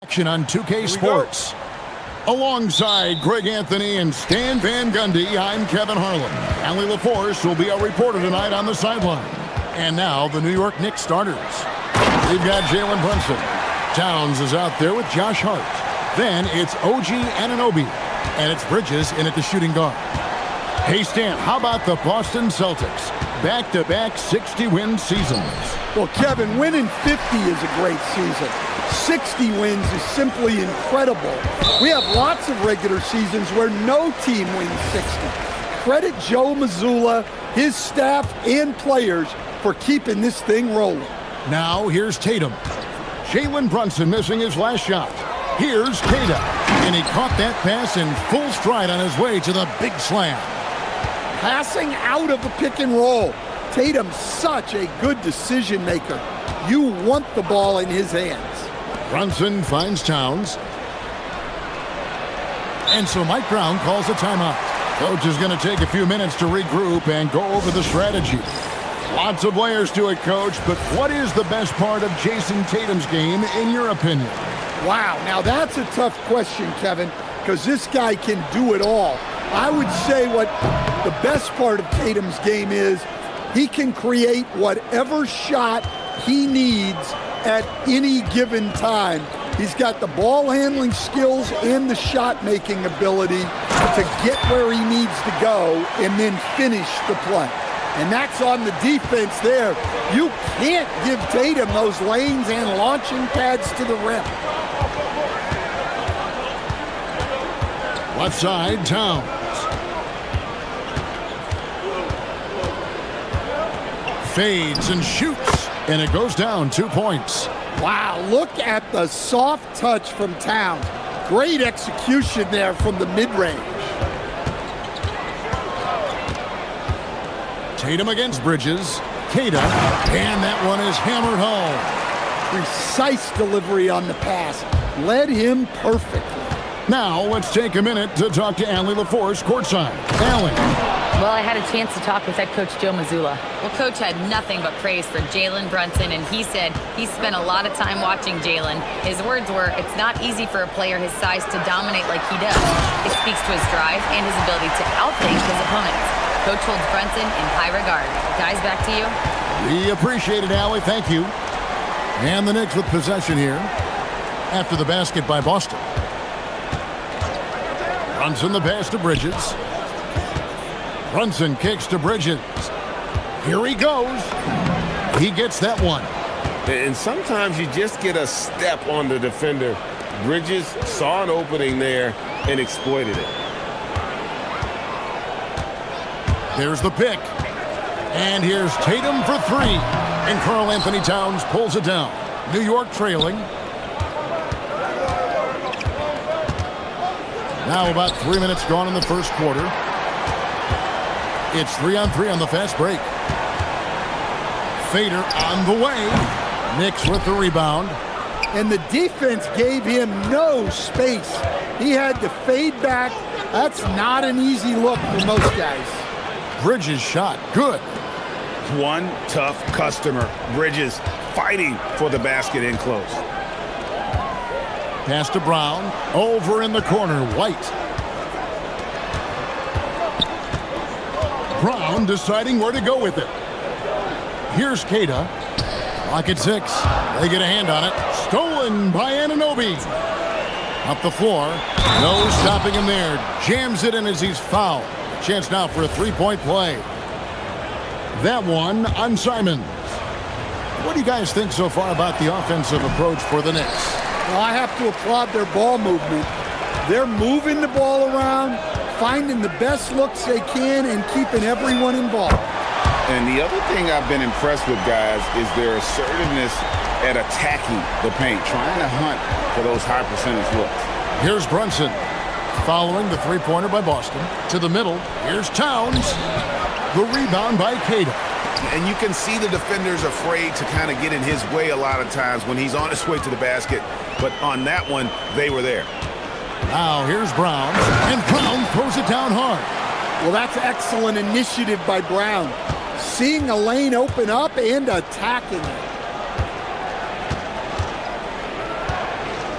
Action on 2K Sports. Alongside Greg Anthony and Stan Van Gundy, I'm Kevin Harlan. Allie LaForce will be our reporter tonight on the sideline. And now the New York Knicks starters. We've got Jalen Brunson. Towns is out there with Josh Hart. Then it's OG Anunoby. And it's Bridges in at the shooting guard. Hey Stan, how about the Boston Celtics? Back-to-back 60-win seasons. Well, Kevin, winning 50 is a great season. 60 wins is simply incredible. We have lots of regular seasons where no team wins 60. Credit Joe Mazzulla, his staff, and players for keeping this thing rolling. Now here's Tatum. Jalen Brunson missing his last shot. Here's Kata, and he caught that pass in full stride on his way to the big slam. Passing out of the pick and roll. Tatum's such a good decision maker. You want the ball in his hands. Brunson finds Towns. And so Mike Brown calls a timeout. Coach is going to take a few minutes to regroup and go over the strategy. Lots of layers to it, Coach, but what is the best part of Jason Tatum's game, in your opinion? Wow, now that's a tough question, Kevin, because this guy can do it all. I would say what the best part of Tatum's game is he can create whatever shot he needs at any given time. He's got the ball handling skills and the shot making ability to get where he needs to go and then finish the play. And that's on the defense there. You can't give Tatum those lanes and launching pads to the rim. Left side, Towns. Fades and shoots, and it goes down 2 points. Wow, look at the soft touch from Towns. Great execution there from the mid-range. Tatum against Bridges. Kata, and that one is hammered home. Precise delivery on the pass. Led him perfectly. Now let's take a minute to talk to Allie LaForce courtside. Allie. Well, I had a chance to talk with head coach Joe Mazzulla. Well, coach had nothing but praise for Jalen Brunson, and he said he spent a lot of time watching Jalen. His words were, it's not easy for a player his size to dominate like he does. It speaks to his drive and his ability to outthink his opponents. Coach holds Brunson in high regard. Guys, back to you. We appreciate it, Allie. Thank you. And the Knicks with possession here after the basket by Boston. Brunson the pass to Bridges. Brunson kicks to Bridges. Here he goes. He gets that one. And sometimes you just get a step on the defender. Bridges saw an opening there and exploited it. There's the pick. And here's Tatum for three. And Karl Anthony Towns pulls it down. New York trailing. Now about 3 minutes gone in the first quarter. It's 3-on-3 on the fast break. Fader on the way. Knicks with the rebound. And the defense gave him no space. He had to fade back. That's not an easy look for most guys. Bridges shot. Good. One tough customer. Bridges fighting for the basket in close. Pass to Brown. Over in the corner. White. Brown deciding where to go with it. Here's Kata. Clock at 6. They get a hand on it. Stolen by Anunoby. Up the floor. No stopping him there. Jams it in as he's fouled. Chance now for a three-point play. That one on Simons. What do you guys think so far about the offensive approach for the Knicks? Well, I have to applaud their ball movement. They're moving the ball around, finding the best looks they can, and keeping everyone involved. And the other thing I've been impressed with, guys, is their assertiveness at attacking the paint, trying to hunt for those high percentage looks. Here's Brunson following the three-pointer by Boston. To the middle, here's Towns. The rebound by Kata. And you can see the defenders afraid to kind of get in his way a lot of times when he's on his way to the basket. But on that one, they were there. Now here's Brown, and Brown throws it down hard. Well, that's excellent initiative by Brown. Seeing a lane open up and attacking it.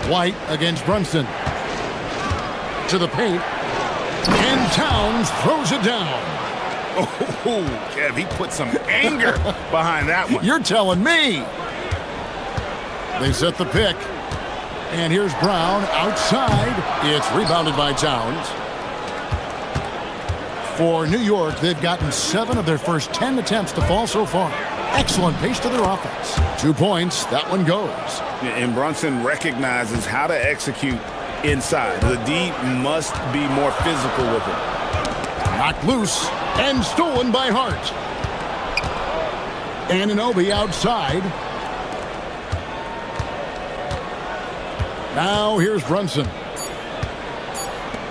White against Brunson. To the paint. And Towns throws it down. Oh, Kev, he put some anger behind that one. You're telling me. They set the pick. And here's Brown outside. It's rebounded by Towns. For New York, they've gotten 7 of their first 10 attempts to fall so far. Excellent pace to their offense. 2 points. That one goes. And Brunson recognizes how to execute inside. The D must be more physical with it. Knocked loose and stolen by Hart. Anunoby outside. Now here's Brunson.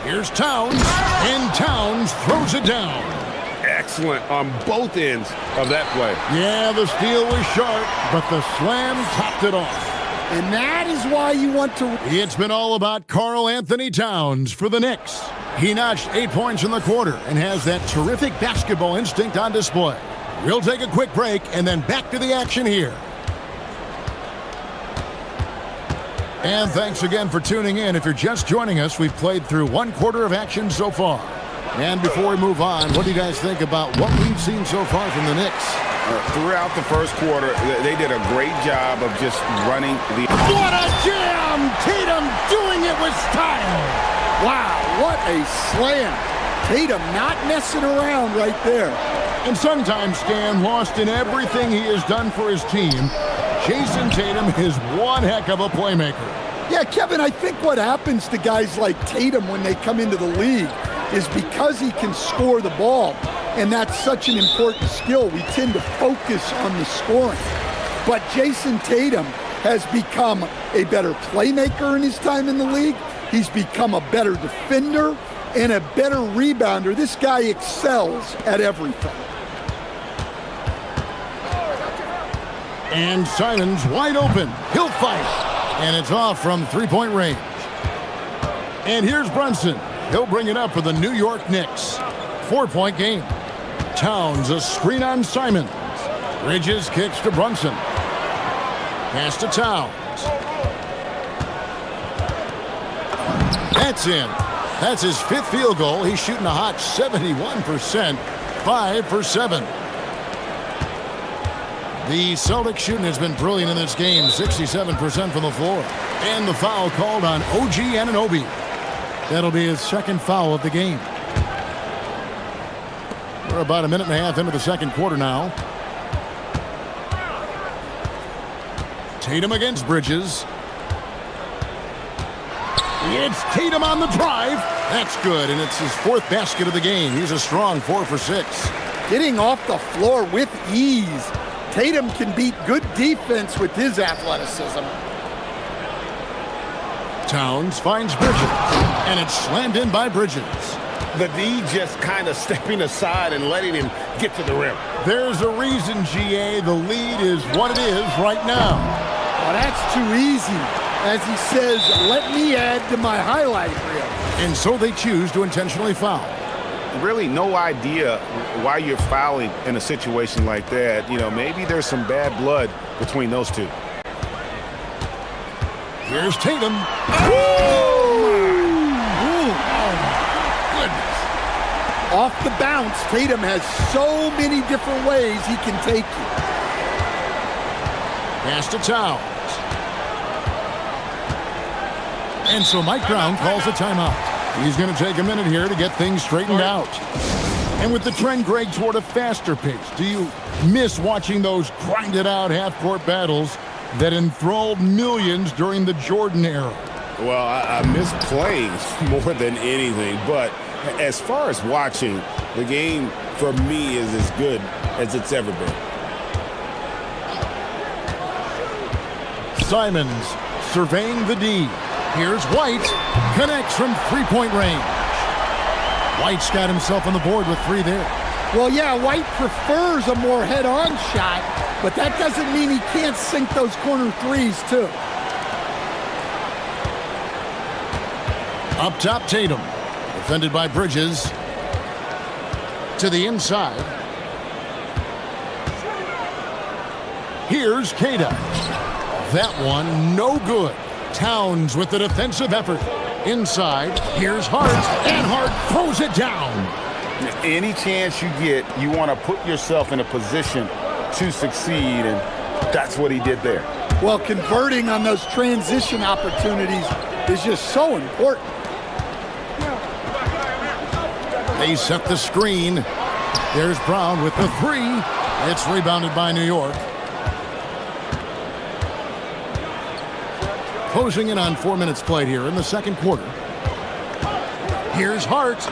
Here's Towns, and Towns throws it down. Excellent on both ends of that play. Yeah, the steal was sharp, but the slam topped it off. And that is why you want to... It's been all about Karl Anthony Towns for the Knicks. He notched 8 points in the quarter and has that terrific basketball instinct on display. We'll take a quick break and then back to the action here. And thanks again for tuning in. If you're just joining us, we've played through 1 quarter of action so far. And before we move on, what do you guys think about what we've seen so far from the Knicks? Throughout the first quarter, they did a great job of just running the... What a jam! Tatum doing it with style! Wow, what a slam. Tatum not messing around right there. And sometimes, Stan, lost in everything he has done for his team, Jason Tatum is one heck of a playmaker. Yeah, Kevin, I think what happens to guys like Tatum when they come into the league is because he can score the ball, and that's such an important skill, we tend to focus on the scoring. But Jason Tatum has become a better playmaker in his time in the league. He's become a better defender and a better rebounder. This guy excels at everything. And Simons wide open. He'll fight. And it's off from three-point range. And here's Brunson. He'll bring it up for the New York Knicks. 4-point game. Towns a screen on Simons. Bridges kicks to Brunson. Pass to Towns. That's in. That's his 5th field goal. He's shooting a hot 71%. 5 for 7. The Celtics shooting has been brilliant in this game. 67% from the floor. And the foul called on OG Anunoby. That'll be his 2nd foul of the game. We're about a minute and a half into the 2nd quarter now. Tatum against Bridges. It's Tatum on the drive. That's good, and it's his 4th basket of the game. He's a strong 4 for 6. Getting off the floor with ease. Tatum can beat good defense with his athleticism. Towns finds Bridges, and it's slammed in by Bridges. The D just kind of stepping aside and letting him get to the rim. There's a reason, GA, the lead is what it is right now. Well, that's too easy. As he says, let me add to my highlight reel. And so they choose to intentionally foul. Really no idea why you're fouling in a situation like that. You know, maybe there's some bad blood between those two. Here's Tatum. Off the bounce, Tatum has so many different ways he can take you. Pass to Towns. And so Mike Brown calls a timeout. He's going to take a minute here to get things straightened out. And with the trend, Greg, toward a faster pace, do you miss watching those grinded-out half-court battles that enthralled millions during the Jordan era? Well, I miss playing more than anything, but as far as watching, the game for me is as good as it's ever been. Simons surveying the D. Here's White. Connects from three-point range. White's got himself on the board with 3 there. Well, yeah, White prefers a more head-on shot, but that doesn't mean he can't sink those corner threes, too. Up top, Tatum. Defended by Bridges. To the inside. Here's Kata. That one no good. Towns with the defensive effort. Inside, here's Hart, and Hart throws it down. Any chance you get, you want to put yourself in a position to succeed, and that's what he did there. Well, converting on those transition opportunities is just so important. They set the screen. There's Brown with the three. It's rebounded by New York. Closing in on 4 minutes played here in the second quarter. Here's Hart,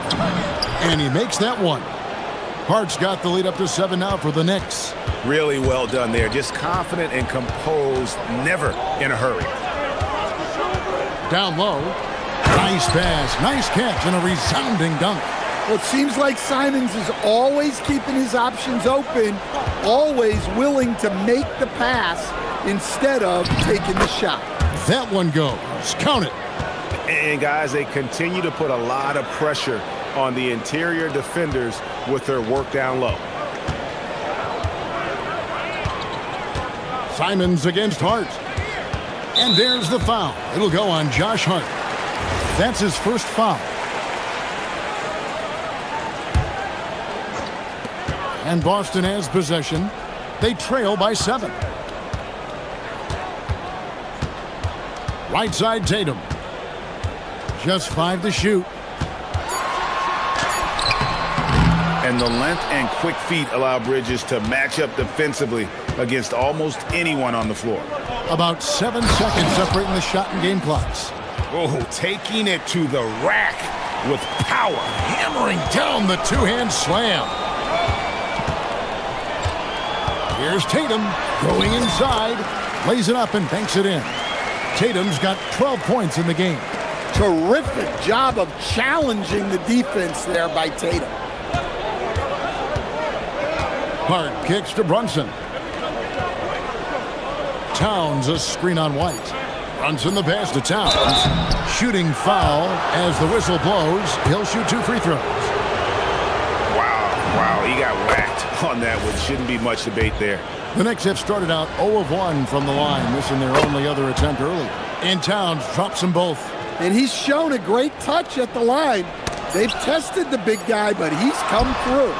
and he makes that one. Hart's got the lead up to 7 now for the Knicks. Really well done there. Just confident and composed, never in a hurry. Down low. Nice pass, nice catch, and a resounding dunk. Well, it seems like Simons is always keeping his options open, always willing to make the pass instead of taking the shot. That one goes. Count it. And guys, they continue to put a lot of pressure on the interior defenders with their work down low. Simons against Hart. And there's the foul. It'll go on Josh Hart. That's his first foul. And Boston has possession. They trail by 7. Right side Tatum. Just 5 to shoot. And the length and quick feet allow Bridges to match up defensively against almost anyone on the floor. About 7 seconds separating the shot and game clocks. Oh, taking it to the rack with power. Hammering down the two-hand slam. Here's Tatum going inside. Lays it up and banks it in. Tatum's got 12 points in the game. Terrific job of challenging the defense there by Tatum. Hart kicks to Brunson. Towns a screen on White. Brunson the pass to Towns. Shooting foul as the whistle blows. He'll shoot 2 free throws. Wow, he got whacked on that one. Shouldn't be much debate there. The Knicks have started out 0 of 1 from the line, missing their only other attempt early. And Towns drops them both. And he's shown a great touch at the line. They've tested the big guy, but he's come through.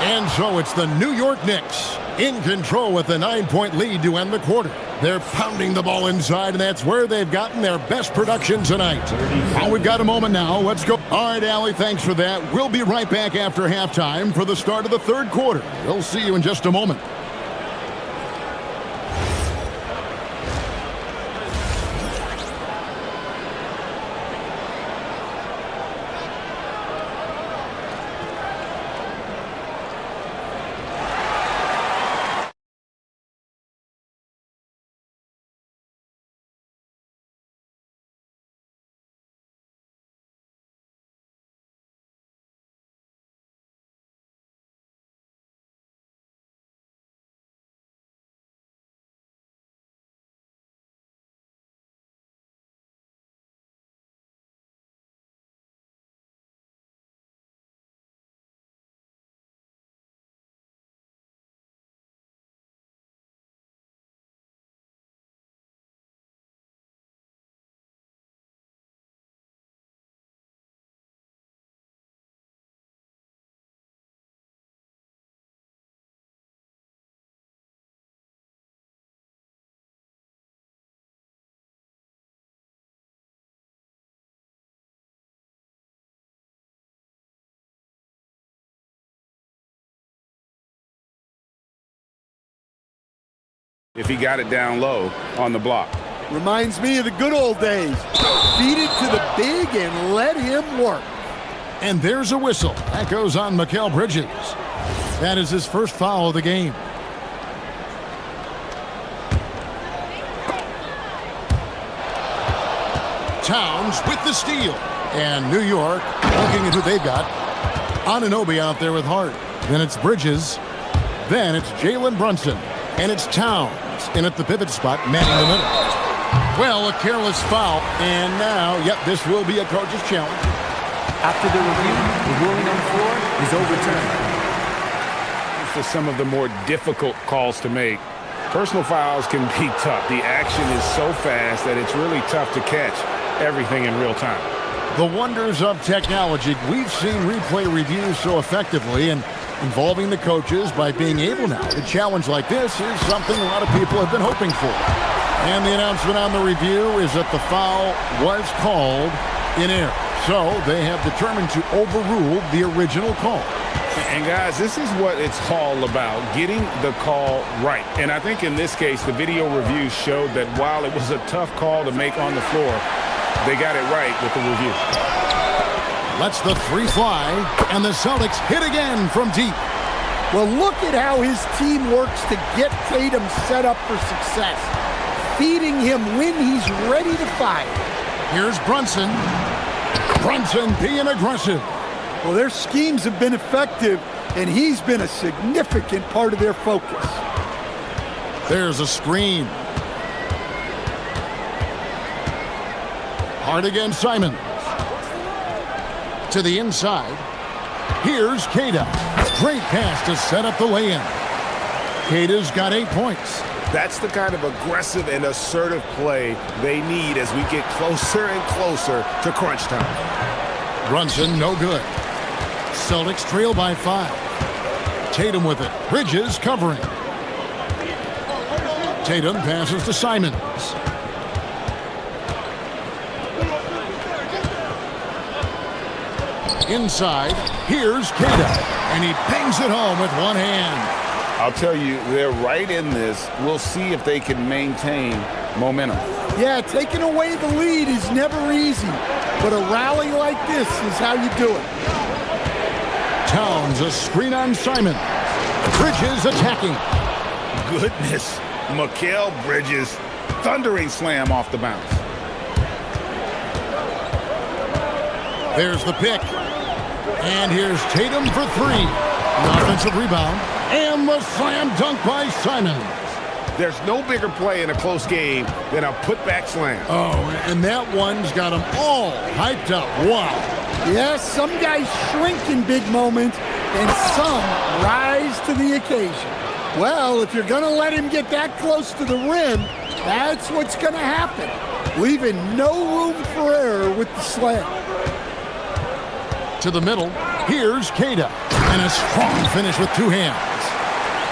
And so it's the New York Knicks in control with a 9-point lead to end the quarter. They're pounding the ball inside, and that's where they've gotten their best production tonight. Well, we've got a moment now. Let's go. All right, Allie, thanks for that. We'll be right back after halftime for the start of the third quarter. We'll see you in just a moment. If he got it down low on the block. Reminds me of the good old days. Feed it to the big and let him work. And there's a whistle. That goes on Mikal Bridges. That is his first foul of the game. Towns with the steal. And New York looking at who they've got. Anunoby out there with Hart. Then it's Bridges. Then it's Jalen Brunson. And it's Towns in at the pivot spot, manning the middle. Well, a careless foul. And now, yep, this will be a coach's challenge. After the review, the ruling on the floor is overturned. For some of the more difficult calls to make, Personal fouls can be tough. The action is so fast that it's really tough to catch everything in real time. The wonders of technology. We've seen replay reviews so effectively, and involving the coaches by being able now to challenge like this is something a lot of people have been hoping for. And the announcement on the review is that the foul was called in error. So they have determined to overrule the original call. And guys, this is what it's all about, getting the call right. And I think in this case, the video review showed that while it was a tough call to make on the floor, they got it right with the review. Lets the three fly, and the Celtics hit again from deep. Well, look at how his team works to get Tatum set up for success, feeding him when he's ready to fire. Here's Brunson. Brunson being aggressive. Well, their schemes have been effective, and he's been a significant part of their focus. There's a screen. Hard against Simon. To the inside. Here's Kata. Great pass to set up the lay-in. Kata's got 8 points. That's the kind of aggressive and assertive play they need as we get closer and closer to crunch time. Brunson, no good. Celtics trail by 5. Tatum with it. Bridges covering. Tatum passes to Simons. Inside, here's Kata, and he bangs it home with one hand. I'll tell you, they're right in this. We'll see if they can maintain momentum. Yeah, taking away the lead is never easy, but a rally like this is how you do it. Towns, a screen on Simon. Bridges attacking. Goodness, Mikal Bridges, thundering slam off the bounce. There's the pick. And here's Tatum for 3. The offensive rebound. And the slam dunk by Simons. There's no bigger play in a close game than a putback slam. Oh, and that one's got them all hyped up. Wow. Yes, some guys shrink in big moments, and some rise to the occasion. Well, if you're going to let him get that close to the rim, that's what's going to happen, leaving no room for error with the slam. To the middle, here's Kata, and a strong finish with 2 hands.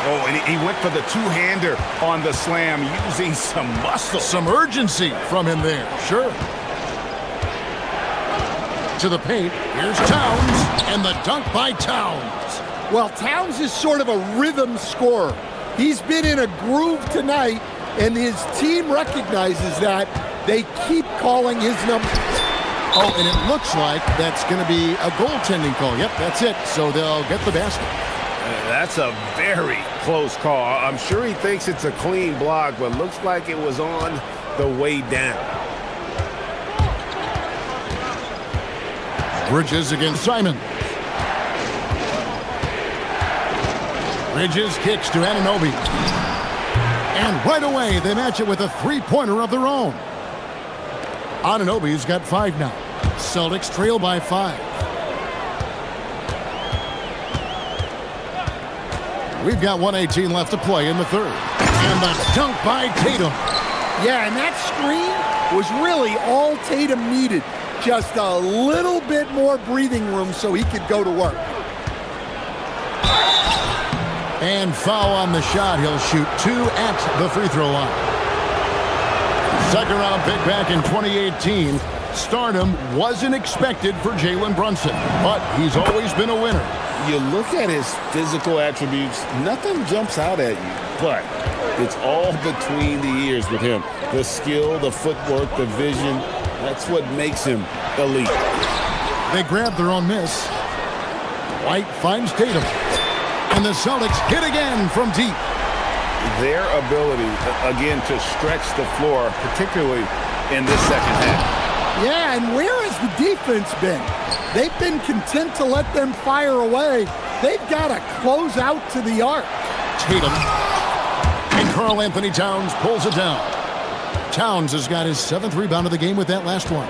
Oh, and he went for the two-hander on the slam, using some muscle. Some urgency from him there, sure. To the paint, here's Towns, and the dunk by Towns. Well, Towns is sort of a rhythm scorer. He's been in a groove tonight, and his team recognizes that. They keep calling his number. Oh, and it looks like that's going to be a goaltending call. Yep, that's it. So they'll get the basket. That's a very close call. I'm sure he thinks it's a clean block, but looks like it was on the way down. Bridges against Simon. Bridges kicks to Anunoby. And right away, they match it with a three-pointer of their own. Anunoby's got 5 now. Celtics trail by 5. We've got 1:18 left to play in the third. And the dunk by Tatum. Yeah, and that screen was really all Tatum needed. Just a little bit more breathing room so he could go to work. And foul on the shot. He'll shoot 2 at the free throw line. Second round pick back in 2018. Stardom wasn't expected for Jalen Brunson, but he's always been a winner. You look at his physical attributes, nothing jumps out at you, but it's all between the ears with him. The skill, the footwork, the vision, that's what makes him elite. They grab their own miss. White finds Tatum. And the Celtics hit again from deep. Their ability, again, to stretch the floor, particularly in this second half. Yeah, and where has the defense been? They've been content to let them fire away. They've got to close out to the arc. Tatum. And Karl Anthony Towns pulls it down. Towns has got his 7th rebound of the game with that last one.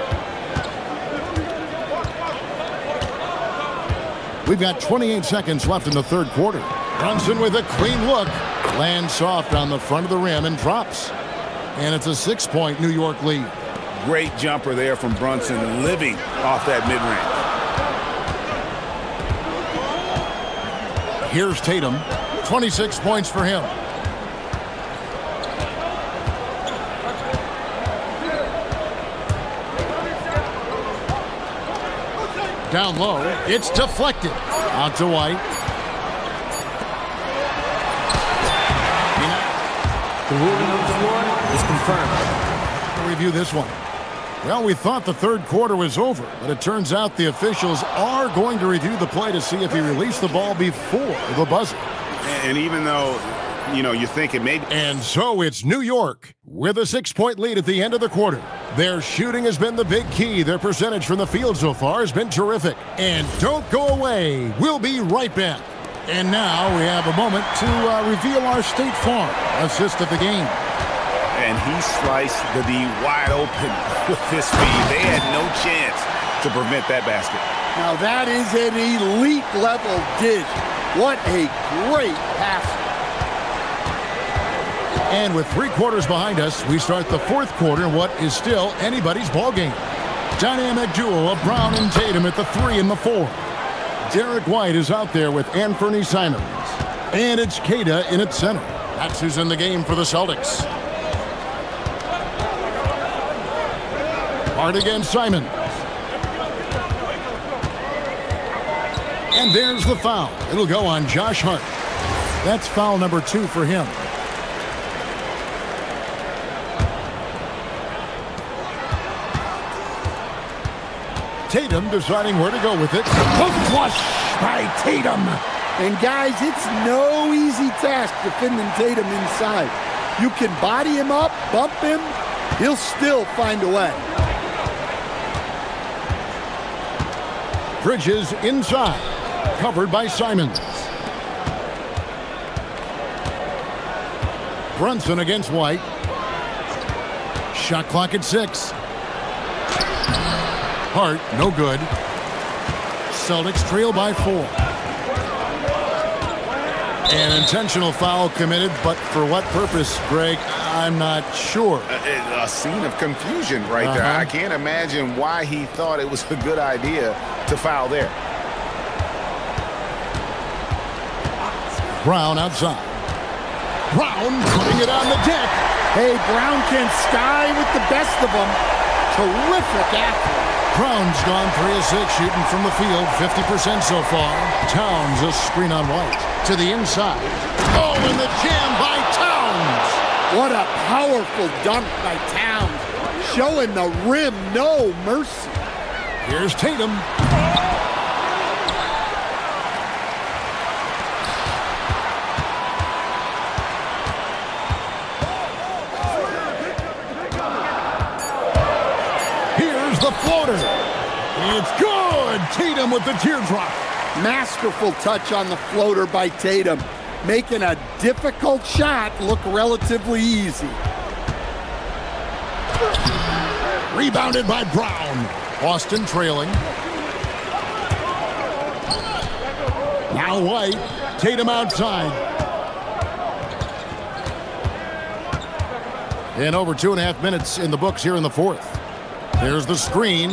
We've got 28 seconds left in the third quarter. Brunson with a clean look. Lands soft on the front of the rim and drops. And it's a 6-point New York lead. Great jumper there from Brunson, living off that mid-range. Here's Tatum. 26 points for him. Down low. It's deflected. Out to White. The ruling on the floor is confirmed. Review this one. Well, we thought the third quarter was over, but it turns out the officials are going to review the play to see if he released the ball before the buzzer. And even though, you think it may be... And so it's New York with a 6-point lead at the end of the quarter. Their shooting has been the big key. Their percentage from the field so far has been terrific. And don't go away. We'll be right back. And now we have a moment to reveal our State Farm assist of the game. And he sliced the D wide open with his speed. They had no chance to prevent that basket. Now that is an elite level dish. What a great pass. And with 3 quarters behind us, we start the fourth quarter in what is still anybody's ball game. Dynamic duo of Brown and Tatum at the 3 and the 4. Derek White is out there with Anthony Simons. And it's Queta in at center. That's who's in the game for the Celtics. Hard against Simons. And there's the foul. It'll go on Josh Hart. That's foul number 2 for him. Tatum deciding where to go with it. Hook flush by Tatum. And guys, it's no easy task defending Tatum inside. You can body him up, bump him, he'll still find a way. Bridges inside, covered by Simons. Brunson against White. Shot clock at 6. Hart, no good. Celtics trail by 4. An intentional foul committed, but for what purpose, Greg? I'm not sure. A scene of confusion right there. I can't imagine why he thought it was a good idea to foul there. Brown outside. Brown putting it on the deck. Hey, Brown can sky with the best of them. Terrific athlete. Brown's gone 3 of 6 shooting from the field, 50% so far. Towns a screen on White. To the inside. Oh, and the jam by Towns. What a powerful dunk by Towns. Showing the rim no mercy. Here's Tatum. Here's the floater. It's good. Tatum with the teardrop. Masterful touch on the floater by Tatum, making a difficult shot look relatively easy. Rebounded by Brown. Boston trailing. Now White. Tatum outside. And over 2.5 minutes in the books here in the fourth. There's the screen.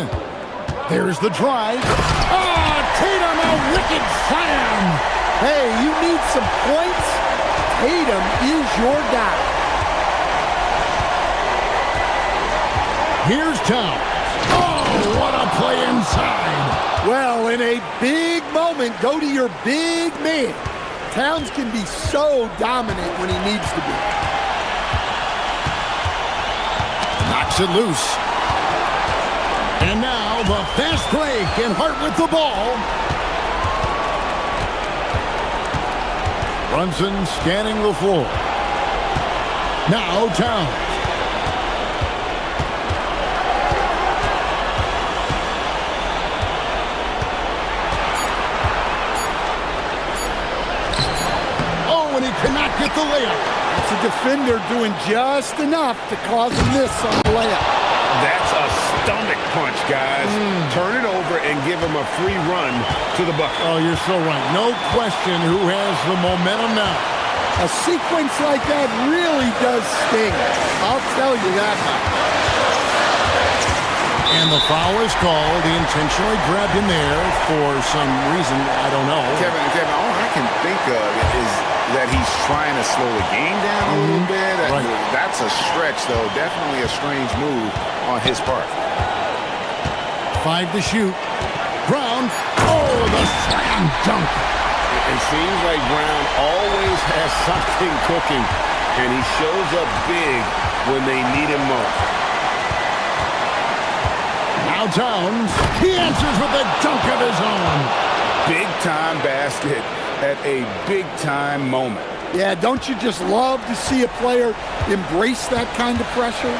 There's the drive. Oh, Tatum, a wicked slam. Hey, you need some points? Tatum is your guy. Here's Towns. Oh, what a play inside. Well, in a big moment, go to your big man. Towns can be so dominant when he needs to be. Knocks it loose. And now the fast break, and Hart with the ball. Brunson scanning the floor. Now Towns. Oh, and he cannot get the layup. It's a defender doing just enough to cause a miss on the layup. That's a stomach punch, guys. Turn it over and give him a free run to the bucket. Oh, you're so right. No question who has the momentum now. A sequence like that really does sting. I'll tell you that much. And the foul is called. He intentionally grabbed him there for some reason, I don't know. Kevin, all I can think of is that he's trying to slow the game down a little bit. Right. That's a stretch, though. Definitely a strange move on his part. 5 to shoot. Brown. Oh, the slam dunk. It seems like Brown always has something cooking, and he shows up big when they need him most. Now Towns. He answers with a dunk of his own. Big-time basket at a big-time moment. Yeah, don't you just love to see a player embrace that kind of pressure?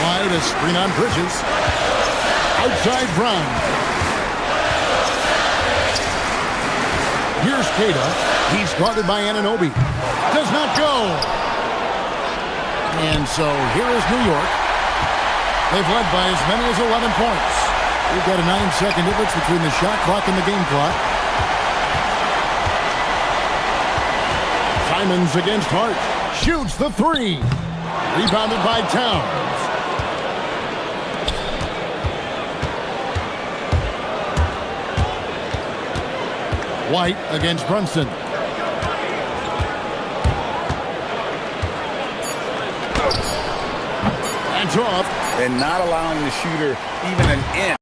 Wide, a screen on Bridges. Outside Brown. Here's Keita. He's guarded by Anunoby. Does not go. And so here is New York. They've led by as many as 11 points. We've got a 9-second difference between the shot clock and the game clock. Simons against Hart. Shoots the 3. Rebounded by Towns. White against Brunson. Hands off. And not allowing the shooter even an inch.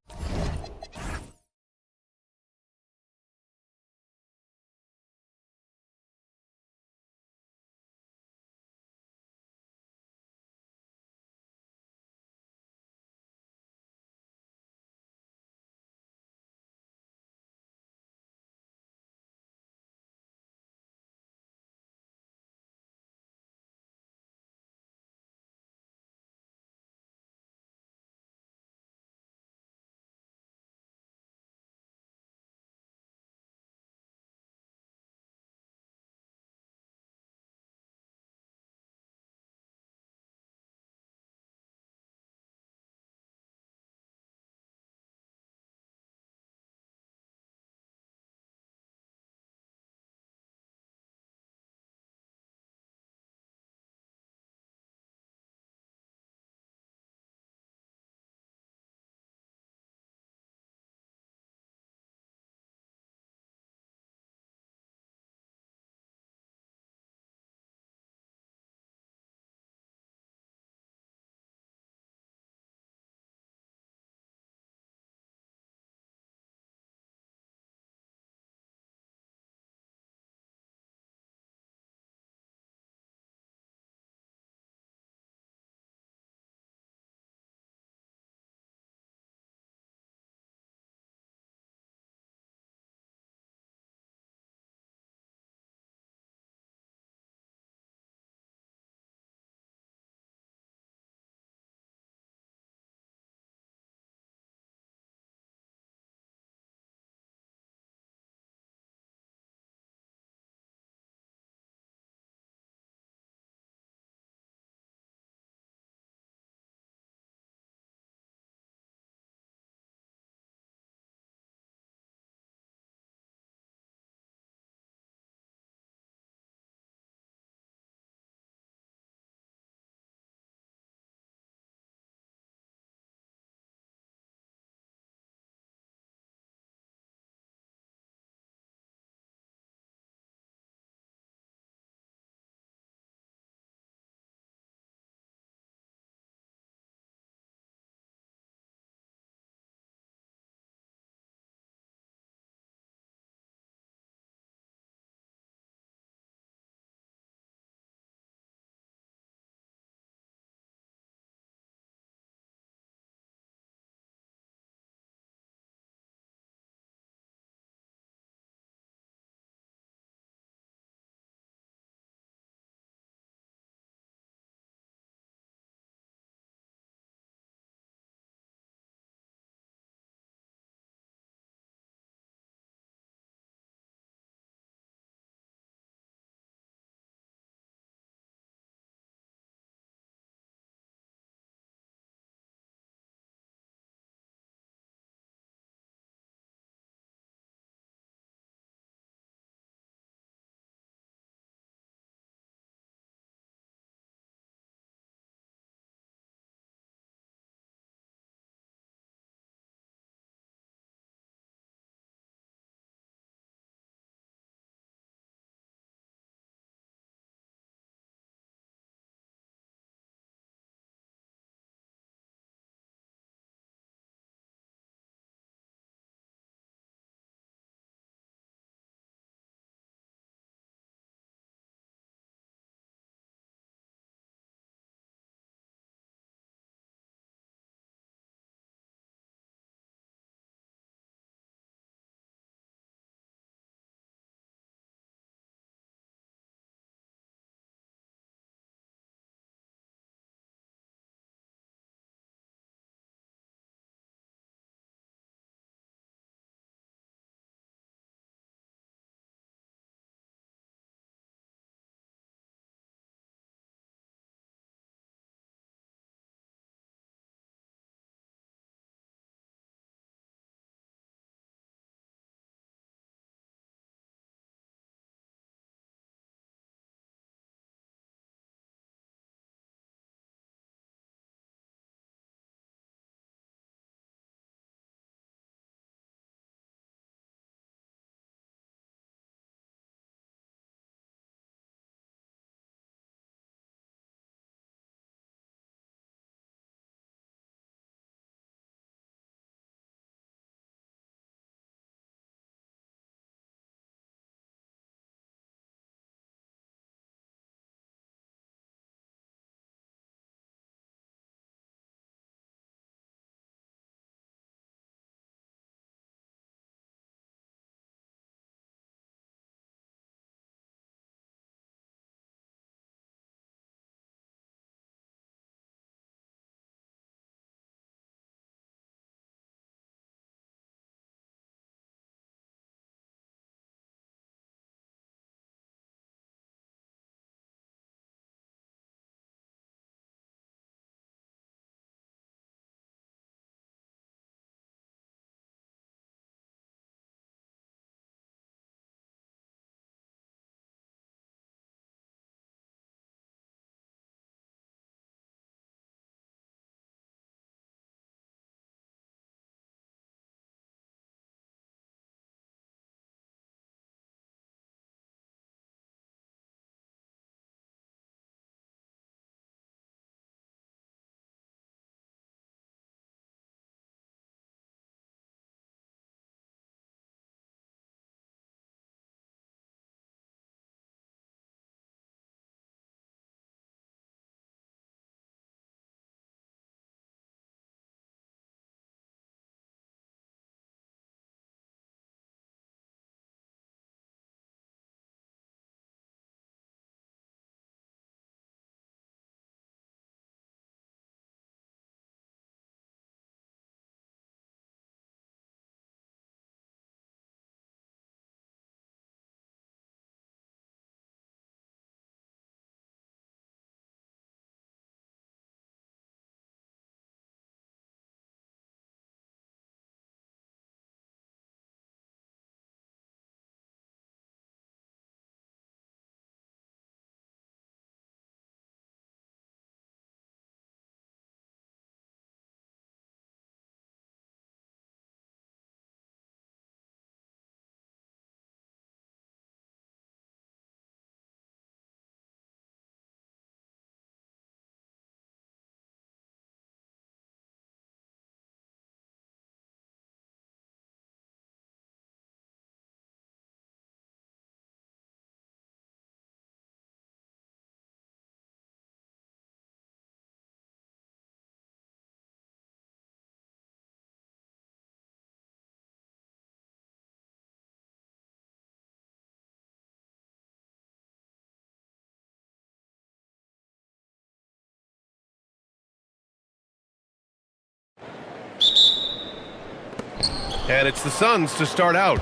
And it's the Suns to start out.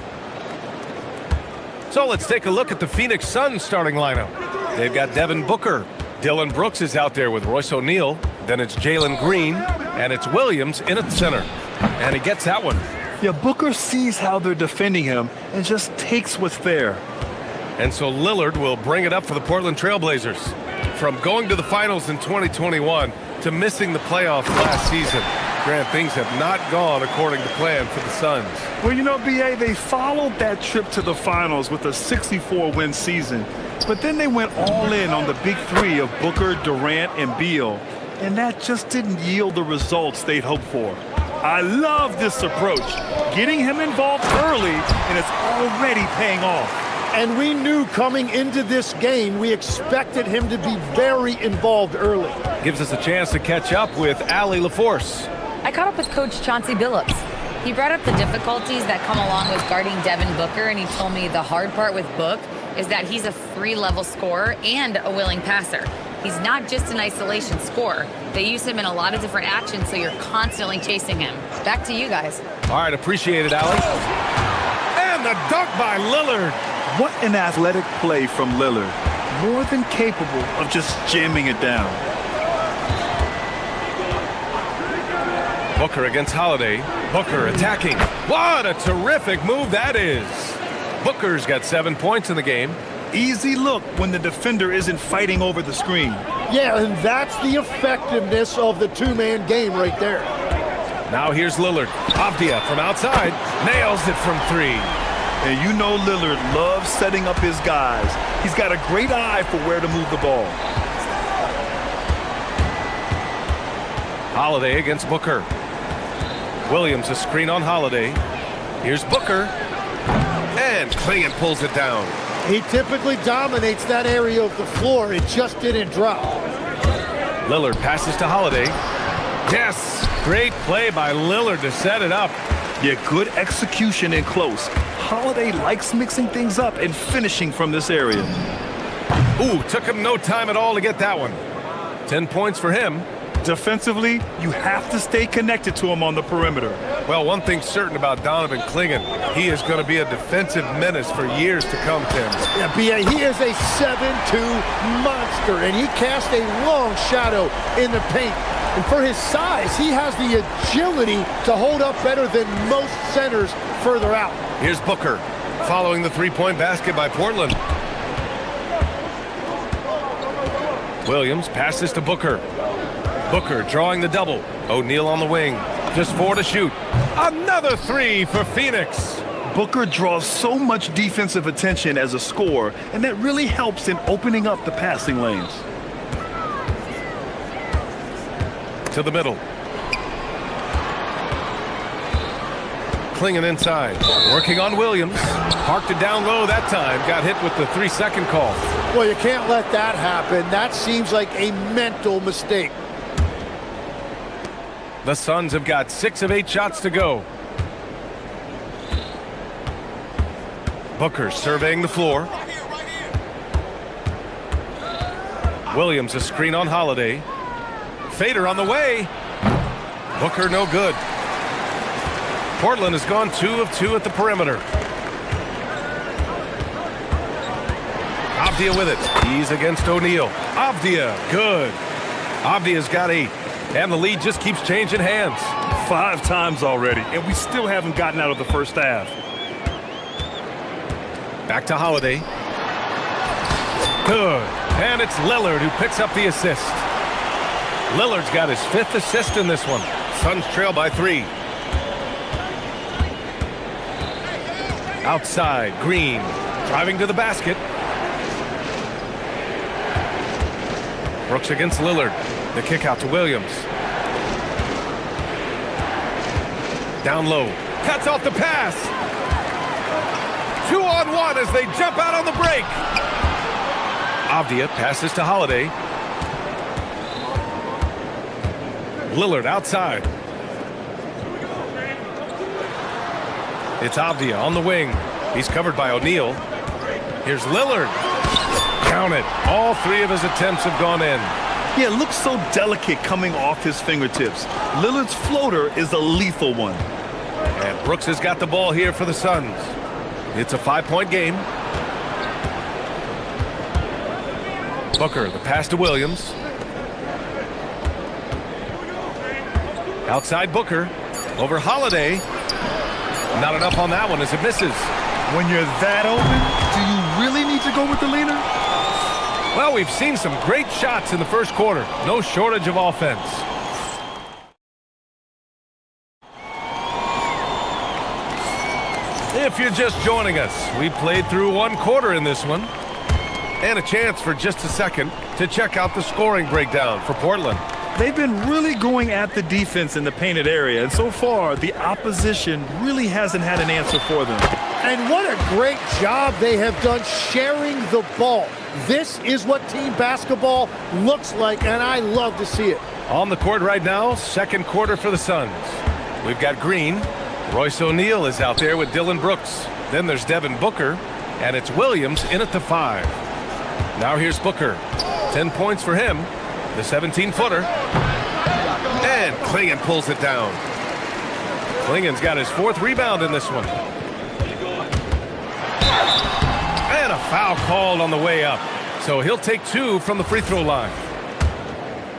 So let's take a look at the Phoenix Suns starting lineup. They've got Devin Booker. Dylan Brooks is out there with Royce O'Neal. Then it's Jalen Green. And it's Williams in at center. And he gets that one. Yeah, Booker sees how they're defending him and just takes what's there. And so Lillard will bring it up for the Portland Trailblazers. From going to the finals in 2021 to missing the playoffs last season, Grant, things have not gone according to plan for the Suns. Well, you know, B.A., they followed that trip to the finals with a 64-win season. But then they went all in on the big three of Booker, Durant, and Beal. And that just didn't yield the results they'd hoped for. I love this approach. Getting him involved early, and it's already paying off. And we knew coming into this game, we expected him to be very involved early. Gives us a chance to catch up with Allie LaForce. I caught up with Coach Chauncey Billups. He brought up the difficulties that come along with guarding Devin Booker, and he told me the hard part with Book is that he's a 3-level scorer and a willing passer. He's not just an isolation scorer. They use him in a lot of different actions, so you're constantly chasing him. Back to you guys. All right, appreciate it, Allie. And the dunk by Lillard. What an athletic play from Lillard. More than capable of just jamming it down. Booker against Holiday. Booker attacking. What a terrific move that is. Booker's got 7 points in the game. Easy look when the defender isn't fighting over the screen. Yeah, and that's the effectiveness of the two-man game right there. Now here's Lillard. Avdia from outside. Nails it from 3. And you know Lillard loves setting up his guys. He's got a great eye for where to move the ball. Holiday against Booker. Williams a screen on Holiday. Here's Booker. And Klingon pulls it down. He typically dominates that area of the floor. It just didn't drop. Lillard passes to Holiday. Yes! Great play by Lillard to set it up. Yeah, good execution in close. Holiday likes mixing things up and finishing from this area. Ooh, took him no time at all to get that one. 10 points for him. Defensively, you have to stay connected to him on the perimeter. Well, one thing's certain about Donovan Klingon. He is going to be a defensive menace for years to come, Tim. Yeah, B.A., he is a 7'2" monster, and he casts a long shadow in the paint. And for his size, he has the agility to hold up better than most centers further out. Here's Booker, following the three-point basket by Portland. Williams passes to Booker. Booker drawing the double. O'Neal on the wing. Just 4 to shoot. Another 3 for Phoenix. Booker draws so much defensive attention as a scorer, and that really helps in opening up the passing lanes. To the middle. Klingon inside. Working on Williams. Parked it down low that time. Got hit with the 3-second call. Well, you can't let that happen. That seems like a mental mistake. The Suns have got 6 of 8 shots to go. Booker surveying the floor. Williams a screen on Holiday. Fader on the way. Booker no good. Portland has gone 2 of 2 at the perimeter. Avdia with it. He's against O'Neal. Avdia, good. Avdia's got 8. And the lead just keeps changing hands. 5 times already, and we still haven't gotten out of the first half. Back to Holiday. Good. And it's Lillard who picks up the assist. Lillard's got his 5th assist in this one. Suns trail by 3. Outside, Green. Driving to the basket. Brooks against Lillard. The kick out to Williams. Down low. Cuts off the pass. 2-on-1 as they jump out on the break. Avdia passes to Holiday. Lillard outside. It's Avdia on the wing. He's covered by O'Neal. Here's Lillard. Count it. All 3 of his attempts have gone in. Yeah, it looks so delicate coming off his fingertips. Lillard's floater is a lethal one. And Brooks has got the ball here for the Suns. It's a 5-point game. Booker, the pass to Williams. Outside Booker. Over Holiday. Not enough on that one as it misses. When you're that open, do you really need to go with the leaner? Well, we've seen some great shots in the first quarter. No shortage of offense. If you're just joining us, we played through one quarter in this one. And a chance for just a second to check out the scoring breakdown for Portland. They've been really going at the defense in the painted area, and so far, the opposition really hasn't had an answer for them. And what a great job they have done sharing the ball. This is what team basketball looks like, and I love to see it. On the court right now, second quarter for the Suns. We've got Green. Royce O'Neal is out there with Dylan Brooks. Then there's Devin Booker, and it's Williams in at the 5. Now here's Booker. 10 points for him. The 17-footer. And Klingon pulls it down. Klingon's got his 4th rebound in this one. And a foul called on the way up. So he'll take 2 from the free throw line.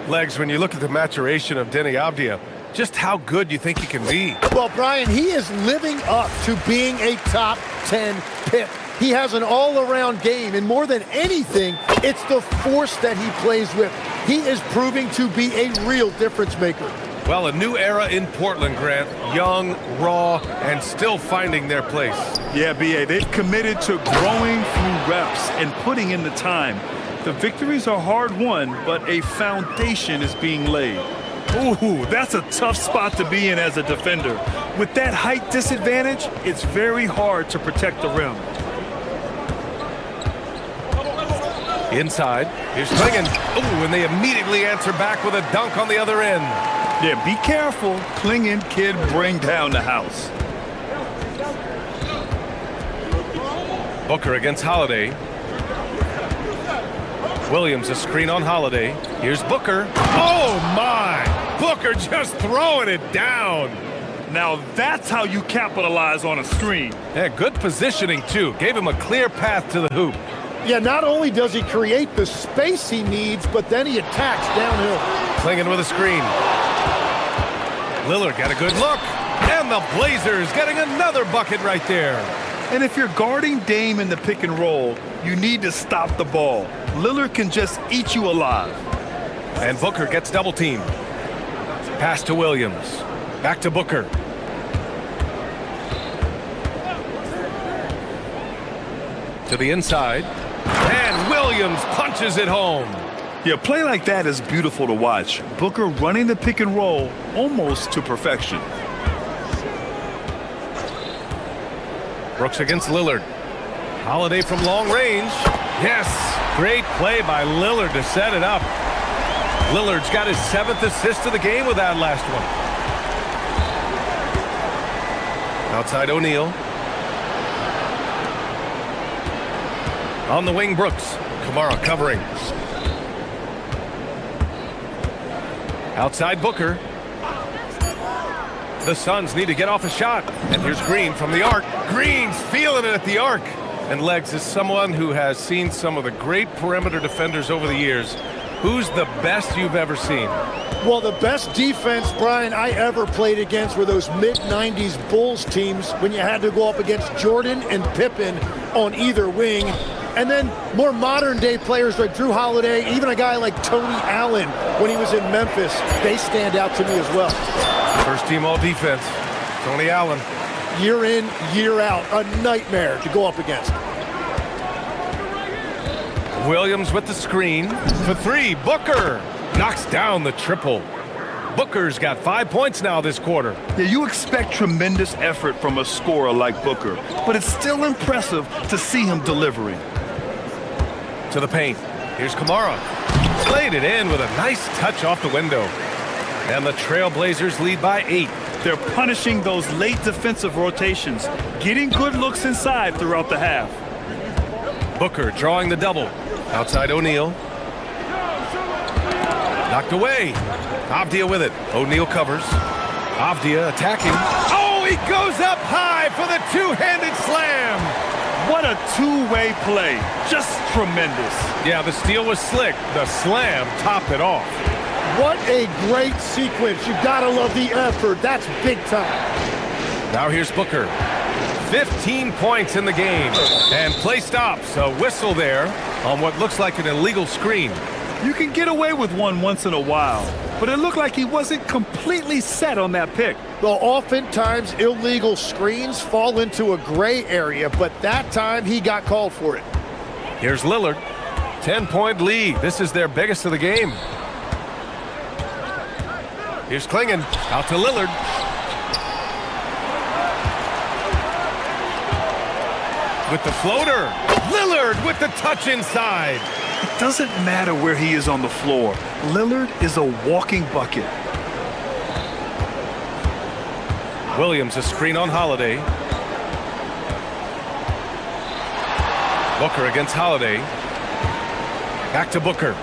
Legs, when you look at the maturation of Denny Avdia, just how good you think he can be. Well, Brian, he is living up to being a top 10 pick. He has an all-around game, and more than anything, it's the force that he plays with. He is proving to be a real difference maker. Well, a new era in Portland, Grant. Young, raw, and still finding their place. Yeah, B.A., they've committed to growing through reps and putting in the time. The victories are hard-won, but a foundation is being laid. Ooh, that's a tough spot to be in as a defender. With that height disadvantage, it's very hard to protect the rim. Inside, here's Klingon. Ooh, and they immediately answer back with a dunk on the other end. Yeah, be careful. Klingon kid bring down the house. Booker against Holiday. Williams a screen on Holiday. Here's Booker. Oh, my! Booker just throwing it down. Now that's how you capitalize on a screen. Yeah, good positioning, too. Gave him a clear path to the hoop. Yeah, not only does he create the space he needs, but then he attacks downhill. Klingon with a screen. Lillard got a good look. And the Blazers getting another bucket right there. And if you're guarding Dame in the pick and roll, you need to stop the ball. Lillard can just eat you alive. And Booker gets double teamed. Pass to Williams. Back to Booker. To the inside. And Williams punches it home. Yeah, play like that is beautiful to watch. Booker running the pick and roll almost to perfection. Brooks against Lillard. Holiday from long range. Yes, great play by Lillard to set it up. Lillard's got his 7th assist of the game with that last one. Outside O'Neal. On the wing, Brooks. Kamara covering. Outside Booker. The Suns need to get off a shot. And here's Green from the arc. Green's feeling it at the arc. And Legs, is someone who has seen some of the great perimeter defenders over the years. Who's the best you've ever seen? Well, the best defense, Brian, I ever played against were those mid-90s Bulls teams when you had to go up against Jordan and Pippen on either wing. And then more modern-day players like Drew Holiday, even a guy like Tony Allen when he was in Memphis, they stand out to me as well. First team all-defense, Tony Allen. Year in, year out, a nightmare to go up against. Williams with the screen for 3. Booker knocks down the triple. Booker's got 5 points now this quarter. Yeah, you expect tremendous effort from a scorer like Booker, but it's still impressive to see him delivering. To the paint. Here's Kamara. Slayed it in with a nice touch off the window. And the Trailblazers lead by 8. They're punishing those late defensive rotations, getting good looks inside throughout the half. Booker drawing the double. Outside O'Neal. Knocked away. Avdia with it. O'Neal covers. Avdia attacking. Oh, he goes up high for the two-handed slam. What a two-way play. Just tremendous. Yeah, the steal was slick. The slam topped it off. What a great sequence. You gotta love the effort. That's big time. Now here's Booker. 15 points in the game. And play stops. A whistle there on what looks like an illegal screen. You can get away with one once in a while, but it looked like he wasn't completely set on that pick. Well, oftentimes illegal screens fall into a gray area, but that time he got called for it. Here's Lillard. 10-point lead. This is their biggest of the game. Here's Klingon. Out to Lillard. With the floater. Lillard with the touch inside. It doesn't matter where he is on the floor. Lillard is a walking bucket. Williams a screen on Holiday. Booker against Holiday. Back to Booker.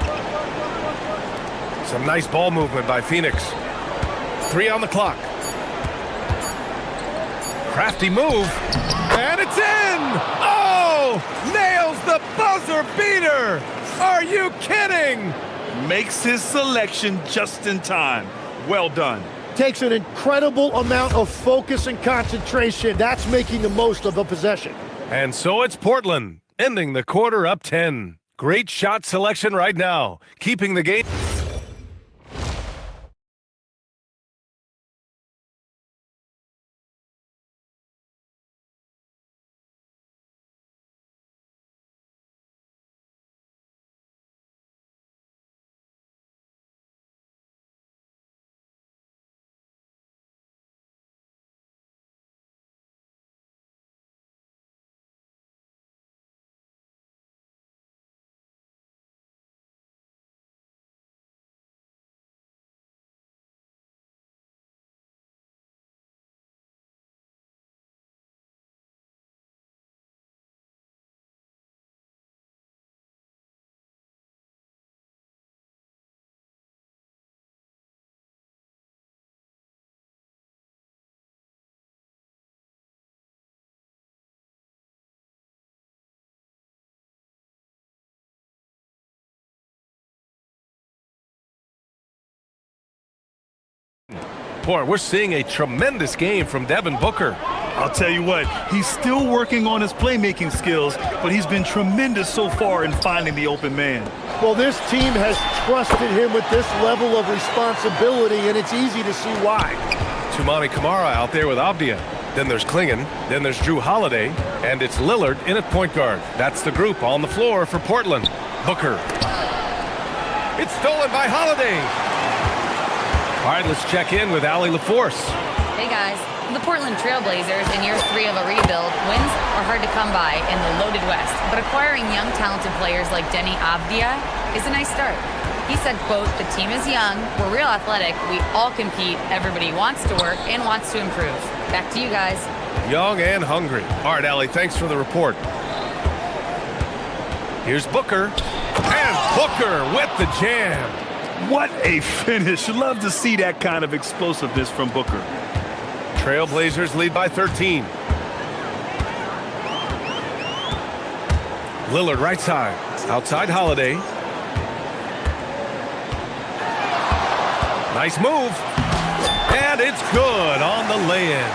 Some nice ball movement by Phoenix. 3 on the clock. Crafty move. And it's in! Oh! Nails the buzzer beater! Are you kidding? Makes his selection just in time. Well done. Takes an incredible amount of focus and concentration. That's making the most of a possession. And so it's Portland, ending the quarter up 10. Great shot selection right now, keeping the game. Boy, we're seeing a tremendous game from Devin Booker. I'll tell you what, he's still working on his playmaking skills, but he's been tremendous so far in finding the open man. Well, this team has trusted him with this level of responsibility, and it's easy to see why. Toumani Camara out there with Avdia. Then there's Klingon. Then there's Drew Holiday. And it's Lillard in at point guard. That's the group on the floor for Portland. Booker. It's stolen by Holiday. All right, let's check in with Allie LaForce. Hey guys, the Portland Trailblazers in year 3 of a rebuild, wins are hard to come by in the loaded West, but acquiring young talented players like Denny Avdia is a nice start. He said, quote, "The team is young, we're real athletic, we all compete, everybody wants to work and wants to improve." Back to you guys. Young and hungry. All right, Allie, thanks for the report. Here's Booker. And Booker with the jam. What a finish. Love to see that kind of explosiveness from Booker. Trailblazers lead by 13. Lillard right side. Outside Holiday. Nice move. And it's good on the lay-in.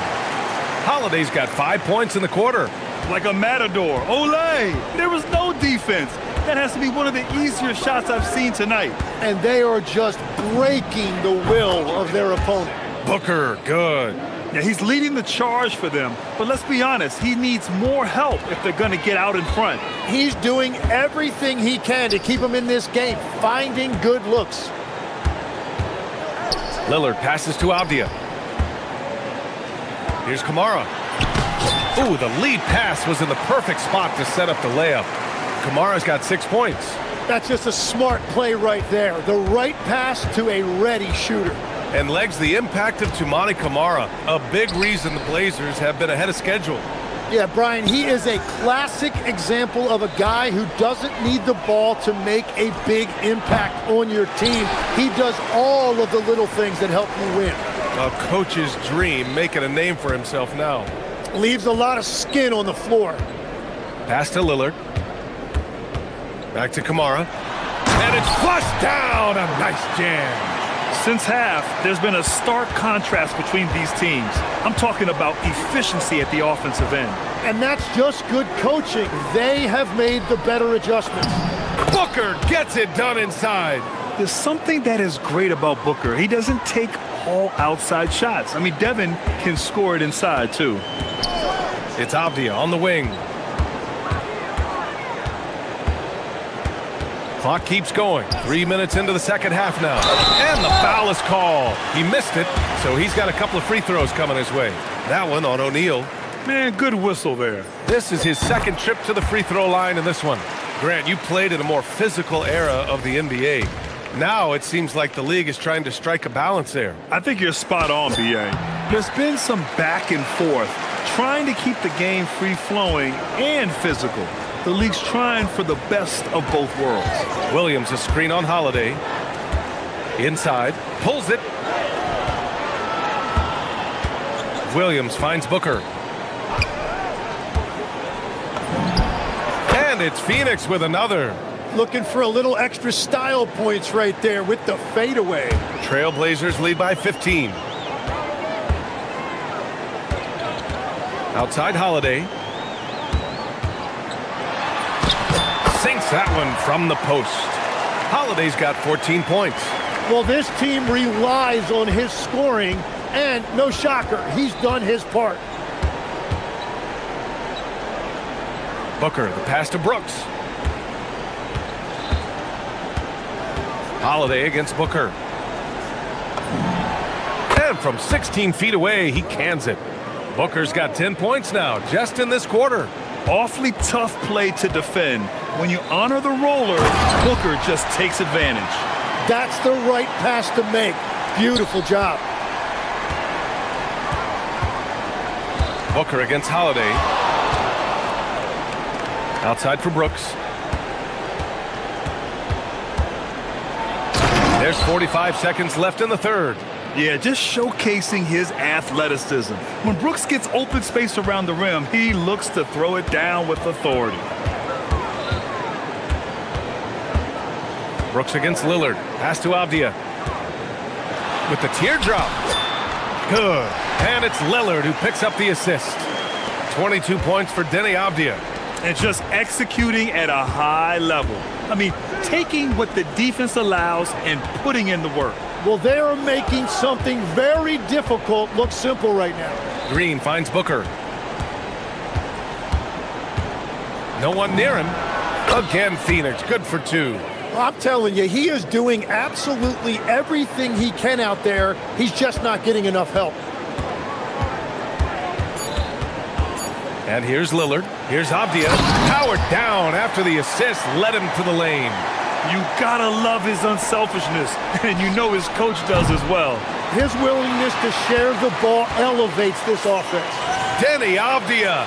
Holiday's got 5 points in the quarter. Like a matador. Olay! There was no defense. That has to be one of the easier shots I've seen tonight. And they are just breaking the will of their opponent. Booker, good. Yeah, he's leading the charge for them, but let's be honest, he needs more help if they're going to get out in front. He's doing everything he can to keep them in this game, finding good looks. Lillard passes to Avdia. Here's Camara. Ooh, the lead pass was in the perfect spot to set up the layup. Kamara's got 6 points. That's just a smart play right there. The right pass to a ready shooter. And legs the impact of Toumani Camara. A big reason the Blazers have been ahead of schedule. Yeah, Brian, he is a classic example of a guy who doesn't need the ball to make a big impact on your team. He does all of the little things that help you win. A coach's dream, making a name for himself now. Leaves a lot of skin on the floor. Pass to Lillard. Back to Kamara. And it's flushed down. A nice jam. Since half, there's been a stark contrast between these teams. I'm talking about efficiency at the offensive end. And that's just good coaching. They have made the better adjustments. Booker gets it done inside. There's something that is great about Booker. He doesn't take all outside shots. I mean, Devin can score it inside, too. It's Avdia on the wing. Clock keeps going. 3 minutes into the second half now. And the foul is called. He missed it, so he's got a couple of free throws coming his way. That one on O'Neal. Man, good whistle there. This is his second trip to the free throw line in this one. Grant, you played in a more physical era of the NBA. Now it seems like the league is trying to strike a balance there. I think you're spot on, B.A. There's been some back and forth, trying to keep the game free-flowing and physical. The league's trying for the best of both worlds. Williams, a screen on Holiday. Inside, pulls it. Williams finds Booker. And it's Phoenix with another. Looking for a little extra style points right there with the fadeaway. Trailblazers lead by 15. Outside Holiday. Sinks that one from the post. Holiday's got 14 points. Well, this team relies on his scoring, and no shocker, he's done his part. Booker, the pass to Brooks. Holiday against Booker. And from 16 feet away, he cans it. Booker's got 10 points now, just in this quarter. Awfully tough play to defend. When you honor the roller, Booker just takes advantage. That's the right pass to make. Beautiful job. Booker against Holiday. Outside for Brooks. There's 45 seconds left in the third. Yeah, just showcasing his athleticism. When Brooks gets open space around the rim, he looks to throw it down with authority. Brooks against Lillard. Pass to Avdia. With the teardrop. Good. And it's Lillard who picks up the assist. 22 points for Denny Avdia. And just executing at a high level. I mean, taking what the defense allows and putting in the work. Well, they are making something very difficult look simple right now. Green finds Booker. No one near him. Again, Phoenix, good for two. I'm telling you, he is doing absolutely everything he can out there. He's just not getting enough help. And here's Lillard. Here's Avdia. Powered down after the assist led him to the lane. You gotta love his unselfishness, and you know his coach does as well. His willingness to share the ball elevates this offense. Denny Avdia.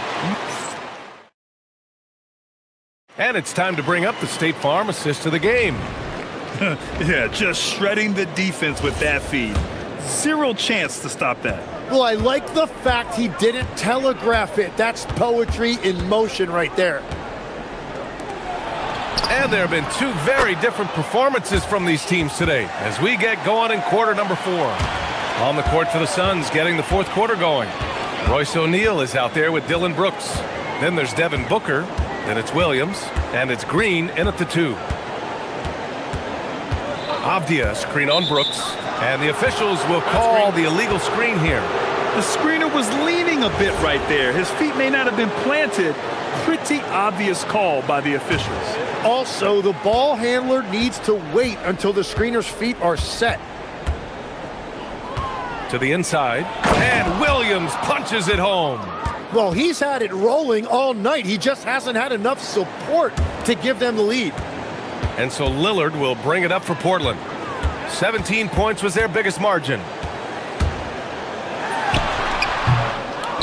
And it's time to bring up the State Farm assist of the game. Yeah, just shredding the defense with that feed. Zero chance to stop that. Well, I like the fact he didn't telegraph it. That's poetry in motion right there. And there have been two very different performances from these teams today as we get going in quarter number 4. On the court for the Suns, getting the fourth quarter going. Royce O'Neal is out there with Dylan Brooks. Then there's Devin Booker. Then it's Williams. And it's Green in at the 2. Avdia screen on Brooks. And the officials will call the illegal screen here. The screener was leaning a bit right there. His feet may not have been planted. Pretty obvious call by the officials. Also, the ball handler needs to wait until the screener's feet are set. To the inside. And Williams punches it home. Well, he's had it rolling all night. He just hasn't had enough support to give them the lead. And so Lillard will bring it up for Portland. 17 points was their biggest margin.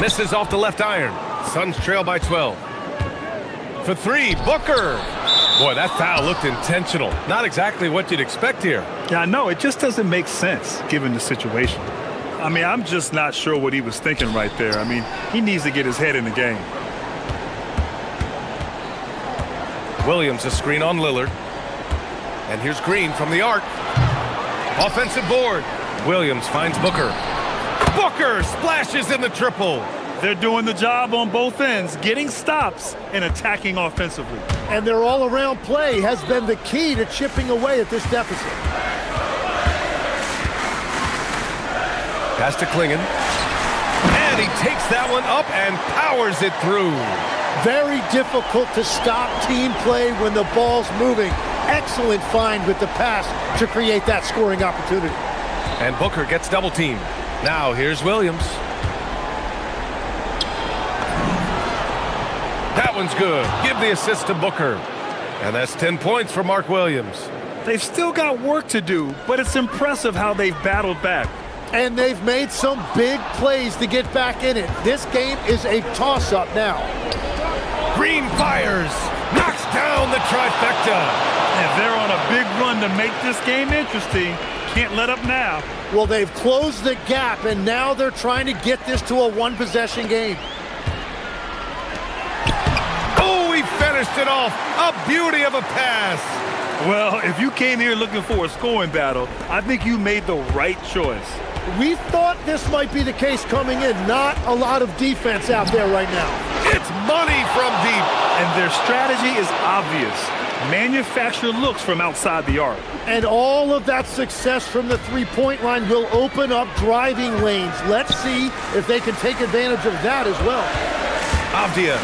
Misses off the left iron. Suns trail by 12. For 3, Booker. Boy, that foul looked intentional. Not exactly what you'd expect here. Yeah, I know. It just doesn't make sense given the situation. I mean, I'm just not sure what he was thinking right there. I mean, he needs to get his head in the game. Williams a screen on Lillard. And here's Green from the arc. Offensive board. Williams finds Booker. Booker splashes in the triple. They're doing the job on both ends, getting stops and attacking offensively. And their all-around play has been the key to chipping away at this deficit. Pass to Klingon. And he takes that one up and powers it through. Very difficult to stop team play when the ball's moving. Excellent find with the pass to create that scoring opportunity. And Booker gets double teamed. Now here's Williams. That one's good. Give the assist to Booker. And that's 10 points for Mark Williams. They've still got work to do, but it's impressive how they've battled back. And they've made some big plays to get back in it. This game is a toss-up now. Green fires. Knocks down the trifecta. And they're on a big run to make this game interesting. Can't let up now. Well, they've closed the gap, and now they're trying to get this to a one-possession game. Oh, he finished it off. A beauty of a pass. Well, if you came here looking for a scoring battle, I think you made the right choice. We thought this might be the case coming in. Not a lot of defense out there right now. It's money from deep. And their strategy is obvious. Manufacture looks from outside the arc. And all of that success from the three-point line will open up driving lanes. Let's see if they can take advantage of that as well. Avdia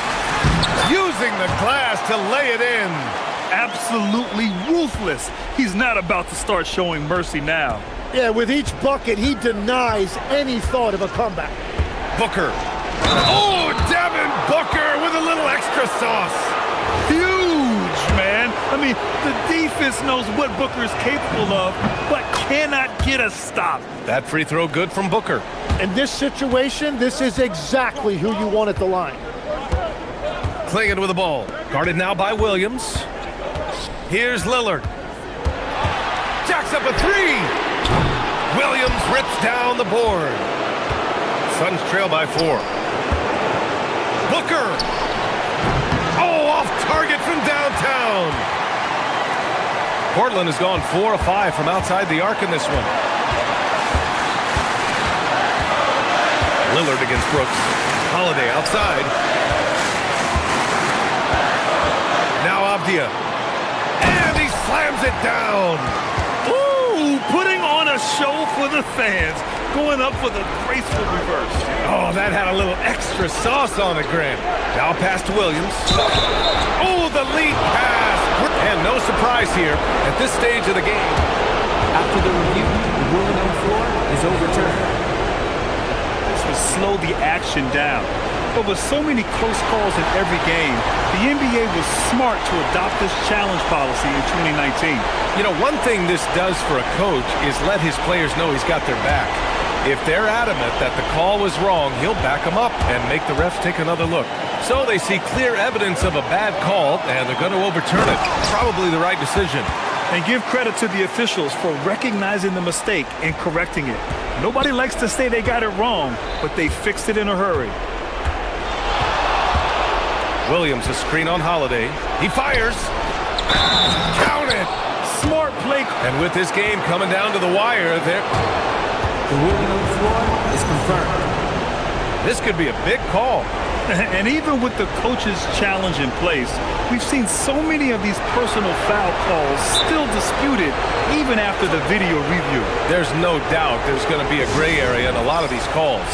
using the glass to lay it in. Absolutely ruthless. He's not about to start showing mercy now. Yeah, with each bucket, he denies any thought of a comeback. Booker. Oh, Devin Booker with a little extra sauce. Huge, man. I mean, the defense knows what Booker is capable of, but cannot get a stop. That free throw good from Booker. In this situation, this is exactly who you want at the line. Klingon with the ball. Guarded now by Williams. Here's Lillard. Jacks up a three. Williams rips down the board. Suns trail by 4. Booker. Oh, off target from downtown. Portland has gone 4 of 5 from outside the arc in this one. Lillard against Brooks. Holiday outside. Now Avdia. And he slams it down. Ooh, putting on a show for the fans. Going up for the graceful reverse. Oh, that had a little extra sauce on it, Grant. Now pass to Williams. Oh, the lead pass. And no surprise here at this stage of the game. After the review, the ruling on the floor is overturned. This would slow the action down. But with so many close calls in every game, the NBA was smart to adopt this challenge policy in 2019. You know, one thing this does for a coach is let his players know he's got their back. If they're adamant that the call was wrong, he'll back them up and make the refs take another look. So they see clear evidence of a bad call, and they're going to overturn it. Probably the right decision. And give credit to the officials for recognizing the mistake and correcting it. Nobody likes to say they got it wrong, but they fixed it in a hurry. Williams a screen on Holiday. He fires. Count it. Smart play. And with this game coming down to the wire, The ruling on the floor is confirmed. This could be a big call. And even with the coach's challenge in place, we've seen so many of these personal foul calls still disputed even after the video review. There's no doubt there's going to be a gray area in a lot of these calls.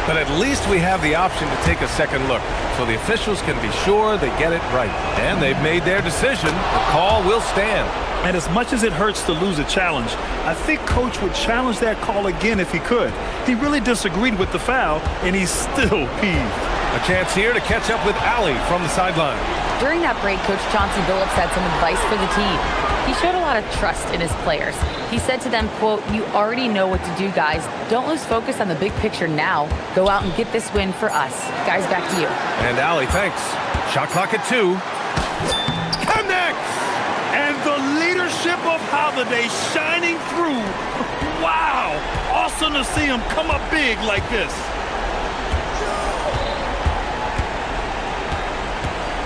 But at least we have the option to take a second look, so the officials can be sure they get it right. And they've made their decision. The call will stand. And as much as it hurts to lose a challenge, I think Coach would challenge that call again if he could. He really disagreed with the foul, and he's still peeved. A chance here to catch up with Allie from the sideline. During that break, Coach Chauncey Billups had some advice for the team. He showed a lot of trust in his players. He said to them, quote, "You already know what to do, guys. Don't lose focus on the big picture now. Go out and get this win for us." Guys, back to you. And Allie, thanks. Shot clock at 2. Connects! And the leadership of Holiday shining through. Wow! Awesome. awesome to see him come up big like this.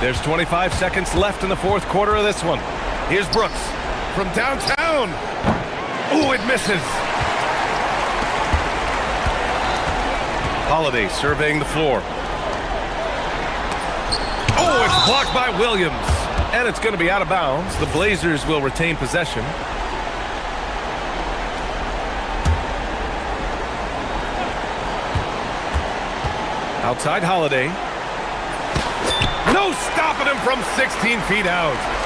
There's 25 seconds left in the fourth quarter of this one. Here's Brooks from downtown. Ooh, it misses. Holiday surveying the floor. Oh, it's blocked by Williams. And it's going to be out of bounds. The Blazers will retain possession. Outside Holiday. No stopping him from 16 feet out.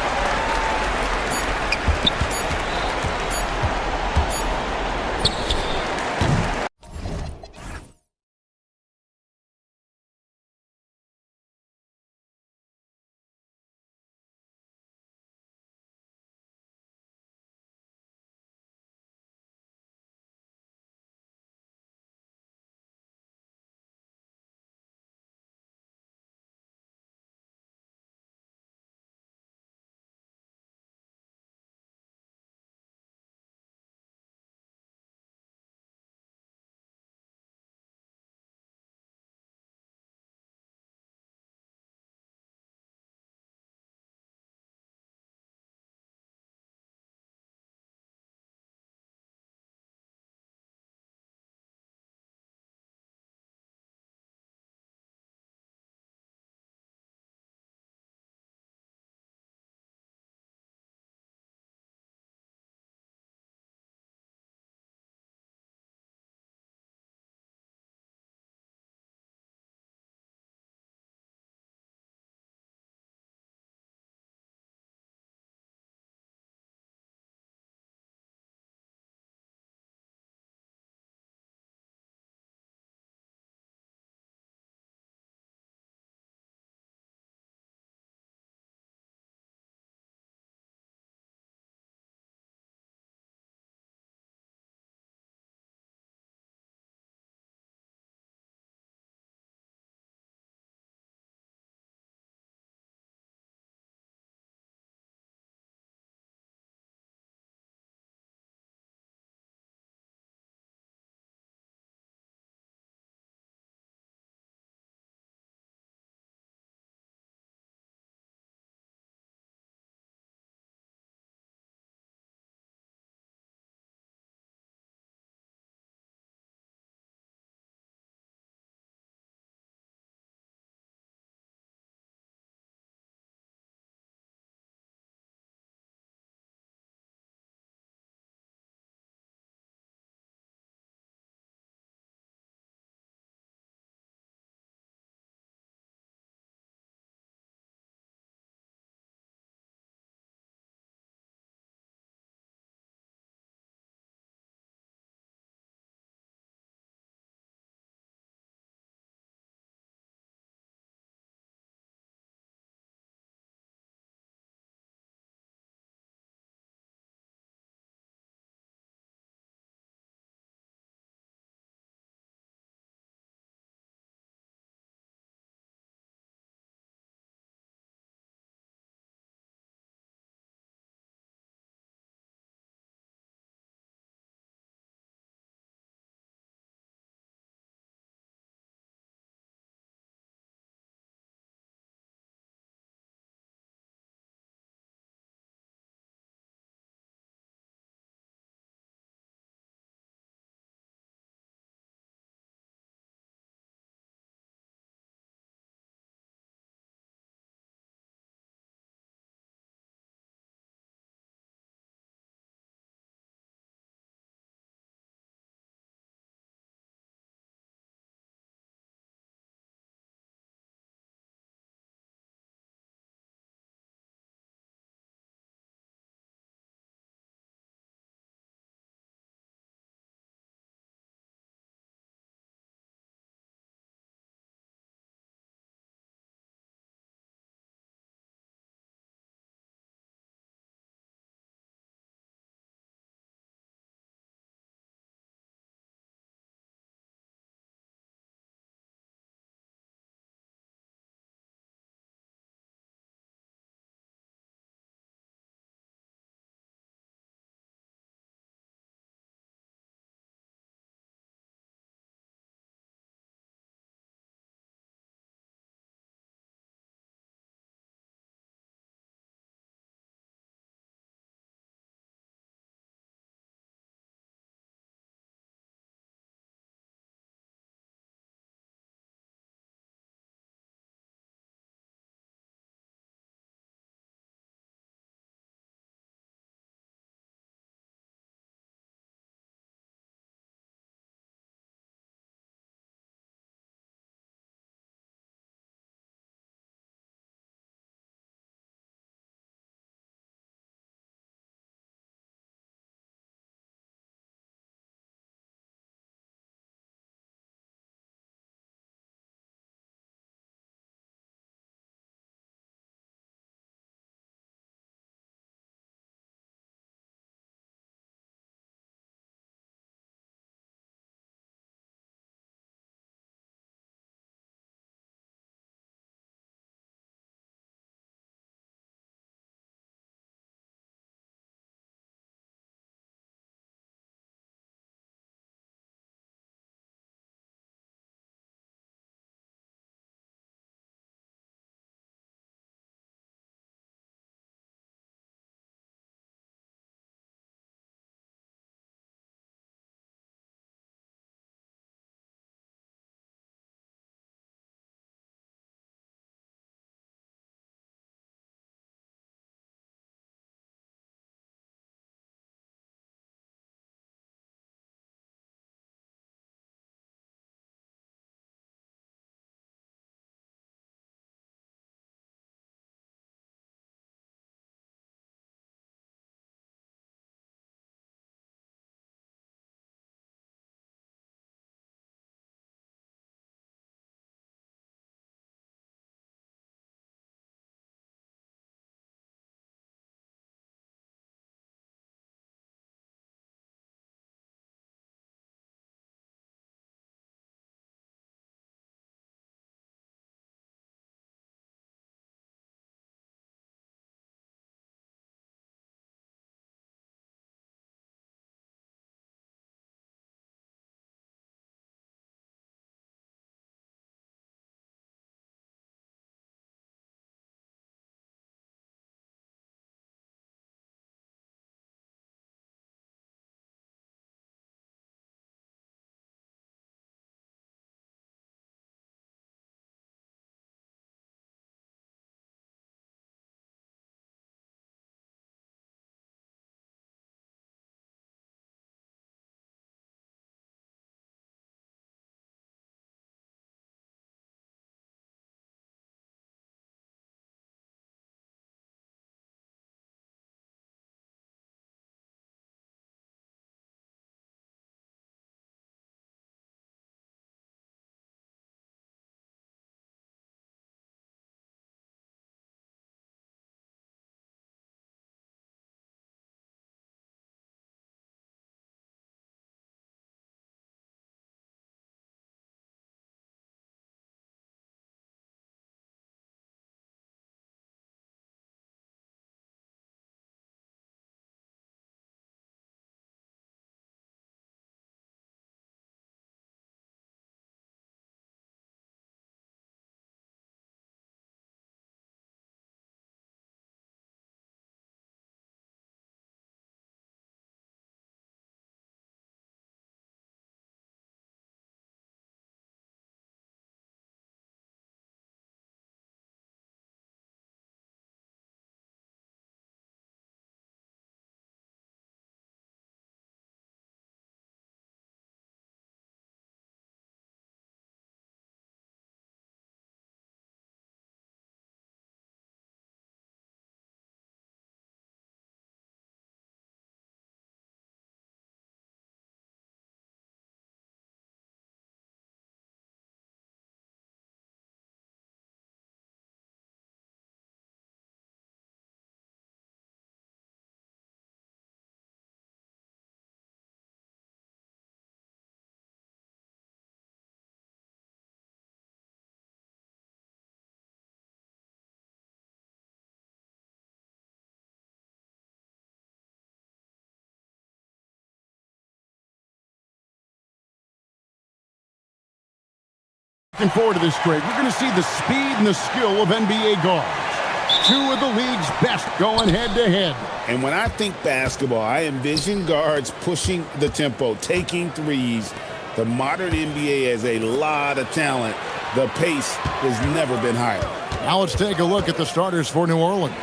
Looking forward to this, Greg. We're going to see the speed and the skill of NBA guards. Two of the league's best going head-to-head. And when I think basketball, I envision guards pushing the tempo, taking threes. The modern NBA has a lot of talent. The pace has never been higher. Now let's take a look at the starters for New Orleans.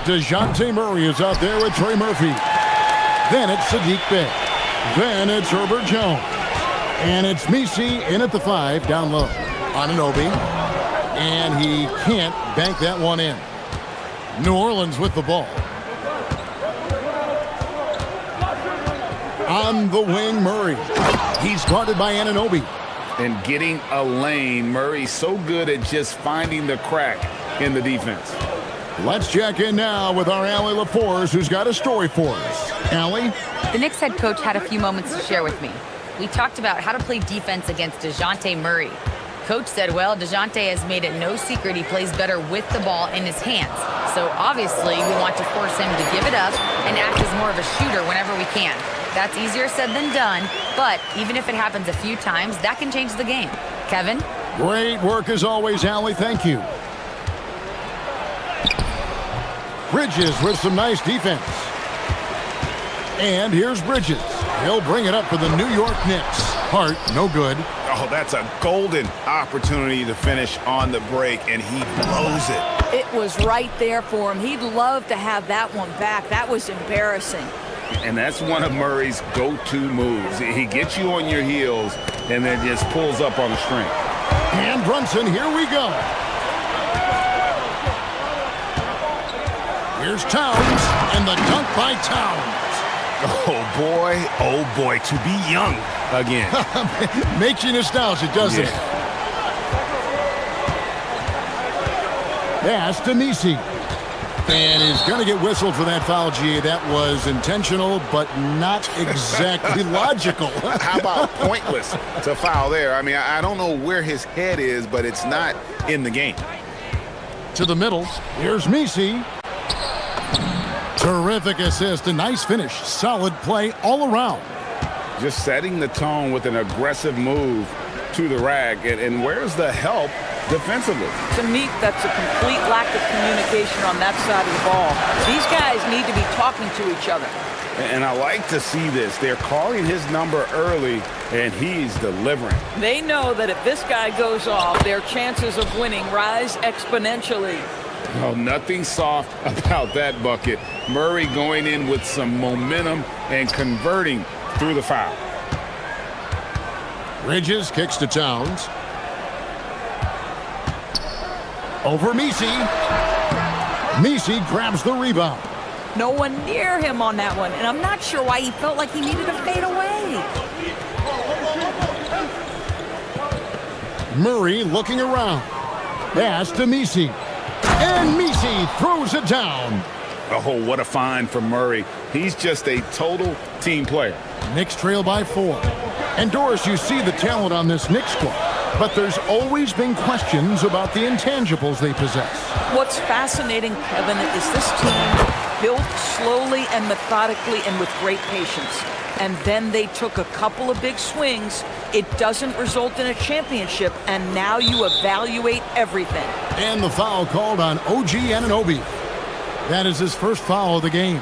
DeJounte Murray is out there with Trey Murphy. Then it's Sadiq Bey. Then it's Herbert Jones. And it's Messi in at the 5, down low. Anunoby. And he can't bank that one in. New Orleans with the ball. On the wing, Murray. He's guarded by Anunoby. And getting a lane, Murray's so good at just finding the crack in the defense. Let's check in now with our Allie LaForce, who's got a story for us. Allie? The Knicks head coach had a few moments to share with me. We talked about how to play defense against DeJounte Murray. Coach said, well, DeJounte has made it no secret he plays better with the ball in his hands. So obviously we want to force him to give it up and act as more of a shooter whenever we can. That's easier said than done, but even if it happens a few times, that can change the game. Kevin? Great work as always, Allie. Thank you. Bridges with some nice defense. And here's Bridges. He'll bring it up for the New York Knicks. Hart, no good. Oh, that's a golden opportunity to finish on the break, and he blows it. It was right there for him. He'd love to have that one back. That was embarrassing. And that's one of Murray's go-to moves. He gets you on your heels and then just pulls up on the string. And Brunson, here we go. Here's Towns, and the dunk by Towns. Oh boy, to be young again. Makes you nostalgic, doesn't it? Pass to Messi. And he's going to get whistled for that foul, G. That was intentional, but not exactly logical. How about pointless to foul there? I mean, I don't know where his head is, but it's not in the game. To the middle. Here's Messi. Terrific assist. A nice finish. Solid play all around. Just setting the tone with an aggressive move to the rack. And where's the help defensively? To me, that's a complete lack of communication on that side of the ball. These guys need to be talking to each other. And I like to see this. They're calling his number early, and he's delivering. They know that if this guy goes off, their chances of winning rise exponentially. Oh, nothing soft about that bucket. Murray going in with some momentum and converting through the foul. Bridges kicks to Towns. Over Messi. Messi grabs the rebound. No one near him on that one, and I'm not sure why he felt like he needed to fade away. Murray looking around. Pass to Messi. And Messi throws it down. Oh, what a find from Murray. He's just a total team player. Knicks trail by 4. And Doris, you see the talent on this Knicks squad, but there's always been questions about the intangibles they possess. What's fascinating, Kevin, is this team built slowly and methodically and with great patience. And then they took a couple of big swings. It doesn't result in a championship, and now you evaluate everything. And the foul called on OG Anunoby. That is his first foul of the game.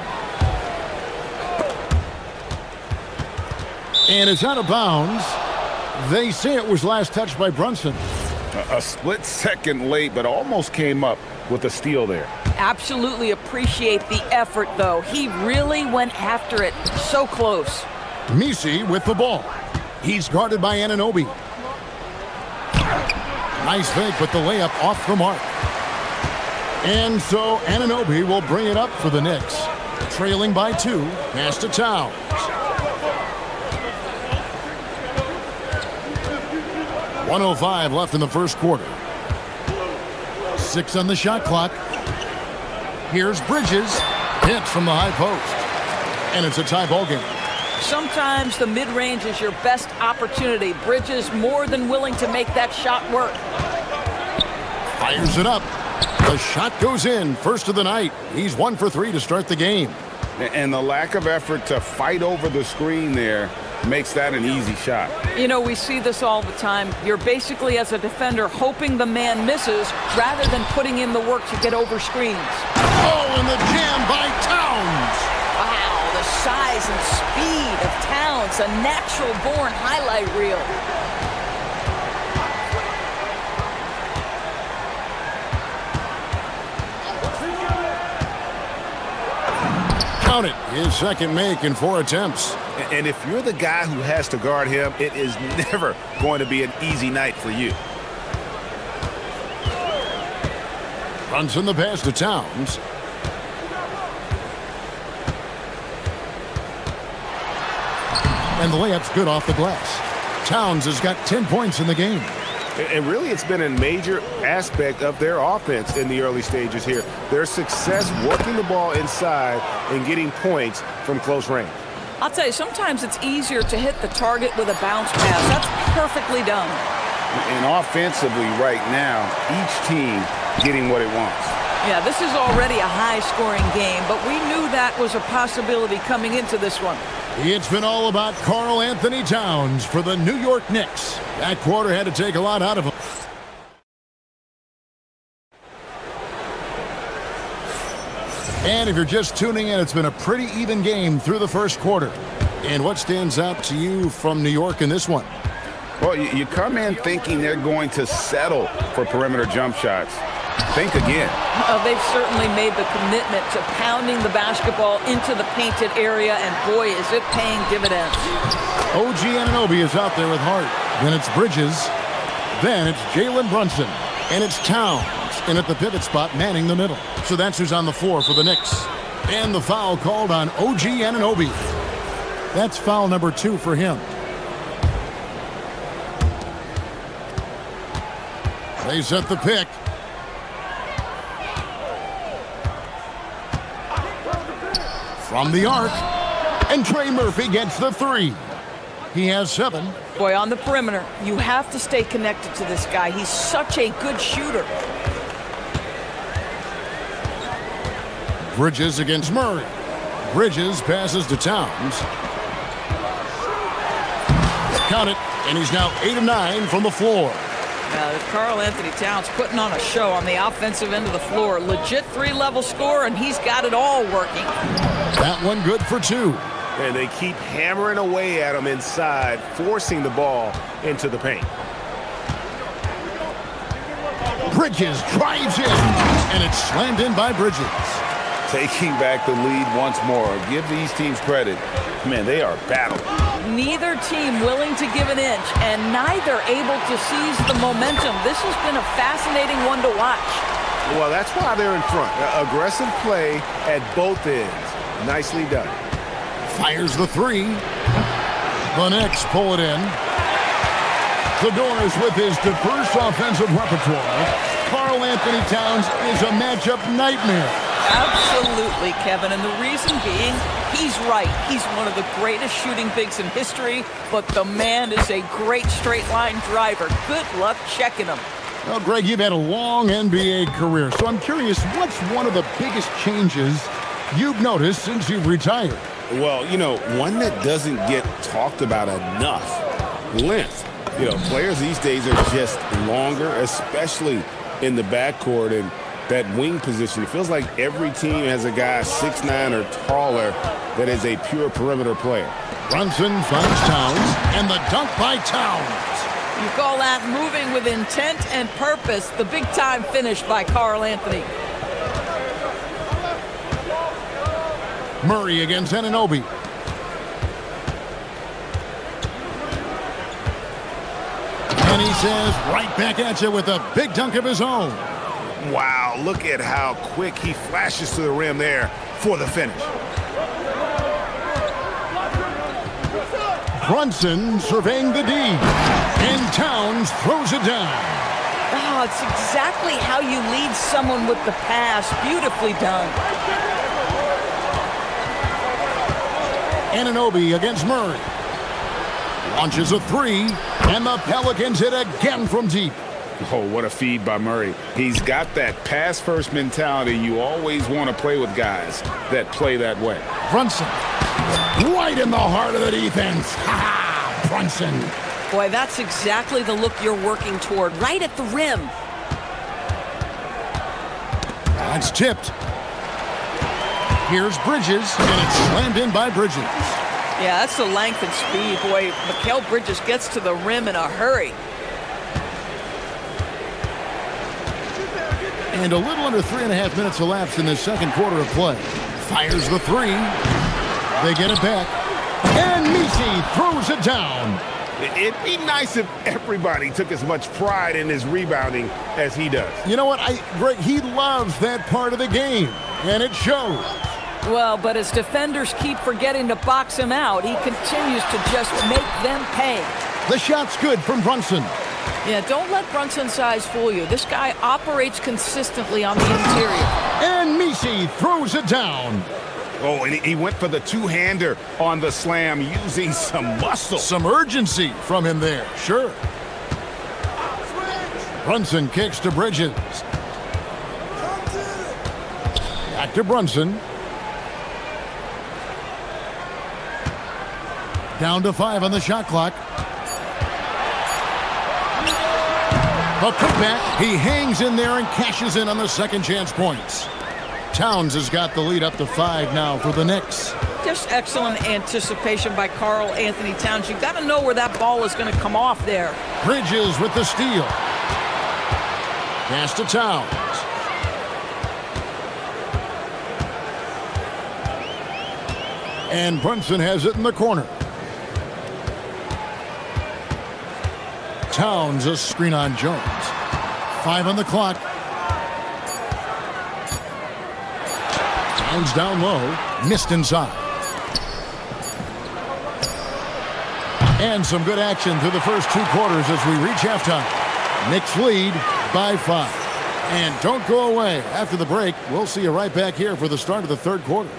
And it's out of bounds. They say it was last touched by Brunson. A split second late, but almost came up with a steal there. Absolutely appreciate the effort, though. He really went after it. So close. Messi with the ball. He's guarded by Anunoby. Nice fake, but the layup off the mark. And so Anunoby will bring it up for the Knicks. Trailing by 2. Pass to Towns. .105 left in the first quarter. 6 on the shot clock. Here's Bridges. Hit from the high post. And it's a tie ball game. Sometimes the mid-range is your best opportunity. Bridges more than willing to make that shot work. Fires it up. The shot goes in. First of the night. He's 1 for 3 to start the game. And the lack of effort to fight over the screen there makes that an easy shot. You know, we see this all the time. You're basically, as a defender, hoping the man misses rather than putting in the work to get over screens. Oh, and the jam by Towns. Wow, the size and speed of Towns, a natural-born highlight reel. Count it, his second make in 4 attempts. And if you're the guy who has to guard him, it is never going to be an easy night for you. Runs in the pass to Towns. And the layup's good off the glass. Towns has got 10 points in the game. And really, it's been a major aspect of their offense in the early stages here. Their success working the ball inside and getting points from close range. I'll tell you, sometimes it's easier to hit the target with a bounce pass. That's perfectly done. And offensively right now, each team getting what it wants. Yeah, this is already a high-scoring game, but we knew that was a possibility coming into this one. It's been all about Karl Anthony Towns for the New York Knicks. That quarter had to take a lot out of him. And if you're just tuning in, it's been a pretty even game through the first quarter. And what stands out to you from New York in this one? Well, you come in thinking they're going to settle for perimeter jump shots. Think again. They've certainly made the commitment to pounding the basketball into the painted area, and boy, is it paying dividends. OG Anunoby is out there with Hart. Then it's Bridges. Then it's Jalen Brunson. And it's Towns. And at the pivot spot, manning the middle. So that's who's on the floor for the Knicks. And the foul called on OG Anunoby. That's foul number 2 for him. They set the pick. From the arc. And Trey Murphy gets the 3. He has 7. Boy, on the perimeter, you have to stay connected to this guy. He's such a good shooter. Bridges against Murray. Bridges passes to Towns. Count it, and he's now 8 of 9 from the floor. Now, Karl Anthony Towns putting on a show on the offensive end of the floor. Legit 3-level score, and he's got it all working. That one good for 2. And they keep hammering away at him inside, forcing the ball into the paint. Bridges drives in, and it's slammed in by Bridges. Taking back the lead once more. Give these teams credit. Man, they are battling. Neither team willing to give an inch, and neither able to seize the momentum. This has been a fascinating one to watch. Well, that's why they're in front. Aggressive play at both ends. Nicely done. Fires the 3. The Knicks pull it in. The Doors with his diverse offensive repertoire. Karl Anthony Towns is a matchup nightmare. Absolutely, Kevin, and the reason being, he's right. He's one of the greatest shooting bigs in history, but the man is a great straight-line driver. Good luck checking him. Well, Greg, you've had a long NBA career, so I'm curious, what's one of the biggest changes you've noticed since you've retired? Well, you know, one that doesn't get talked about enough, length. You know, players these days are just longer, especially in the backcourt and that wing position. It feels like every team has a guy 6'9" or taller that is a pure perimeter player. Brunson finds Towns, and the dunk by Towns. You call that moving with intent and purpose. The big-time finish by Karl Anthony. Murray against Anunoby. And he says, right back at you with a big dunk of his own. Wow, look at how quick he flashes to the rim there for the finish. Brunson surveying the D. And Towns throws it down. Oh, it's exactly how you lead someone with the pass. Beautifully done. Anunoby against Murray. Launches a 3, and the Pelicans hit again from deep. Oh, what a feed by Murray. He's got that pass-first mentality. You always want to play with guys that play that way. Brunson Right in the heart of the defense. Ha-ha! Brunson. Boy, that's exactly the look you're working toward, right at the rim. That's tipped. Here's Bridges, and it's slammed in by Bridges. Yeah, that's the length and speed. Boy, Mikal Bridges gets to the rim in a hurry. And a little under 3.5 minutes elapsed in the second quarter of play. Fires the three. They get it back. And Misi throws it down. It'd be nice if everybody took as much pride in his rebounding as he does. You know what? Greg, he loves that part of the game, and it shows. Well, but as defenders keep forgetting to box him out, he continues to just make them pay. The shot's good from Brunson. Yeah, don't let Brunson's size fool you. This guy operates consistently on the interior. And Misi throws it down. Oh, and he went for the two-hander on the slam using some muscle. Some urgency from him there, sure. Brunson kicks to Bridges. Back to Brunson. Down to 5 on the shot clock. A putback. He hangs in there and cashes in on the second chance points. Towns has got the lead up to 5 now for the Knicks. Just excellent anticipation by Karl Anthony Towns. You've got to know where that ball is going to come off there. Bridges with the steal. Pass to Towns. And Brunson has it in the corner. Towns a screen on Jones. 5 on the clock. Towns down low. Missed inside. And some good action through the first 2 quarters as we reach halftime. Knicks lead by 5. And don't go away. After the break, we'll see you right back here for the start of the third quarter.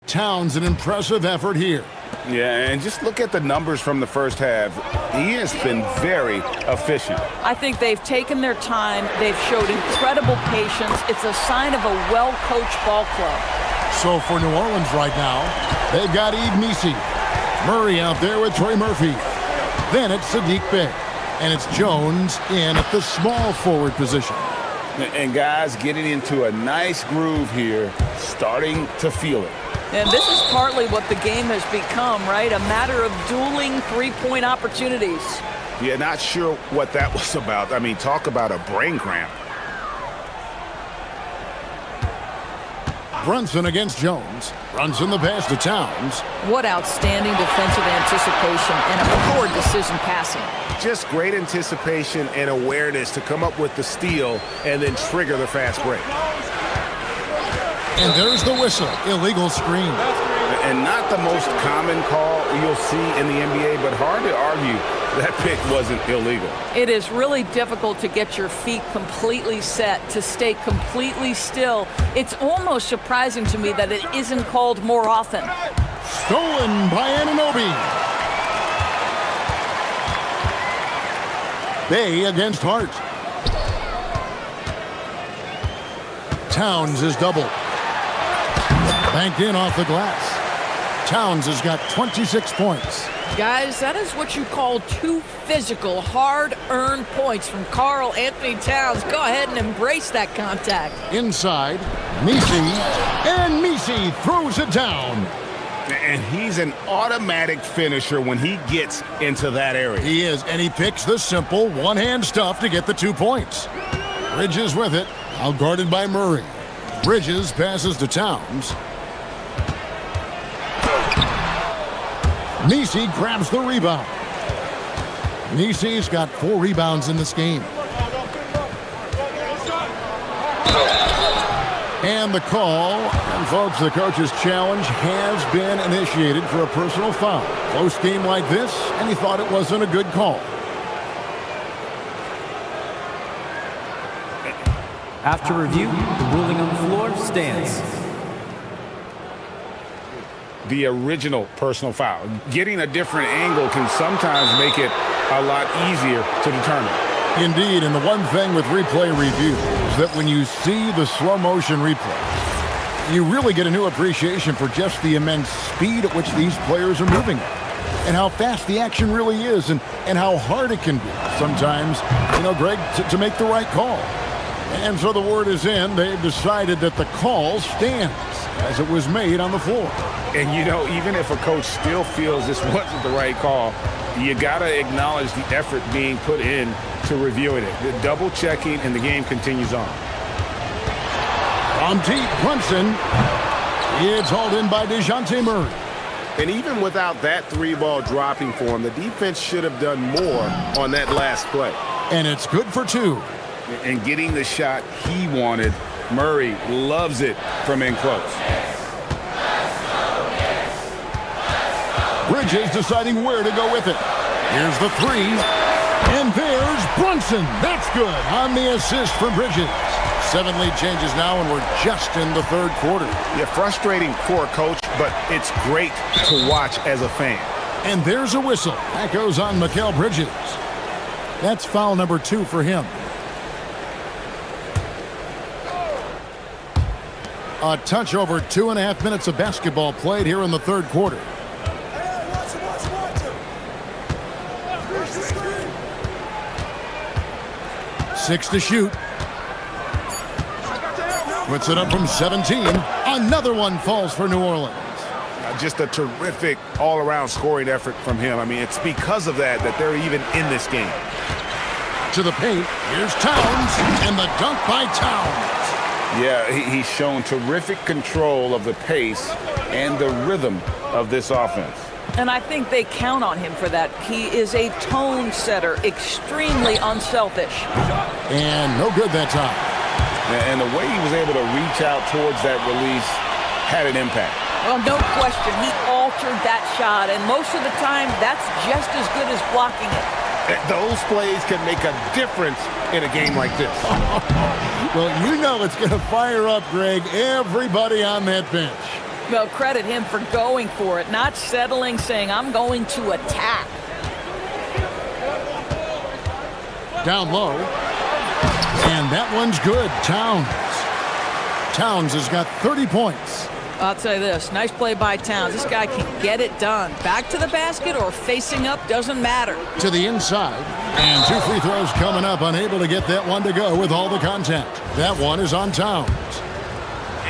Towns an impressive effort here. Yeah, and just look at the numbers from the first half. He has been very efficient. I think they've taken their time. They've showed incredible patience. It's a sign of a well-coached ball club. So for New Orleans right now, they've got Yves Misi. Murray out there with Trey Murphy. Then it's Sadiq Bey. And it's Jones in at the small forward position. And guys getting into a nice groove here, starting to feel it. And this is partly what the game has become, right? A matter of dueling three-point opportunities. Yeah, not sure what that was about. I mean, talk about a brain cramp. Brunson against Jones. Brunson the pass to Towns. What outstanding defensive anticipation and a poor decision passing. Just great anticipation and awareness to come up with the steal and then trigger the fast break. And there's the whistle. Illegal screen. And not the most common call you'll see in the NBA, but hard to argue that pick wasn't illegal. It is really difficult to get your feet completely set, to stay completely still. It's almost surprising to me that it isn't called more often. Stolen by Anunoby. Bey against Hart. Towns is doubled. Banked in off the glass. Towns has got 26 points. Guys, that is what you call two physical, hard-earned points from Karl Anthony Towns. Go ahead and embrace that contact. Inside, Misi, and Misi throws it down. And he's an automatic finisher when he gets into that area. He is, and he picks the simple one-hand stuff to get the 2 points. Bridges with it, out guarded by Murray. Bridges passes to Towns. Misi grabs the rebound. Misi's got 4 rebounds in this game. And the call, and folks, the coach's challenge has been initiated for a personal foul. Close game like this, and he thought it wasn't a good call. After review, the ruling on the floor stands. The original personal foul. Getting a different angle can sometimes make it a lot easier to determine. Indeed, and the one thing with replay review is that when you see the slow motion replay, you really get a new appreciation for just the immense speed at which these players are moving at, and how fast the action really is, and how hard it can be sometimes, Greg, to make the right call. And so the word is in, they've decided that the call stands as it was made on the floor. And even if a coach still feels this wasn't the right call, you gotta acknowledge the effort being put in to reviewing it. The double checking, and the game continues on. From deep, Brunson. It's hauled in by DeJounte Murray. And even without that 3-ball dropping for him, the defense should have done more on that last play. And it's good for 2. And getting the shot he wanted, Murray loves it from in close. Bridges deciding where to go with it. Here's the 3. And there's Brunson. That's good on the assist from Bridges. 7 lead changes now, and we're just in the 3rd quarter. Yeah, frustrating for a coach, but it's great to watch as a fan. And there's a whistle. That goes on Mikal Bridges. That's foul number 2 for him. A touch over 2.5 minutes of basketball played here in the 3rd quarter. Six to shoot. Puts it up from 17. Another one falls for New Orleans. Just a terrific all-around scoring effort from him. I mean, it's because of that they're even in this game. To the paint. Here's Towns, and the dunk by Towns. Yeah, he's shown terrific control of the pace and the rhythm of this offense. And I think they count on him for that. He is a tone setter, extremely unselfish. And no good that time. And the way he was able to reach out towards that release had an impact. Well, no question. He altered that shot, and most of the time, that's just as good as blocking it. Those plays can make a difference in a game like this. Well, it's going to fire up, Greg, everybody on that bench. Well, credit him for going for it, not settling, saying, I'm going to attack. Down low. And that one's good. Towns has got 30 points. I'll tell you this, nice play by Towns. This guy can get it done. Back to the basket or facing up, doesn't matter. To the inside. And 2 free throws coming up, unable to get that one to go with all the contact. That one is on Towns.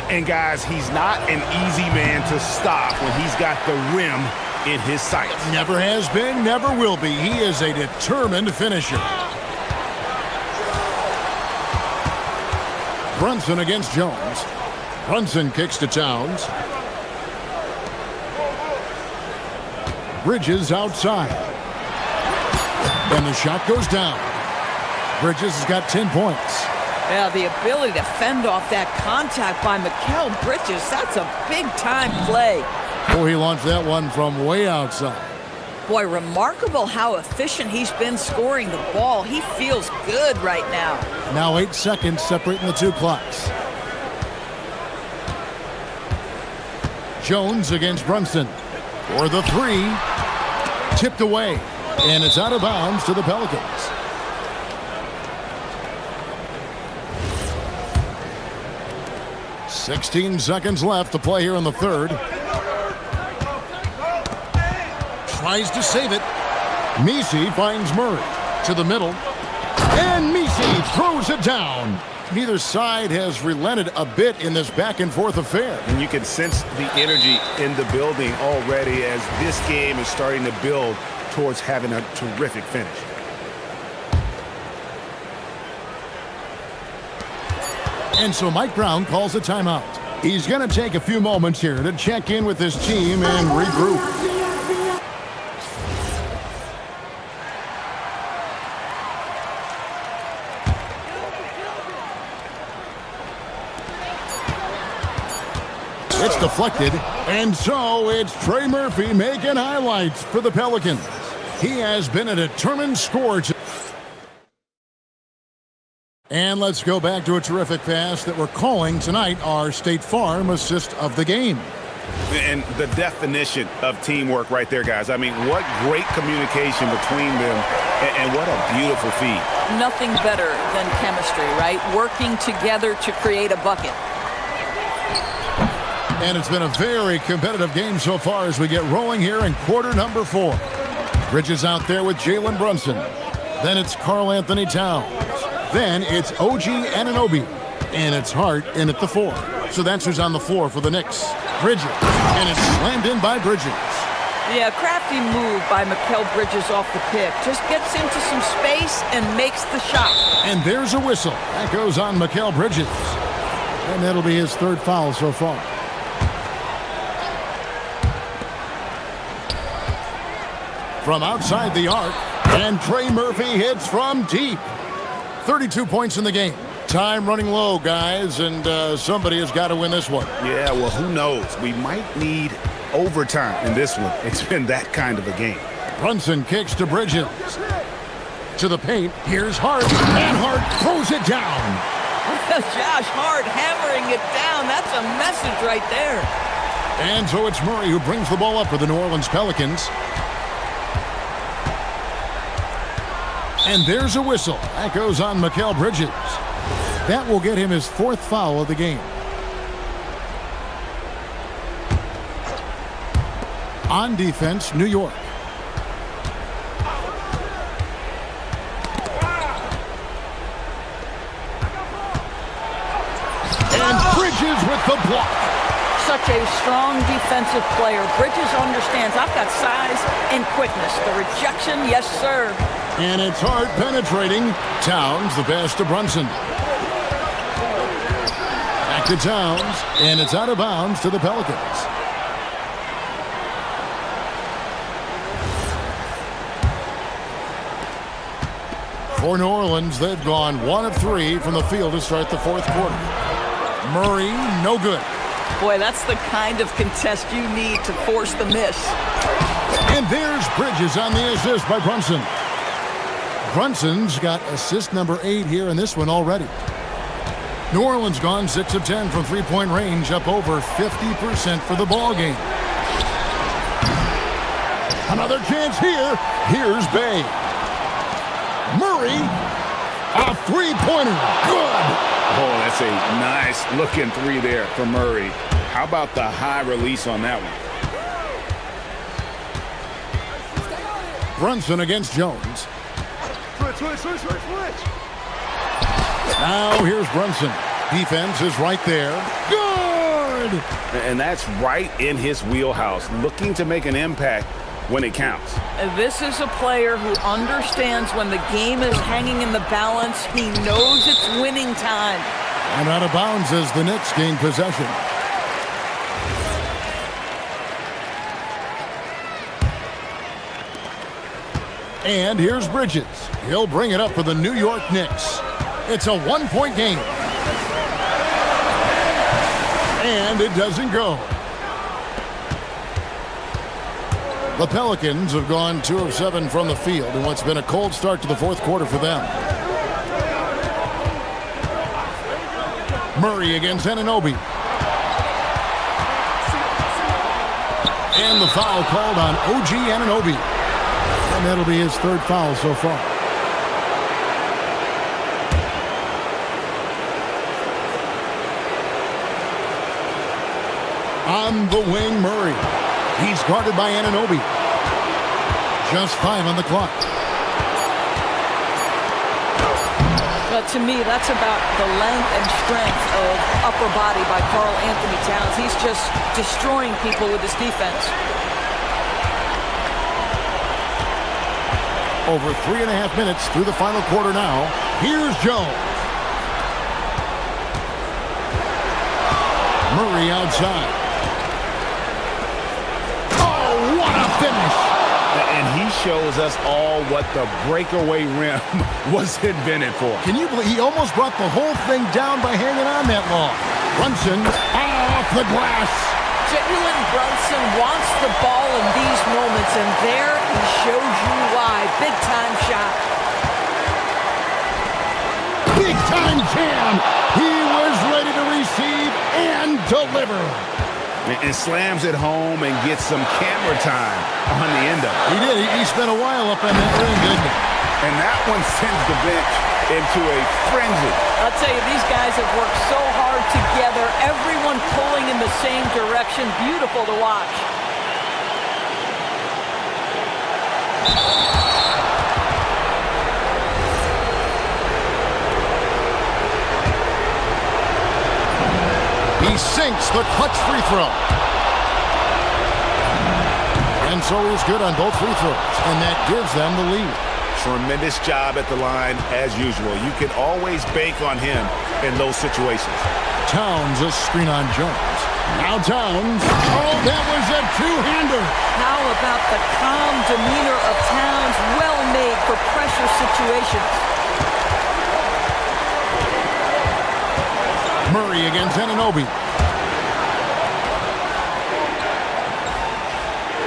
And guys, he's not an easy man to stop when he's got the rim in his sights. Never has been, never will be. He is a determined finisher. Brunson against Jones. Brunson kicks to Towns. Bridges outside. And the shot goes down. Bridges has got 10 points. Yeah, the ability to fend off that contact by Mikal Bridges, that's a big-time play. Oh, he launched that one from way outside. Boy, remarkable how efficient he's been scoring the ball. He feels good right now. Now 8 seconds separating the 2 clocks. Jones against Brunson for the 3. Tipped away. And it's out of bounds to the Pelicans. 16 seconds left to play here in the third. Tries to save it. Misi finds Murray to the middle. And Misi throws it down. Neither side has relented a bit in this back-and-forth affair. And you can sense the energy in the building already as this game is starting to build towards having a terrific finish. And so Mike Brown calls a timeout. He's going to take a few moments here to check in with his team and regroup. It's deflected, and so it's Trey Murphy making highlights for the Pelicans. He has been a determined scorer. And let's go back to a terrific pass that we're calling tonight our State Farm assist of the game. And the definition of teamwork right there, guys. I mean, what great communication between them, and what a beautiful feed. Nothing better than chemistry, right? Working together to create a bucket. And it's been a very competitive game so far as we get rolling here in quarter number 4. Bridges out there with Jalen Brunson. Then it's Karl Anthony Towns. Then it's OG Anunoby. And it's Hart in at the 4. So that's who's on the floor for the Knicks. Bridges. And it's slammed in by Bridges. Yeah, crafty move by Mikal Bridges off the pick. Just gets into some space and makes the shot. And there's a whistle. That goes on Mikal Bridges. And that'll be his third foul so far. From outside the arc, and Trey Murphy hits from deep. 32 points in the game. Time running low, guys, and somebody has got to win this one. Yeah, well, who knows? We might need overtime in this one. It's been that kind of a game. Brunson kicks to Bridges. To the paint, here's Hart, and Hart throws it down. Josh Hart hammering it down. That's a message right there. And so it's Murray who brings the ball up for the New Orleans Pelicans. And there's a whistle. That goes on Mikal Bridges. That will get him his 4th foul of the game. On defense, New York. And Bridges with the block. Such a strong defensive player. Bridges understands I've got size and quickness. The rejection, yes, sir. And it's Hart penetrating. Towns, the pass to Brunson. Back to Towns, and it's out of bounds to the Pelicans. For New Orleans, they've gone 1 of 3 from the field to start the 4th quarter. Murray, no good. Boy, that's the kind of contest you need to force the miss. And there's Bridges on the assist by Brunson. Brunson's got assist number 8 here in this one already. New Orleans gone 6 of 10 from three-point range, up over 50% for the ball game. Another chance here. Here's Bay. Murray, a three-pointer. Good. Oh, that's a nice looking 3 there for Murray. How about the high release on that one? Brunson against Jones. Now here's Brunson. Defense is right there. Good! And that's right in his wheelhouse, looking to make an impact when it counts. This is a player who understands when the game is hanging in the balance. He knows it's winning time. And out of bounds as the Knicks gain possession. And here's Bridges. He'll bring it up for the New York Knicks. It's a 1-point game. And it doesn't go. The Pelicans have gone 2 of 7 from the field in what's been a cold start to the 4th quarter for them. Murray against Anunoby. And the foul called on OG Anunoby. And that'll be his 3rd foul so far. On the wing, Murray. He's guarded by Anunoby. Just 5 on the clock. But to me, that's about the length and strength of upper body by Karl Anthony Towns. He's just destroying people with his defense. Over 3.5 minutes through the final quarter now. Here's Jones. Murray outside. Oh, what a finish! And he shows us all what the breakaway rim was invented for. Can you believe he almost brought the whole thing down by hanging on that long? Brunson off the glass. Jalen Brunson wants the ball in these moments, and there he shows you why. Big-time shot. Big-time jam. He was ready to receive and deliver. And slams it home and gets some camera time on the end of it. He did. He spent a while up on that rim, didn't he? And that one sends the bench into a frenzy. I'll tell you, these guys have worked so hard together, everyone pulling in the same direction. Beautiful to watch. He sinks the clutch free throw. And so he's good on both free throws, and that gives them the lead. Tremendous job at the line, as usual. You can always bank on him in those situations. Towns a screen on Jones. Now Towns. Oh, that was a two-hander. How about the calm demeanor of Towns? Well made for pressure situations. Murray against Anunoby.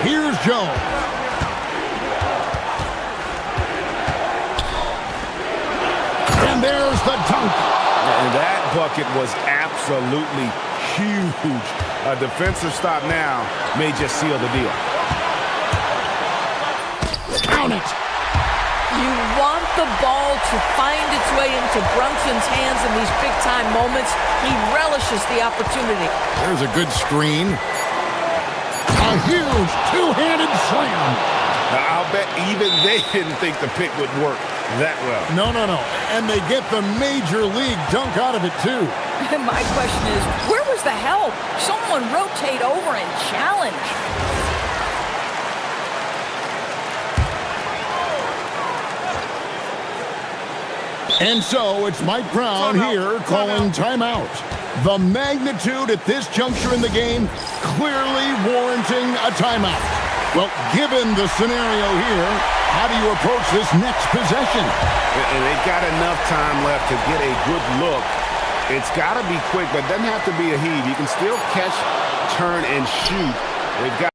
Here's Jones. And there's the dunk. And that bucket was absolutely huge. A defensive stop now may just seal the deal. Count it. You want the ball to find its way into Brunson's hands in these big-time moments. He relishes the opportunity. There's a good screen. A huge two-handed slam. Now, I'll bet even they didn't think the pick would work that well. No. And they get the major league dunk out of it, too. And my question is, where was the help? Someone rotate over and challenge. And so it's Mike Brown here calling timeout. The magnitude at this juncture in the game clearly warranting a timeout. Well, given the scenario here, how do you approach this next possession? And they've got enough time left to get a good look. It's got to be quick, but it doesn't have to be a heave. You can still catch, turn, and shoot. They've got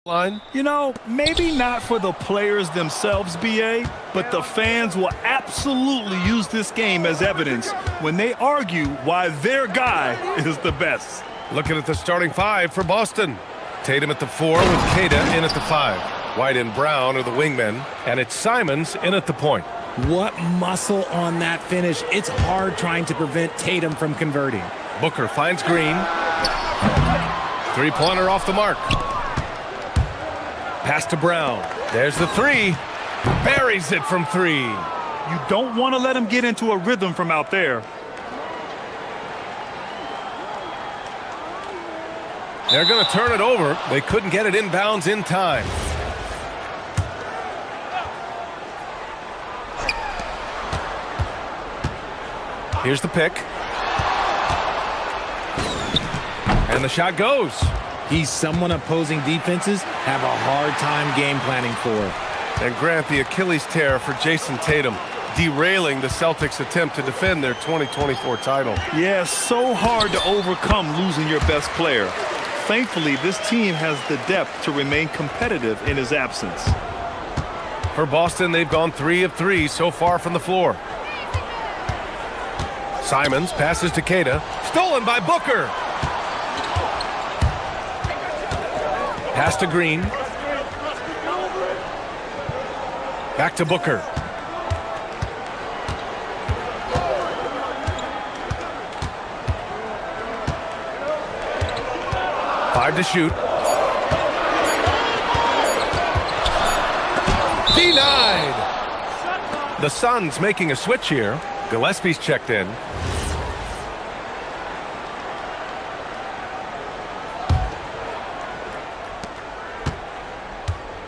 line. You know, maybe not for the players themselves, BA, but the fans will absolutely use this game as evidence when they argue why their guy is the best. Looking at the starting five for Boston. Tatum at the 4 with Kata in at the 5. White and Brown are the wingmen, and it's Simons in at the point. What muscle on that finish. It's hard trying to prevent Tatum from converting. Booker finds Green. Three-pointer off the mark. Pass to Brown. There's the 3. Buries it from 3. You don't want to let him get into a rhythm from out there. They're going to turn it over. They couldn't get it inbounds in time. Here's the pick. And the shot goes. He's someone opposing defenses have a hard time game planning for. And Grant, the Achilles tear for Jason Tatum, derailing the Celtics' attempt to defend their 2024 title. Yeah, so hard to overcome losing your best player. Thankfully, this team has the depth to remain competitive in his absence. For Boston, they've gone 3 of 3 so far from the floor. Simons passes to Kata. Stolen by Booker. Pass to Green. Back to Booker. Five to shoot. Denied. The Suns making a switch here. Gillespie's checked in.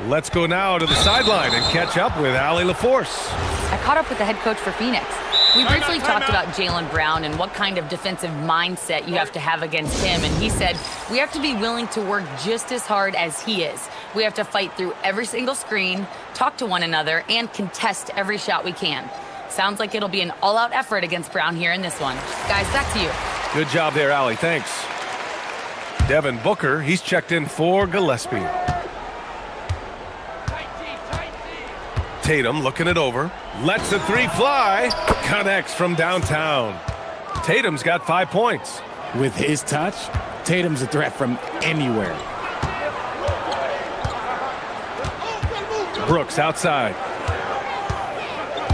Let's go now to the sideline and catch up with Allie LaForce. I caught up with the head coach for Phoenix. We briefly talked about Jaylen Brown and what kind of defensive mindset you have to have against him, and he said, we have to be willing to work just as hard as he is. We have to fight through every single screen, talk to one another, and contest every shot we can. Sounds like it'll be an all-out effort against Brown here in this one. Guys, back to you. Good job there, Allie. Thanks. Devin Booker, he's checked in for Gillespie. Tatum looking it over. Lets the 3 fly. Connects from downtown. Tatum's got 5 points. With his touch, Tatum's a threat from anywhere. Brooks outside.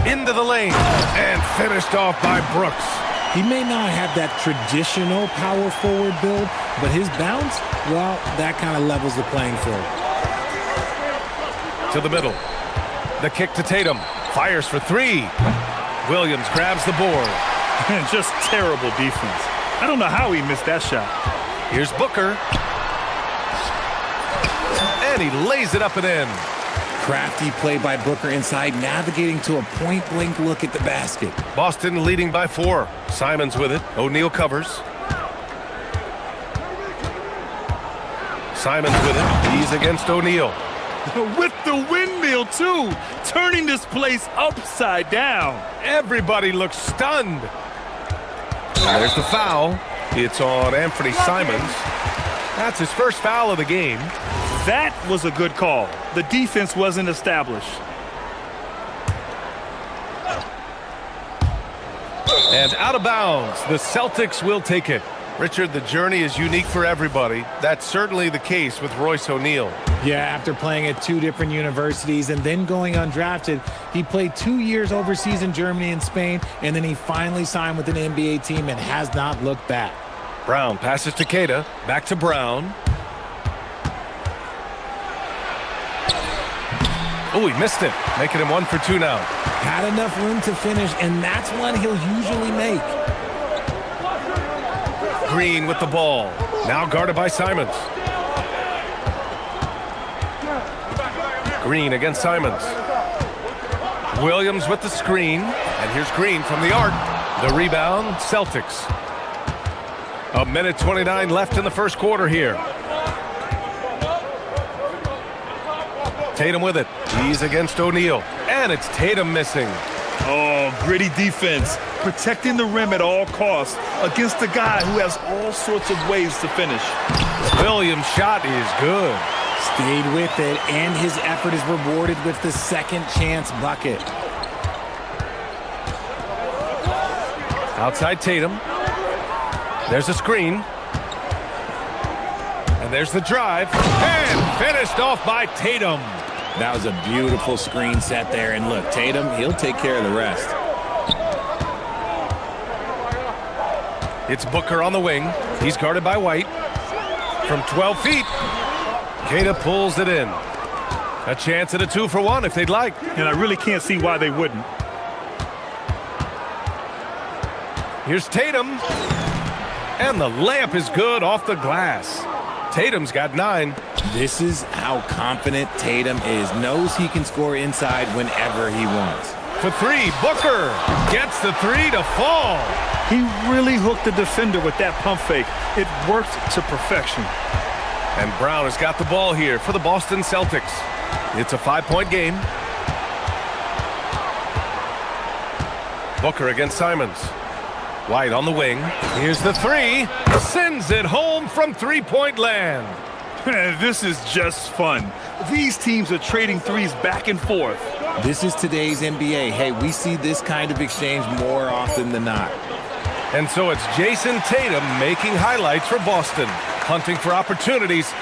Into the lane. And finished off by Brooks. He may not have that traditional power forward build, but his bounce, well, that kind of levels the playing field. To the middle. The kick to Tatum. Fires for 3. Williams grabs the board. Just terrible defense. I don't know how he missed that shot. Here's Booker. And he lays it up and in. Crafty play by Booker inside, navigating to a point-blank look at the basket. Boston leading by 4. Simons with it. O'Neal covers. Simons with it. He's against O'Neal. With the windmill, too. Turning this place upside down. Everybody looks stunned. And there's the foul. It's on Anthony Simons. That's his first foul of the game. That was a good call. The defense wasn't established. And out of bounds. The Celtics will take it. Richard, the journey is unique for everybody. That's certainly the case with Royce O'Neal. Yeah, after playing at 2 different universities and then going undrafted, he played 2 years overseas in Germany and Spain, and then he finally signed with an NBA team and has not looked back. Brown passes to Kata. Back to Brown. Oh, he missed it. Making him 1 for 2 now. Had enough room to finish, and that's one he'll usually make. Green with the ball. Now guarded by Simons. Green against Simons. Williams with the screen. And here's Green from the arc. The rebound, Celtics. 1:29 left in the first quarter here. Tatum with it. He's against O'Neal. And it's Tatum missing. Oh, gritty defense, protecting the rim at all costs against a guy who has all sorts of ways to finish. Williams' shot is good. Stayed with it, and his effort is rewarded with the second chance bucket. Outside Tatum. There's a screen. And there's the drive. And finished off by Tatum. That was a beautiful screen set there. And look, Tatum, he'll take care of the rest. It's Booker on the wing. He's guarded by White. From 12 feet, Queta pulls it in. A chance at a 2-for-1 if they'd like. And I really can't see why they wouldn't. Here's Tatum. And the layup is good off the glass. Tatum's got 9. This is how confident Tatum is. Knows he can score inside whenever he wants. For 3, Booker gets the 3 to fall. He really hooked the defender with that pump fake. It worked to perfection. And Brown has got the ball here for the Boston Celtics. It's a 5-point game. Booker against Simons. White on the wing. Here's the 3. Sends it home from three-point land. This is just fun. These teams are trading threes back and forth. This is today's NBA. Hey, we see this kind of exchange more often than not. And so it's Jason Tatum making highlights for Boston, hunting for opportunities.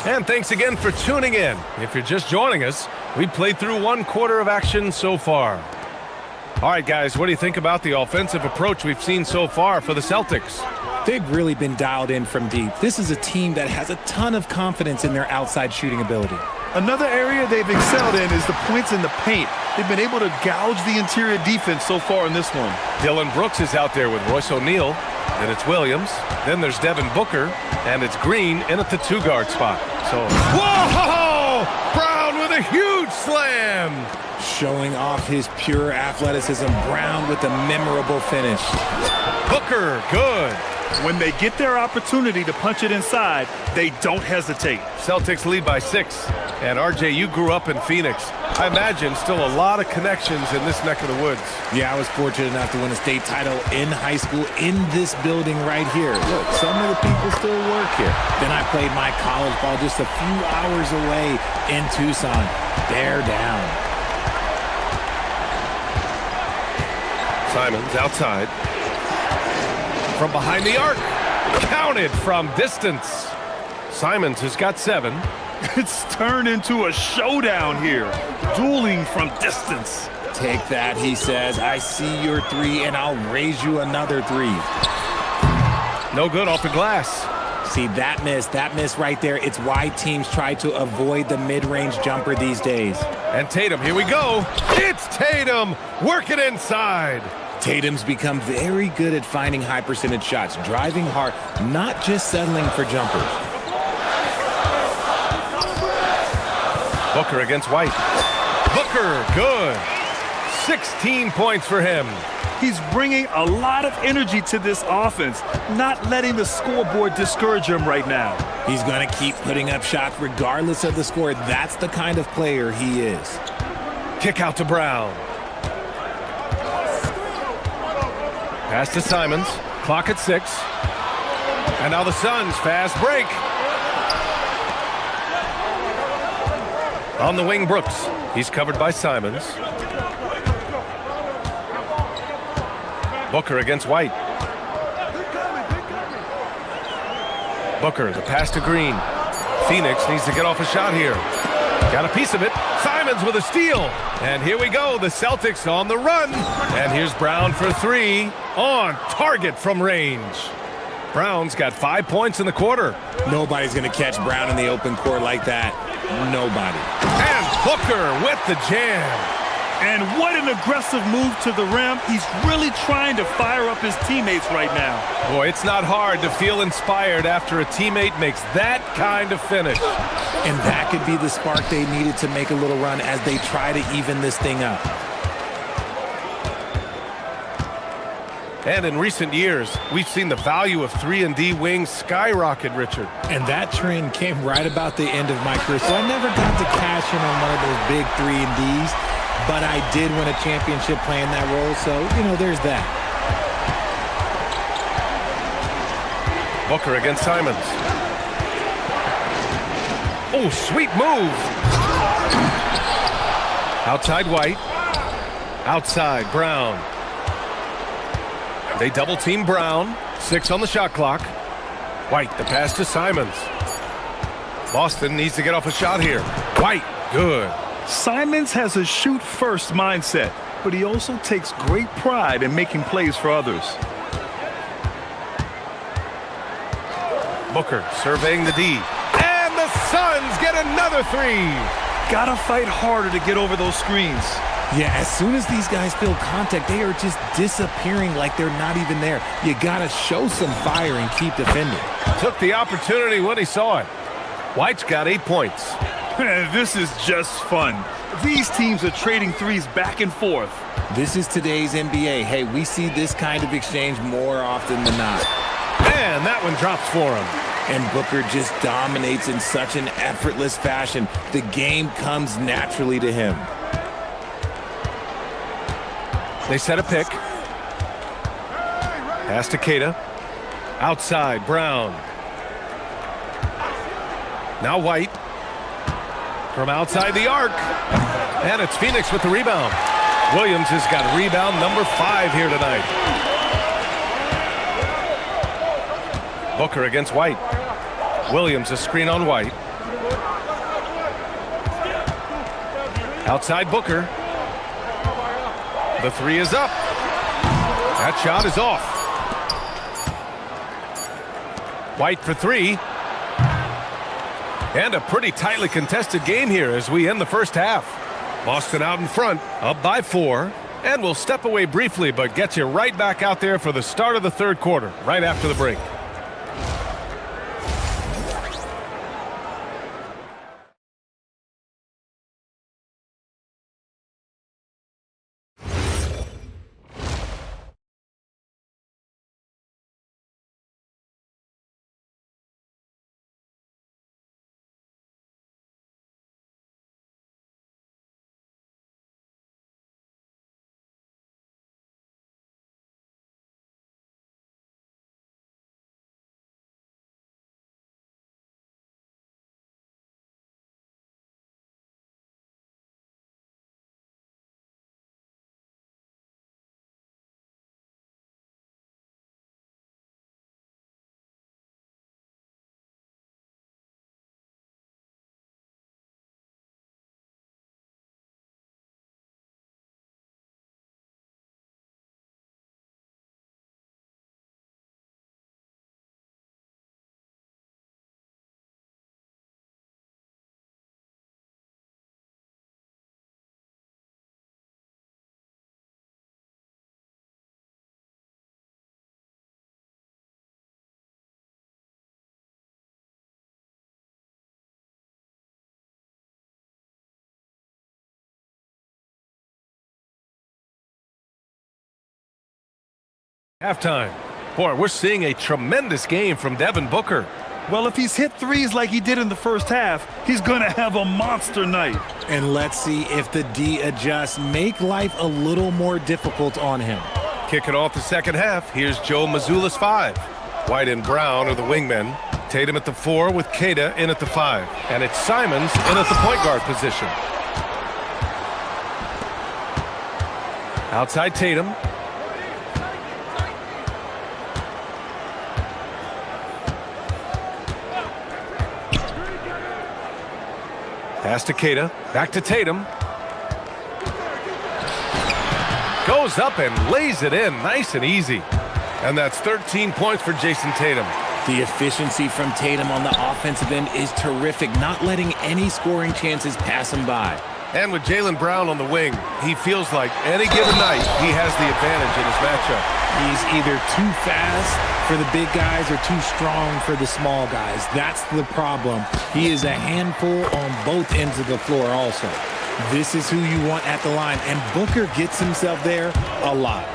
And thanks again for tuning in. If you're just joining us, we played through 1 quarter of action so far. All right, guys, what do you think about the offensive approach we've seen so far for the Celtics? They've really been dialed in from deep. This is a team that has a ton of confidence in their outside shooting ability. Another area they've excelled in is the points in the paint. They've been able to gouge the interior defense so far in this one. Dillon Brooks is out there with Royce O'Neal. Then it's Williams. Then there's Devin Booker. And it's Green in at the 2-guard spot. So, whoa! Brown with a huge slam! Showing off his pure athleticism. Brown with a memorable finish. Booker, good. When they get their opportunity to punch it inside, they don't hesitate. Celtics lead by 6. And RJ, you grew up in Phoenix. I imagine still a lot of connections in this neck of the woods. Yeah, I was fortunate enough to win a state title in high school in this building right here. Look, some of the people still work here. Then I played my college ball just a few hours away in Tucson. They're down. Simons outside. From behind the arc. Counted from distance. Simons has got 7. It's turned into a showdown here. Dueling from distance. Take that, he says. I see your 3, and I'll raise you another 3. No good off the glass. See, that miss right there. It's why teams try to avoid the mid-range jumper these days. And Tatum, here we go. It's Tatum working inside. Tatum's become very good at finding high percentage shots, driving hard, not just settling for jumpers. Booker against White. Booker, good. 16 points for him. He's bringing a lot of energy to this offense, not letting the scoreboard discourage him right now. He's going to keep putting up shots regardless of the score. That's the kind of player he is. Kick out to Brown. Pass to Simons. Clock at 6. And now the Suns fast break. On the wing, Brooks. He's covered by Simons. Booker against White. Booker, the pass to Green. Phoenix needs to get off a shot here. Got a piece of it. Simons with a steal. And here we go. The Celtics on the run. And here's Brown for 3. On target from range. Brown's got 5 points in the quarter. Nobody's going to catch Brown in the open court like that. Nobody. And Booker with the jam. And what an aggressive move to the rim. He's really trying to fire up his teammates right now. Boy, it's not hard to feel inspired after a teammate makes that kind of finish. And that could be the spark they needed to make a little run as they try to even this thing up. And in recent years, we've seen the value of 3-and-D wings skyrocket, Richard. And that trend came right about the end of my career. So I never got to cash in on one of those big 3-and-Ds, but I did win a championship playing that role. So, there's that. Booker against Simons. Oh, sweet move. Outside White. Outside Brown. They double team Brown. 6 on the shot clock. White, the pass to Simons. Boston needs to get off a shot here. White, good. Simons has a shoot-first mindset, but he also takes great pride in making plays for others. Booker surveying the D. And the Suns get another 3. Gotta fight harder to get over those screens. Yeah, as soon as these guys feel contact, they are just disappearing like they're not even there. You gotta show some fire and keep defending. Took the opportunity when he saw it. White's got 8 points. This is just fun. These teams are trading threes back and forth. This is today's NBA. Hey, we see this kind of exchange more often than not. And that one drops for him. And Booker just dominates in such an effortless fashion. The game comes naturally to him. They set a pick. Pass to Keita. Outside, Brown. Now White. From outside the arc. And it's Phoenix with the rebound. Williams has got rebound number 5 here tonight. Booker against White. Williams a screen on White. Outside Booker. The 3 is up. That shot is off. White for 3. And a pretty tightly contested game here as we end the first half. Boston out in front, up by 4. And we'll step away briefly, but get you right back out there for the start of the third quarter, right after the break. Halftime. Boy, we're seeing a tremendous game from Devin Booker. Well, if he's hit threes like he did in the first half, he's going to have a monster night. And let's see if the D adjusts, make life a little more difficult on him. Kicking off the second half, here's Joe Mazzulla's 5. White and Brown are the wingmen. Tatum at the 4 with Keita in at the 5. And it's Simons in at the point guard position. Outside Tatum. Pass to Keita. Back to Tatum. Goes up and lays it in nice and easy. And that's 13 points for Jason Tatum. The efficiency from Tatum on the offensive end is terrific, not letting any scoring chances pass him by. And with Jaylen Brown on the wing, he feels like any given night he has the advantage in his matchup. He's either too fast for the big guys or too strong for the small guys. That's the problem. He is a handful on both ends of the floor also. This is who you want at the line, and Booker gets himself there a lot.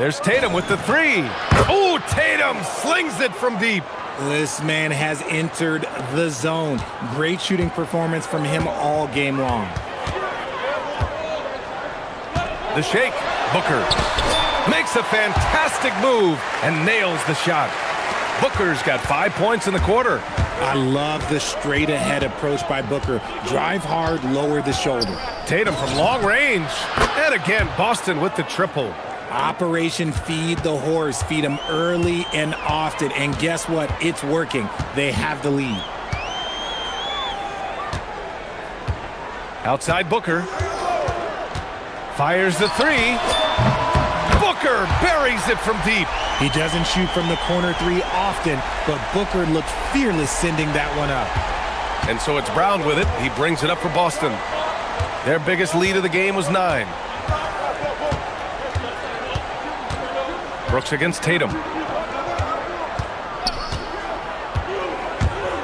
There's Tatum with the three. Oh, Tatum slings it from deep. This man has entered the zone. Great shooting performance from him all game long. The shake. Booker makes a fantastic move and nails the shot. Booker's got 5 points in the quarter. I love the straight-ahead approach by Booker. Drive hard, lower the shoulder. Tatum from long range. And again, Boston with the triple. Operation Feed the Horse. Feed him early and often. And guess what? It's working. They have the lead. Outside Booker. Fires the three. Booker buries it from deep. He doesn't shoot from the corner three often, but Booker looked fearless sending that one up. And so it's Brown with it. He brings it up for Boston. Their biggest lead of the game was 9. Brooks against Tatum.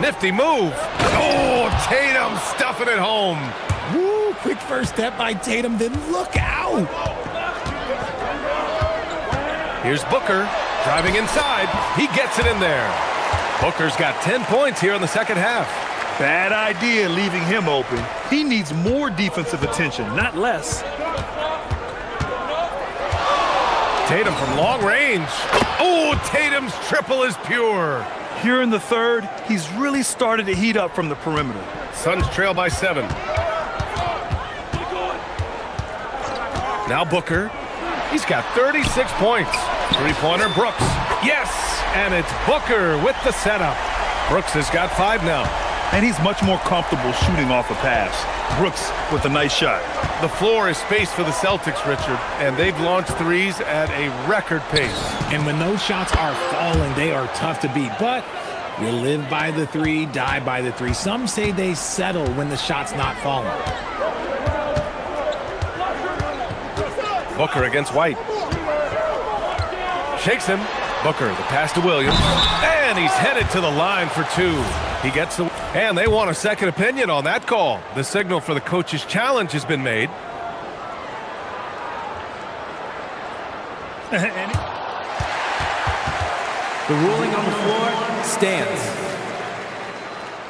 Nifty move. Oh, Tatum stuffing it home. Woo, quick first step by Tatum, then look out. Here's Booker driving inside. He gets it in there. Booker's got 10 points here in the second half. Bad idea leaving him open. He needs more defensive attention, not less. Tatum from long range. Oh, Tatum's triple is pure. Here in the third, he's really started to heat up from the perimeter. Suns trail by 7. Now Booker. He's got 36 points. Three-pointer Brooks. Yes! And it's Booker with the setup. Brooks has got 5 now. And he's much more comfortable shooting off a pass. Brooks with a nice shot. The floor is spaced for the Celtics, Richard, and they've launched threes at a record pace. And when those shots are falling, they are tough to beat. But you live by the three, die by the three. Some say they settle when the shot's not falling. Booker against White. Shakes him. Booker, the pass to Williams. And he's headed to the line for 2. He gets the... And they want a second opinion on that call. The signal for the coach's challenge has been made. The ruling on the floor stands.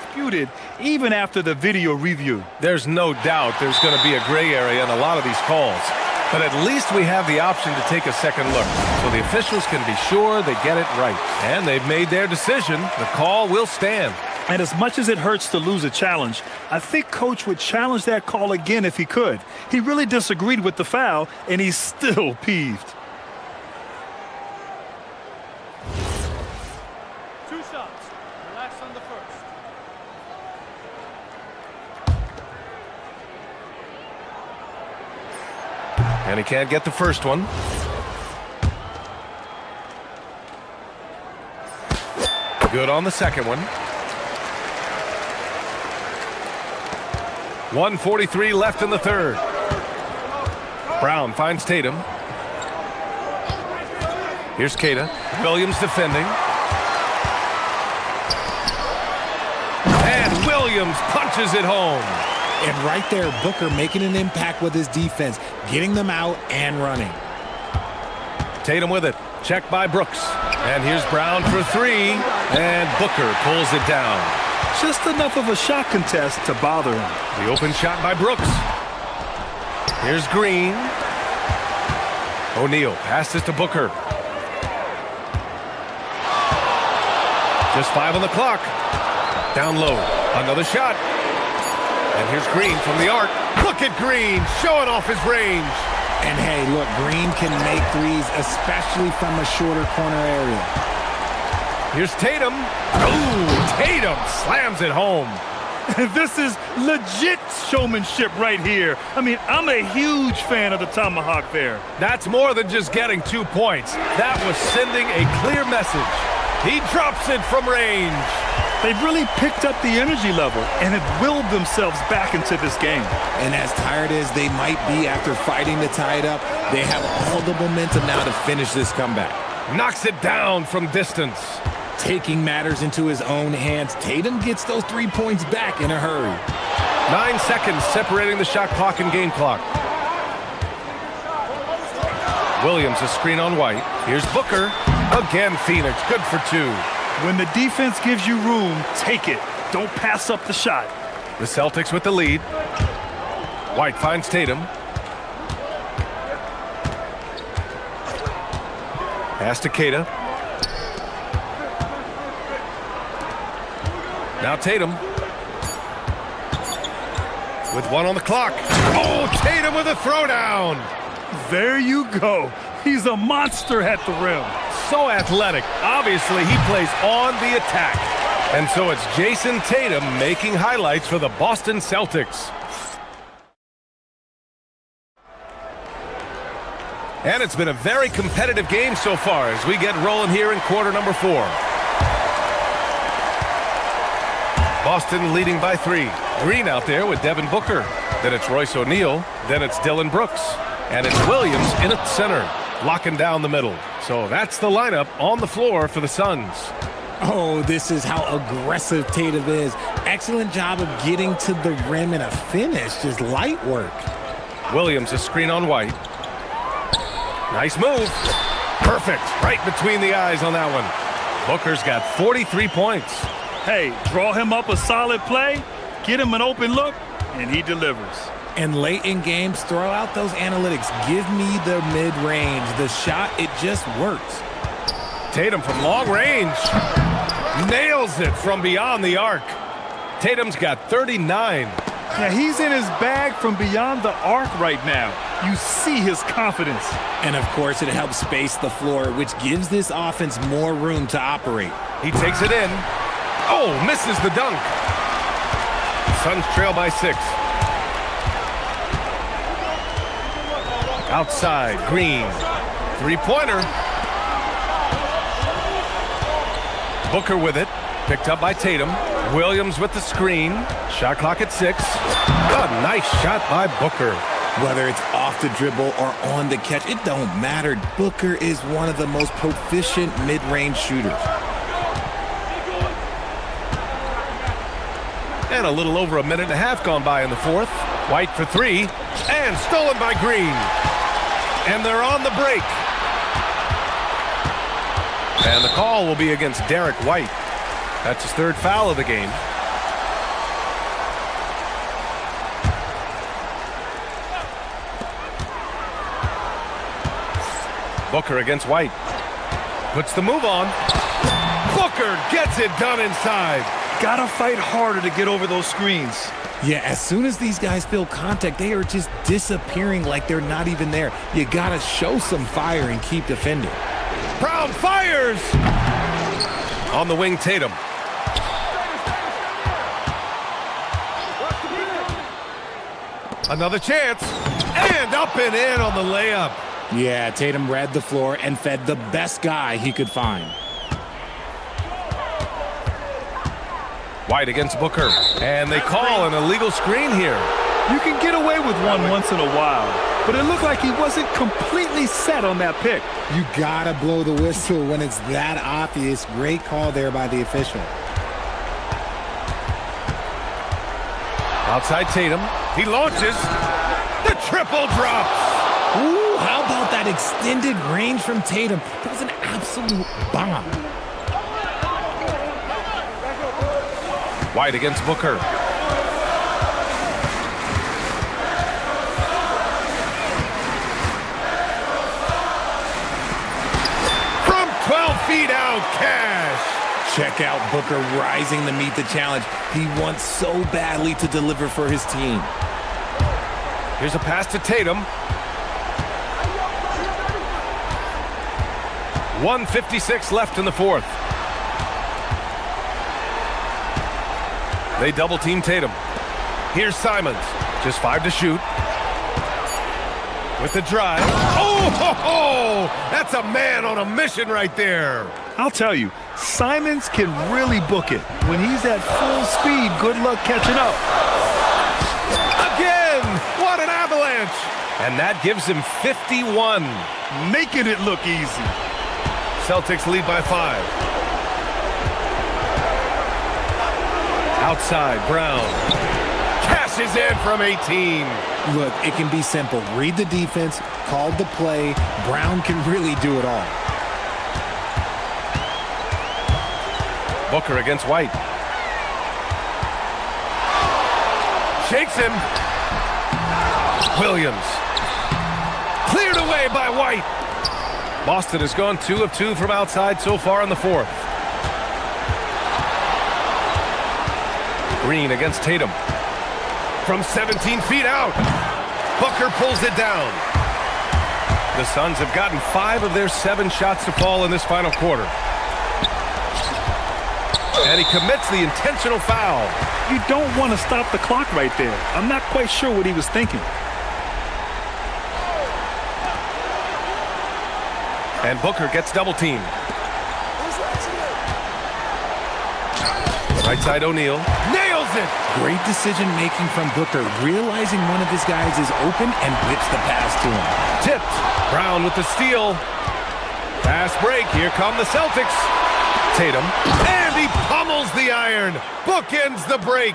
Disputed even after the video review. There's no doubt there's going to be a gray area in a lot of these calls. But at least we have the option to take a second look, so the officials can be sure they get it right. And they've made their decision. The call will stand. And as much as it hurts to lose a challenge, I think Coach would challenge that call again if he could. He really disagreed with the foul, and he's still peeved. 2 shots. Relax on the first. And he can't get the first one. Good on the second one. 1:43 left in the third. Brown finds Tatum. Here's Kata. Williams defending. And Williams punches it home. And right there, Booker making an impact with his defense, getting them out and running. Tatum with it. Checked by Brooks. And here's Brown for 3. And Booker pulls it down. Just enough of a shot contest to bother him. The open shot by Brooks. Here's Green. O'Neal passes to Booker. Just 5 on the clock. Down low. Another shot. And here's Green from the arc. Look at Green showing off his range. And hey, look, Green can make threes, especially from a shorter corner area. Here's Tatum. Ooh, Tatum slams it home. This is legit showmanship right here. I mean, I'm a huge fan of the tomahawk there. That's more than just getting 2 points. That was sending a clear message. He drops it from range. They've really picked up the energy level and have willed themselves back into this game. And as tired as they might be after fighting to tie it up, they have all the momentum now to finish this comeback. Knocks it down from distance. Taking matters into his own hands, Tatum gets those 3 points back in a hurry. 9 seconds separating the shot clock and game clock. Williams a screen on White. Here's Booker. Again, Phoenix. Good for 2. When the defense gives you room, take it. Don't pass up the shot. The Celtics with the lead. White finds Tatum. Pass to Keita. Now Tatum. With 1 on the clock. Oh, Tatum with a throwdown. There you go. He's a monster at the rim. So athletic. Obviously, he plays on the attack. And so it's Jason Tatum making highlights for the Boston Celtics. And it's been a very competitive game so far as we get rolling here in quarter number 4. Boston leading by 3. Green out there with Devin Booker. Then it's Royce O'Neal. Then it's Dillon Brooks. And it's Williams in at center, locking down the middle. So that's the lineup on the floor for the Suns. Oh, this is how aggressive Tatum is. Excellent job of getting to the rim and a finish. Just light work. Williams a screen on White. Nice move. Perfect. Right between the eyes on that one. Booker's got 43 points. Hey, draw him up a solid play, get him an open look, and he delivers. And late in games, throw out those analytics. Give me the mid-range. The shot, it just works. Tatum from long range. Nails it from beyond the arc. Tatum's got 39. Yeah, he's in his bag from beyond the arc right now. You see his confidence. And of course, it helps space the floor, which gives this offense more room to operate. He takes it in. Oh, misses the dunk. Suns trail by 6. Outside, Green. 3-pointer. Booker with it. Picked up by Tatum. Williams with the screen. Shot clock at 6. A nice shot by Booker. Whether it's off the dribble or on the catch, it don't matter. Booker is one of the most proficient mid-range shooters. And a little over a minute and a half gone by in the 4th. White for 3. And stolen by Green. And they're on the break. And the call will be against Derek White. That's his 3rd foul of the game. Booker against White. Puts the move on. Booker gets it done inside. Gotta fight harder to get over those screens. Yeah, as soon as these guys feel contact, they are just disappearing like they're not even there. You gotta show some fire and keep defending. Brown fires! On the wing, Tatum. Another chance. And up and in on the layup. Yeah, Tatum read the floor and fed the best guy he could find. White against Booker. And they call an illegal screen here. You can get away with one once in a while, but it looked like he wasn't completely set on that pick. You gotta blow the whistle when it's that obvious. Great call there by the official. Outside Tatum. He launches. The triple drops. Ooh, how about that extended range from Tatum? That was an absolute bomb. White against Booker. From 12 feet out, Cash. Check out Booker rising to meet the challenge. He wants so badly to deliver for his team. Here's a pass to Tatum. 1:56 left in the 4th. They double team Tatum. Here's Simons. Just 5 to shoot. With the drive. Oh, ho, ho! That's a man on a mission right there. I'll tell you, Simons can really book it. When he's at full speed, good luck catching up. Again! What an avalanche! And that gives him 51. Making it look easy. Celtics lead by 5. Outside, Brown. Cashes in from 18. Look, it can be simple. Read the defense, call the play. Brown can really do it all. Booker against White. Shakes him. Williams. Cleared away by White. Boston has gone 2 of 2 from outside so far in the fourth. Green against Tatum. From 17 feet out. Booker pulls it down. The Suns have gotten 5 of their 7 shots to fall in this final quarter. And he commits the intentional foul. You don't want to stop the clock right there. I'm not quite sure what he was thinking. And Booker gets double teamed. Right side O'Neal. Nails it! Great decision-making from Booker, realizing one of his guys is open and whips the pass to him. Tipped. Brown with the steal. Fast break. Here come the Celtics. Tatum. And he pummels the iron. Bookends the break.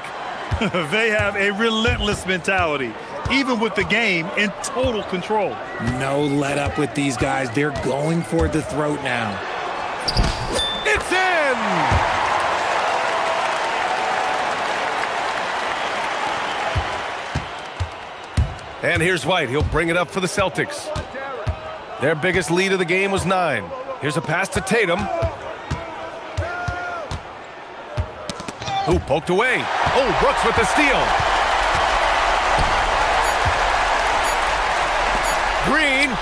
They have a relentless mentality, even with the game in total control. No let up with these guys. They're going for the throat now. It's in! And here's White. He'll bring it up for the Celtics. Their biggest lead of the game was 9. Here's a pass to Tatum. Who poked away? Oh, Brooks with the steal. Green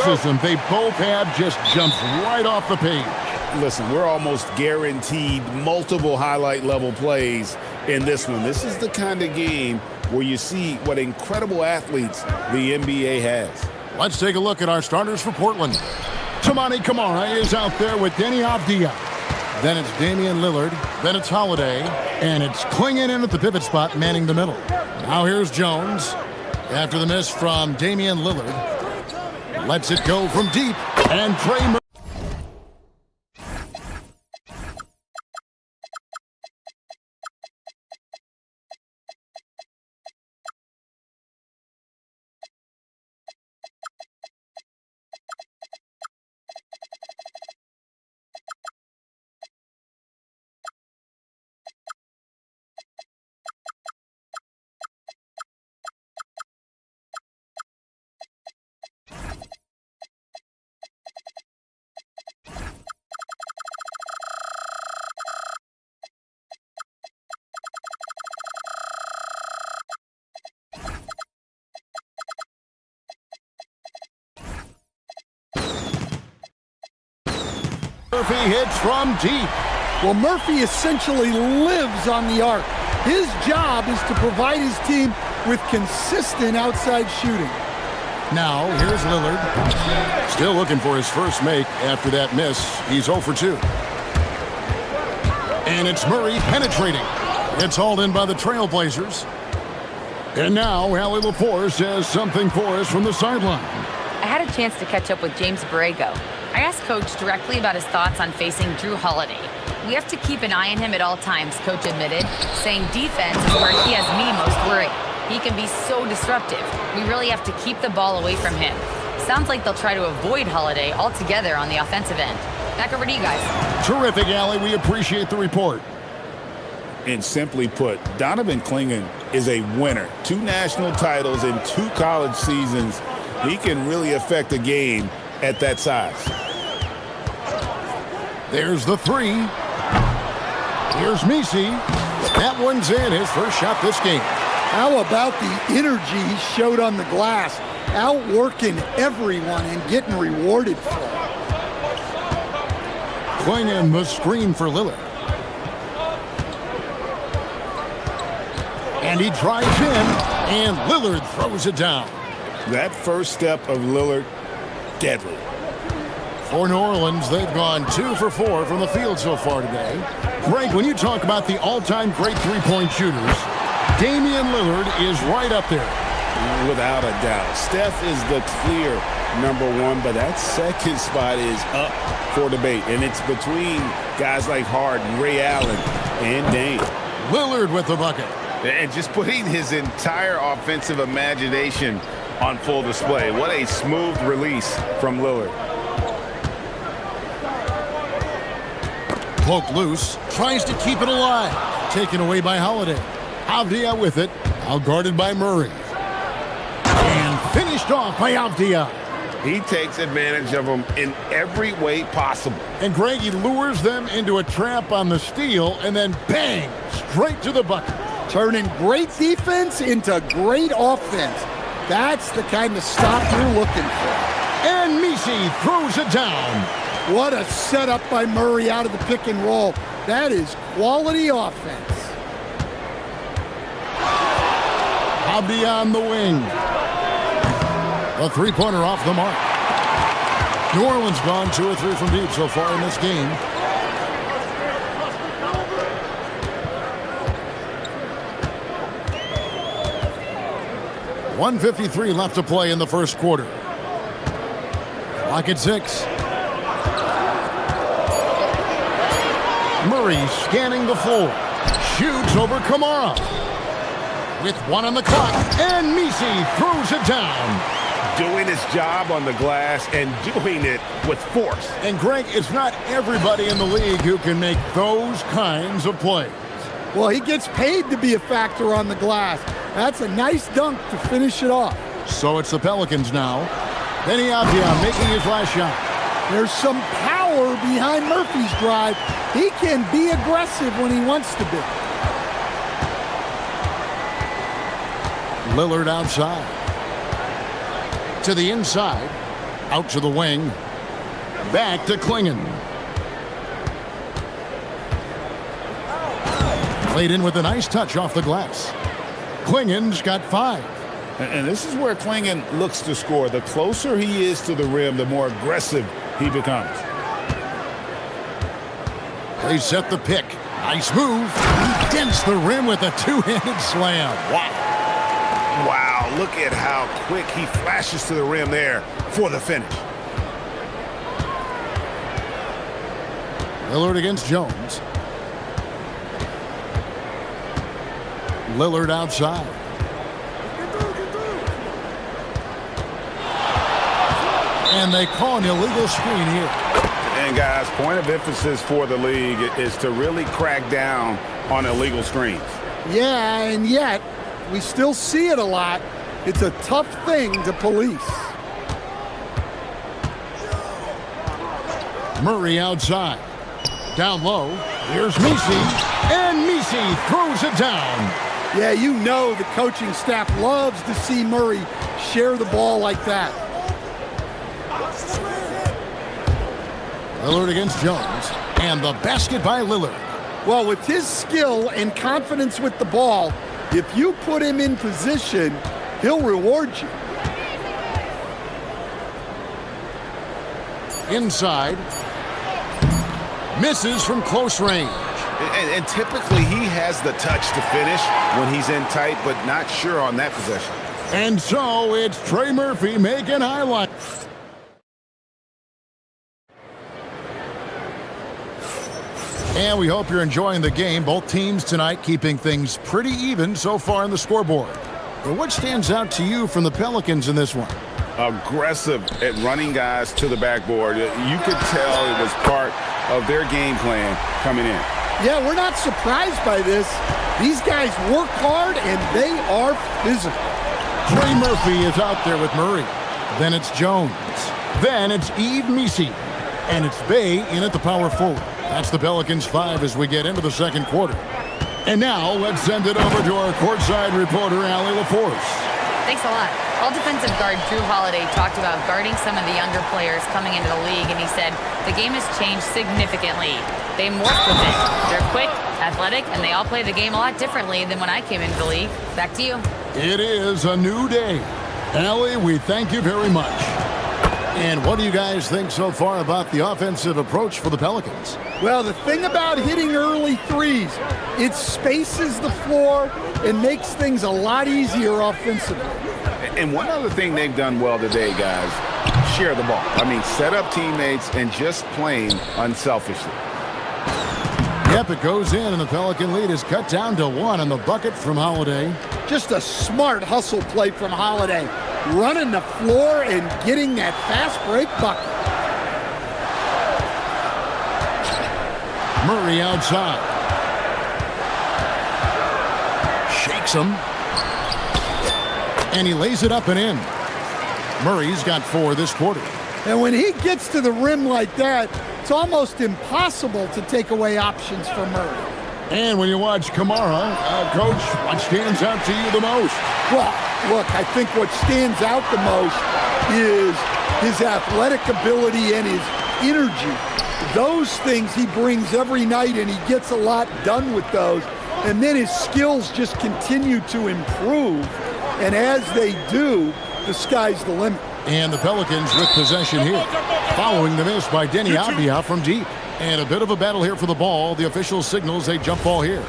athleticism they both have just jumps right off the page. Listen, we're almost guaranteed multiple highlight level plays in this one. This is the kind of game where you see what incredible athletes the NBA has. Let's take a look at our starters for Portland. Toumani Camara is out there with Deni Avdija. Then it's Damian Lillard. Then it's Holiday. And it's Klingon in at the pivot spot, manning the middle. Now here's Jones. After the miss from Damian Lillard. Lets it go from deep. And Trey Murphy. Murphy hits from deep. Well, Murphy essentially lives on the arc. His job is to provide his team with consistent outside shooting. Now, here's Lillard. Still looking for his first make after that miss. He's 0 for 2. And it's Murray penetrating. It's hauled in by the Trailblazers. And now, Allie LaForce has something for us from the sideline. I had a chance to catch up with James Borrego. I asked Coach directly about his thoughts on facing Drew Holiday. We have to keep an eye on him at all times, Coach admitted, saying defense is where he has me most worried. He can be so disruptive. We really have to keep the ball away from him. Sounds like they'll try to avoid Holiday altogether on the offensive end. Back over to you guys. Terrific, Allie. We appreciate the report. And simply put, Donovan Klingon is a winner. 2 national titles in 2 college seasons. He can really affect a game at that size. There's the 3. Here's Messi. That one's in, his first shot this game. How about the energy he showed on the glass, outworking everyone and getting rewarded for it. Klingon the screen for Lillard. And he drives in, and Lillard throws it down. That first step of Lillard, deadly. For New Orleans, they've gone 2 for 4 from the field so far today. Greg, when you talk about the all-time great three-point shooters, Damian Lillard is right up there. Without a doubt. Steph is the clear #1, but that second spot is up for debate. And it's between guys like Harden, Ray Allen, and Dame. Lillard with the bucket. And just putting his entire offensive imagination on full display. What a smooth release from Lillard. Poked loose, tries to keep it alive. Taken away by Holiday. Avdija with it, outguarded by Murray. And finished off by Avdija. He takes advantage of them in every way possible. And Greg, he lures them into a trap on the steal, and then bang, straight to the bucket. Turning great defense into great offense. That's the kind of stop you're looking for. And Messi throws it down. What a setup by Murray out of the pick and roll. That is quality offense. Avdija on the wing. A three-pointer off the mark. New Orleans gone 2 or 3 from deep so far in this game. .153 left to play in the first quarter. Clock at 6. Murray scanning the floor. Shoots over Camara. With 1 on the clock. And Messi throws it down. Doing his job on the glass and doing it with force. And Greg, it's not everybody in the league who can make those kinds of plays. Well, he gets paid to be a factor on the glass. That's a nice dunk to finish it off. So it's the Pelicans now. Deni Avdija making his last shot. There's some power behind Murphy's drive. He can be aggressive when he wants to be. Lillard outside. To the inside. Out to the wing. Back to Klingon. Played in with a nice touch off the glass. Klingon's got 5. And this is where Klingon looks to score. The closer he is to the rim, the more aggressive he becomes. They set the pick. Nice move. He dents the rim with a two-handed slam. Wow. Wow, look at how quick he flashes to the rim there for the finish. Lillard against Jones. Lillard outside. And they call an illegal screen here. And guys, point of emphasis for the league is to really crack down on illegal screens. Yeah, and yet we still see it a lot. It's a tough thing to police. Murray outside. Down low. Here's Misi. And Misi throws it down. Yeah, you know the coaching staff loves to see Murray share the ball like that. Lillard against Jones. And the basket by Lillard. Well, with his skill and confidence with the ball, if you put him in position, he'll reward you. Inside. Misses from close range. And typically he has the touch to finish when he's in tight, but not sure on that possession. And so it's Trey Murphy making highlights. And we hope you're enjoying the game. Both teams tonight keeping things pretty even so far on the scoreboard. But what stands out to you from the Pelicans in this one? Aggressive at running guys to the backboard. You could tell it was part of their game plan coming in. Yeah, we're not surprised by this. These guys work hard and they are physical. Trey Murphy is out there with Murray. Then it's Jones. Then it's Yves Misi. And it's Bay in at the power forward. That's the Pelicans 5 as we get into the second quarter. And now let's send it over to our courtside reporter, Allie LaForce. Thanks a lot. All defensive guard Drew Holiday talked about guarding some of the younger players coming into the league, and he said the game has changed significantly. They morphed with it. They're quick, athletic, and they all play the game a lot differently than when I came into the league. Back to you. It is a new day. Allie, we thank you very much. And what do you guys think so far about the offensive approach for the Pelicans? Well, the thing about hitting early threes, it spaces the floor and makes things a lot easier offensively. And one other thing they've done well today, guys, share the ball. I mean, set up teammates and just playing unselfishly. Yep, it goes in, and the Pelican lead is cut down to 1 on the bucket from Holiday. Just a smart hustle play from Holiday. Running the floor and getting that fast break bucket. Murray outside. Shakes him. And he lays it up and in. Murray's got 4 this quarter. And when he gets to the rim like that, it's almost impossible to take away options for Murray. And when you watch Kamara, Coach, what stands out to you the most? Well, look, I think what stands out the most is his athletic ability and his energy. Those things he brings every night, and he gets a lot done with those. And then his skills just continue to improve. And as they do, the sky's the limit. And the Pelicans with possession here. Following the miss by Denny Avdia from deep. And a bit of a battle here for the ball. The official signals a jump ball here.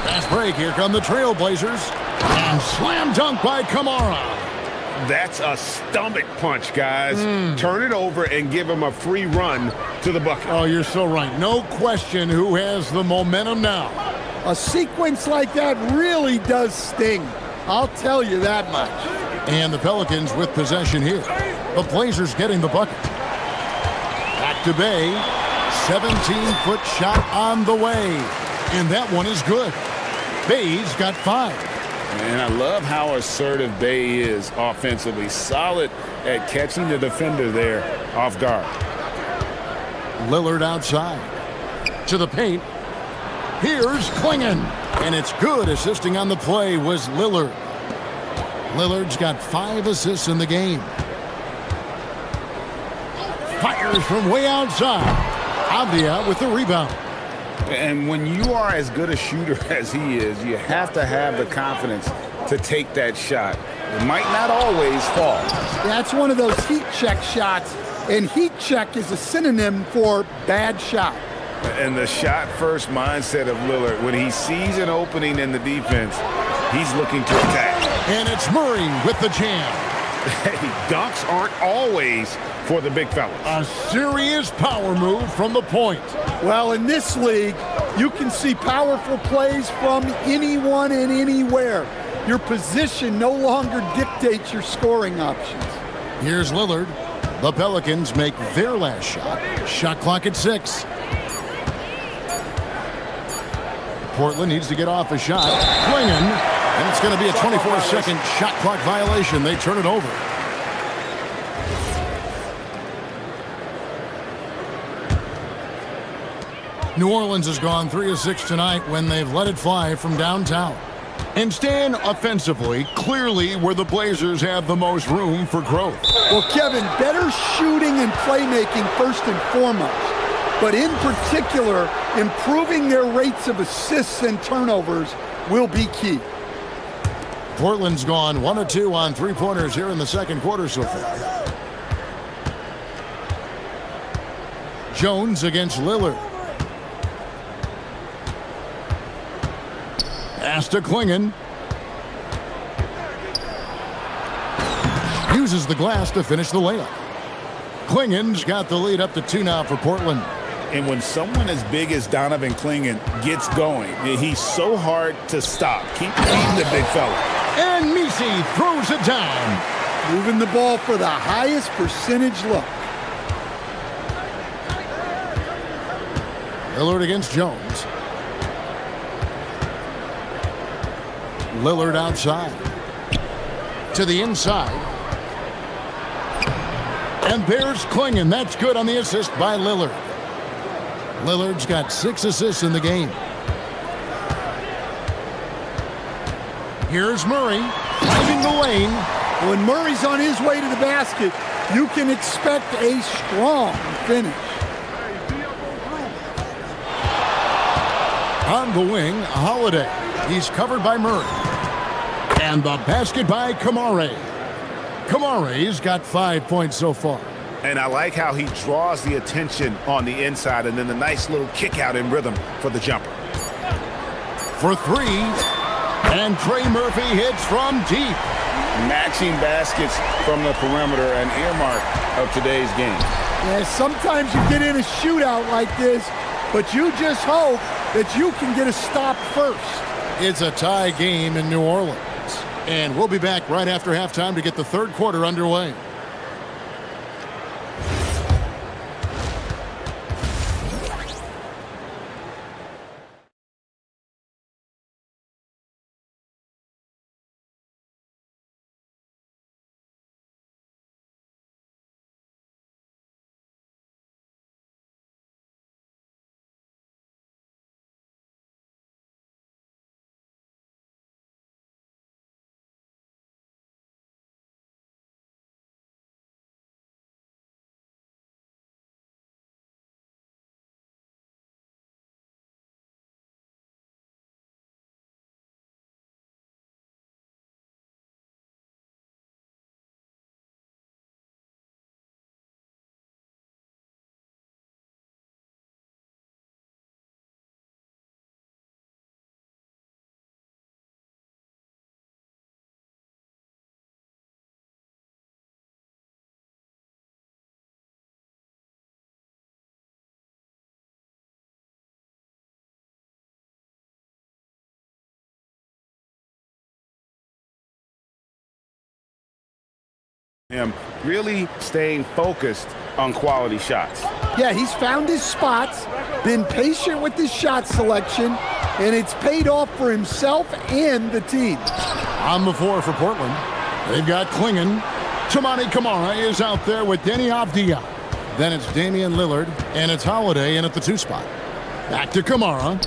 Fast break. Here come the Trailblazers. And slam dunk by Kamara. That's a stomach punch, guys. Turn it over and give him a free run to the bucket. Oh, you're so right. No question who has the momentum now. A sequence like that really does sting. I'll tell you that much. And the Pelicans with possession here. The Blazers getting the bucket. Back to Bay. 17-foot shot on the way. And that one is good. Bay's got 5. And I love how assertive Bay is offensively. Solid at catching the defender there off guard. Lillard outside. To the paint. Here's Klingon. And it's good. Assisting on the play was Lillard. Lillard's got 5 assists in the game. Fires from way outside. Avdia with the rebound. And when you are as good a shooter as he is, you have to have the confidence to take that shot. It might not always fall. That's one of those heat check shots, and heat check is a synonym for bad shot. And the shot-first mindset of Lillard, when he sees an opening in the defense, he's looking to attack. And it's Murray with the jam. Hey, dunks aren't always for the big fellas. A serious power move from the point. Well, in this league, you can see powerful plays from anyone and anywhere. Your position no longer dictates your scoring options. Here's Lillard. The Pelicans make their last shot. Shot clock at 6. Portland needs to get off a shot. Klingon, and it's going to be a 24-second shot clock violation. They turn it over. New Orleans has gone 3 of 6 tonight when they've let it fly from downtown. And Stan, offensively, clearly where the Blazers have the most room for growth. Well, Kevin, better shooting and playmaking first and foremost. But in particular, improving their rates of assists and turnovers will be key. Portland's gone 1 of 2 on three-pointers here in the second quarter so far. Jones against Lillard. Pass to Klingon. Uses the glass to finish the layup. Klingon's got the lead up to 2 now for Portland. And when someone as big as Donovan Klingon gets going, he's so hard to stop. Keep feeding the big fella. And Misi throws it down. Moving the ball for the highest percentage look. Lillard against Jones. Lillard outside. To the inside. And there's Klingon. That's good on the assist by Lillard. Lillard's got 6 assists in the game. Here's Murray finding the lane. When Murray's on his way to the basket, you can expect a strong finish. On the wing, Holiday. He's covered by Murray. And the basket by Kamare. Kamare's got 5 points so far. And I like how he draws the attention on the inside and then the nice little kick out in rhythm for the jumper. For 3. And Trey Murphy hits from deep. Matching baskets from the perimeter, an earmark of today's game. Yeah, sometimes you get in a shootout like this, but you just hope that you can get a stop first. It's a tie game in New Orleans. And we'll be back right after halftime to get the third quarter underway. Him really staying focused on quality shots. Yeah, he's found his spots, been patient with his shot selection, and it's paid off for himself and the team. On the floor for Portland, they've got Klingon. Toumani Camara is out there with Denny Avdia. Then it's Damian Lillard, and it's Holiday in at the 2 spot. Back to Camara.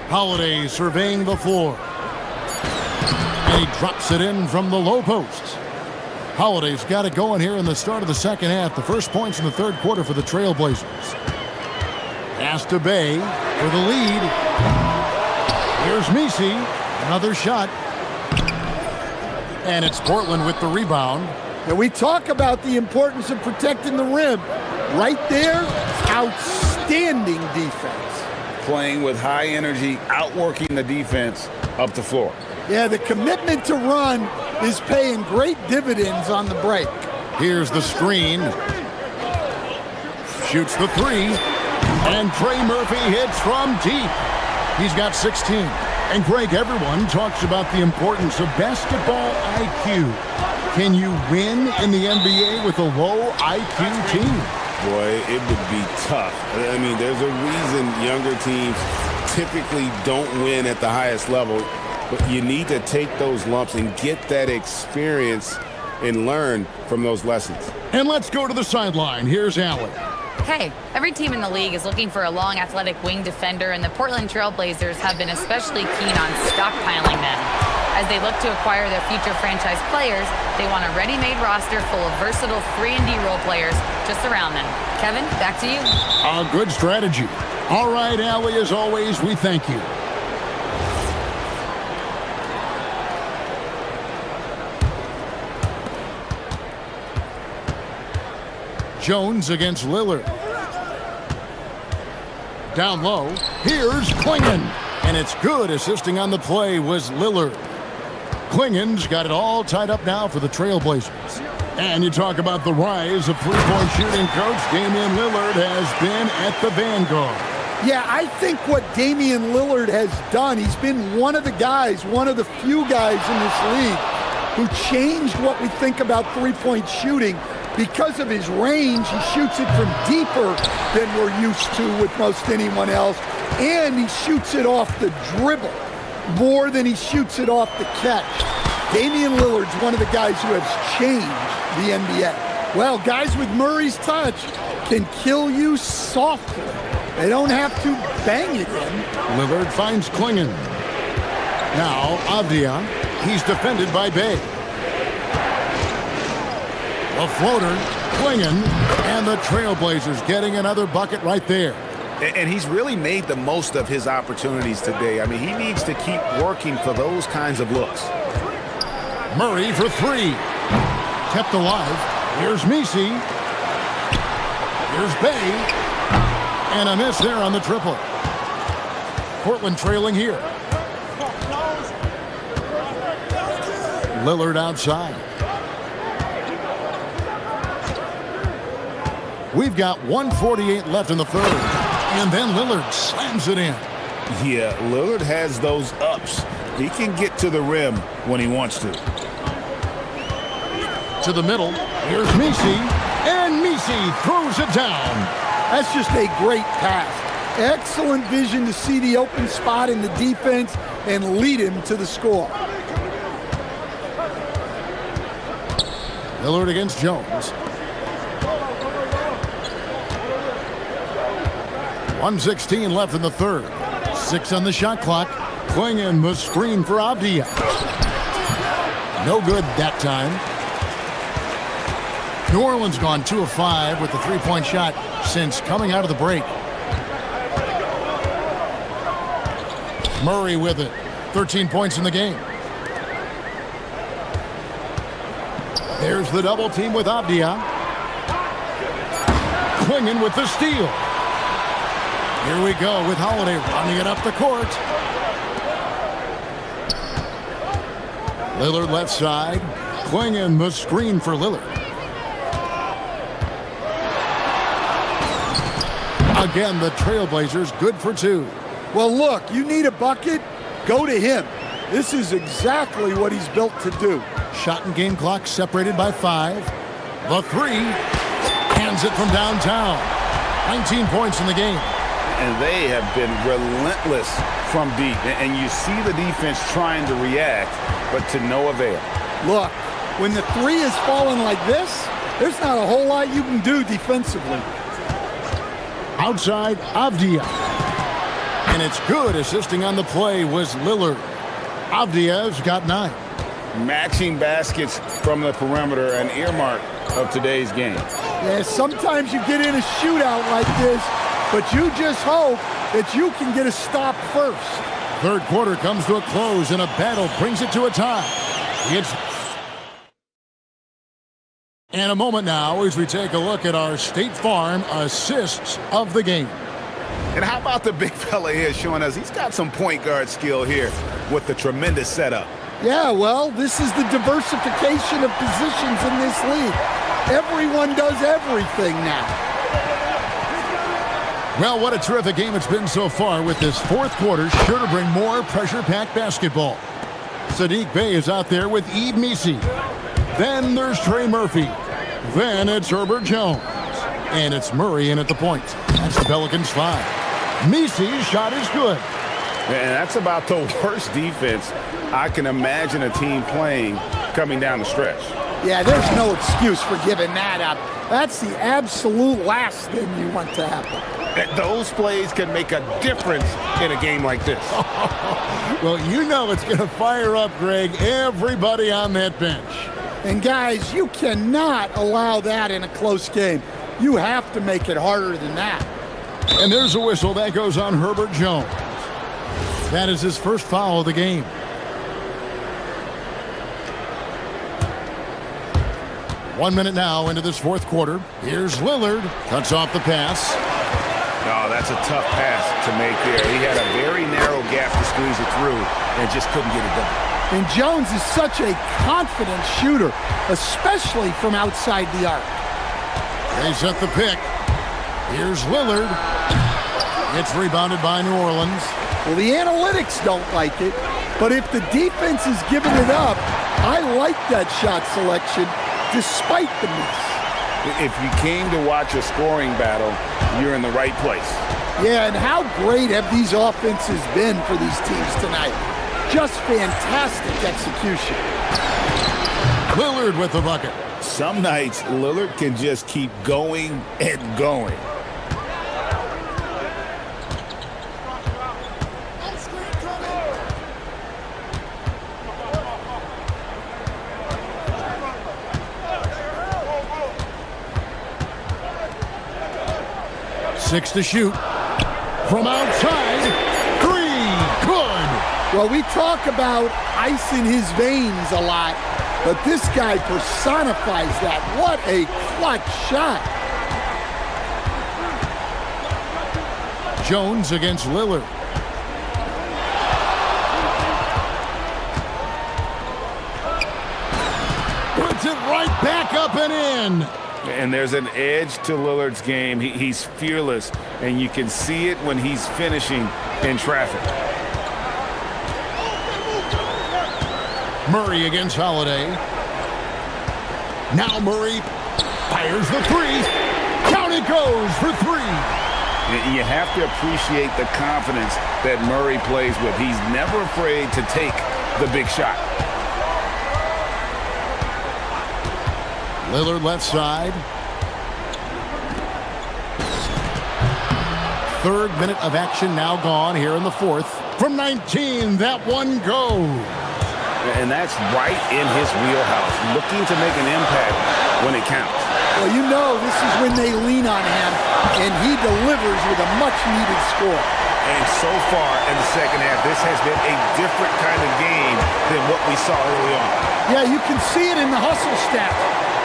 Holiday surveying the floor. And he drops it in from the low post. Holiday's got it going here in the start of the second half. The first points in the third quarter for the Trailblazers. Pass to Bay for the lead. Here's Misi. Another shot. And it's Portland with the rebound. And we talk about the importance of protecting the rim. Right there, outstanding defense. Playing with high energy, outworking the defense up the floor. Yeah, the commitment to run is paying great dividends on the break. Here's the screen. Shoots the three. And Trey Murphy hits from deep. He's got 16. And Greg, everyone talks about the importance of basketball IQ. Can you win in the NBA with a low IQ team? Boy, it would be tough. I mean, there's a reason younger teams typically don't win at the highest level, but you need to take those lumps and get that experience and learn from those lessons. And let's go to the sideline. Here's Allen. Hey, every team in the league is looking for a long, athletic wing defender, and the Portland Trailblazers have been especially keen on stockpiling them. As they look to acquire their future franchise players, they want a ready-made roster full of versatile 3-and-D role players just around them. Kevin, back to you. A good strategy. All right, Allie, as always, we thank you. Jones against Lillard. Down low, here's Klingon. And it's good. Assisting on the play was Lillard. Klingon's got it all tied up now for the Trailblazers. And you talk about the rise of three-point shooting, Coach. Damian Lillard has been at the vanguard. Yeah, I think what Damian Lillard has done, he's been one of the guys, one of the few guys in this league who changed what we think about three-point shooting. Because of his range, he shoots it from deeper than we're used to with most anyone else. And he shoots it off the dribble more than he shoots it off the catch. Damian Lillard's one of the guys who has changed the NBA. Well, guys with Murray's touch can kill you softly. They don't have to bang it in. Lillard finds Klingon. Now, Avdia. He's defended by Bay. A floater, Klingon, and the Trailblazers getting another bucket right there. And he's really made the most of his opportunities today. I mean, he needs to keep working for those kinds of looks. Murray for three. Kept alive. Here's Misi. Here's Bay. And a miss there on the triple. Portland trailing here. Lillard outside. We've got 1:48 left in the third. And then Lillard slams it in. Yeah, Lillard has those ups. He can get to the rim when he wants to. To the middle. Here's Misi. And Misi throws it down. That's just a great pass. Excellent vision to see the open spot in the defense and lead him to the score. Lillard against Jones. 1:16 left in the third. 6 on the shot clock. Klingon the screen for Avdia. No good that time. New Orleans gone 2 of 5 with the three-point shot since coming out of the break. Murray with it. 13 points in the game. There's the double team with Avdia. Klingon with the steal. Here we go with Holiday running it up the court. Lillard left side. Klingon the screen for Lillard. Again, the Trailblazers good for 2. Well, look, you need a bucket, go to him. This is exactly what he's built to do. Shot and game clock separated by 5. The three. Hands it from downtown. 19 points in the game. And they have been relentless from deep. And you see the defense trying to react, but to no avail. Look, when the three is falling like this, there's not a whole lot you can do defensively. Outside, Avdia. And it's good. Assisting on the play was Lillard. Avdiev's got 9. Matching baskets from the perimeter, an earmark of today's game. Yeah, sometimes you get in a shootout like this, but you just hope that you can get a stop first. Third quarter comes to a close, and a battle brings it to a tie. And a moment now as we take a look at our State Farm assists of the game. And how about the big fella here showing us he's got some point guard skill here with the tremendous setup. Yeah, well, this is the diversification of positions in this league. Everyone does everything now. Well, what a terrific game it's been so far, with this fourth quarter sure to bring more pressure-packed basketball. Sadiq Bey is out there with Eve Misi. Then there's Trey Murphy. Then it's Herbert Jones. And it's Murray in at the point. That's the Pelicans 5. Misi's shot is good. And that's about the worst defense I can imagine a team playing coming down the stretch. Yeah, there's no excuse for giving that up. That's the absolute last thing you want to happen. Those plays can make a difference in a game like this. Well, you know it's going to fire up, Greg, everybody on that bench. And guys, you cannot allow that in a close game. You have to make it harder than that. And there's a whistle that goes on Herbert Jones. That is his first foul of the game. One minute now into this fourth quarter. Here's Lillard. Cuts off the pass. No, that's a tough pass to make there. He had a very narrow gap to squeeze it through and just couldn't get it done. And Jones is such a confident shooter, especially from outside the arc. They set the pick. Here's Lillard. It's rebounded by New Orleans. Well, the analytics don't like it, but if the defense is giving it up, I like that shot selection despite the miss. If you came to watch a scoring battle, you're in the right place. Yeah, and how great have these offenses been for these teams tonight? Just fantastic execution. Lillard with the bucket. Some nights, Lillard can just keep going and going. Six to shoot. From outside, 3, good. Well, we talk about ice in his veins a lot, but this guy personifies that. What a clutch shot. Jones against Lillard. Puts it right back up and in. And there's an edge to Lillard's game. He's fearless, and you can see it when he's finishing in traffic. Murray against Holiday. Now Murray fires the 3. Down it goes for 3. You have to appreciate the confidence that Murray plays with. He's never afraid to take the big shot. Lillard left side. Third minute of action now gone here in the fourth. From 19, that one goes. And that's right in his wheelhouse, looking to make an impact when it counts. Well, you know this is when they lean on him, and he delivers with a much-needed score. And so far in the second half, this has been a different kind of game than what we saw early on. Yeah, you can see it in the hustle stat.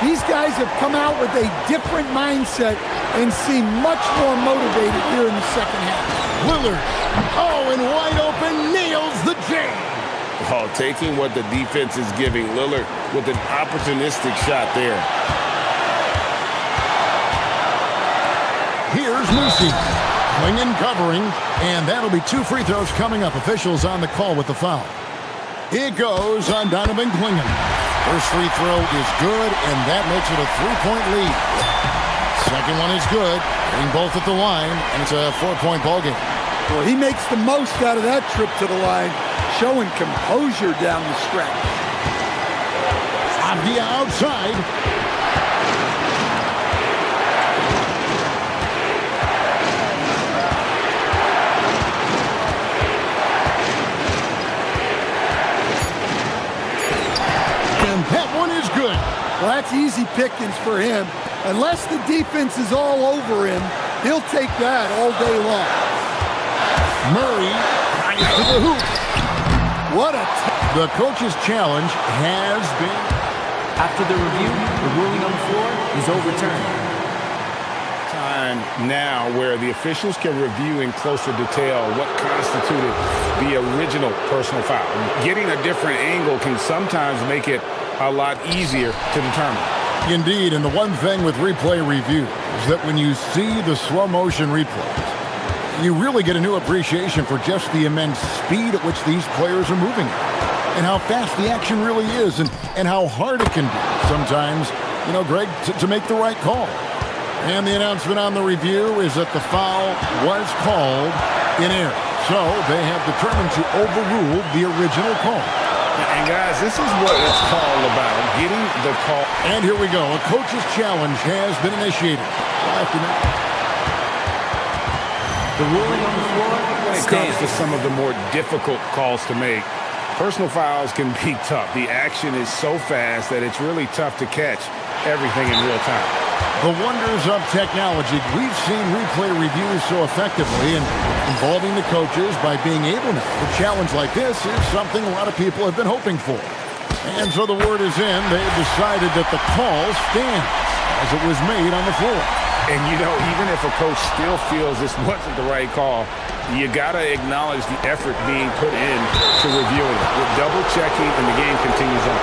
These guys have come out with a different mindset and seem much more motivated here in the second half. Lillard, and wide open, nails the J. Oh, taking what the defense is giving. Lillard with an opportunistic shot there. Here's Lucy. Klingon covering, and that'll be 2 free throws coming up. Officials on the call with the foul. It goes on Donovan Klingon. First free throw is good, and that makes it a 3-point lead. Second one is good, getting both at the line, and it's a 4-point ball game. Well, he makes the most out of that trip to the line, showing composure down the stretch. Avdia outside. And that one is good. Well, that's easy pickings for him. Unless the defense is all over him, he'll take that all day long. Murray tries to the hoop. What a The coach's challenge has been. After the review, the ruling on the floor is overturned. Time now where the officials can review in closer detail what constituted the original personal foul. Getting a different angle can sometimes make it a lot easier to determine. Indeed, and the one thing with replay review is that when you see the slow motion replays, you really get a new appreciation for just the immense speed at which these players are moving and how fast the action really is and how hard it can be sometimes, Greg, to make the right call. And the announcement on the review is that the foul was called in error. So they have determined to overrule the original call. And guys, this is what it's all about, getting the call. And here we go. A coach's challenge has been initiated. The ruling on the floor When it comes to some of the more difficult calls to make, personal fouls can be tough. The action is so fast that it's really tough to catch everything in real time. The wonders of technology. We've seen replay reviews so effectively and involving the coaches by being able to. A challenge like this is something a lot of people have been hoping for. And so the word is in. They've decided that the call stands as it was made on the floor. And even if a coach still feels this wasn't the right call, you got to acknowledge the effort being put in to reviewing it. With double checking and the game continues on.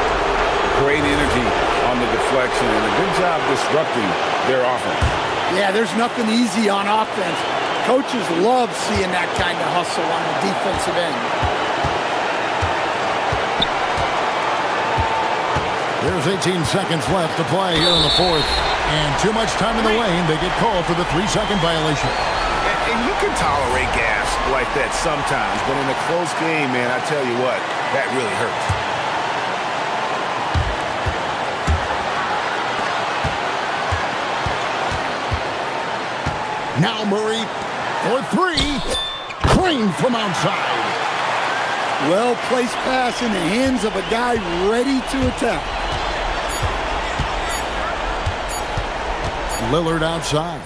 Great energy on the deflection and a good job disrupting their offense. Yeah, there's nothing easy on offense. Coaches love seeing that kind of hustle on the defensive end. There's 18 seconds left to play here in the fourth. And too much time in the lane. They get called for the 3-second violation. And you can tolerate gas like that sometimes, but in a close game, man, I tell you what, that really hurts. Now Murray for three. Drained from outside. Well-placed pass in the hands of a guy ready to attack. Lillard outside.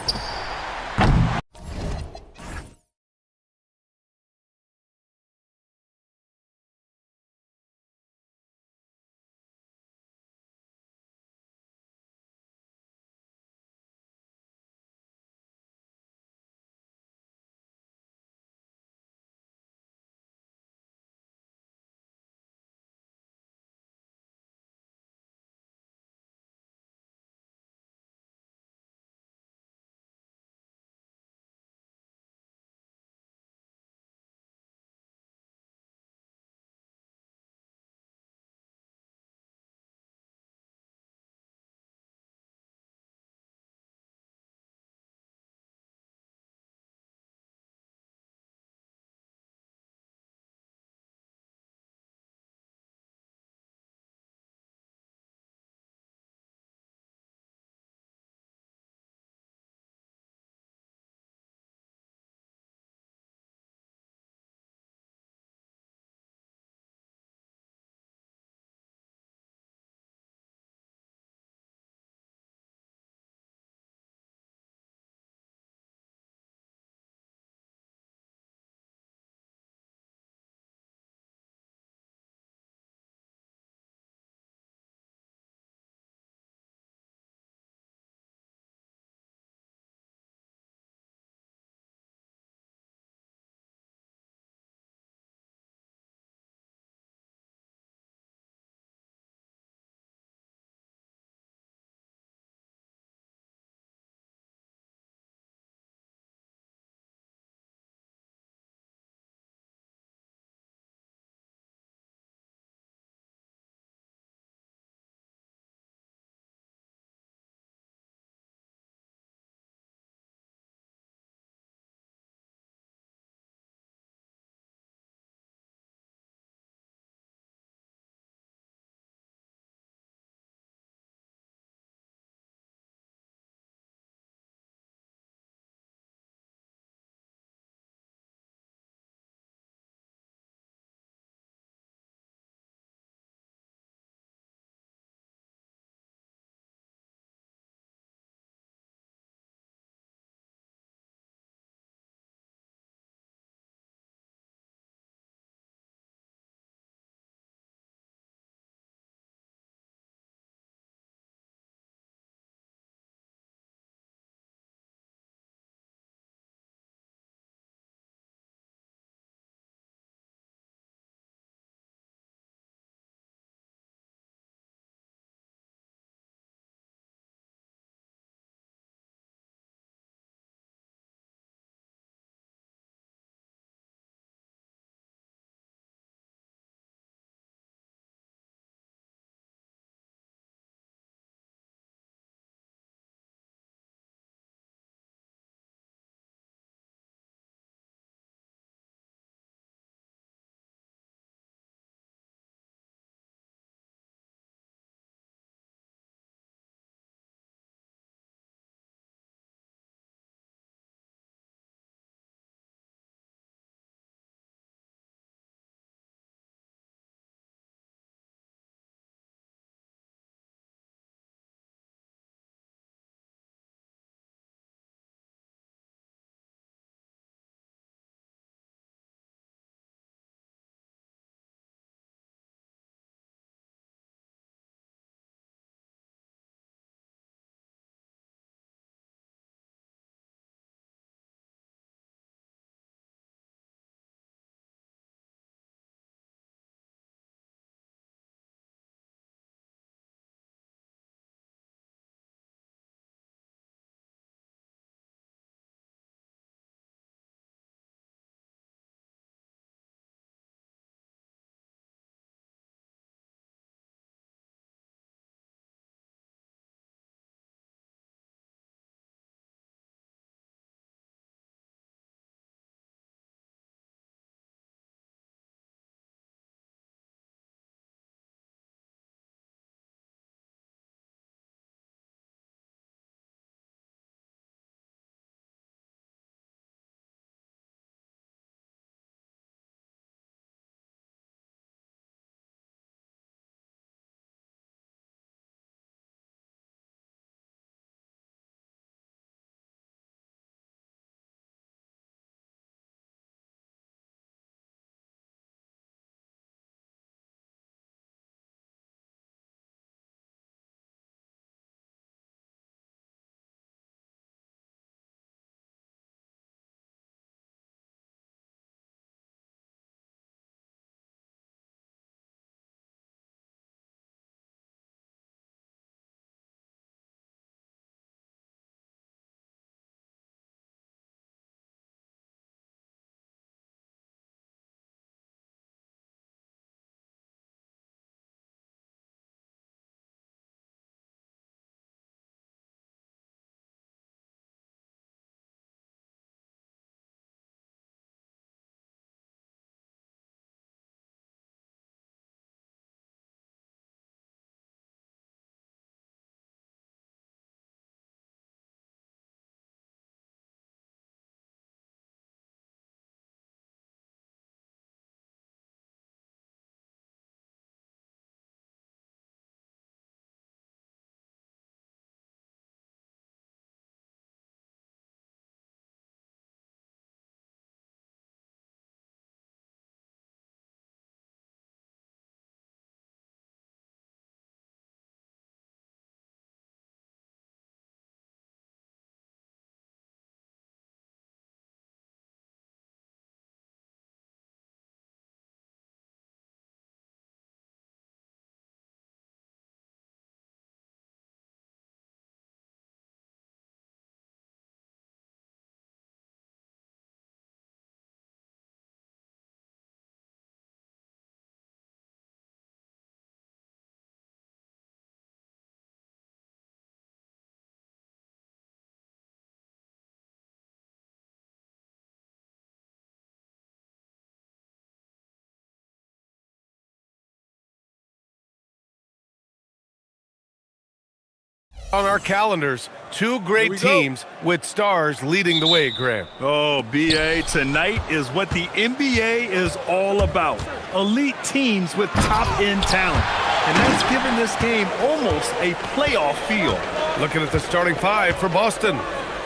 On our calendars, two great teams with stars leading the way, Graham. Oh, BA, tonight is what the NBA is all about. Elite teams with top-end talent. And that's given this game almost a playoff feel. Looking at the starting five for Boston.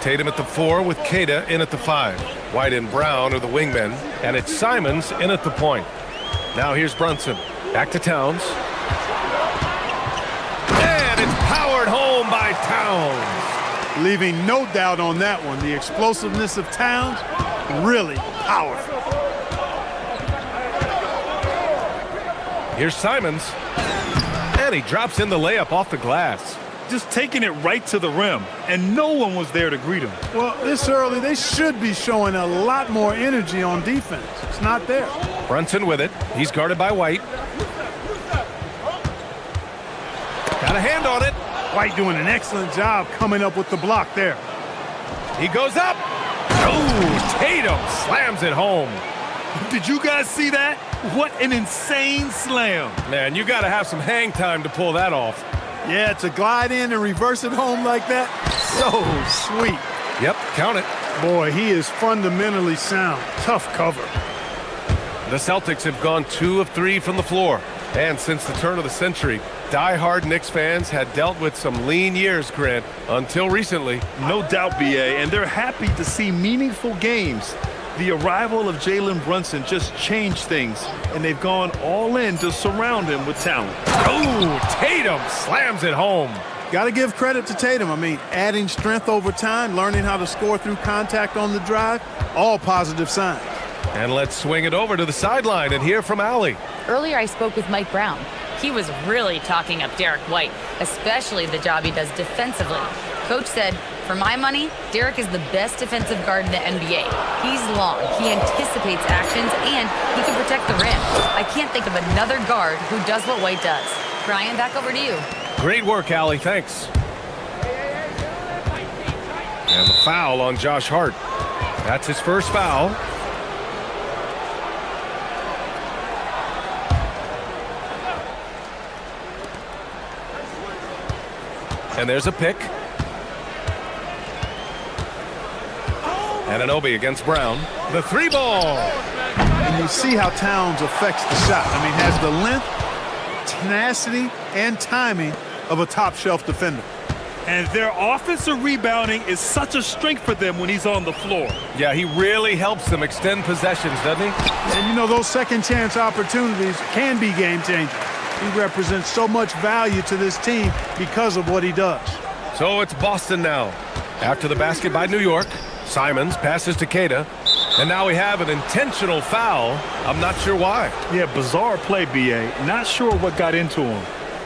Tatum at the 4 with Queta in at the 5. White and Brown are the wingmen, and it's Simons in at the point. Now here's Brunson. Back to Towns. And it's powered home by Towns. Leaving no doubt on that one. The explosiveness of Towns, really powerful. Here's Simons. And he drops in the layup off the glass. Just taking it right to the rim, and no one was there to greet him. Well, this early, they should be showing a lot more energy on defense. It's not there. Brunson with it. He's guarded by White. Got a hand on it. White doing an excellent job coming up with the block there. He goes up. Oh, Tatum slams it home. Did you guys see that? What an insane slam. Man, you got to have some hang time to pull that off. Yeah, to glide in and reverse it home like that, so sweet. Yep, count it. Boy, he is fundamentally sound. Tough cover. The Celtics have gone 2 of 3 from the floor. And since the turn of the century, die-hard Knicks fans had dealt with some lean years, Grant, until recently. No doubt, BA, and they're happy to see meaningful games. The arrival of Jalen Brunson just changed things, and they've gone all in to surround him with talent. Oh, Tatum slams it home. Got to give credit to Tatum. I mean, adding strength over time, learning how to score through contact on the drive, all positive signs. And let's swing it over to the sideline and hear from Allie. Earlier, I spoke with Mike Brown. He was really talking up Derek White, especially the job he does defensively. Coach said, for my money, Derek is the best defensive guard in the NBA. He's long, he anticipates actions, and he can protect the rim. I can't think of another guard who does what White does. Brian, back over to you. Great work, Allie. Thanks. And the foul on Josh Hart. That's his first foul. And there's a pick. Anunoby against Brown. The 3 ball. And you see how Towns affects the shot. I mean, has the length, tenacity, and timing of a top-shelf defender. And their offensive rebounding is such a strength for them when he's on the floor. Yeah, he really helps them extend possessions, doesn't he? And, you know, those second-chance opportunities can be game-changing. He represents so much value to this team because of what he does. So it's Boston now. After the basket by New York, Simons passes to Queta, and now we have an intentional foul. I'm not sure why. Yeah, bizarre play, BA. Not sure what got into him.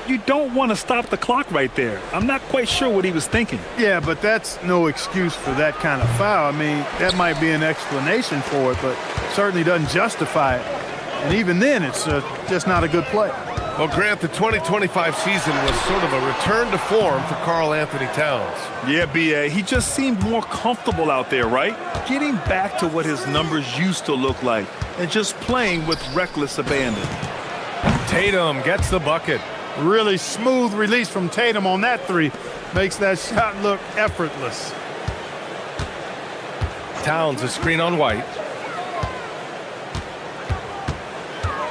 You don't want to stop the clock right there. I'm not quite sure what he was thinking. Yeah, but that's no excuse for that kind of foul. I mean, that might be an explanation for it, but certainly doesn't justify it. And even then, it's just not a good play. Well, Grant, the 2025 season was sort of a return to form for Karl Anthony Towns. Yeah, BA, he just seemed more comfortable out there, right? Getting back to what his numbers used to look like and just playing with reckless abandon. Tatum gets the bucket. Really smooth release from Tatum on that 3. Makes that shot look effortless. Towns a screen on White.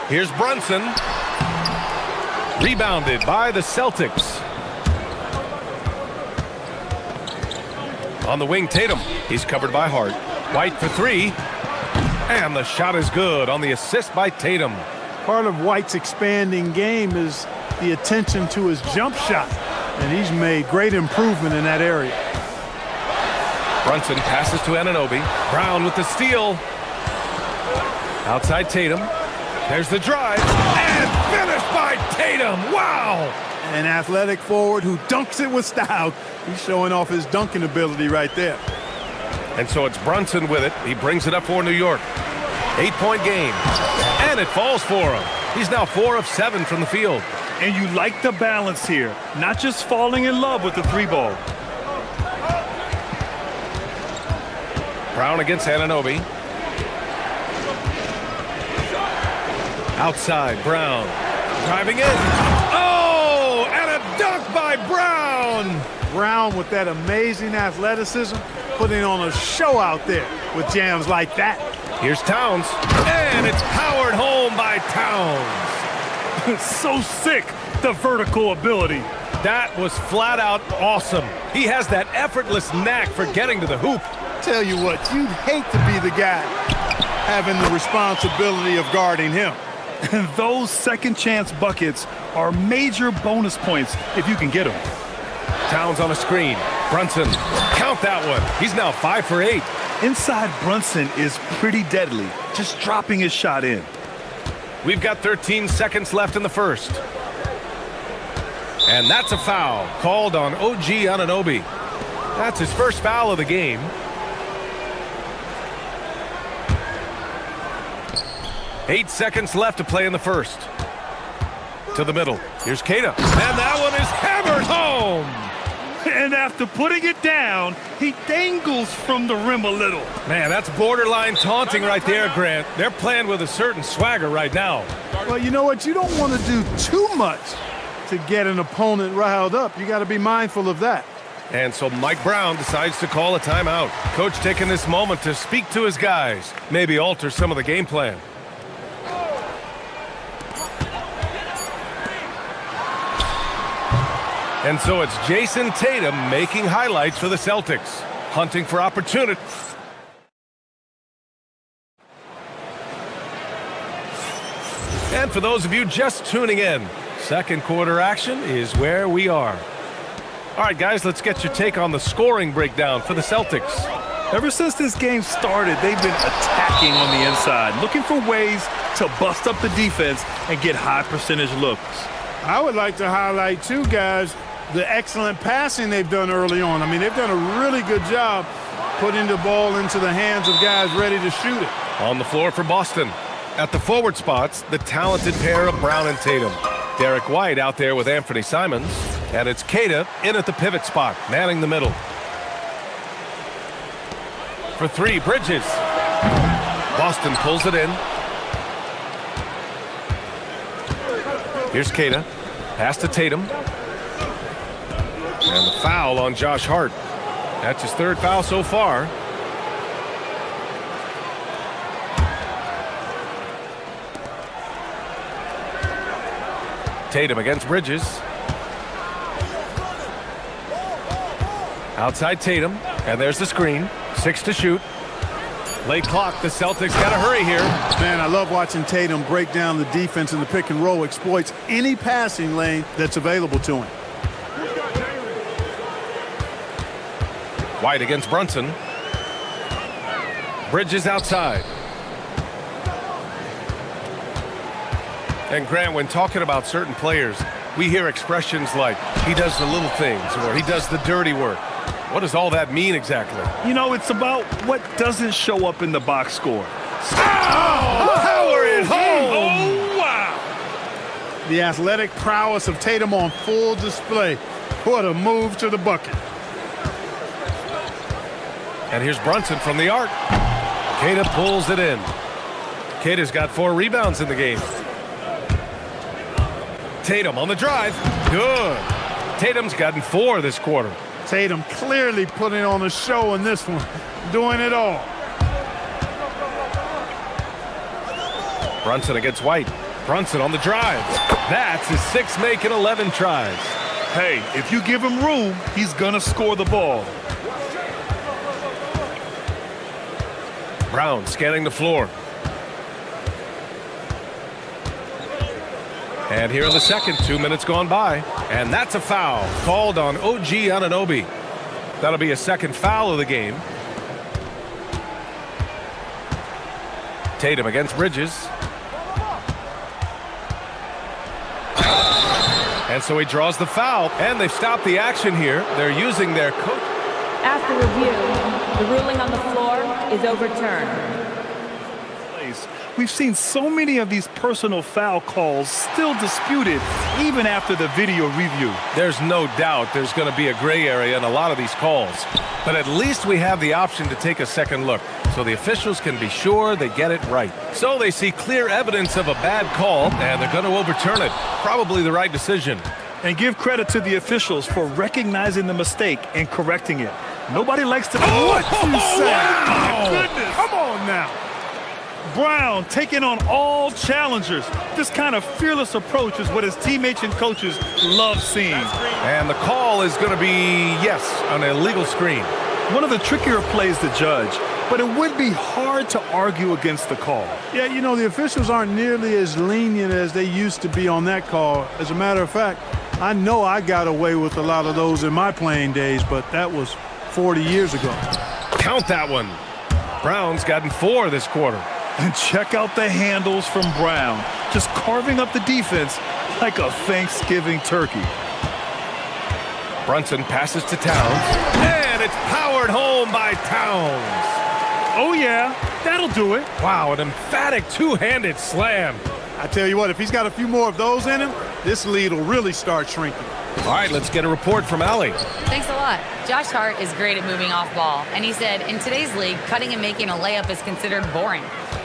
Here's Brunson. Rebounded by the Celtics. On the wing, Tatum. He's covered by Hart. White for 3. And the shot is good on the assist by Tatum. Part of White's expanding game is the attention to his jump shot. And he's made great improvement in that area. Brunson passes to Anunoby. Brown with the steal. Outside Tatum. There's the drive. And finished by Tatum. Wow! An athletic forward who dunks it with style. He's showing off his dunking ability right there. And so it's Brunson with it. He brings it up for New York. 8-point game. And it falls for him. He's now 4 of 7 from the field. And you like the balance here. Not just falling in love with the 3 ball. Brown against Anunoby. Outside, Brown. Driving in. Oh, and a dunk by Brown. Jaylen Brown with that amazing athleticism, putting on a show out there with jams like that. Here's Towns, and it's powered home by Towns. So sick, the vertical ability. That was flat out awesome. He has that effortless knack for getting to the hoop. Tell you what, you'd hate to be the guy having the responsibility of guarding him. And those second chance buckets are major bonus points if you can get them. Towns on a screen. Brunson, count that one. He's now 5 for 8. Inside Brunson is pretty deadly, just dropping his shot in. We've got 13 seconds left in the first. And that's a foul called on OG Anunoby. That's his first foul of the game. Eight seconds left to play in the first. To the middle. Here's Keita. And that one is hammered home. And after putting it down, he dangles from the rim a little. Man, that's borderline taunting right there, Grant. They're playing with a certain swagger right now. Well, you know what? You don't want to do too much to get an opponent riled up. You got to be mindful of that. And so Mike Brown decides to call a timeout. Coach taking this moment to speak to his guys, maybe alter some of the game plan. And so it's Jason Tatum making highlights for the Celtics, hunting for opportunity. And for those of you just tuning in, second quarter action is where we are. All right, guys, let's get your take on the scoring breakdown for the Celtics. Ever since this game started, they've been attacking on the inside, looking for ways to bust up the defense and get high percentage looks. I would like to highlight, too, guys, the excellent passing they've done early on. I mean, they've done a really good job putting the ball into the hands of guys ready to shoot it. On the floor for Boston. At the forward spots, the talented pair of Brown and Tatum. Derek White out there with Anthony Simons. And it's Keita in at the pivot spot, manning the middle. For three, Bridges. Boston pulls it in. Here's Keita. Pass to Tatum. And the foul on Josh Hart. That's his third foul so far. Tatum against Bridges. Outside Tatum. And there's the screen. 6 to shoot. Late clock. The Celtics got to hurry here. Man, I love watching Tatum break down the defense in the pick and roll, exploits any passing lane that's available to him. White against Brunson. Bridges outside. And Grant, when talking about certain players, we hear expressions like, he does the little things, or he does the dirty work. What does all that mean exactly? You know, it's about what doesn't show up in the box score. Power it home! Oh, wow! The athletic prowess of Tatum on full display. What a move to the bucket. And here's Brunson from the arc. Keita pulls it in. Keita's got 4 rebounds in the game. Tatum on the drive. Good. Tatum's gotten 4 this quarter. Tatum clearly putting on a show in this one. Doing it all. Brunson against White. Brunson on the drive. That's his 6th make in 11 tries. Hey, if you give him room, he's gonna score the ball. Brown scanning the floor. And here in the second, 2 minutes gone by. And that's a foul called on OG Anunoby. That'll be a second foul of the game. Tatum against Bridges. And so he draws the foul. And they've stopped the action here. They're using their coach. After review, the ruling on the floor is overturned. We've seen so many of these personal foul calls still disputed even after the video review. There's no doubt there's going to be a gray area in a lot of these calls. But at least we have the option to take a second look so the officials can be sure they get it right. So they see clear evidence of a bad call and they're going to overturn it. Probably the right decision. And give credit to the officials for recognizing the mistake and correcting it. Nobody likes to... What you say? Wow. My goodness. Come on now. Brown taking on all challengers. This kind of fearless approach is what his teammates and coaches love seeing. And the call is going to be, yes, an illegal screen. One of the trickier plays to judge, but it would be hard to argue against the call. Yeah, you know, the officials aren't nearly as lenient as they used to be on that call. As a matter of fact, I know I got away with a lot of those in my playing days, but that was 40 years ago. Count that one. Brown's gotten 4 this quarter. And check out the handles from Brown, just carving up the defense like a Thanksgiving turkey. Brunson passes to Towns, and it's powered home by Towns. Oh yeah, that'll do it. Wow, an emphatic two-handed slam. I tell you what, if he's got a few more of those in him, this lead will really start shrinking. All right, let's get a report from Allie. Thanks a lot. Josh Hart is great at moving off ball, and he said, in today's league, cutting and making a layup is considered boring.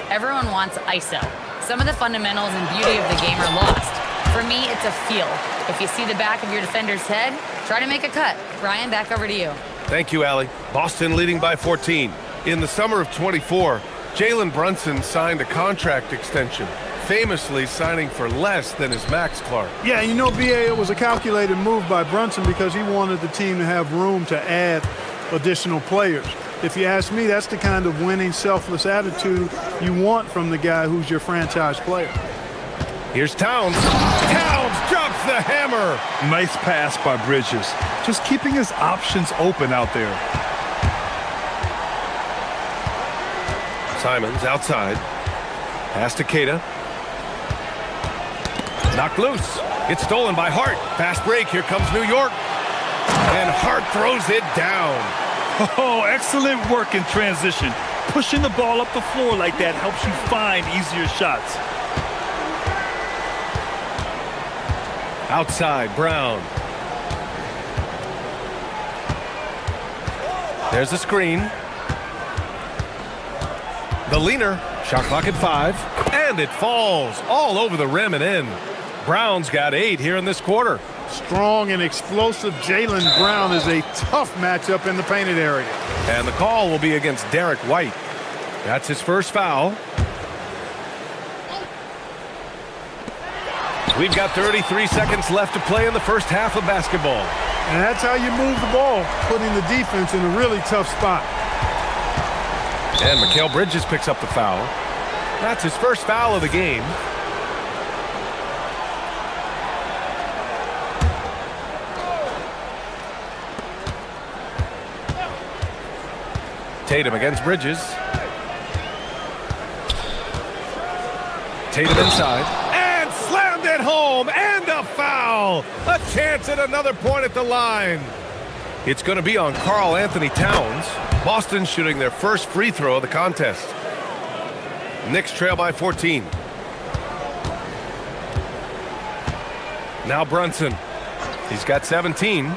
Everyone wants ISO. Some of the fundamentals and beauty of the game are lost. For me, it's a feel. If you see the back of your defender's head, try to make a cut. Ryan, back over to you. Thank you, Allie. Boston leading by 14. In the summer of 24, Jalen Brunson signed a contract extension, famously signing for less than his max, Clark. Yeah, you know, B.A., it was a calculated move by Brunson because he wanted the team to have room to add additional players. If you ask me, that's the kind of winning, selfless attitude you want from the guy who's your franchise player. Here's Towns. Towns drops the hammer. Nice pass by Bridges, just keeping his options open out there. Simons outside. Pass to Keita. Knocked loose. It's stolen by Hart. Fast break. Here comes New York. And Hart throws it down. Oh, excellent work in transition. Pushing the ball up the floor like that helps you find easier shots. Outside, Brown. There's a screen. The leaner. Shot clock at 5. And it falls all over the rim and in. Brown's got 8 here in this quarter. Strong and explosive Jalen Brown is a tough matchup in the painted area. And the call will be against Derek White. That's his first foul. We've got 33 seconds left to play in the first half of basketball. And that's how you move the ball, putting the defense in a really tough spot. And Mikal Bridges picks up the foul. That's his first foul of the game. Tatum against Bridges. Tatum inside. And slammed it home. And a foul. A chance at another point at the line. It's going to be on Karl Anthony Towns. Boston shooting their first free throw of the contest. Knicks trail by 14. Now Brunson. He's got 17.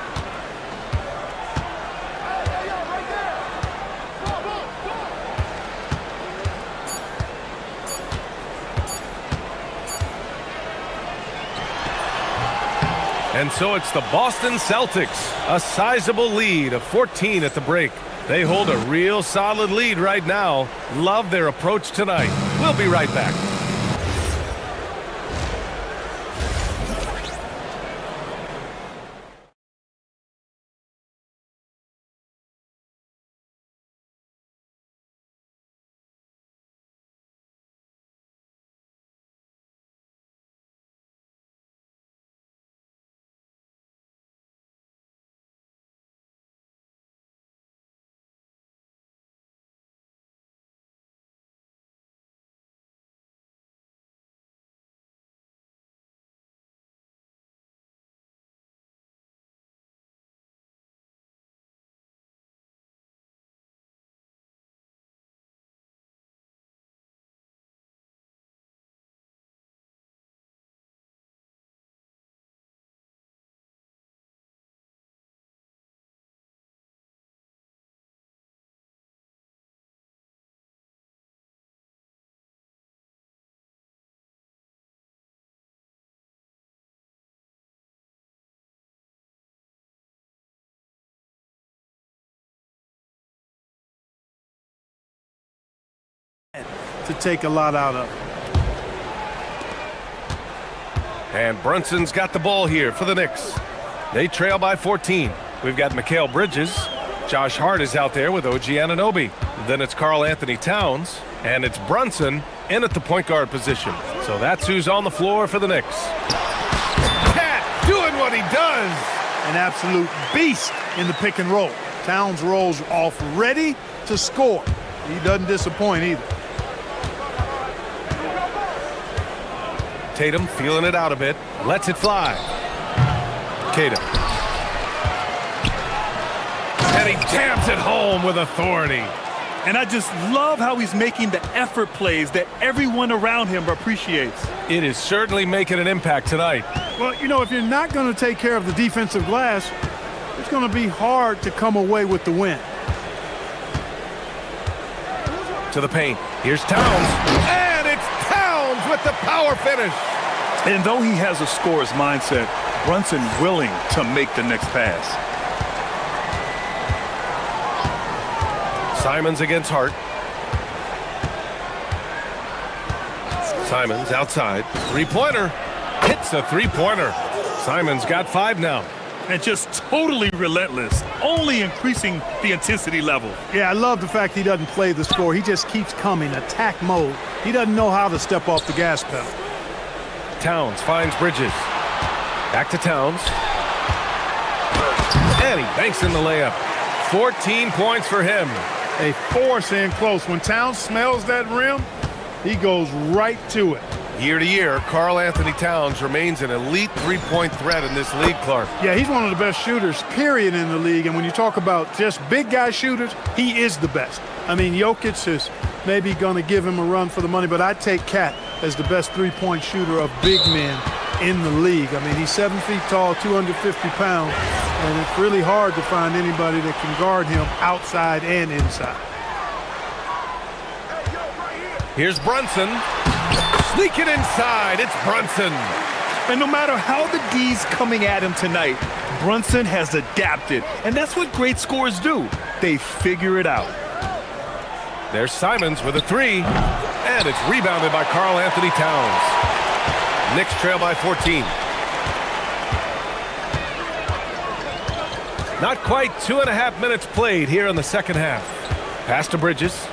And so it's the Boston Celtics, a sizable lead of 14 at the break. They hold a real solid lead right now. Love their approach tonight. We'll be right back. to take a lot out of it. And Brunson's got the ball here for the Knicks. They trail by 14. We've got Mikal Bridges. Josh Hart is out there with OG Anunoby. Then it's Karl Anthony Towns. And it's Brunson in at the point guard position. So that's who's on the floor for the Knicks. Cat doing what he does. An absolute beast in the pick and roll. Towns rolls off ready to score. He doesn't disappoint either. Tatum feeling it out a bit. Lets it fly. Tatum. And he jams it home with authority. And I just love how he's making the effort plays that everyone around him appreciates. It is certainly making an impact tonight. Well, you know, if you're not going to take care of the defensive glass, it's going to be hard to come away with the win. To the paint. Here's Towns. And it's Towns with the power finish. And though he has a scorer's mindset, Brunson willing to make the next pass. Simons against Hart. Simons outside. Three-pointer. Hits a three-pointer. Simons got 5 now. And just totally relentless, only increasing the intensity level. Yeah, I love the fact he doesn't play the score. He just keeps coming, attack mode. He doesn't know how to step off the gas pedal. Towns finds Bridges. Back to Towns. And he banks in the layup. 14 points for him. A force in close. When Towns smells that rim, he goes right to it. Year to year, Karl Anthony Towns remains an elite three-point threat in this league, Clark. Yeah, he's one of the best shooters, period, in the league. And when you talk about just big guy shooters, he is the best. I mean, Jokic is maybe going to give him a run for the money, but I'd take Cat as the best three-point shooter of big men in the league. I mean, he's 7 feet tall, 250 pounds, and it's really hard to find anybody that can guard him outside and inside. Here's Brunson. Sneaking inside, it's Brunson. And no matter how the D's coming at him tonight, Brunson has adapted. And that's what great scorers do. They figure it out. There's Simons with a three. And it's rebounded by Karl Anthony Towns. Knicks trail by 14. Not quite 2.5 minutes played here in the second half. Pass to Bridges.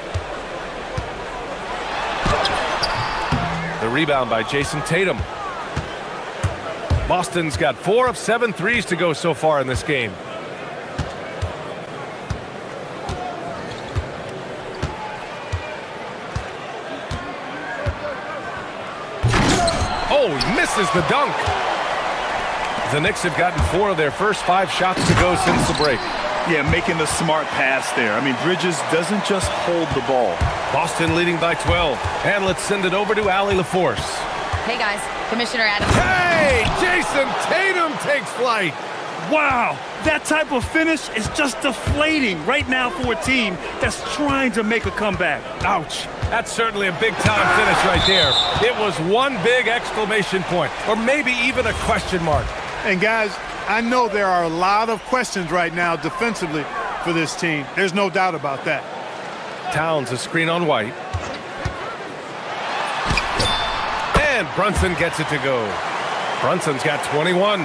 The rebound by Jason Tatum. Boston's got 4 of 7 threes to go so far in this game. Oh, he misses the dunk. The Knicks have gotten 4 of their first 5 shots to go since the break. Yeah, making the smart pass there. I mean, Bridges doesn't just hold the ball. Boston leading by 12. And let's send it over to Allie LaForce. Hey, guys. Commissioner Adams. Hey! Jason Tatum takes flight. Wow, that type of finish is just deflating right now for a team that's trying to make a comeback. Ouch. That's certainly a big-time finish right there. It was one big exclamation point, or maybe even a question mark. And guys, I know there are a lot of questions right now defensively for this team. There's no doubt about that. Towns a screen on White. And Brunson gets it to go. Brunson's got 21.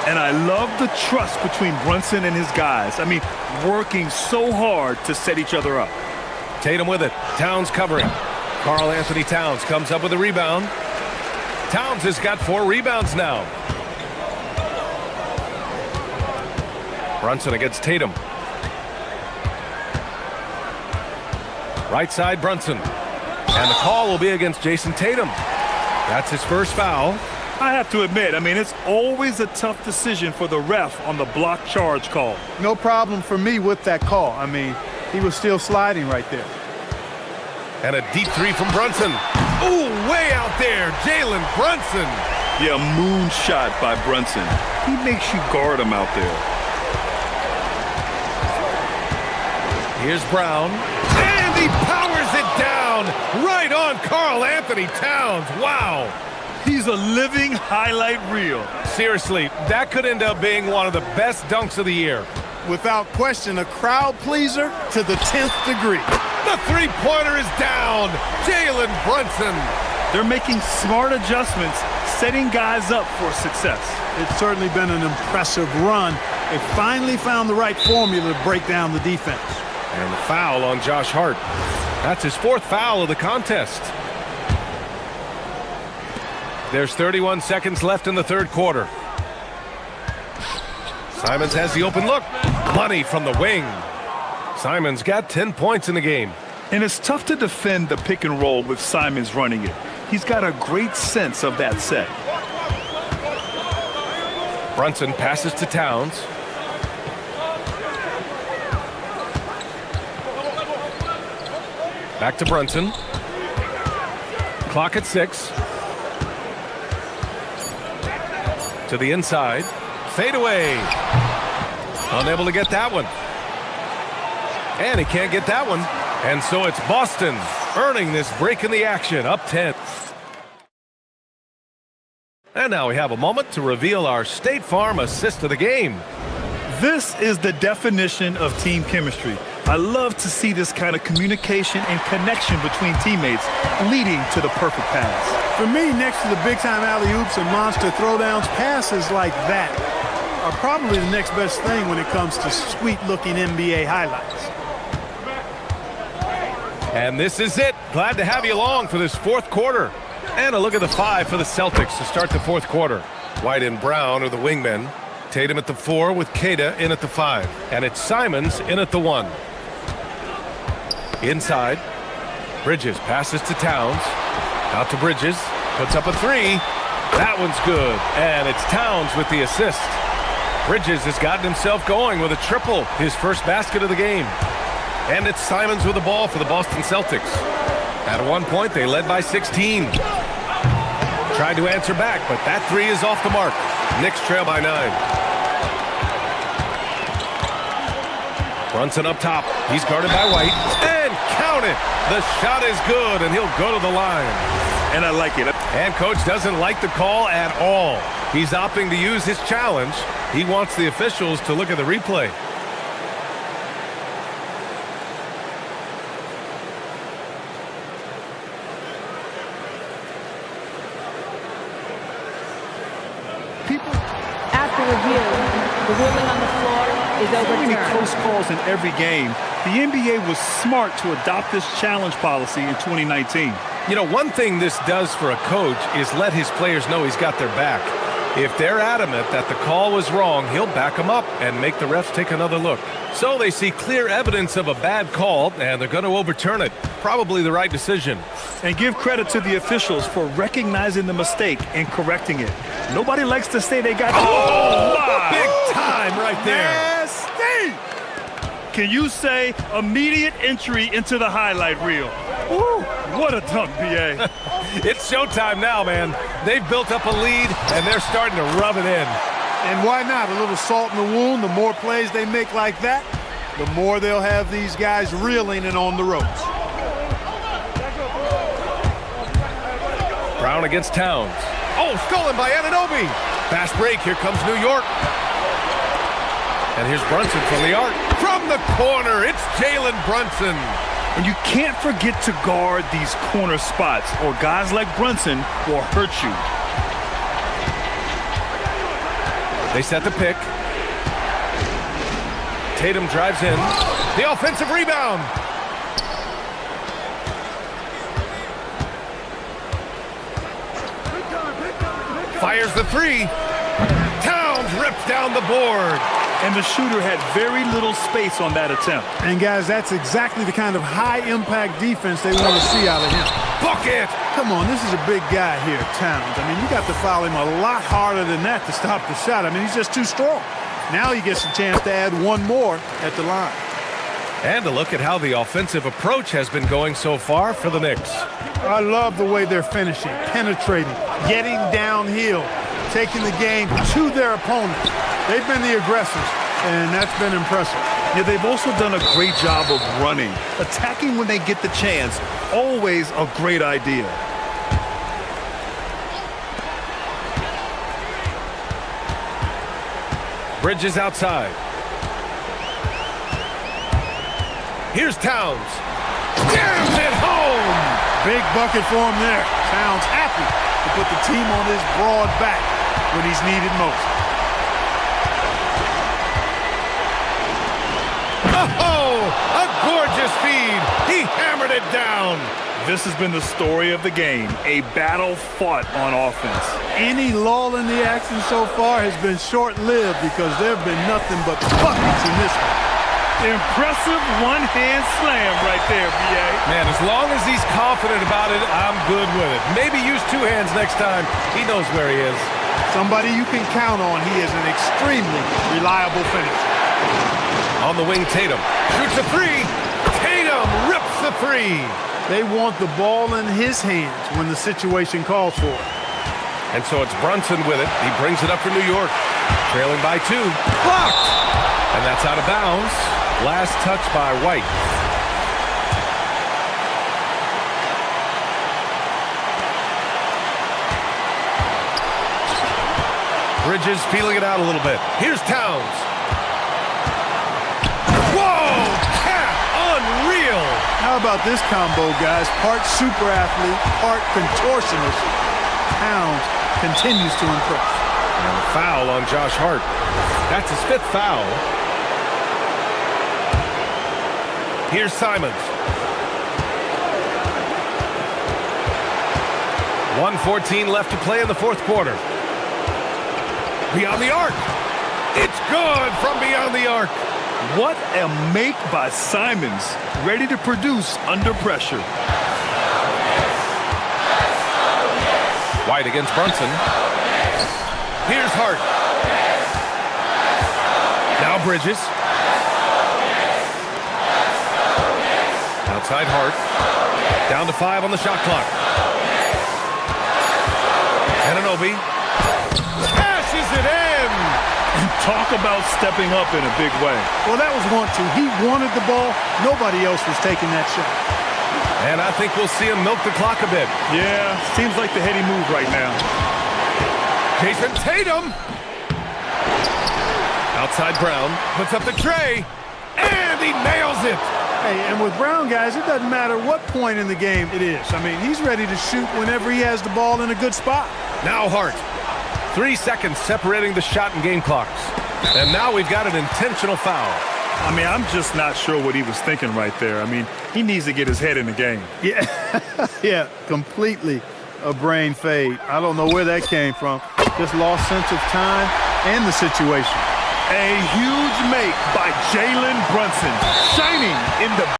And I love the trust between Brunson and his guys. I mean, working so hard to set each other up. Tatum with it. Towns covering. Karl Anthony Towns comes up with a rebound. Towns has got 4 rebounds now. Brunson against Tatum. Right side, Brunson. And the call will be against Jason Tatum. That's his first foul. I have to admit, I mean, it's always a tough decision for the ref on the block charge call. No problem for me with that call. I mean, he was still sliding right there. And a deep three from Brunson. Ooh, way out there, Jalen Brunson. Yeah, moon shot by Brunson. He makes you guard him out there. Here's Brown. And he powers it down right on Karl Anthony Towns. Wow. He's a living highlight reel. Seriously, that could end up being one of the best dunks of the year. Without question, a crowd pleaser to the 10th degree. The three-pointer is down. Jalen Brunson. They're making smart adjustments, setting guys up for success. It's certainly been an impressive run. They finally found the right formula to break down the defense. And the foul on Josh Hart. That's his fourth foul of the contest. There's 31 seconds left in the third quarter. Simons has the open look. Money from the wing. Simons got 10 points in the game. And it's tough to defend the pick and roll with Simons running it. He's got a great sense of that set. Brunson passes to Towns. Back to Brunson. Clock at 6. To the inside. Fade away. Unable to get that one. And he can't get that one. And so it's Boston earning this break in the action, up 10. And now we have a moment to reveal our State Farm assist of the game. This is the definition of team chemistry. I love to see this kind of communication and connection between teammates leading to the perfect pass. For me, next to the big-time alley-oops and monster throwdowns, passes like that are probably the next best thing when it comes to sweet-looking NBA highlights. And this is it. Glad to have you along for this fourth quarter. And a look at the 5 for the Celtics to start the fourth quarter. White and Brown are the wingmen. Tatum at the 4 with Queta in at the 5. And it's Simons in at the 1. Inside. Bridges passes to Towns. Out to Bridges. Puts up a 3. That one's good. And it's Towns with the assist. Bridges has gotten himself going with a triple. His first basket of the game. And it's Simons with the ball for the Boston Celtics. At one point, they led by 16. Tried to answer back, but that 3 is off the mark. Knicks trail by 9. Brunson up top. He's guarded by White. And count it! The shot is good, and he'll go to the line. And I like it. And coach doesn't like the call at all. He's opting to use his challenge. He wants the officials to look at the replay. After review, the ruling on the floor is So many overturned. close calls in every game. The NBA was smart to adopt this challenge policy in 2019. You know, one thing this does for a coach is let his players know he's got their back. If they're adamant that the call was wrong, he'll back them up and make the refs take another look. So they see clear evidence of a bad call, and they're going to overturn it. Probably the right decision. And give credit to the officials for recognizing the mistake and correcting it. Nobody likes to say they got... Oh, my! Big time right there. Nasty! Can you say immediate entry into the highlight reel? Woo, what a dunk, B.A. It's showtime now, man. They've built up a lead, and they're starting to rub it in. And why not? A little salt in the wound. The more plays they make like that, the more they'll have these guys reeling and on the ropes. Brown against Towns. Oh, stolen by Anunoby. Fast break. Here comes New York. And here's Brunson from the arc. From the corner, it's Jalen Brunson. And you can't forget to guard these corner spots, or guys like Brunson will hurt you. They set the pick. Tatum drives in. The offensive rebound. Fires the 3. Towns rips down the board. And the shooter had very little space on that attempt. And guys, that's exactly the kind of high-impact defense they want to see out of him. Bucket! Come on, this is a big guy here, Towns. I mean, you got to foul him a lot harder than that to stop the shot. I mean, he's just too strong. Now he gets a chance to add one more at the line. And a look at how the offensive approach has been going so far for the Knicks. I love the way they're finishing, penetrating, getting downhill, taking the game to their opponents. They've been the aggressors, and that's been impressive. Yeah, they've also done a great job of running. Attacking when they get the chance, always a great idea. Bridges outside. Here's Towns. Jams it home! Big bucket for him there. Towns happy to put the team on his broad back when he's needed most. Oh, a gorgeous feed. He hammered it down. This has been the story of the game, a battle fought on offense. Any lull in the action so far has been short-lived because there have been nothing but buckets in this one. Impressive one-hand slam right there, B.A. Man, as long as he's confident about it, I'm good with it. Maybe use two hands next time. He knows where he is. Somebody you can count on. He is an extremely reliable finisher. On the wing, Tatum shoots a three. Tatum rips the three. They want the ball in his hands when the situation calls for it. And so it's Brunson with it. He brings it up for New York. Trailing by 2. Blocked! And that's out of bounds. Last touch by White. Bridges feeling it out a little bit. Here's Towns. Whoa! Cat! Unreal! How about this combo, guys? Part super athlete, part contortionist. Towns continues to impress. And a foul on Josh Hart. That's his 5th foul. Here's Simons. 1:14 left to play in the 4th quarter. Beyond the arc. It's good from beyond the arc. What a make by Simons, ready to produce under pressure. White against Brunson. Here's Hart. Now Bridges. Outside Hart. Down to 5 on the shot clock. Anunoby. Cashes it in! Talk about stepping up in a big way. Well, that was want to. He wanted the ball. Nobody else was taking that shot. And I think we'll see him milk the clock a bit. Yeah, seems like the heady move right now. Jason Tatum. Outside Brown. Puts up the tray. And he nails it. Hey, and with Brown, guys, it doesn't matter what point in the game it is. I mean, he's ready to shoot whenever he has the ball in a good spot. Now Hart. 3 seconds separating the shot and game clocks. And now we've got an intentional foul. I mean, I'm just not sure what he was thinking right there. I mean, he needs to get his head in the game. Yeah, yeah, completely a brain fade. I don't know where that came from. Just lost sense of time and the situation. A huge make by Jalen Brunson, shining in the...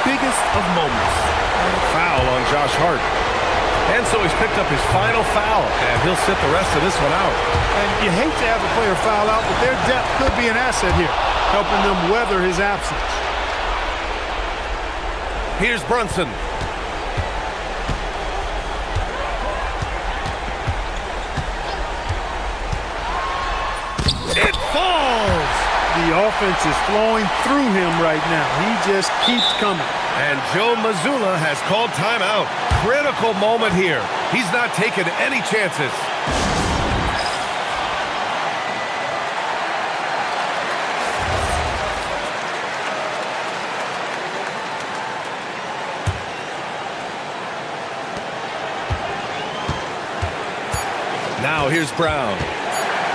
biggest of moments. Foul on Josh Hart. And so he's picked up his final foul, and he'll sit the rest of this one out. And you hate to have a player foul out, but their depth could be an asset here, helping them weather his absence. Here's Brunson. It falls! The offense is flowing through him right now. He just keeps coming. And Joe Mazzulla has called timeout. Critical moment here. He's not taking any chances. Now here's Brown.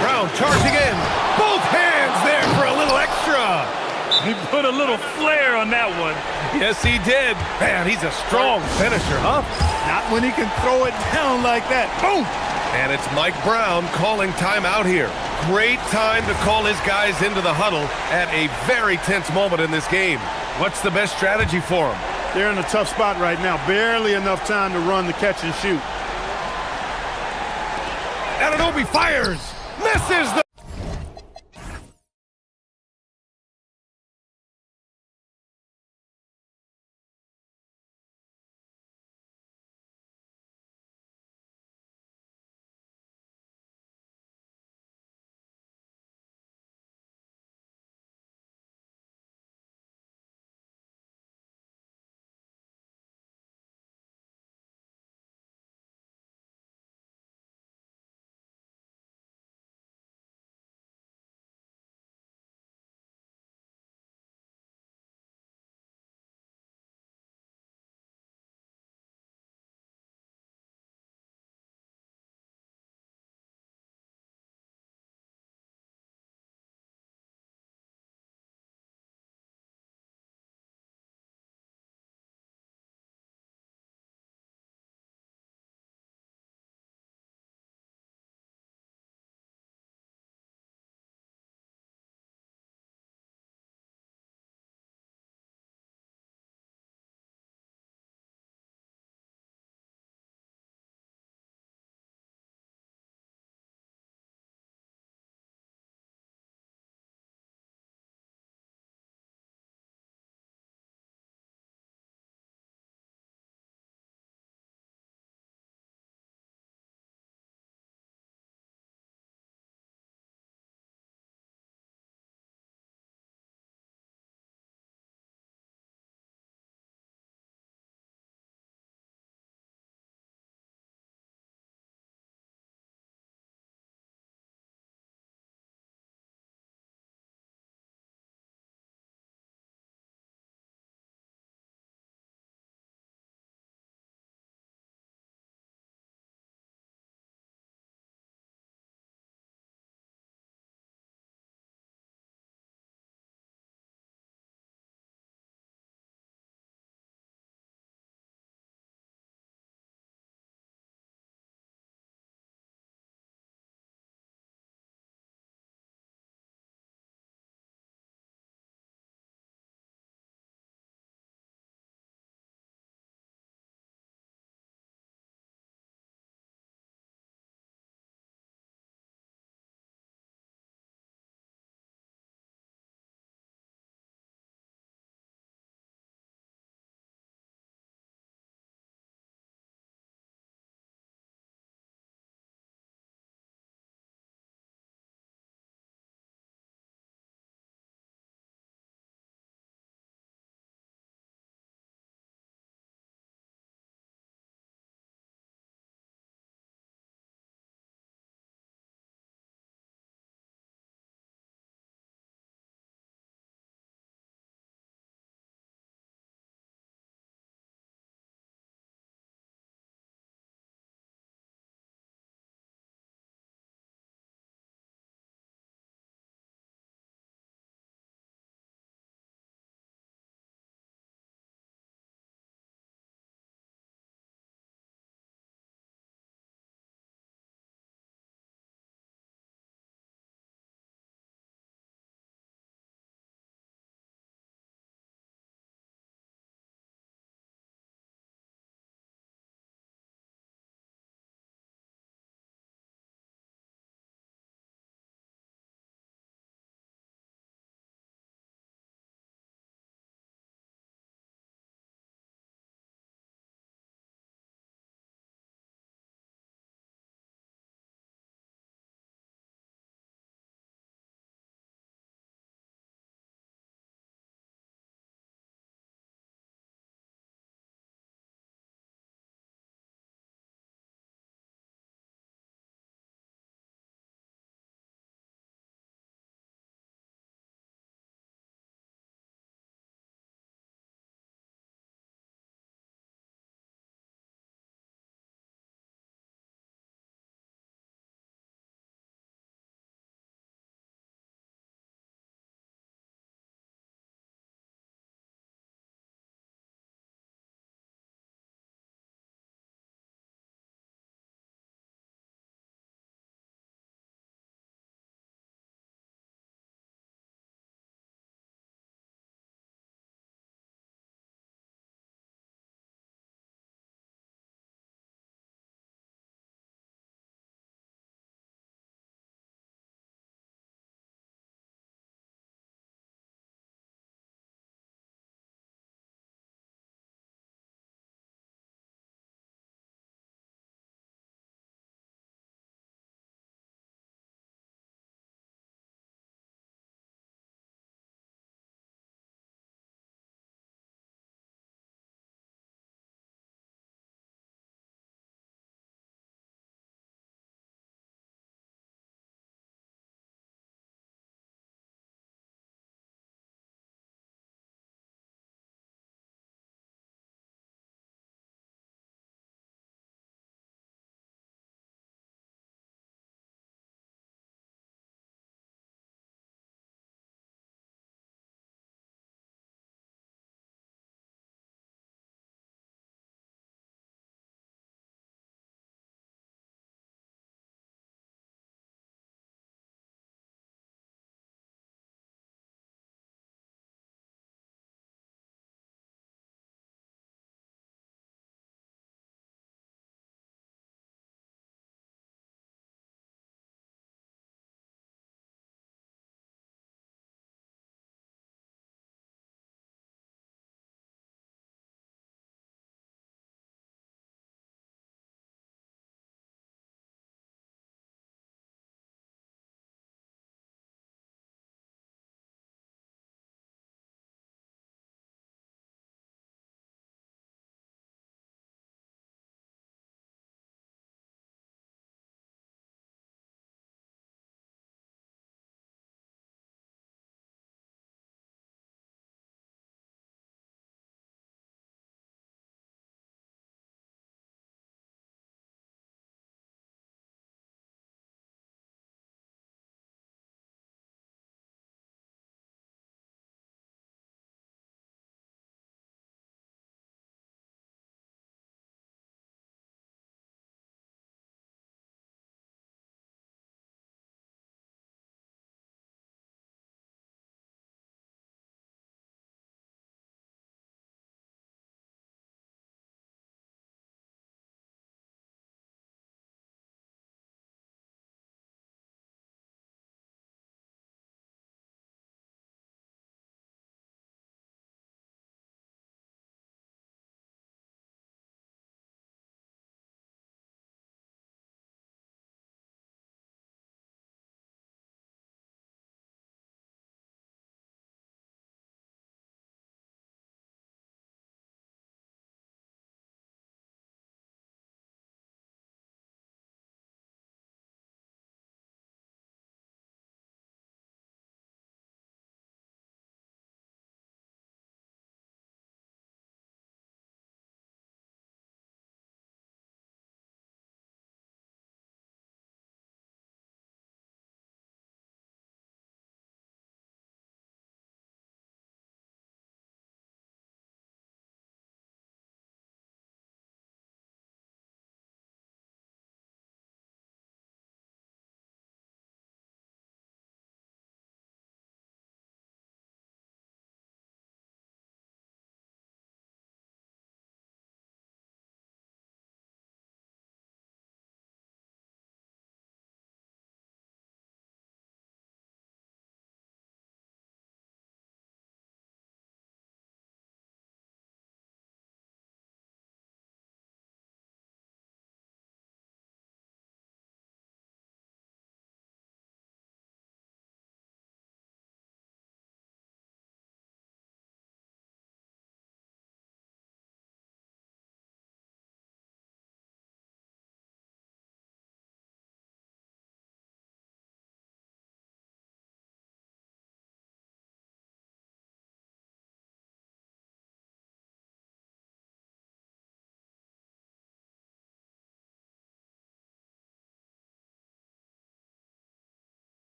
Brown charging in. Both hands there for a little extra. He put a little flair on that one. Yes, he did. Man, he's a strong finisher, huh? Not when he can throw it down like that. Boom! And it's Mike Brown calling timeout here. Great time to call his guys into the huddle at a very tense moment in this game. What's the best strategy for him? They're in a tough spot right now. Barely enough time to run the catch and shoot. Anunoby fires. Misses the...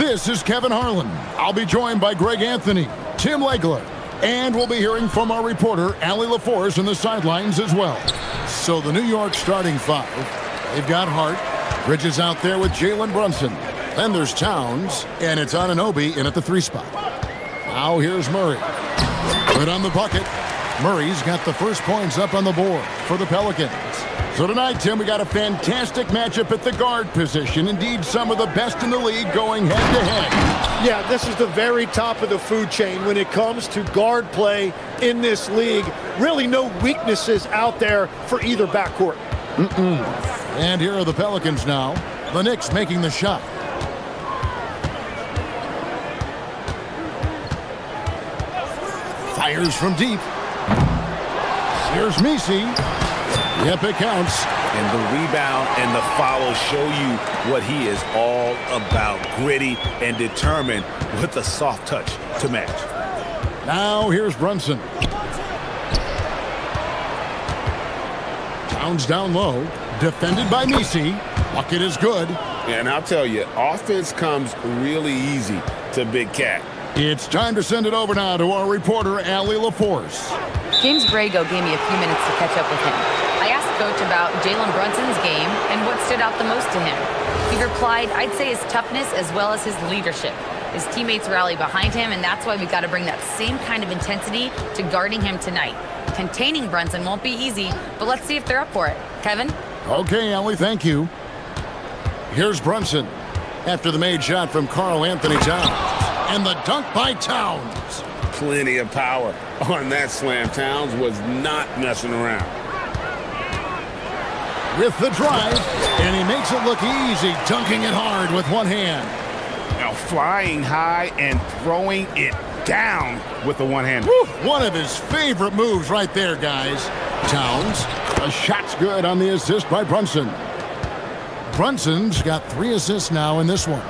This is Kevin Harlan. I'll be joined by Greg Anthony, Tim Legler, and we'll be hearing from our reporter, Allie LaForce, in the sidelines as well. So the New York starting five, they've got Hart. Bridges out there with Jalen Brunson. Then there's Towns, and it's Anunoby in at the 3 spot. Now here's Murray. Good on the bucket. Murray's got the first points up on the board for the Pelicans. So tonight, Tim, we got a fantastic matchup at the guard position. Indeed, some of the best in the league going head-to-head. Yeah, this is the very top of the food chain when it comes to guard play in this league. Really no weaknesses out there for either backcourt. And here are the Pelicans now. The Knicks making the shot. Fires from deep. Here's Misi. Yep, it counts. And the rebound and the follow show you what he is all about. Gritty and determined with a soft touch to match. Now here's Brunson. Towns down low. Defended by Misi. Bucket is good. And I'll tell you, offense comes really easy to Big Cat. It's time to send it over now to our reporter, Allie LaForce. James Brago gave me a few minutes to catch up with him. I asked Coach about Jalen Brunson's game and what stood out the most to him. He replied, I'd say his toughness as well as his leadership. His teammates rally behind him, and that's why we've got to bring that same kind of intensity to guarding him tonight. Containing Brunson won't be easy, but let's see if they're up for it. Kevin? Okay, Allie, thank you. Here's Brunson after the made shot from Karl Anthony Towns. And the dunk by Towns. Plenty of power on that slam. Towns was not messing around. With the drive, and he makes it look easy, dunking it hard with one hand. Now flying high and throwing it down with the one hand. One of his favorite moves right there, guys. Towns, a shot's good on the assist by Brunson. Brunson's got 3 assists now in this one.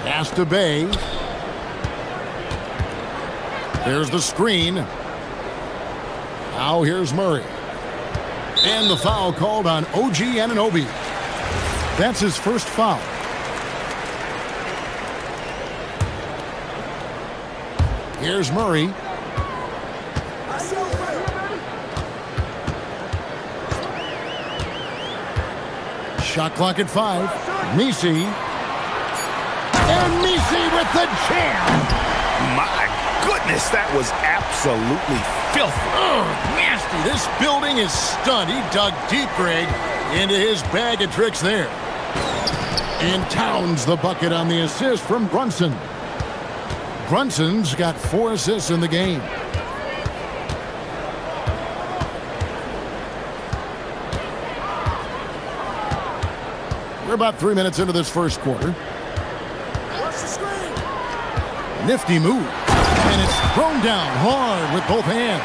Pass to Bay. There's the screen. Now here's Murray. And the foul called on OG Anunoby. That's his first foul. Here's Murray. Shot clock at 5. Misi. And Misi with the jam. My goodness, that was absolutely filthy. Nasty. This building is stunned. He dug deep, Greg, into his bag of tricks there. And Towns the bucket on the assist from Brunson. Brunson's got 4 assists in the game. We're about 3 minutes into this first quarter. Nifty move. And it's thrown down hard with both hands.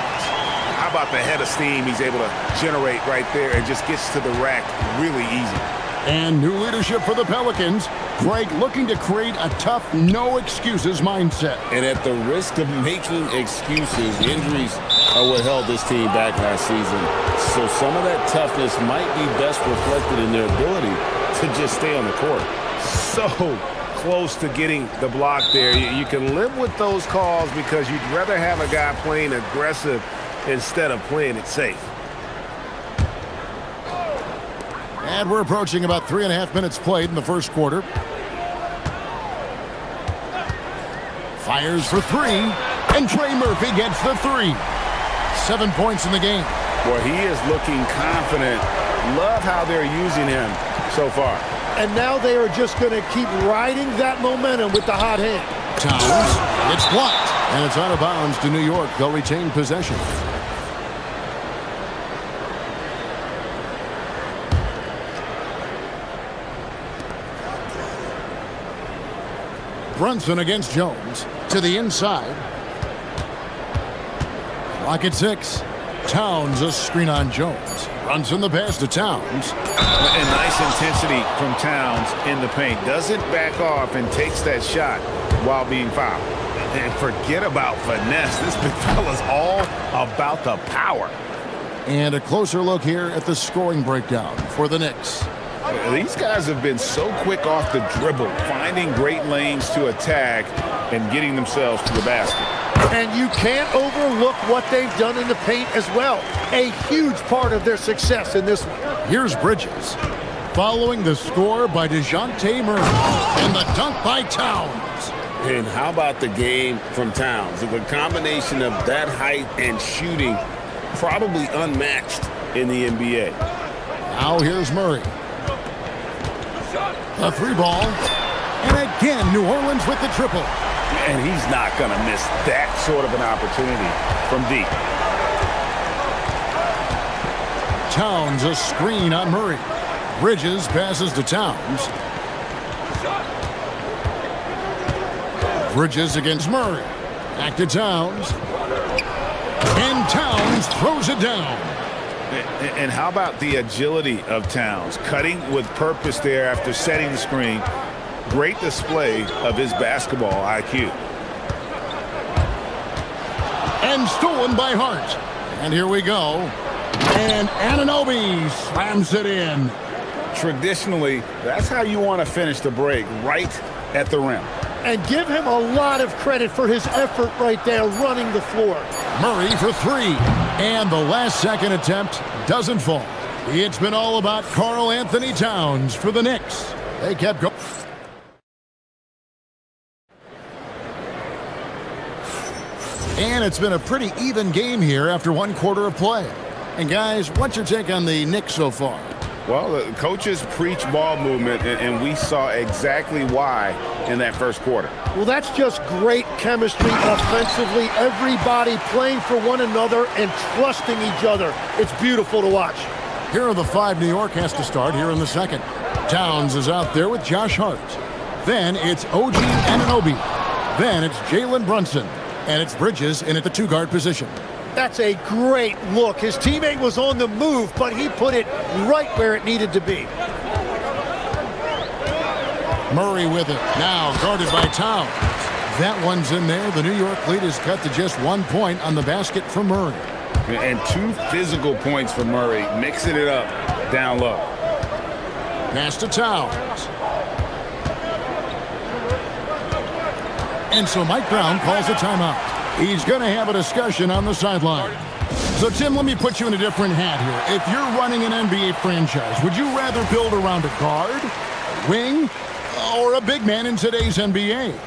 How about the head of steam he's able to generate right there and just gets to the rack really easy. And new leadership for the Pelicans. Greg looking to create a tough, no-excuses mindset. And at the risk of making excuses, injuries are what held this team back last season. So some of that toughness might be best reflected in their ability to just stay on the court. So close to getting the block there. You can live with those calls because you'd rather have a guy playing aggressive instead of playing it safe. And we're approaching about 3.5 minutes played in the first quarter. Fires for 3, and Trey Murphy gets the 3. 7 points in the game. Well, he is looking confident. Love how they're using him so far. And now they are just going to keep riding that momentum with the hot hand. Towns, it's blocked, and it's out of bounds to New York. They'll retain possession. Brunson against Jones to the inside. Clock at 6. Towns a screen on Jones. Brunson the pass to Towns. And nice intensity from Towns in the paint. Doesn't back off and takes that shot while being fouled. And forget about finesse. This big fella's all about the power. And a closer look here at the scoring breakdown for the Knicks. These guys have been so quick off the dribble, finding great lanes to attack and getting themselves to the basket. And you can't overlook what they've done in the paint as well. A huge part of their success in this one. Here's Bridges. Following the score by DeJounte Murray. And the dunk by Towns. And how about the game from Towns? The combination of that height and shooting, probably unmatched in the NBA. Now here's Murray. A three ball. And again, New Orleans with the triple. And he's not going to miss that sort of an opportunity from deep. Towns a screen on Murray. Bridges passes to Towns. Bridges against Murray. Back to Towns. And Towns throws it down. And how about the agility of Towns? Cutting with purpose there after setting the screen. Great display of his basketball IQ. And stolen by Hart. And here we go. And Anunoby slams it in. Traditionally, that's how you want to finish the break, right at the rim. And give him a lot of credit for his effort right there running the floor. Murray for three. And the last second attempt doesn't fall. It's been all about Karl Anthony Towns for the Knicks. They kept going. And it's been a pretty even game here after one quarter of play. And guys, what's your take on the Knicks so far? Well, the coaches preach ball movement, and we saw exactly why in that first quarter. Well, that's just great chemistry offensively. Everybody playing for one another and trusting each other. It's beautiful to watch. Here are the five New York has to start here in the second. Towns is out there with Josh Hart. Then it's OG Anunoby. Then it's Jalen Brunson. And it's Bridges in at the two-guard position. That's a great look. His teammate was on the move, but he put it right where it needed to be. Murray with it. Now guarded by Towns. That one's in there. The New York lead is cut to just 1 point on the basket from Murray. And 2 physical points for Murray, mixing it up down low. Pass to Towns. And so Mike Brown calls a timeout. He's going to have a discussion on the sideline. So, Tim, let me put you in a different hat here. If you're running an NBA franchise, would you rather build around a guard, a wing, or a big man in today's NBA?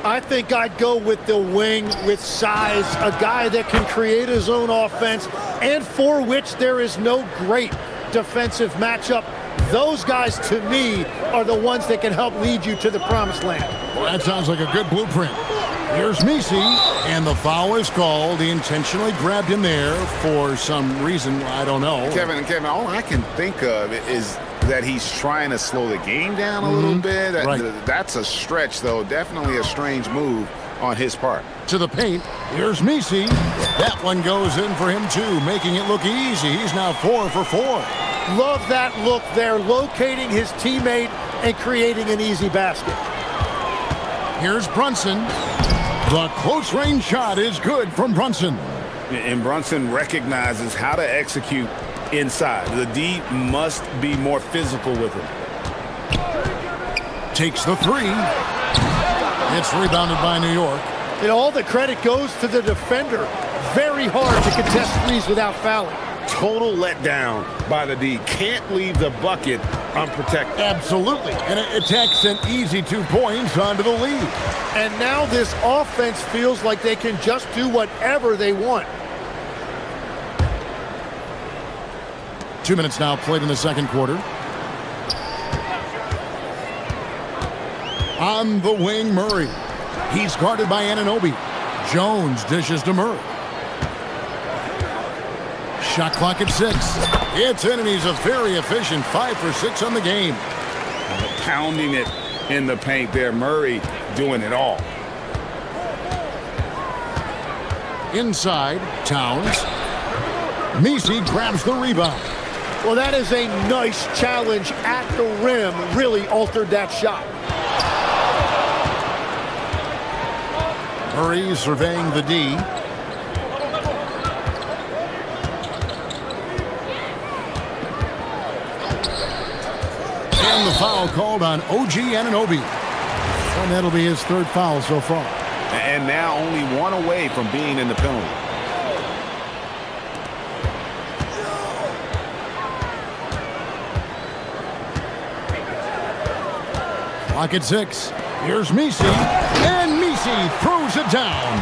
I think I'd go with the wing with size, a guy that can create his own offense and for which there is no great defensive matchup. Those guys, to me, are the ones that can help lead you to the promised land. Well, that sounds like a good blueprint. Here's Misi, and the foul is called. He intentionally grabbed him there for some reason, I don't know. Kevin, all I can think of is that he's trying to slow the game down a little bit. That's a stretch, though. Definitely a strange move on his part. To the paint, here's Misi. That one goes in for him, too, making it look easy. He's now 4 for 4. Love that look there, locating his teammate and creating an easy basket. Here's Brunson. The close-range shot is good from Brunson. And Brunson recognizes how to execute inside. The D must be more physical with him. Takes the three. It's rebounded by New York. And all the credit goes to the defender. Very hard to contest threes without fouling. Total letdown by the D. Can't leave the bucket unprotected. Absolutely. And it takes an easy 2 points onto the lead. And now this offense feels like they can just do whatever they want. 2 minutes now played in the second quarter. On the wing, Murray. He's guarded by Anunoby. Jones dishes to Murray. Shot clock at 6. It's in, and he's a very efficient 5 for 6 on the game. Pounding it in the paint there. Murray doing it all. Inside, Towns. Misi grabs the rebound. Well, that is a nice challenge at the rim. Really altered that shot. Murray surveying the D. And the foul called on OG Anunoby. And that'll be his third foul so far. And now only one away from being in the penalty. Clock at 6. Here's Misi. And Misi throws it down.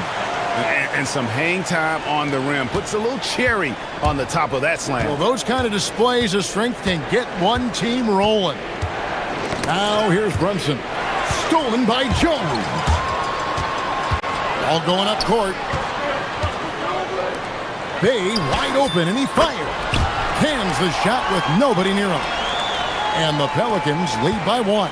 And some hang time on the rim. Puts a little cherry on the top of that slam. Well, those kind of displays of strength can get one team rolling. Now here's Brunson. Stolen by Jones. All going up court. Bay wide open, and he fires. Cans the shot with nobody near him. And the Pelicans lead by 1.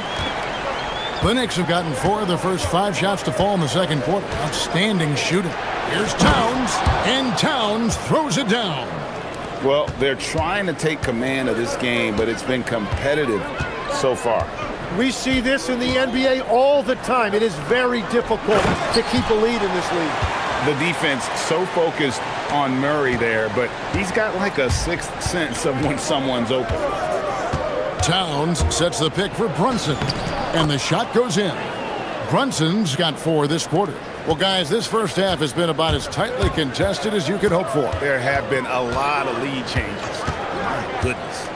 The Knicks have gotten 4 of their first 5 shots to fall in the second quarter. Outstanding shooting. Here's Towns, and Towns throws it down. Well, they're trying to take command of this game, but it's been competitive so far. We see this in the NBA all the time. It is very difficult to keep a lead in this league. The defense so focused on Murray there, but he's got like a sixth sense of when someone's open. Towns sets the pick for Brunson, and the shot goes in. Brunson's got 4 this quarter. Well, guys, this first half has been about as tightly contested as you could hope for. There have been a lot of lead changes. My goodness.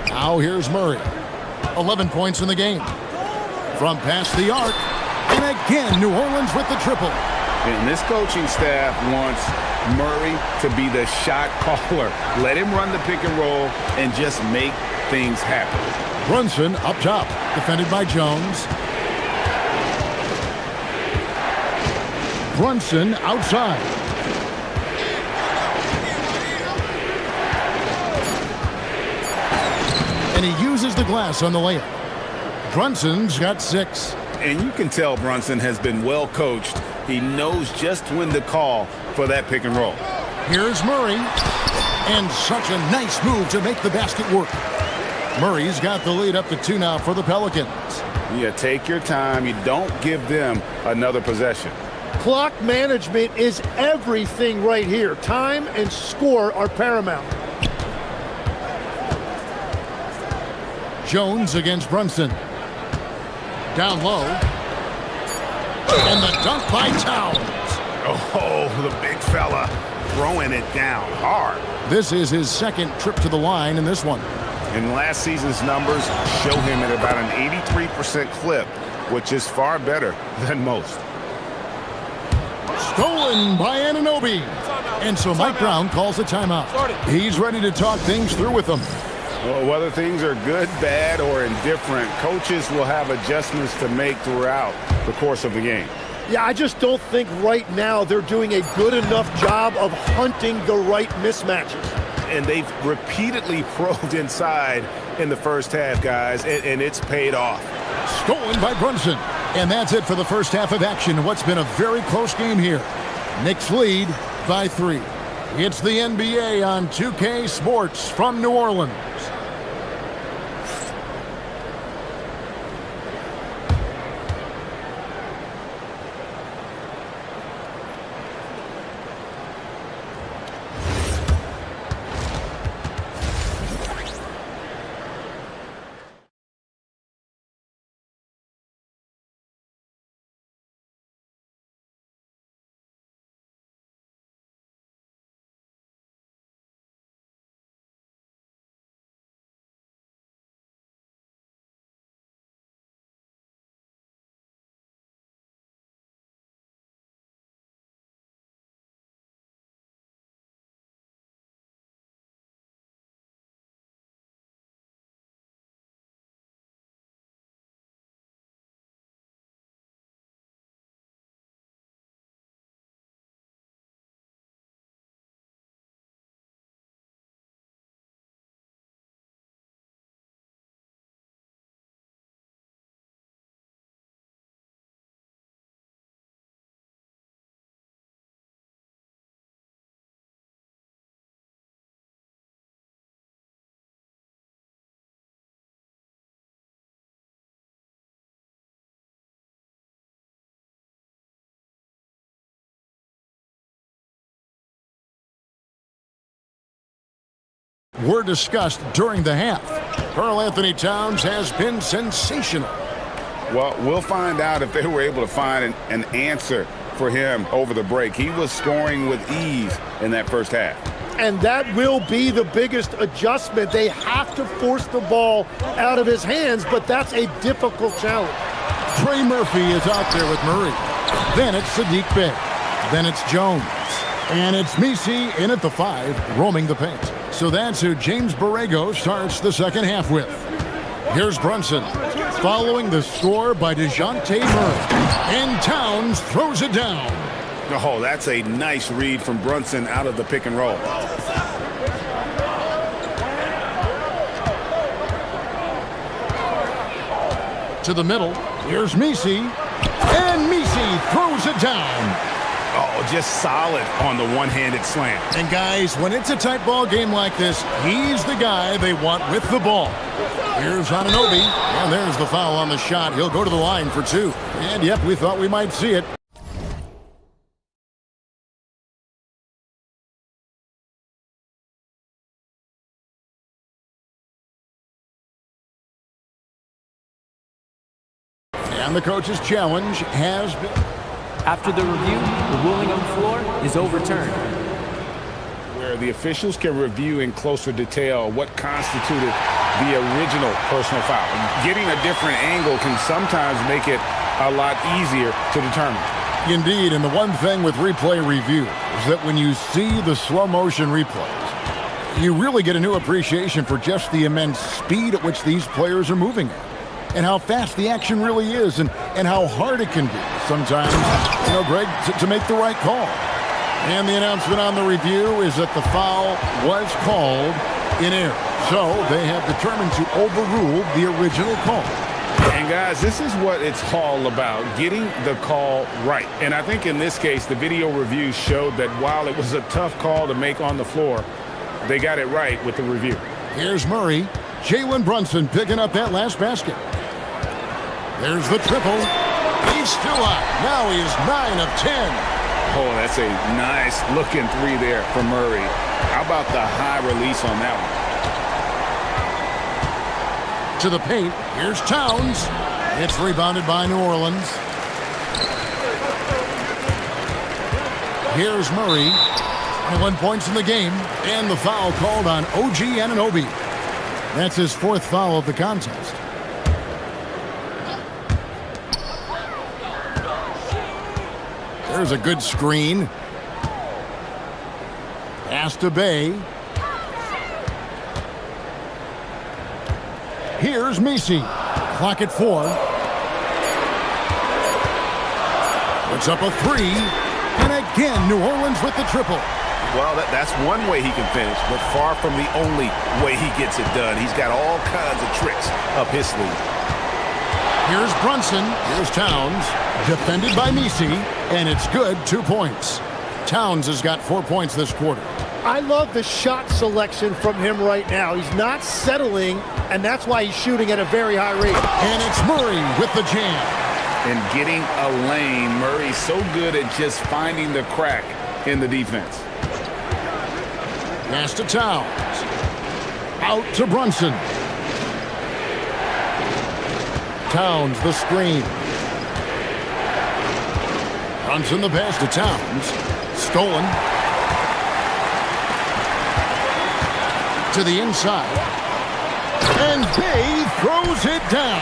Now here's Murray. 11 points in the game. From past the arc, and again, New Orleans with the triple. And this coaching staff wants Murray to be the shot caller. Let him run the pick and roll and just make things happen. Brunson up top, defended by Jones. Brunson outside. And he uses the glass on the layup. Brunson's got 6. And you can tell Brunson has been well coached. He knows just when to call for that pick and roll. Here's Murray. And such a nice move to make the basket work. Murray's got the lead up to 2 now for the Pelicans. Yeah, take your time. You don't give them another possession. Clock management is everything right here. Time and score are paramount. Jones against Brunson. Down low. And the dunk by Towns. Oh, the big fella throwing it down hard. This is his second trip to the line in this one. And last season's numbers show him at about an 83% clip, which is far better than most. Stolen by Anunoby. And so Mike Brown calls a timeout. He's ready to talk things through with them. Well, whether things are good, bad, or indifferent, coaches will have adjustments to make throughout the course of the game. Yeah, I just don't think right now they're doing a good enough job of hunting the right mismatches. And they've repeatedly probed inside in the first half, guys, and it's paid off. Stolen by Brunson. And that's it for the first half of action. What's been a very close game here. Knicks lead by 3. It's the NBA on 2K Sports from New Orleans. Were discussed during the half. Karl Anthony Towns has been sensational. Well, we'll find out if they were able to find an answer for him over the break. He was scoring with ease in that first half. And that will be the biggest adjustment. They have to force the ball out of his hands, but that's a difficult challenge. Trey Murphy is out there with Murray. Then it's Sadiq Bey. Then it's Jones. And it's Misi in at the 5, roaming the paint. So that's who James Borrego starts the second half with. Here's Brunson, following the score by DeJounte Murray. And Towns throws it down. Oh, that's a nice read from Brunson out of the pick and roll. To the middle, here's Misi. And Misi throws it down. Oh, just solid on the one-handed slam. And guys, when it's a tight ball game like this, he's the guy they want with the ball. Here's Anunoby, and there's the foul on the shot. He'll go to the line for 2. And yep, we thought we might see it. And the coach's challenge has been... After the review, the ruling on the floor is overturned. Where the officials can review in closer detail what constituted the original personal foul. Getting a different angle can sometimes make it a lot easier to determine. Indeed, and the one thing with replay review is that when you see the slow motion replays, you really get a new appreciation for just the immense speed at which these players are moving at. And how fast the action really is, and how hard it can be sometimes, Greg, to make the right call. And the announcement on the review is that the foul was called in error. So they have determined to overrule the original call. And guys, this is what it's all about, getting the call right. And I think in this case, the video review showed that while it was a tough call to make on the floor, they got it right with the review. Here's Murray. Jalen Brunson picking up that last basket. There's the triple. He's still up. Now he is 9 of 10. Oh, that's a nice looking 3 there for Murray. How about the high release on that one? To the paint. Here's Towns. It's rebounded by New Orleans. Here's Murray. 21 points in the game. And the foul called on OG Anunoby. That's his 4th foul of the contest. There's a good screen. Pass to Bey. Here's Misi. Clock at 4. Puts up a 3. And again, New Orleans with the triple. Well, that's one way he can finish, but far from the only way he gets it done. He's got all kinds of tricks up his sleeve. Here's Brunson. Here's Towns. Defended by Misi, and it's good. 2 points. Towns has got 4 points this quarter. I love the shot selection from him right now. He's not settling, and that's why he's shooting at a very high rate. And it's Murray with the jam. And getting a lane, Murray's so good at just finding the crack in the defense. Pass to Towns. Out to Brunson. Towns the screen. Brunson the pass to Towns. Stolen. To the inside. And Bey throws it down.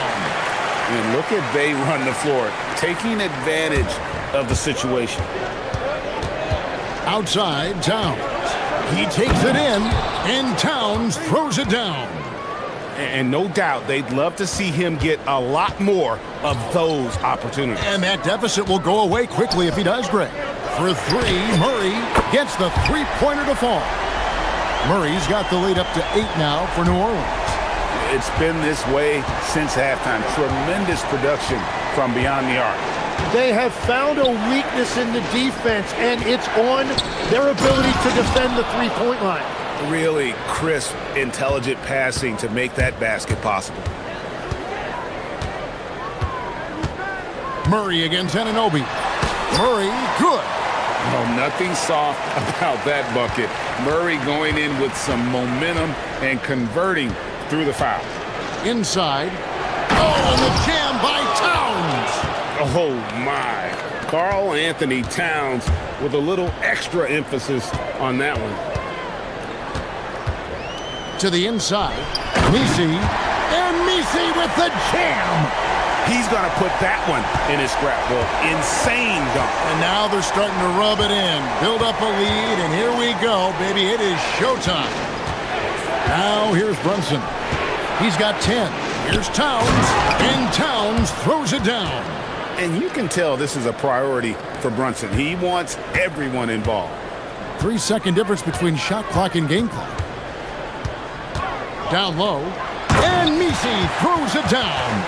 And look at Bey run the floor, taking advantage of the situation. Outside, Towns. He takes it in, and Towns throws it down. And no doubt they'd love to see him get a lot more of those opportunities. And that deficit will go away quickly if he does, Greg. For 3, Murray gets the three-pointer to fall. Murray's got the lead up to 8 now for New Orleans. It's been this way since halftime. Tremendous production from beyond the arc. They have found a weakness in the defense, and it's on their ability to defend the three-point line. Really crisp, intelligent passing to make that basket possible. Murray against Anunoby. Murray, good. Oh, nothing soft about that bucket. Murray going in with some momentum and converting through the foul. Inside. Oh, and the jam by Towns. Oh, my. Karl Anthony Towns with a little extra emphasis on that one. To the inside. Messi. And Messi with the jam. He's going to put that one in his scrapbook. Insane dunk. And now they're starting to rub it in. Build up a lead, and here we go, baby. It is showtime. Now here's Brunson. He's got 10. Here's Towns, and Towns throws it down. And you can tell this is a priority for Brunson. He wants everyone involved. 3-second difference between shot clock and game clock. Down low, and Messi throws it down.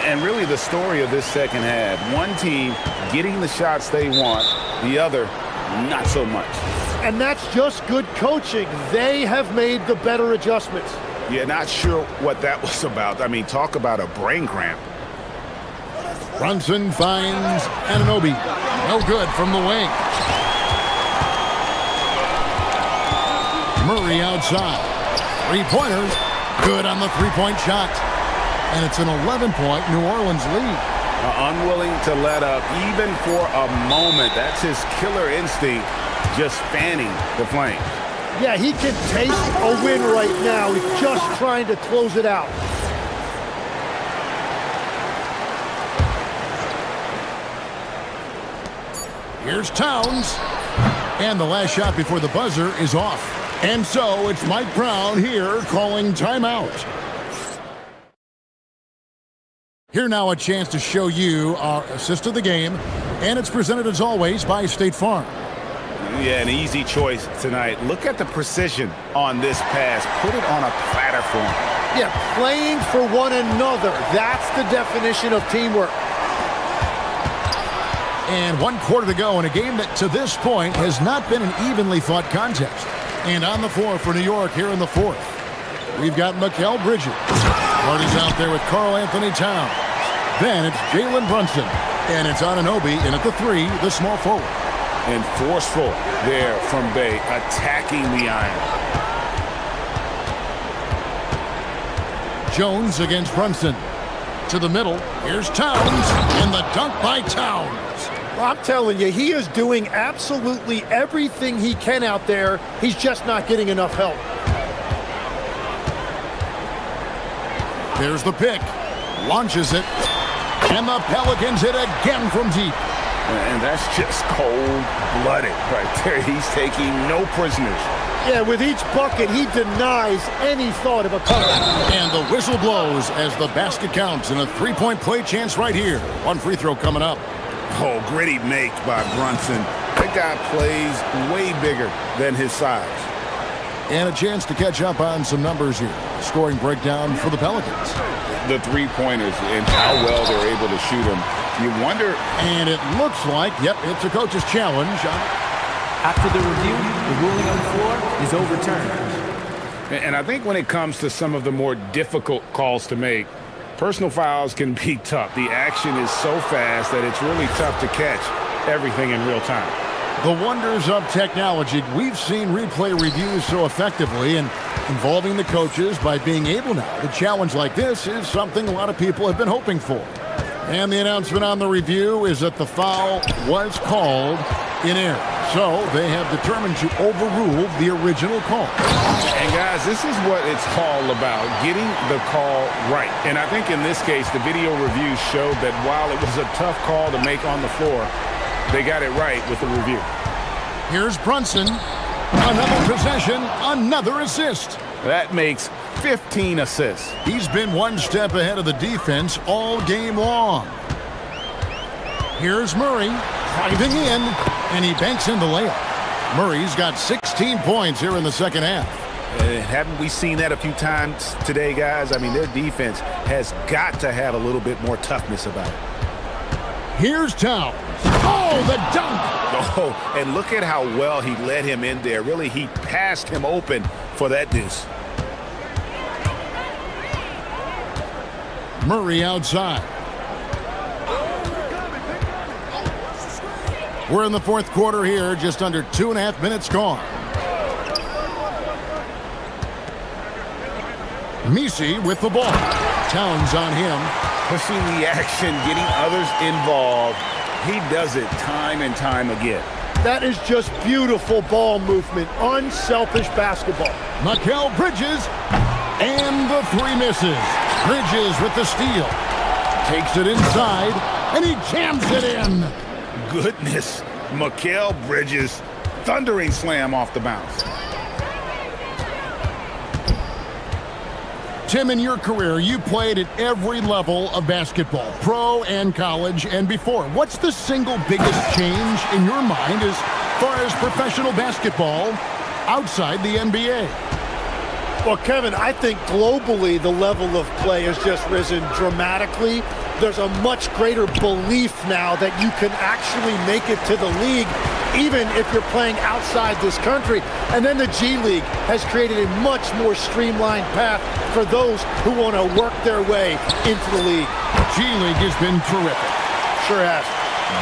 And really the story of this second half, one team getting the shots they want, the other not so much. And that's just good coaching. They have made the better adjustments. Yeah, not sure what that was about. I mean, talk about a brain cramp. Brunson finds Anunoby. No good from the wing. Murray outside. Three-pointer. Good on the three-point shot. And it's an 11-point New Orleans lead. Unwilling to let up even for a moment. That's his killer instinct, just fanning the flames. Yeah, he can taste a win right now. He's just trying to close it out. Here's Towns. And the last shot before the buzzer is off. And so it's Mike Brown here calling timeout. Here now a chance to show you our assist of the game. And it's presented as always by State Farm. Yeah, an easy choice tonight. Look at the precision on this pass. Put it on a platter for him. Yeah, playing for one another. That's the definition of teamwork. And 1 quarter to go in a game that to this point has not been an evenly fought contest. And on the floor for New York here in the fourth, we've got Mikal Bridges. Party's out there with Karl Anthony Towns. Then it's Jalen Brunson. And it's Anunoby in at the three, the small forward. And forceful there from Bay, attacking the iron. Jones against Brunson. To the middle, here's Towns, and the dunk by Towns. Well, I'm telling you, he is doing absolutely everything he can out there. He's just not getting enough help. There's the pick. Launches it. And the Pelicans hit again from deep. And that's just cold-blooded right there. He's taking no prisoners. Yeah, with each bucket, he denies any thought of a comeback. And the whistle blows as the basket counts and a three-point play chance right here. One free throw coming up. Oh, gritty make by Brunson. That guy plays way bigger than his size. And a chance to catch up on some numbers here. Scoring breakdown for the Pelicans. The three-pointers and how well they're able to shoot them. You wonder. And it looks like, yep, it's a coach's challenge. After the review, the ruling on the floor is overturned. And I think when it comes to some of the more difficult calls to make, personal fouls can be tough. The action is so fast that it's really tough to catch everything in real time. The wonders of technology. We've seen replay reviews so effectively and involving the coaches by being able now to challenge like this is something a lot of people have been hoping for. And the announcement on the review is that the foul was called in error. So they have determined to overrule the original call. And guys, this is what it's all about, getting the call right. And I think in this case, the video review showed that while it was a tough call to make on the floor, they got it right with the review. Here's Brunson. Another possession, another assist. That makes 15 assists. He's been one step ahead of the defense all game long. Here's Murray driving in, and he banks in the layup. Murray's got 16 points here in the second half. Haven't we seen that a few times today, guys? I mean, their defense has got to have a little bit more toughness about it. Here's Towns. Oh, the dunk! Oh, and look at how well he led him in there. Really, he passed him open for that deuce. Murray outside. We're in the fourth quarter here, just under 2.5 minutes gone. Misi with the ball. Towns on him. Pushing the action, getting others involved. He does it time and time again. That is just beautiful ball movement, unselfish basketball. Mikal Bridges, and the three misses. Bridges with the steal. Takes it inside, and he jams it in. Goodness, Mikal Bridges, thundering slam off the bounce. Tim, in your career, you played at every level of basketball, pro and college and before. What's the single biggest change in your mind as far as professional basketball outside the NBA? Well, Kevin, I think globally the level of play has just risen dramatically. There's a much greater belief now that you can actually make it to the league, even if you're playing outside this country. And then the G League has created a much more streamlined path for those who want to work their way into the league. G League has been terrific. Sure has.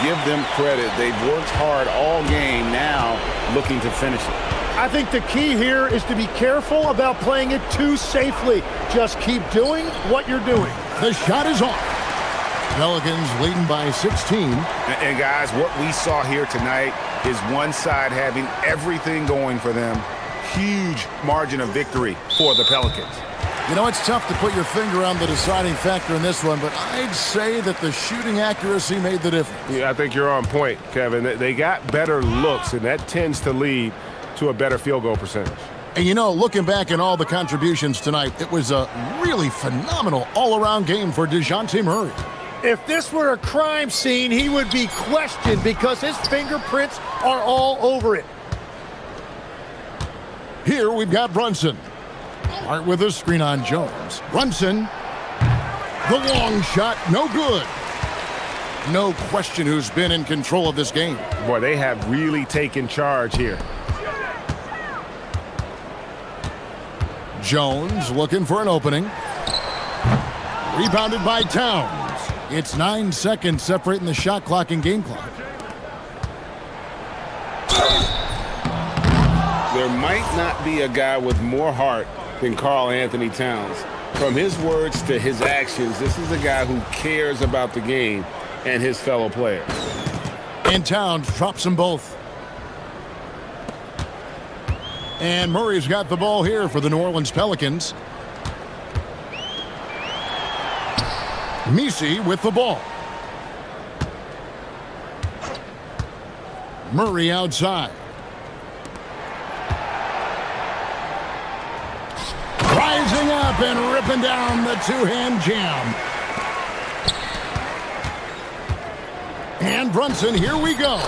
Give them credit. They've worked hard all game, now looking to finish it. I think the key here is to be careful about playing it too safely. Just keep doing what you're doing. The shot is off. Pelicans leading by 16. And guys, what we saw here tonight is one side having everything going for them. Huge margin of victory for the Pelicans. You know, it's tough to put your finger on the deciding factor in this one, but I'd say that the shooting accuracy made the difference. Yeah, I think you're on point, Kevin. They got better looks, and that tends to lead to a better field goal percentage. And you know, looking back at all the contributions tonight, it was a really phenomenal all-around game for DeJounte Murray. If this were a crime scene, he would be questioned because his fingerprints are all over it. Here we've got Brunson. Art with a screen on Jones. Brunson. The long shot, no good. No question who's been in control of this game. Boy, they have really taken charge here. Jones looking for an opening. Rebounded by Towns. It's 9 seconds separating the shot clock and game clock. There might not be a guy with more heart than Karl Anthony Towns. From his words to his actions, this is a guy who cares about the game and his fellow players. And Towns drops them both. And Murray's got the ball here for the New Orleans Pelicans. Misi with the ball. Murray outside. Rising up and ripping down the two-hand jam. And Brunson, here we go.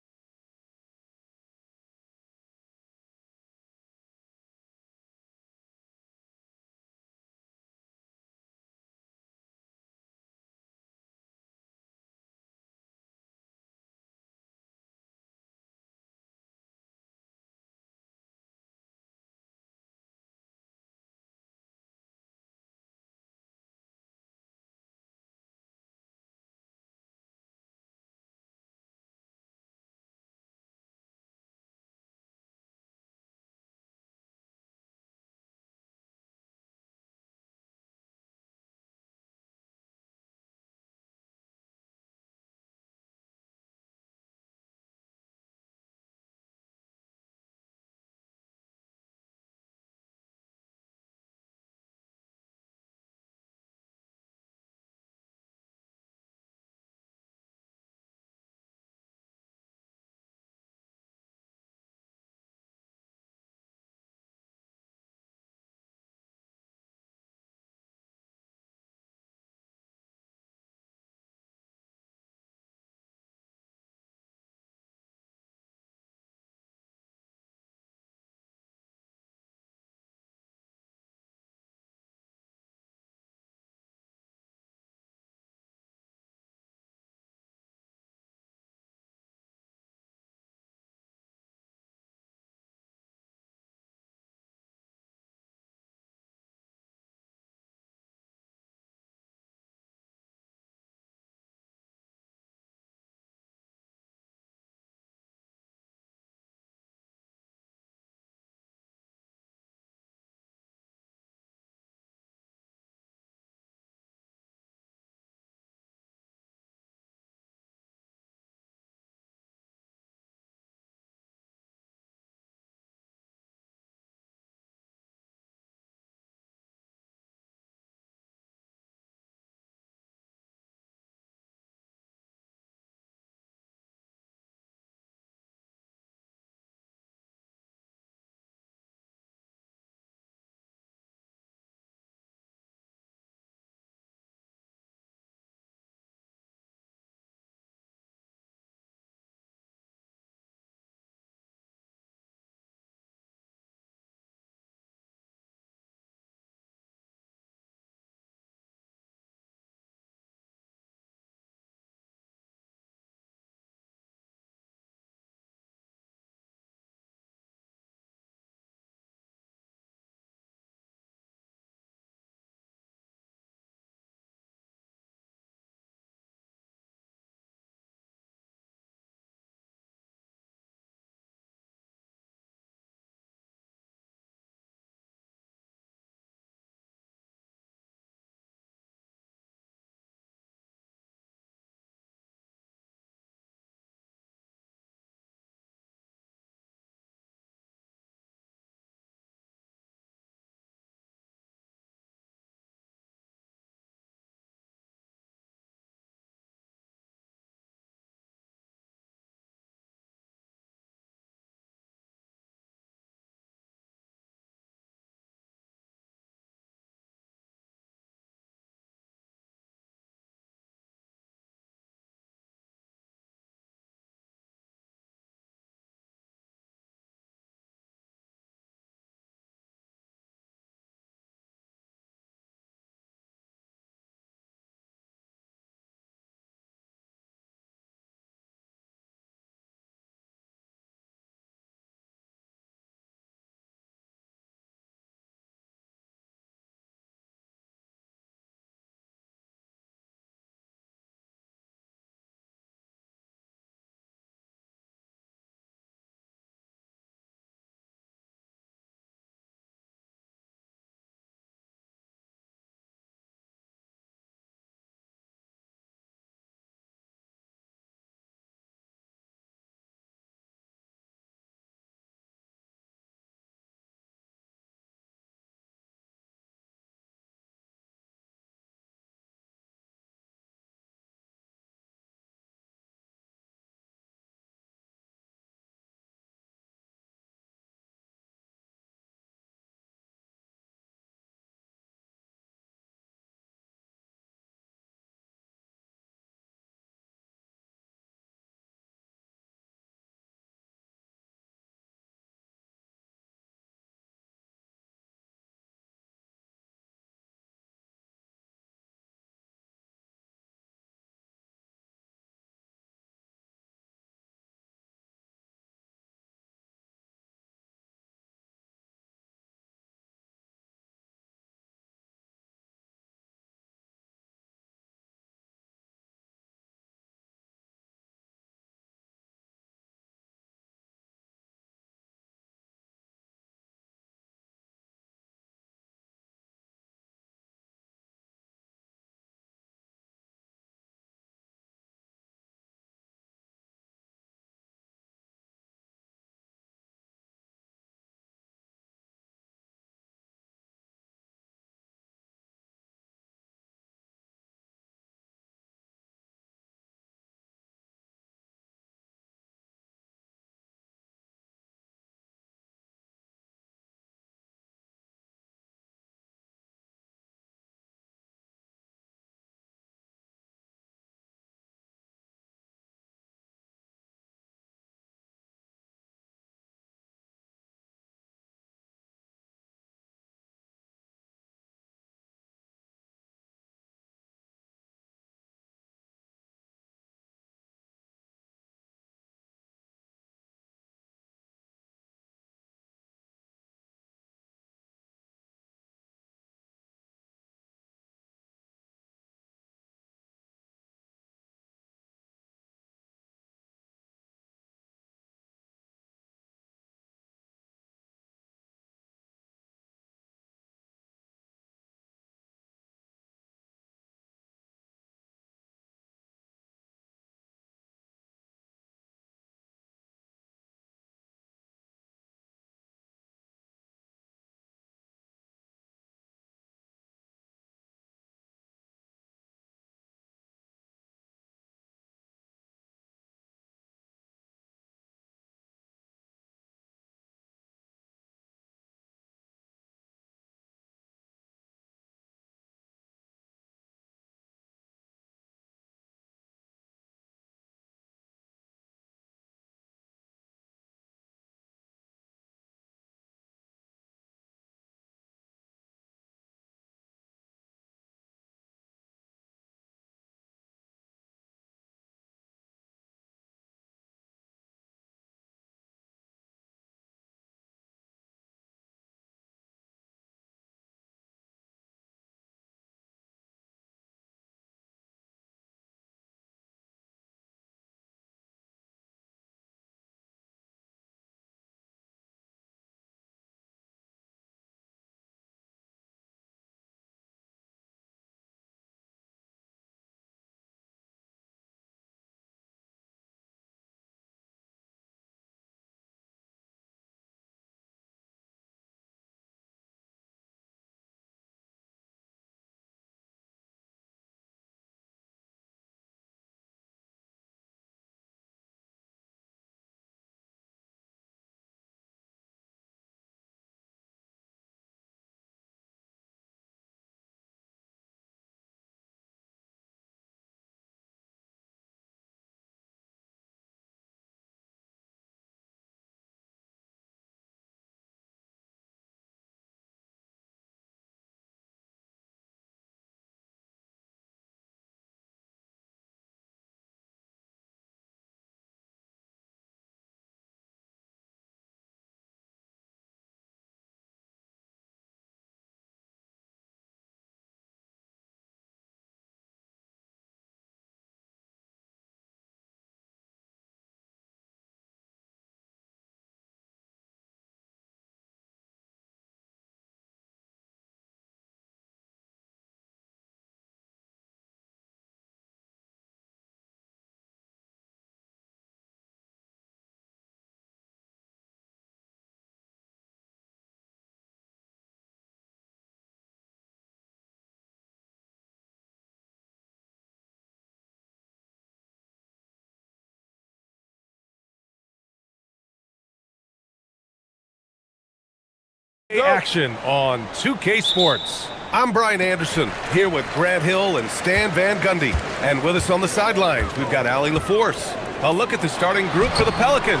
Action on 2K Sports. I'm Brian Anderson, here with Grant Hill and Stan Van Gundy. And with us on the sidelines, we've got Allie LaForce. A look at the starting group for the Pelicans.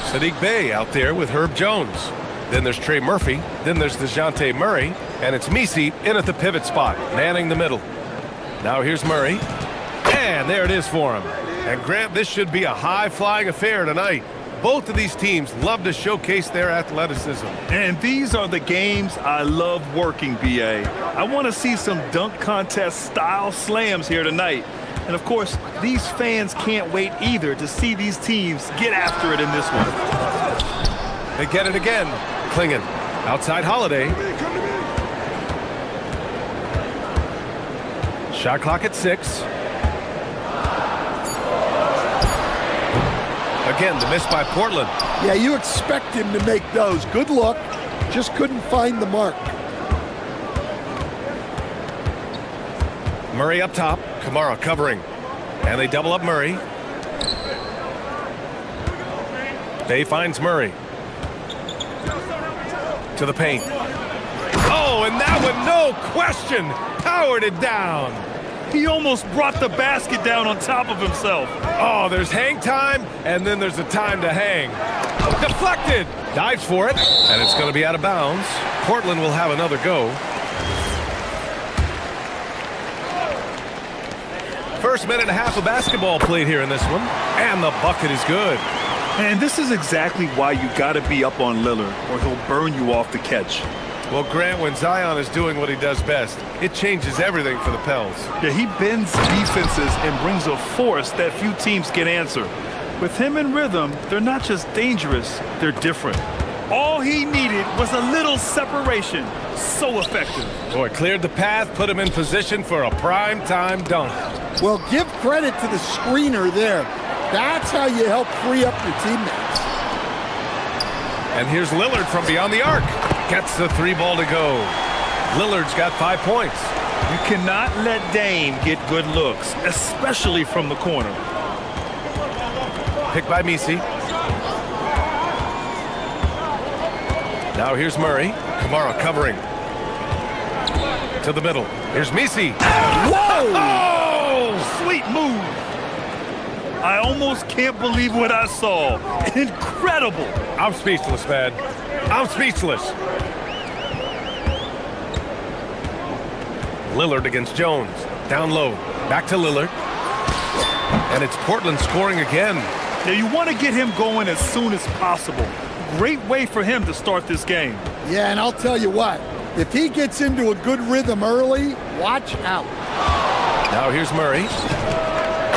Sadiq Bey out there with Herb Jones. Then there's Trey Murphy. Then there's DeJounte Murray. And it's Misi in at the pivot spot, manning the middle. Now here's Murray. And there it is for him. And Grant, this should be a high-flying affair tonight. Both of these teams love to showcase their athleticism. And these are the games I love working, BA. I want to see some dunk contest style slams here tonight. And of course, these fans can't wait either to see these teams get after it in this one. They get it again. Klingon, outside Holiday. Shot clock at 6. Again, the miss by Portland. Yeah, you expect him to make those. Good luck. Just couldn't find the mark. Murray up top. Kamara covering. And they double up Murray. Bay finds Murray. To the paint. Oh, and that one, no question, powered it down. He almost brought the basket down on top of himself. Oh, there's hang time, and then there's a time to hang. Deflected. Dives for it, and it's going to be out of bounds. Portland will have another go. First minute and a half of basketball played here in this one, and the bucket is good. And this is exactly why you got to be up on Lillard, or he'll burn you off the catch. Well, Grant, when Zion is doing what he does best, it changes everything for the Pels. Yeah, he bends defenses and brings a force that few teams can answer. With him in rhythm, they're not just dangerous, they're different. All he needed was a little separation. So effective. Boy, cleared the path, put him in position for a prime-time dunk. Well, give credit to the screener there. That's how you help free up your teammates. And here's Lillard from beyond the arc. Gets the 3 ball to go. Lillard's got 5 points. You cannot let Dame get good looks, especially from the corner. Picked by Misi. Now here's Murray. Kamara covering. To the middle. Here's Misi. Whoa! Oh, sweet move. I almost can't believe what I saw. Incredible. I'm speechless, man. I'm speechless. Lillard against Jones. Down low. Back to Lillard. And it's Portland scoring again. Now you want to get him going as soon as possible. Great way for him to start this game. Yeah, and I'll tell you what. If he gets into a good rhythm early, watch out. Now here's Murray.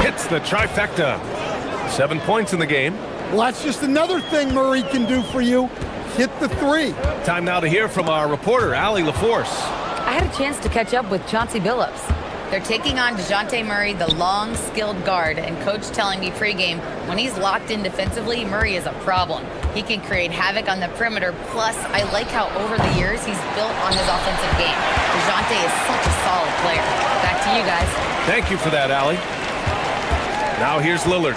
Hits the trifecta. 7 points in the game. Well, that's just another thing Murray can do for you. Hit the 3. Time now to hear from our reporter, Allie LaForce. I had a chance to catch up with Chauncey Billups. They're taking on DeJounte Murray, the long, skilled guard, and coach telling me pregame, when he's locked in defensively, Murray is a problem. He can create havoc on the perimeter, plus I like how over the years he's built on his offensive game. DeJounte is such a solid player. Back to you guys. Thank you for that, Allie. Now here's Lillard.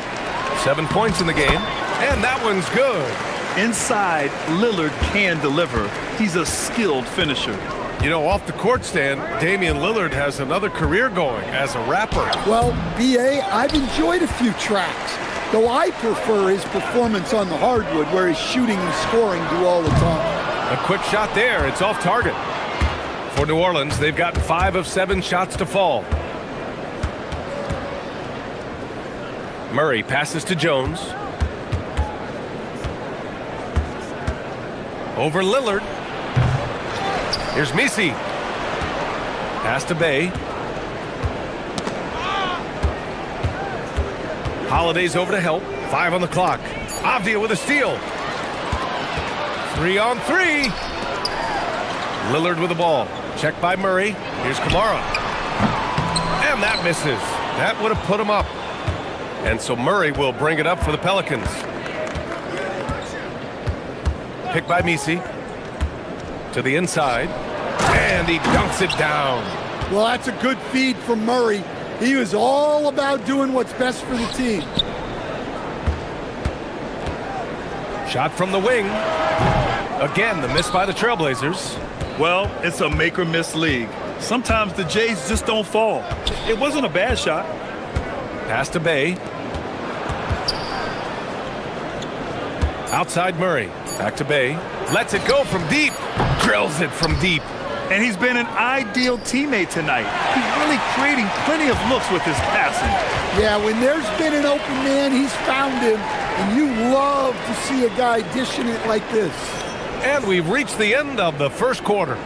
7 points in the game, and that one's good. Inside, Lillard can deliver. He's a skilled finisher. You know, off the court stand, Damian Lillard has another career going as a rapper. Well, B.A., I've enjoyed a few tracks, though I prefer his performance on the hardwood where his shooting and scoring do all the time. A quick shot there. It's off target. For New Orleans, they've gotten 5 of 7 shots to fall. Murray passes to Jones. Over Lillard. Here's Misi. Pass to Bay. Holiday's over to help. 5 on the clock. Avdia with a steal. 3 on 3. Lillard with the ball. Checked by Murray. Here's Kamara. And that misses. That would have put him up. And so Murray will bring it up for the Pelicans. Picked by Misi. To the inside. And he dunks it down. Well, that's a good feed from Murray. He was all about doing what's best for the team. Shot from the wing. Again, the miss by the Trailblazers. Well, it's a make or miss league. Sometimes the Jays just don't fall. It wasn't a bad shot. Pass to Bay. Outside Murray. Back to Bay. Lets it go from deep. Drills it from deep. And he's been an ideal teammate tonight. He's really creating plenty of looks with his passing. Yeah, when there's been an open man, he's found him. And you love to see a guy dishing it like this. And we've reached the end of the first quarter.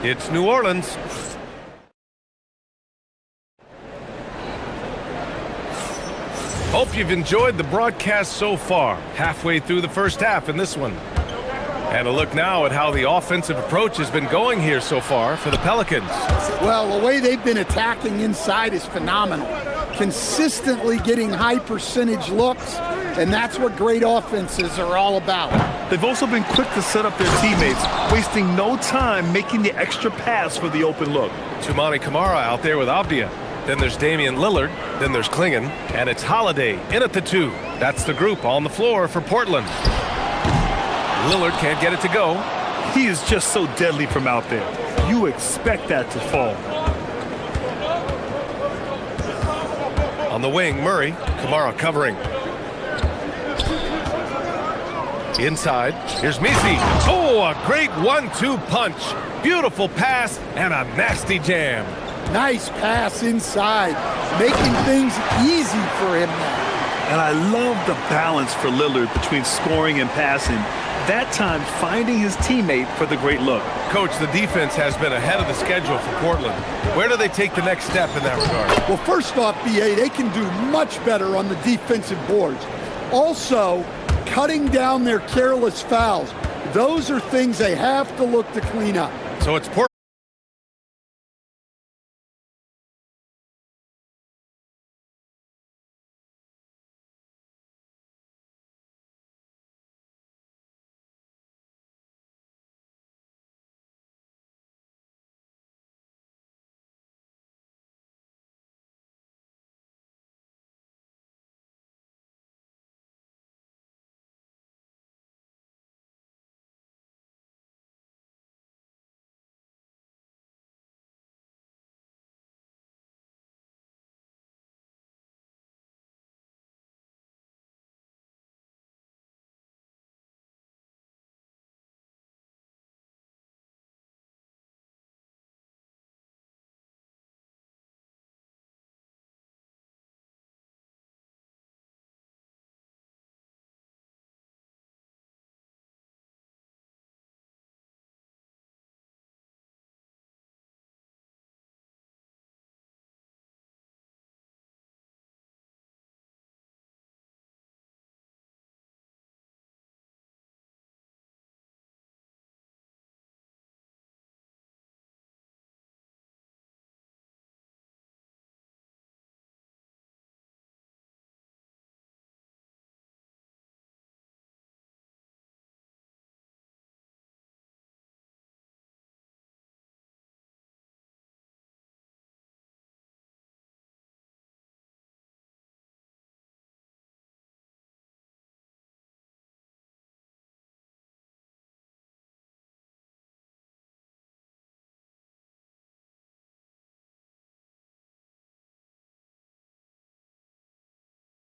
It's New Orleans. Hope you've enjoyed the broadcast so far. Halfway through the first half in this one. And a look now at how the offensive approach has been going here so far for the Pelicans. Well, the way they've been attacking inside is phenomenal. Consistently getting high percentage looks, and that's what great offenses are all about. They've also been quick to set up their teammates, wasting no time making the extra pass for the open look. Tumani Kamara out there with Avdia. Then there's Damian Lillard. Then there's Klingon. And it's Holiday in at the 2. That's the group on the floor for Portland. Lillard can't get it to go. He is just so deadly from out there. You expect that to fall. On the wing, Murray. Kamara covering. Inside, here's Misi. Oh, a great 1-2 punch. Beautiful pass and a nasty jam. Nice pass inside, making things easy for him now. And I love the balance for Lillard between scoring and passing. That time, finding his teammate for the great look. Coach, the defense has been ahead of the schedule for Portland. Where do they take the next step in that regard? Well, first off, BA, they can do much better on the defensive boards. Also, cutting down their careless fouls. Those are things they have to look to clean up. So it's Portland.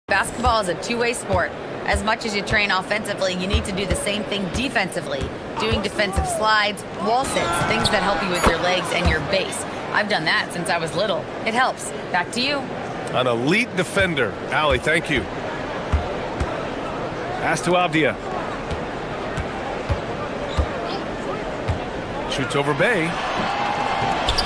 Basketball is a two-way sport. As much as you train offensively, you need to do the same thing defensively. Doing defensive slides, wall sits, things that help you with your legs and your base. I've done that since I was little. It helps. Back to you. An elite defender. Allie, thank you. Pass to Avdia. Shoots over Bay.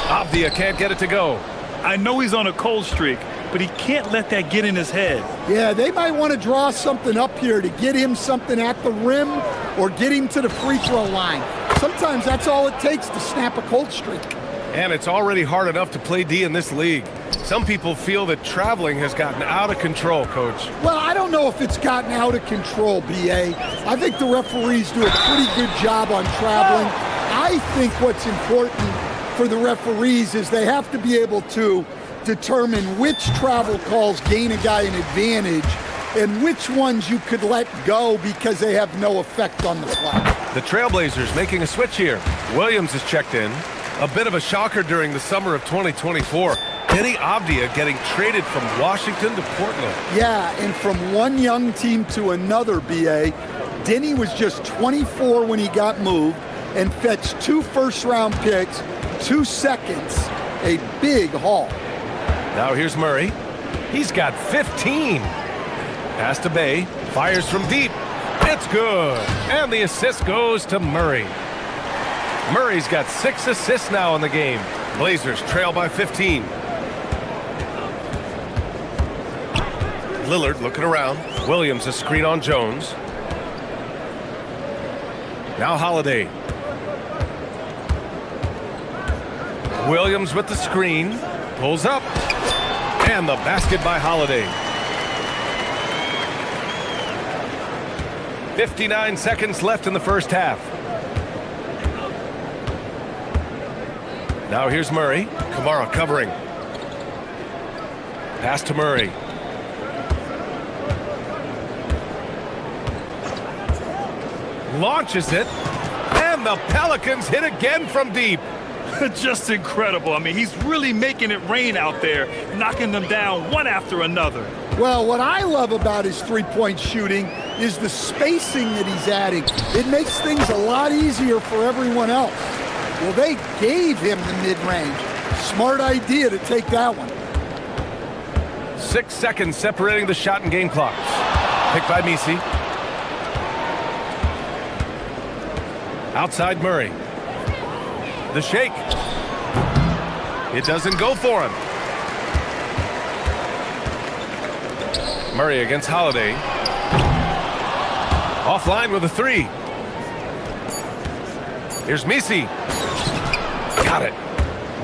Avdia can't get it to go. I know he's on a cold streak, but he can't let that get in his head. Yeah, they might want to draw something up here to get him something at the rim or get him to the free throw line. Sometimes that's all it takes to snap a cold streak. And it's already hard enough to play D in this league. Some people feel that traveling has gotten out of control, Coach. Well, I don't know if it's gotten out of control, BA. I think the referees do a pretty good job on traveling. I think what's important for the referees is they have to be able to determine which travel calls gain a guy an advantage and which ones you could let go because they have no effect on the play. The Trailblazers making a switch here. Williams is checked in. A bit of a shocker during the summer of 2024. Denny Avdia getting traded from Washington to Portland. Yeah, and from one young team to another, B.A., Denny was just 24 when he got moved and fetched 2 first-round picks, 2 seconds, a big haul. Now here's Murray. He's got 15. Pass to Bay, fires from deep. It's good. And the assist goes to Murray. Murray's got 6 assists now in the game. Blazers trail by 15. Lillard looking around. Williams a screen on Jones. Now Holiday. Williams with the screen. Pulls up. And the basket by Holiday. 59 seconds left in the first half. Now here's Murray. Kamara covering. Pass to Murray. Launches it. And the Pelicans hit again from deep. Just incredible. I mean, he's really making it rain out there, knocking them down one after another. Well, what I love about his three-point shooting is the spacing that he's adding. It makes things a lot easier for everyone else. Well, they gave him the mid-range. Smart idea to take that one. 6 seconds separating the shot and game clocks. Picked by Misi. Outside Murray. The shake. It doesn't go for him. Murray against Holiday. Offline with a 3. Here's Misi. Got it.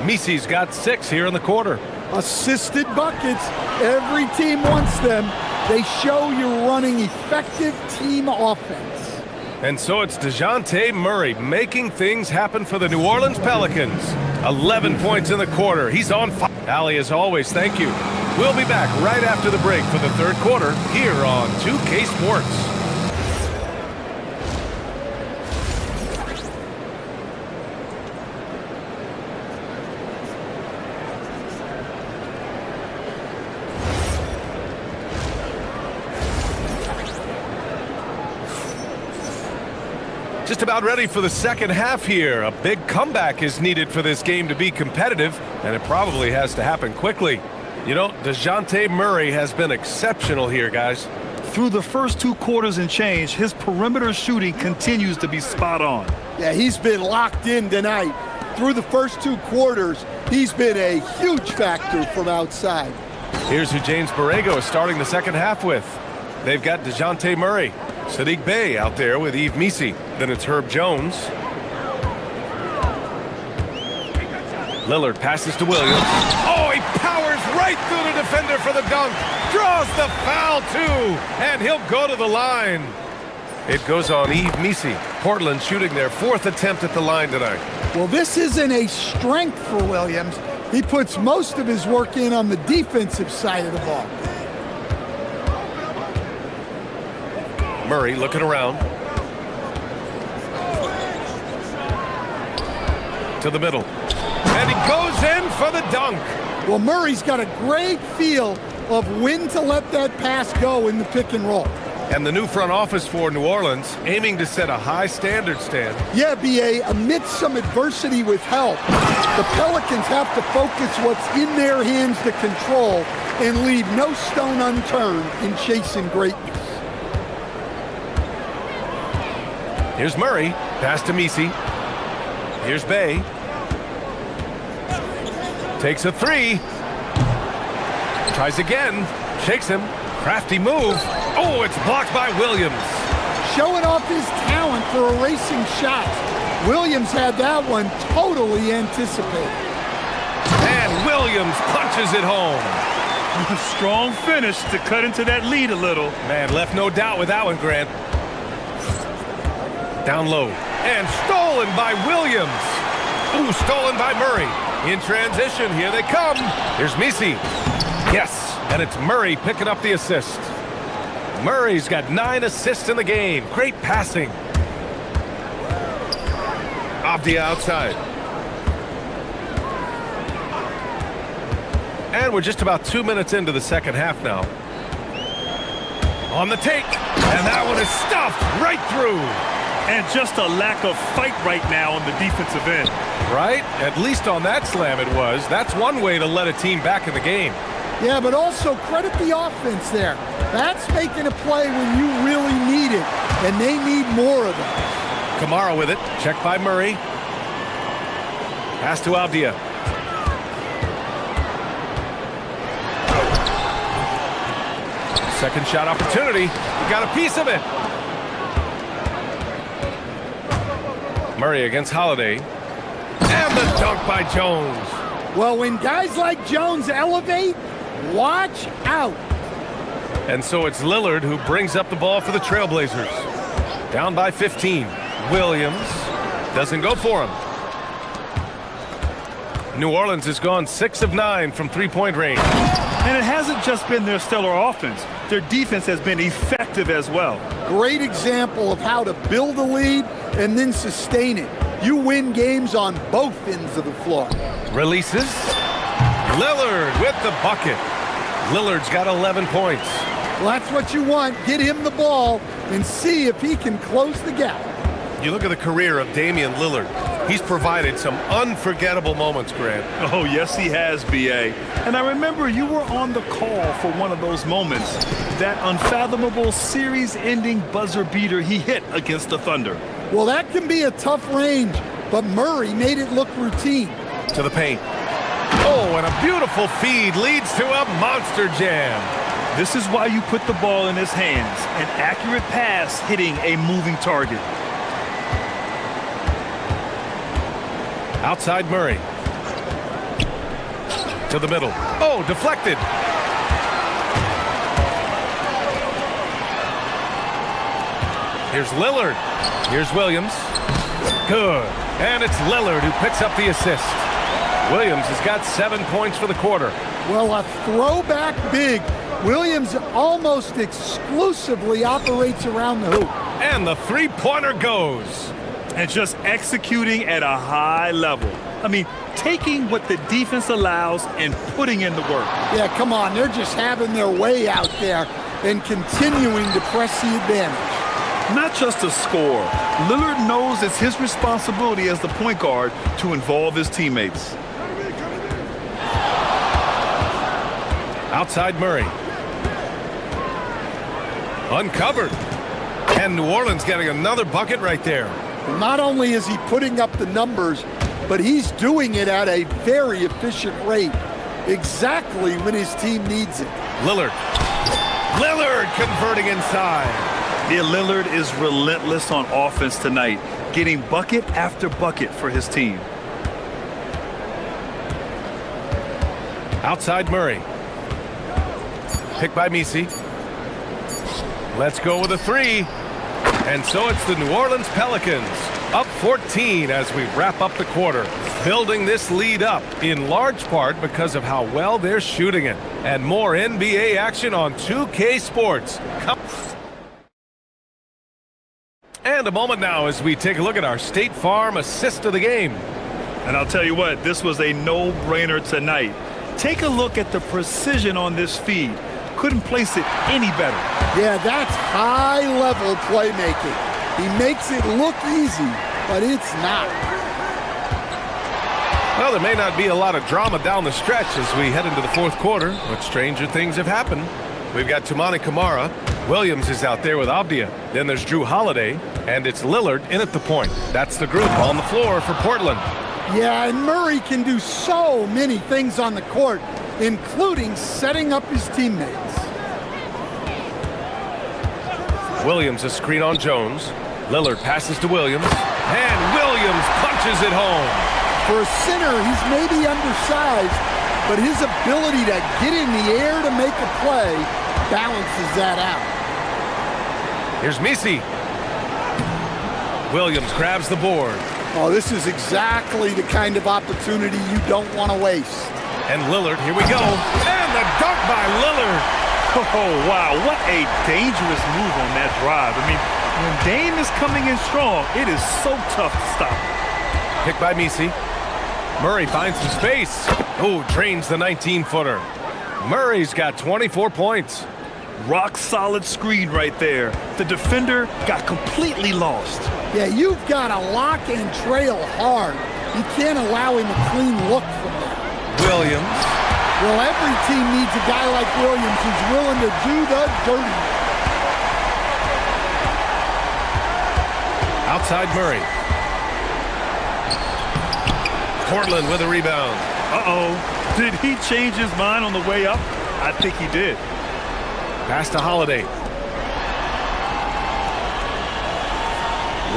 Misi's got 6 here in the quarter. Assisted buckets. Every team wants them. They show you're running effective team offense. And so it's DeJounte Murray making things happen for the New Orleans Pelicans. 11 points in the quarter. He's on fire. Allie, as always, thank you. We'll be back right after the break for the third quarter here on 2K Sports. Just about ready for the second half here. A big comeback is needed for this game to be competitive, and it probably has to happen quickly. You know, DeJounte Murray has been exceptional here, guys. Through the first 2 quarters and change, his perimeter shooting continues to be spot on. Yeah, he's been locked in tonight. Through the first 2 quarters, he's been a huge factor from outside. Here's who James Borrego is starting the second half with. They've got DeJounte Murray. Sadiq Bey out there with Yves Misi. Then it's Herb Jones. Lillard passes to Williams. Oh, he powers right through the defender for the dunk. Draws the foul, too. And he'll go to the line. It goes on Yves Misi. Portland shooting their 4th attempt at the line tonight. Well, this isn't a strength for Williams. He puts most of his work in on the defensive side of the ball. Murray looking around. To the middle. And he goes in for the dunk. Well, Murray's got a great feel of when to let that pass go in the pick and roll. And the new front office for New Orleans aiming to set a high standard, Stan. Yeah, B.A., amidst some adversity with help, the Pelicans have to focus what's in their hands to control and leave no stone unturned in chasing greatness. Here's Murray. Pass to Misi. Here's Bey. Takes a 3. Tries again. Shakes him. Crafty move. Oh, it's blocked by Williams. Showing off his talent for erasing shots. Williams had that one totally anticipated. And Williams punches it home. A strong finish to cut into that lead a little. Man, left no doubt with that one, Grant. Down low. And stolen by Williams. Ooh, stolen by Murray. In transition, here they come. Here's Misi. Yes, and it's Murray picking up the assist. Murray's got 9 assists in the game. Great passing. Abdia outside. And we're just about 2 minutes into the second half now. On the take. And that one is stuffed right through. And just a lack of fight right now on the defensive end. Right? At least on that slam it was. That's one way to let a team back in the game. Yeah, but also credit the offense there. That's making a play when you really need it, and they need more of it. Kamara with it. Checked by Murray. Pass to Abdia. Second shot opportunity. He got a piece of it. Murray against Holiday. And the dunk by Jones. Well, when guys like Jones elevate, watch out. And so it's Lillard who brings up the ball for the Trailblazers. Down by 15. Williams doesn't go for him. New Orleans has gone 6 of 9 from three-point range. And it hasn't just been their stellar offense. Their defense has been effective as well. Great example of how to build a lead and then sustain it. You win games on both ends of the floor. Releases. Lillard with the bucket. Lillard's got 11 points. Well, that's what you want. Get him the ball and see if he can close the gap. You look at the career of Damian Lillard. He's provided some unforgettable moments, Grant. Oh, yes, he has, B.A. And I remember you were on the call for one of those moments. That unfathomable series-ending buzzer beater he hit against the Thunder. Well, that can be a tough range, but Murray made it look routine. To the paint. Oh, and a beautiful feed leads to a monster jam. This is why you put the ball in his hands. An accurate pass hitting a moving target. Outside Murray. To the middle. Oh, deflected. Here's Lillard. Here's Williams. Good. And it's Lillard who picks up the assist. Williams has got 7 points for the quarter. Well, a throwback big. Williams almost exclusively operates around the hoop. And the three-pointer goes. And just executing at a high level. I mean, taking what the defense allows and putting in the work. Yeah, come on. They're just having their way out there and continuing to press the advantage. Not just a score. Lillard knows it's his responsibility as the point guard to involve his teammates. Outside Murray. Uncovered. And New Orleans getting another bucket right there. Not only is he putting up the numbers, but he's doing it at a very efficient rate. Exactly when his team needs it. Lillard. Lillard converting inside. Yeah, Lillard is relentless on offense tonight, getting bucket after bucket for his team. Outside Murray. Picked by Misi. Let's go with a three. And so it's the New Orleans Pelicans up 14 as we wrap up the quarter, building this lead up in large part because of how well they're shooting it. And more NBA action on 2K Sports. And a moment now as we take a look at our State Farm assist of the game. And I'll tell you what, this was a no-brainer tonight. Take a look at the precision on this feed. Couldn't place it any better. Yeah, that's high-level playmaking. He makes it look easy, but it's not. Well, there may not be a lot of drama down the stretch as we head into the fourth quarter, but stranger things have happened. We've got Toumani Camara. Williams is out there with Abdia. Then there's Drew Holiday, and it's Lillard in at the point. That's the group on the floor for Portland. Yeah, and Murray can do so many things on the court, including setting up his teammates. Williams a screen on Jones. Lillard passes to Williams, and Williams punches it home. For a center, he's maybe undersized, but his ability to get in the air to make a play balances that out. Here's Misi. Williams grabs the board. Oh, this is exactly the kind of opportunity you don't want to waste. And Lillard, here we go. And the dunk by Lillard. Oh, wow, what a dangerous move on that drive. I mean, when Dame is coming in strong, it is so tough to stop. Pick by Misi. Murray finds some space. Oh, drains the 19-footer. Murray's got 24 points. Rock solid screen right there. The defender got completely lost. Yeah, you've got to lock and trail hard. You can't allow him a clean look from there. Williams. Well, every team needs a guy like Williams who's willing to do the dirty. Outside Murray. Portland with a rebound. Uh-oh. Did he change his mind on the way up? I think he did. Pass to Holiday.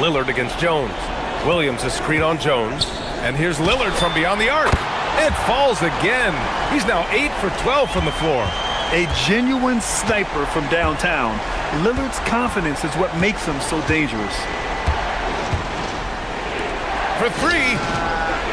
Lillard against Jones. Williams a screen on Jones. And here's Lillard from beyond the arc. It falls again. He's now 8 for 12 from the floor. A genuine sniper from downtown. Lillard's confidence is what makes him so dangerous. For three.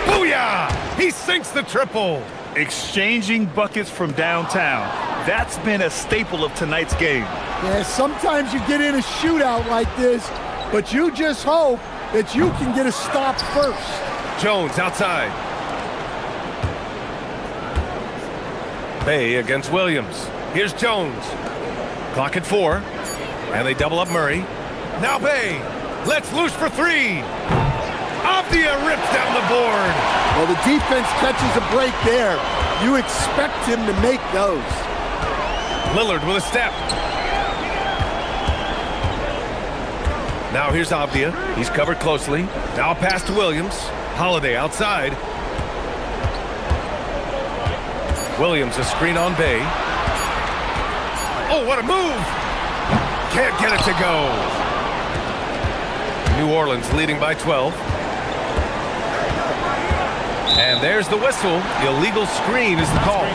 Booyah! He sinks the triple. Exchanging buckets from downtown. That's been a staple of tonight's game. Yeah, sometimes you get in a shootout like this, but you just hope that you can get a stop first. Jones outside. Bay against Williams. Here's Jones. Clock at 4. And they double up Murray. Now Bay. Lets loose for three. Avdia rips down the board. Well, the defense catches a break there. You expect him to make those. Lillard with a step. Now here's Avdia. He's covered closely. Now a pass to Williams. Holiday outside. Williams a screen on Bay. Oh, what a move! Can't get it to go. New Orleans leading by 12. And there's the whistle. The illegal screen is the call.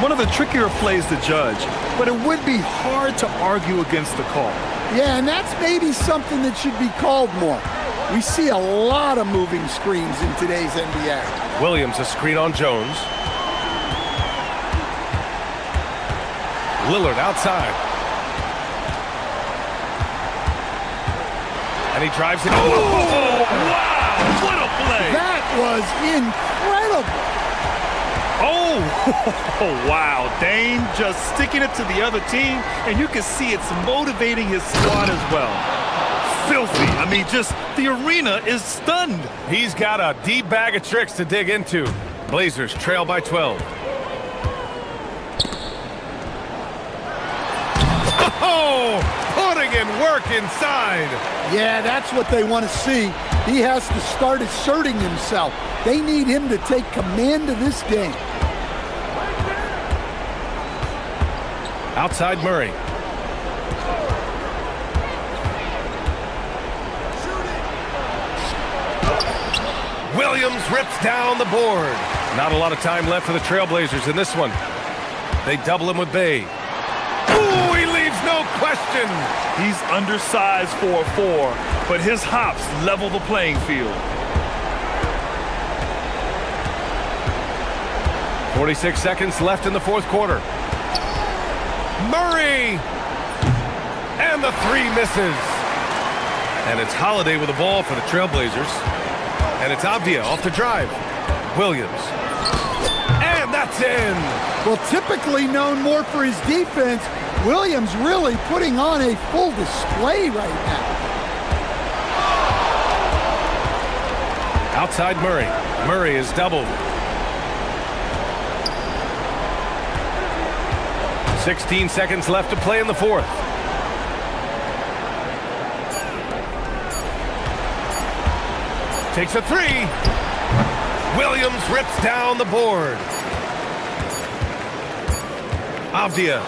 One of the trickier plays to judge, but it would be hard to argue against the call. Yeah, and that's maybe something that should be called more. We see a lot of moving screens in today's NBA. Williams a screen on Jones. Lillard outside. And he drives it. Oh, wow! What a play! That was incredible. Oh, wow. Dame just sticking it to the other team, and you can see it's motivating his squad as well. Filthy. I mean, just the arena is stunned. He's got a deep bag of tricks to dig into. Blazers trail by 12. Oh, putting in work inside. Yeah, that's what they want to see. He has to start asserting himself. They need him to take command of this game. Outside Murray. Williams rips down the board. Not a lot of time left for the Trailblazers in this one. They double him with Bay. Ooh, he leaves no question. He's undersized for a 4, but his hops level the playing field. 46 seconds left in the fourth quarter. Murray! And the three misses. And it's Holiday with the ball for the Trailblazers. And it's Avdia off the drive. Williams. And that's in. Well, typically known more for his defense, Williams really putting on a full display right now. Outside Murray. Murray is doubled. 16 seconds left to play in the fourth. Takes a three. Williams rips down the board. Avdia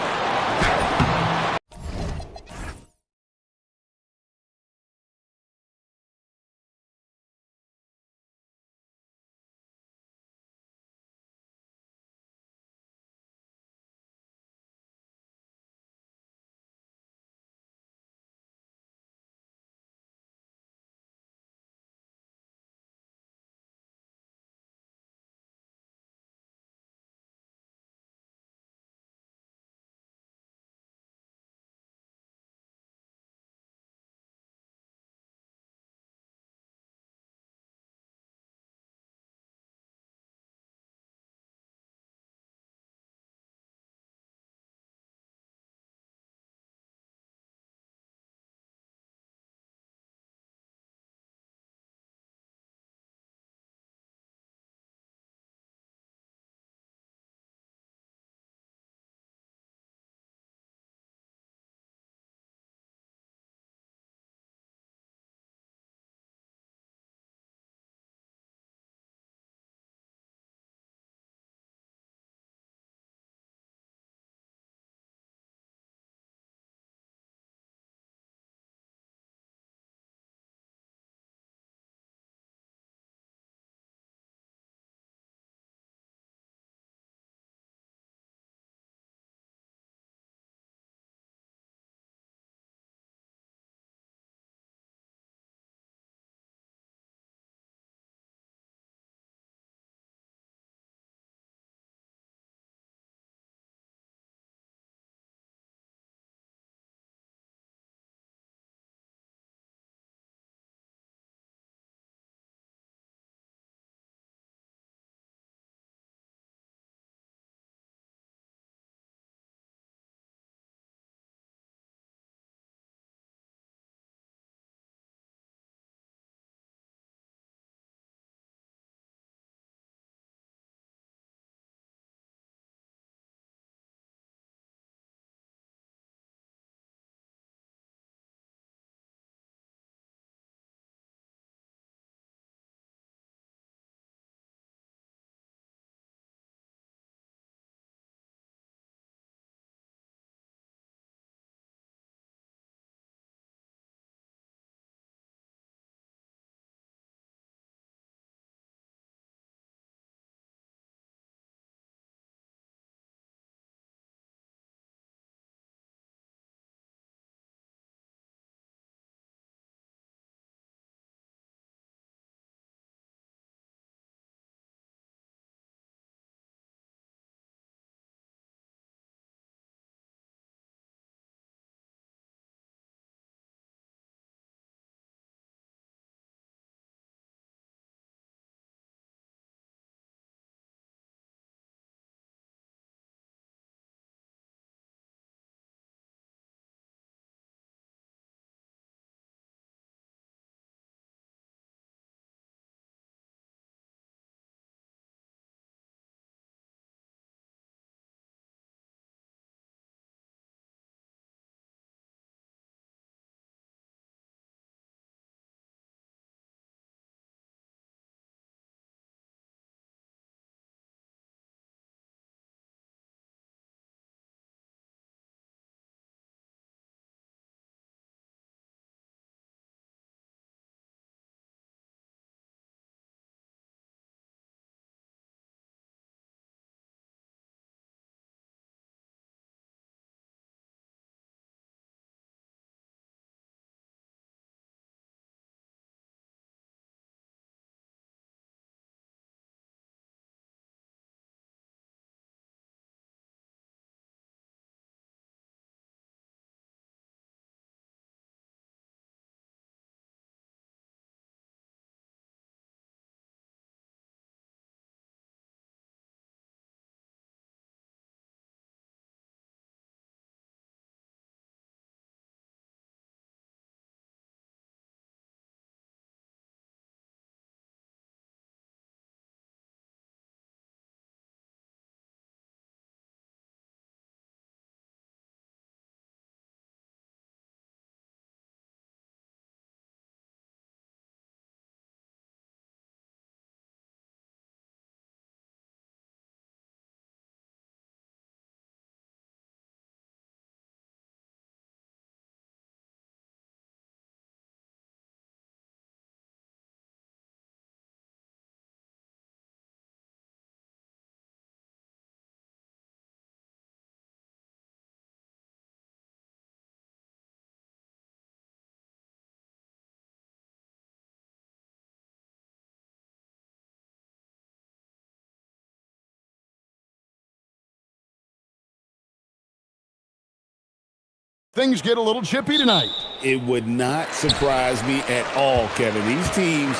Things get a little chippy tonight. It would not surprise me at all, Kevin. These teams,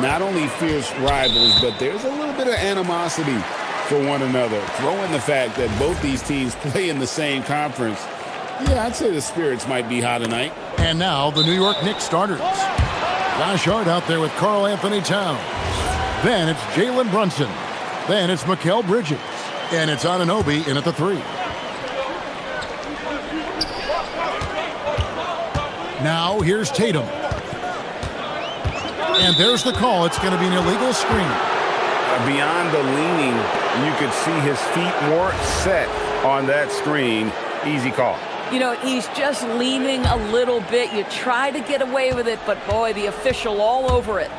not only fierce rivals, but there's a little bit of animosity for one another. Throw in the fact that both these teams play in the same conference. Yeah, I'd say the spirits might be high tonight. And now the New York Knicks starters. Josh Hart out there with Karl Anthony Towns. Then it's Jalen Brunson. Then it's Mikal Bridges. And it's Anunoby in at the 3. Now here's Tatum. And there's the call. It's going to be an illegal screen. Beyond the leaning, you could see his feet weren't set on that screen. Easy call. You know, he's just leaning a little bit. You try to get away with it, but boy, the official all over it.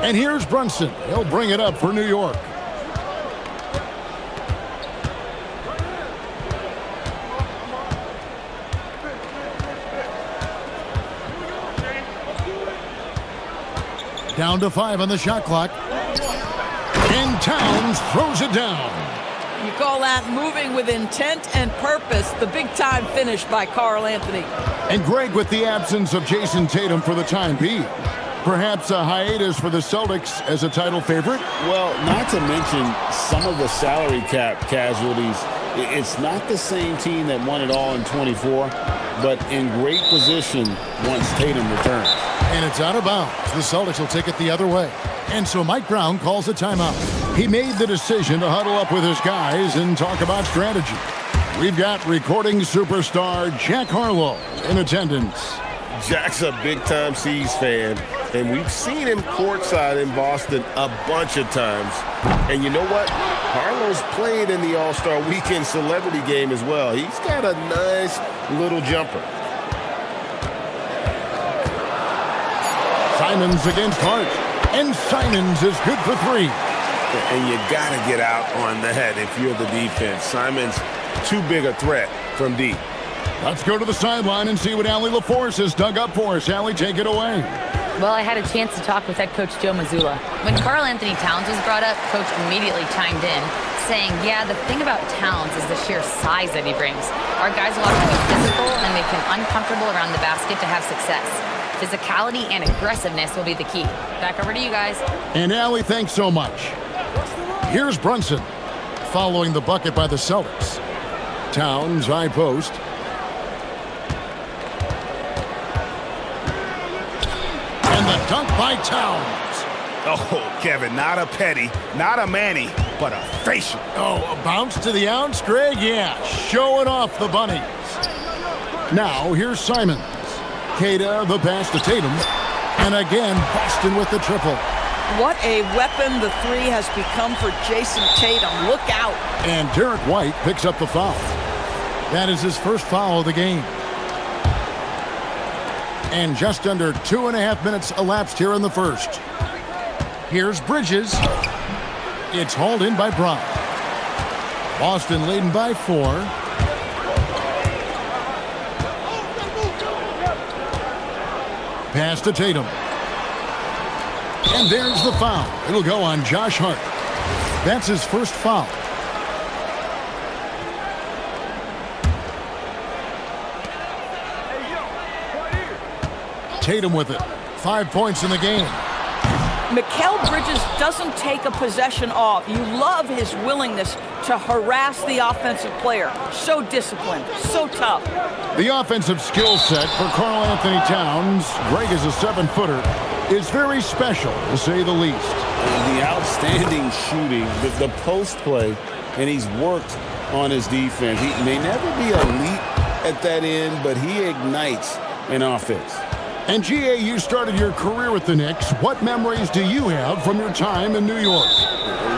And here's Brunson. He'll bring it up for New York. Down to 5 on the shot clock. And Towns throws it down. You call that moving with intent and purpose. The big-time finish by Karl Anthony. And Greg, with the absence of Jason Tatum for the time being, perhaps a hiatus for the Celtics as a title favorite? Well, not to mention some of the salary cap casualties. It's not the same team that won it all in 24, but in great position once Tatum returns. And it's out of bounds. The Celtics will take it the other way. And so Mike Brown calls a timeout. He made the decision to huddle up with his guys and talk about strategy. We've got recording superstar Jack Harlow in attendance. Jack's a big-time C's fan, and we've seen him courtside in Boston a bunch of times. And you know what? Harlow's played in the All-Star Weekend celebrity game as well. He's got a nice little jumper. Simons against Hart. And Simons is good for 3. And you got to get out on that if you're the defense. Simons, too big a threat from deep. Let's go to the sideline and see what Allie LaForce has dug up for us. Allie, take it away. Well, I had a chance to talk with head coach Joe Mazzulla. When Karl Anthony Towns was brought up, coach immediately chimed in, saying, yeah, the thing about Towns is the sheer size that he brings. Our guys will have to be physical and make him uncomfortable around the basket to have success. Physicality and aggressiveness will be the key. Back over to you guys. And Allie, thanks so much. Here's Brunson, following the bucket by the Celtics. Towns, high post. And the dunk by Towns. Oh, Kevin, not a petty, not a Manny, but a facial. Oh, a bounce to the ounce, Greg? Yeah, showing off the bunnies. Now, here's Simons. Kata, the pass to Tatum. And again, Boston with the triple. What a weapon the 3 has become for Jason Tatum. Look out. And Derek White picks up the foul. That is his first foul of the game. And just under 2.5 minutes elapsed here in the first. Here's Bridges. It's hauled in by Brown. Boston leading by 4. Pass to Tatum. And there's the foul. It'll go on Josh Hart. That's his first foul. Tatum with it. 5 points in the game. Mikal Bridges doesn't take a possession off. You love his willingness to harass the offensive player. So disciplined, so tough. The offensive skill set for Karl Anthony Towns, Greg is a 7-footer, is very special, to say the least. The outstanding shooting, the post play, and he's worked on his defense. He may never be elite at that end, but he ignites an offense. And GA, you started your career with the Knicks. What memories do you have from your time in New York?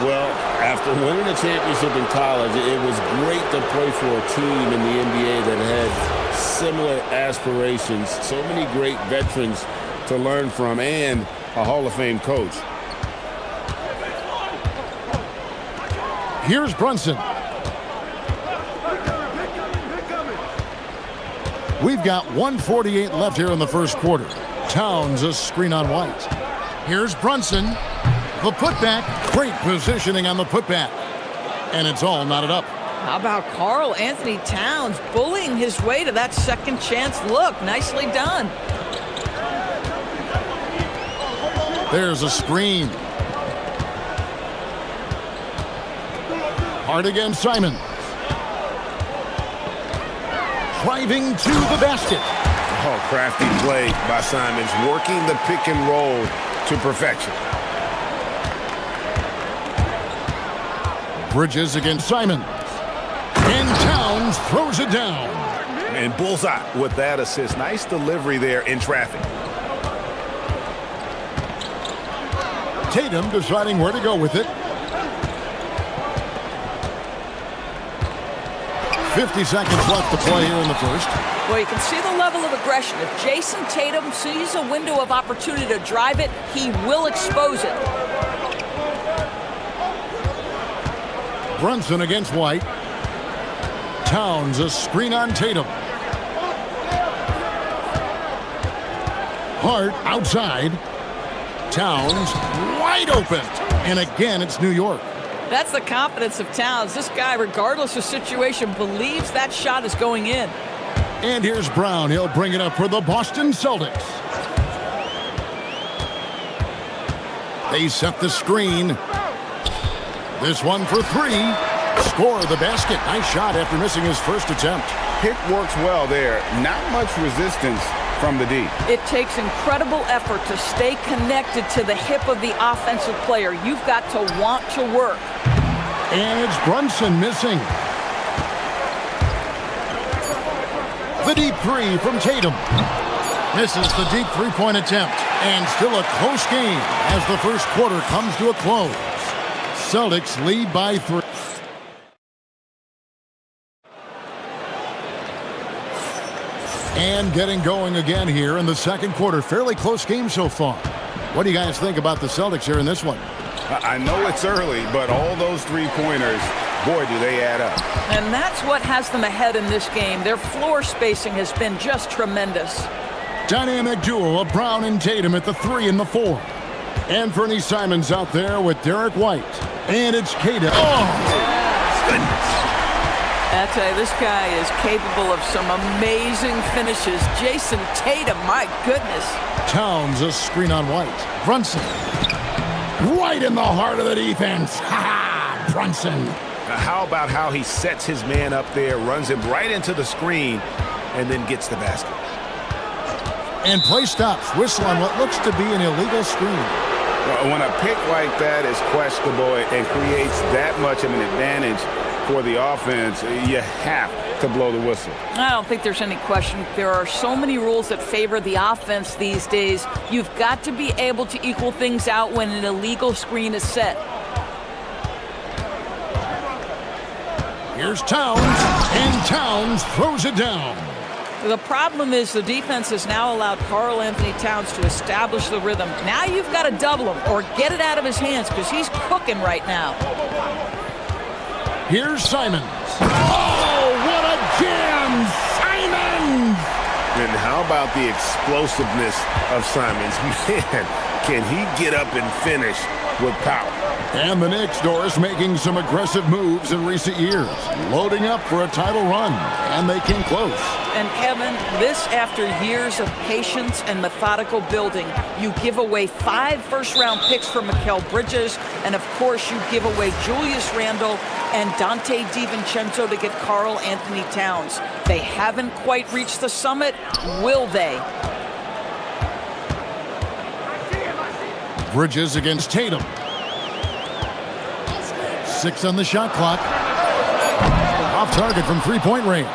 Well, after winning a championship in college, it was great to play for a team in the NBA that had similar aspirations. So many great veterans to learn from, and a Hall of Fame coach. Here's Brunson. We've got 1:48 left here in the first quarter. Towns a screen on White. Here's Brunson. The putback. Great positioning on the putback. And it's all knotted up. How about Karl Anthony Towns bullying his way to that second chance look? Nicely done. There's a screen. Hard against Simon. Driving to the basket. Oh, crafty play by Simons, working the pick and roll to perfection. Bridges against Simon. And Towns throws it down. And bullseye with that assist. Nice delivery there in traffic. Tatum deciding where to go with it. 50 seconds left to play here in the first. Well, you can see the level of aggression. If Jason Tatum sees a window of opportunity to drive it, he will expose it. Brunson against White. Towns a screen on Tatum. Hart outside. Towns wide open. And again, it's New York. That's the confidence of Towns. This guy, regardless of situation, believes that shot is going in. And here's Brown. He'll bring it up for the Boston Celtics. They set the screen. This one for three. Score the basket. Nice shot after missing his first attempt. Pick works well there. Not much resistance from the D. It takes incredible effort to stay connected to the hip of the offensive player. You've got to want to work. And it's Brunson missing. The deep three from Tatum. Misses the deep three-point attempt. And still a close game as the first quarter comes to a close. Celtics lead by 3. And getting going again here in the second quarter. Fairly close game so far. What do you guys think about the Celtics here in this one? I know it's early, but all those three-pointers, boy, do they add up. And that's what has them ahead in this game. Their floor spacing has been just tremendous. Dynamic duo of Brown and Tatum at the 3 and the 4. Anthony Simons out there with Derek White. And it's Tatum. Oh, goodness. I tell you, this guy is capable of some amazing finishes. Jason Tatum, my goodness. Towns a screen on White. Brunson. Right in the heart of the defense. Ha-ha! Brunson. How about how he sets his man up there, runs him right into the screen, and then gets the basket. And play stops. Whistle on what looks to be an illegal screen. When a pick like that is questionable and creates that much of an advantage for the offense, you have to blow the whistle. I don't think there's any question. There are so many rules that favor the offense these days. You've got to be able to equal things out when an illegal screen is set. Here's Towns, and Towns throws it down. The problem is the defense has now allowed Karl Anthony Towns to establish the rhythm. Now you've got to double him or get it out of his hands because he's cooking right now. Here's Simons. Oh, what a jam! Simons! And how about the explosiveness of Simons? Man, can he get up and finish with power? And the Knicks, Doris, making some aggressive moves in recent years. Loading up for a title run. And they came close. And Kevin, this after years of patience and methodical building. You give away 5 first-round picks for Mikal Bridges, and of course you give away Julius Randle and Dante DiVincenzo to get Karl Anthony Towns. They haven't quite reached the summit, will they? Bridges against Tatum. 6 on the shot clock. Off target from three-point range.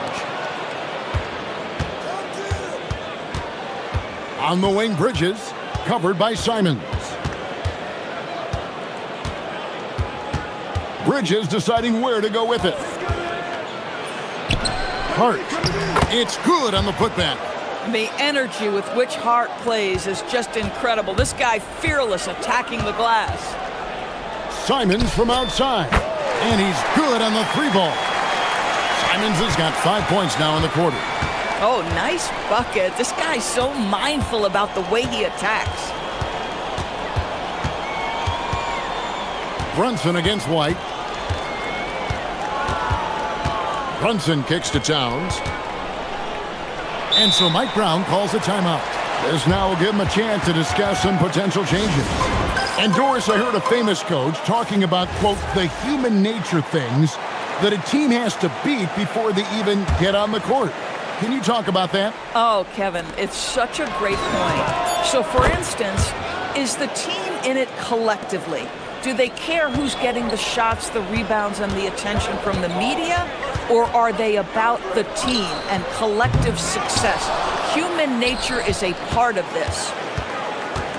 On the wing, Bridges, covered by Simons. Bridges deciding where to go with it. Hart. It's good on the putback. The energy with which Hart plays is just incredible. This guy fearless attacking the glass. Simons from outside. And he's good on the 3-ball. Simons has got 5 points now in the quarter. Oh, nice bucket. This guy's so mindful about the way he attacks. Brunson against White. Brunson kicks to Towns. And so Mike Brown calls a timeout. This now will give him a chance to discuss some potential changes. And Doris, I heard a famous coach talking about, quote, the human nature things that a team has to beat before they even get on the court. Can you talk about that? Oh, Kevin, it's such a great point. So, for instance, is the team in it collectively? Do they care who's getting the shots, the rebounds, and the attention from the media? Or are they about the team and collective success? Human nature is a part of this.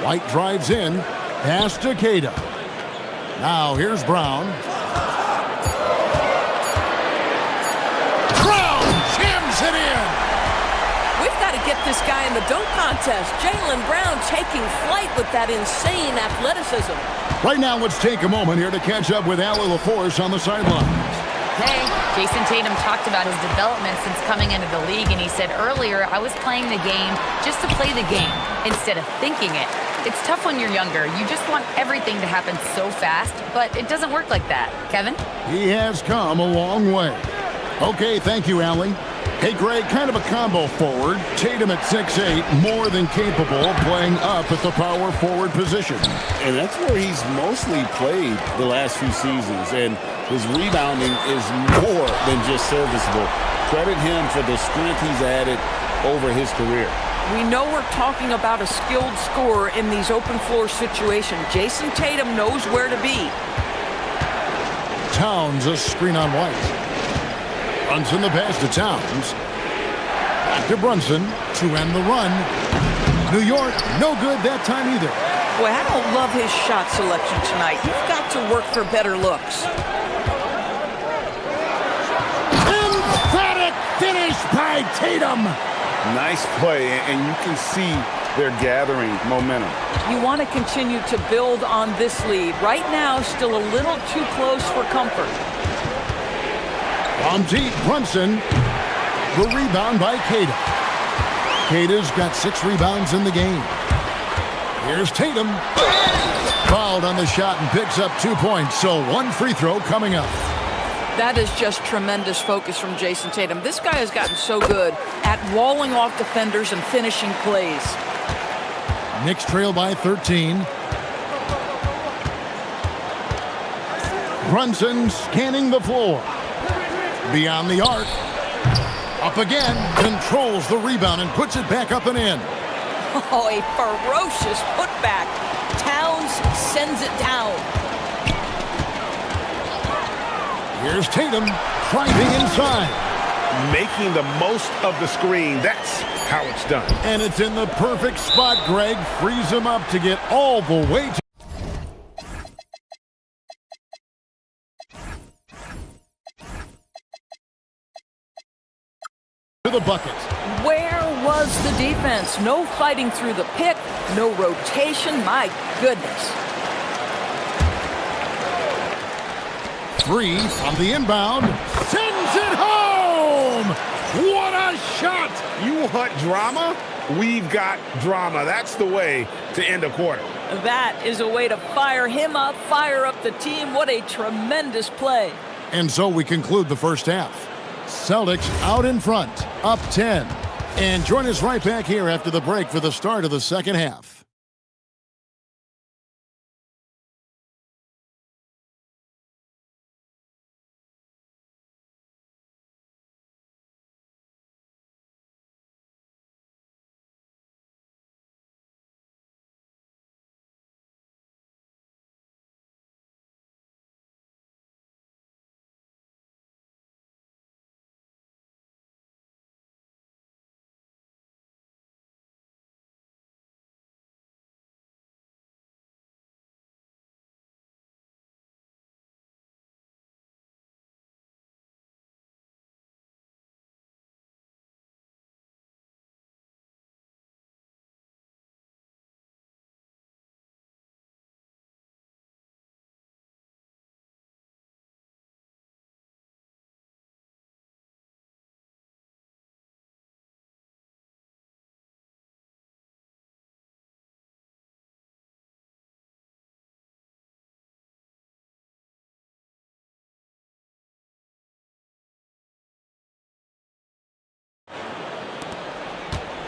White drives in, pass to Keita. Now here's Brown. Brown jams it in! We've got to get this guy in the dunk contest. Jaylen Brown taking flight with that insane athleticism. Right now, let's take a moment here to catch up with Allie LaForce on the sidelines. Hey, Jason Tatum talked about his development since coming into the league, and he said earlier, I was playing the game just to play the game instead of thinking it. It's tough when you're younger. You just want everything to happen so fast, but it doesn't work like that. Kevin? He has come a long way. Okay, thank you, Allie. Hey, Greg, kind of a combo forward. Tatum at 6'8", more than capable of playing up at the power forward position. And that's where he's mostly played the last few seasons. And his rebounding is more than just serviceable. Credit him for the strength he's added over his career. We know we're talking about a skilled scorer in these open floor situations. Jason Tatum knows where to be. Towns a screen on White. Brunson the pass to Towns. Back to Brunson to end the run. New York, no good that time either. Boy, I don't love his shot selection tonight. You've got to work for better looks. Emphatic finish by Tatum. Nice play, and you can see they're gathering momentum. You want to continue to build on this lead. Right now, still a little too close for comfort. From deep, Brunson. The rebound by Keita. Keita's got 6 rebounds in the game. Here's Tatum. Fouled on the shot and picks up 2 points. So 1 free throw coming up. That is just tremendous focus from Jason Tatum. This guy has gotten so good at walling off defenders and finishing plays. Knicks trail by 13. Brunson scanning the floor. Beyond the arc. Up again. Controls the rebound and puts it back up and in. Oh, a ferocious putback. Towns sends it down. Here's Tatum driving inside. Making the most of the screen. That's how it's done. And it's in the perfect spot, Greg. Frees him up to get all the way to the bucket. Where was the defense? No fighting through the pick, no rotation. My goodness. Free from the inbound. Sends it home! What a shot! You want drama? We've got drama. That's the way to end a quarter. That is a way to fire him up, fire up the team. What a tremendous play. And so we conclude the first half. Celtics out in front, up 10. And join us right back here after the break for the start of the second half.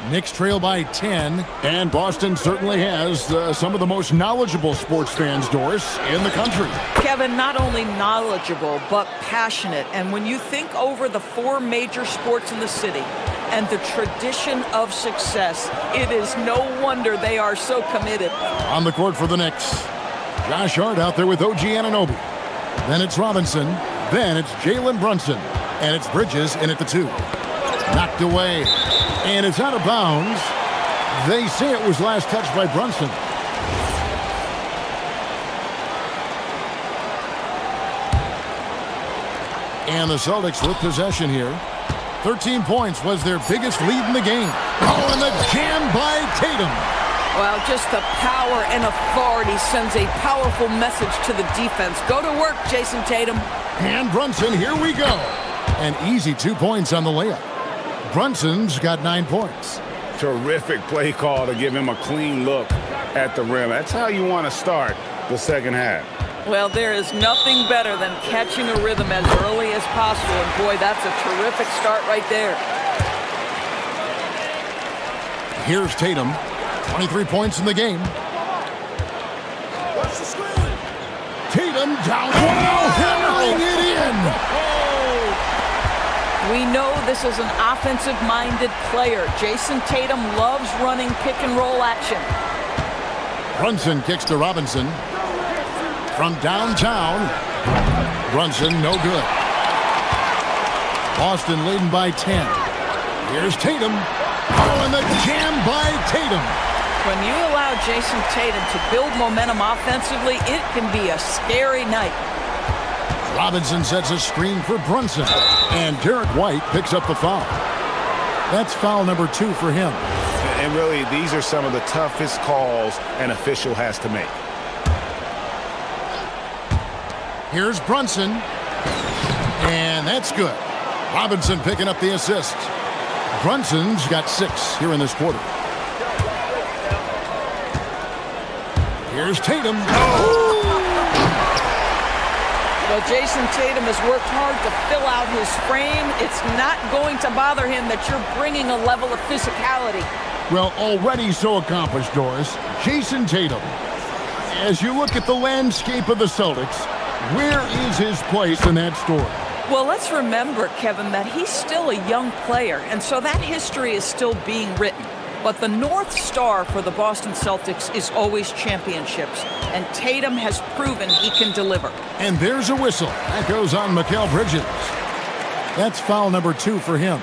Knicks trail by 10. And Boston certainly has some of the most knowledgeable sports fans, Doris, in the country. Kevin, not only knowledgeable, but passionate. And when you think over the 4 major sports in the city and the tradition of success, it is no wonder they are so committed. On the court for the Knicks, Josh Hart out there with OG Anunoby. Then it's Robinson. Then it's Jalen Brunson. And it's Bridges in at the 2. Knocked away. And it's out of bounds. They say it was last touched by Brunson. And the Celtics with possession here. 13 points was their biggest lead in the game. Oh, and the jam by Tatum. Well, just the power and authority sends a powerful message to the defense. Go to work, Jason Tatum. And Brunson, here we go. An easy 2 points on the layup. Brunson's got 9 points. Terrific play call to give him a clean look at the rim. That's how you want to start the second half. Well, there is nothing better than catching a rhythm as early as possible. And boy, that's a terrific start right there. Here's Tatum. 23 points in the game. Tatum down. Hammering it in. We know this is an offensive-minded player. Jason Tatum loves running pick-and-roll action. Brunson kicks to Robinson. From downtown. Brunson, no good. Boston leading by 10. Here's Tatum. Oh, and the jam by Tatum. When you allow Jason Tatum to build momentum offensively, it can be a scary night. Robinson sets a screen for Brunson. And Derek White picks up the foul. That's foul number 2 for him. And really, these are some of the toughest calls an official has to make. Here's Brunson. And that's good. Robinson picking up the assist. Brunson's got 6 here in this quarter. Here's Tatum. Well, Jason Tatum has worked hard to fill out his frame. It's not going to bother him that you're bringing a level of physicality. Well, already so accomplished, Doris. Jason Tatum. As you look at the landscape of the Celtics, where is his place in that story? Well, let's remember, Kevin, that he's still a young player, and so that history is still being written. But the North Star for the Boston Celtics is always championships, and Tatum has proven he can deliver. And there's a whistle. That goes on Mikal Bridges. That's foul number 2 for him.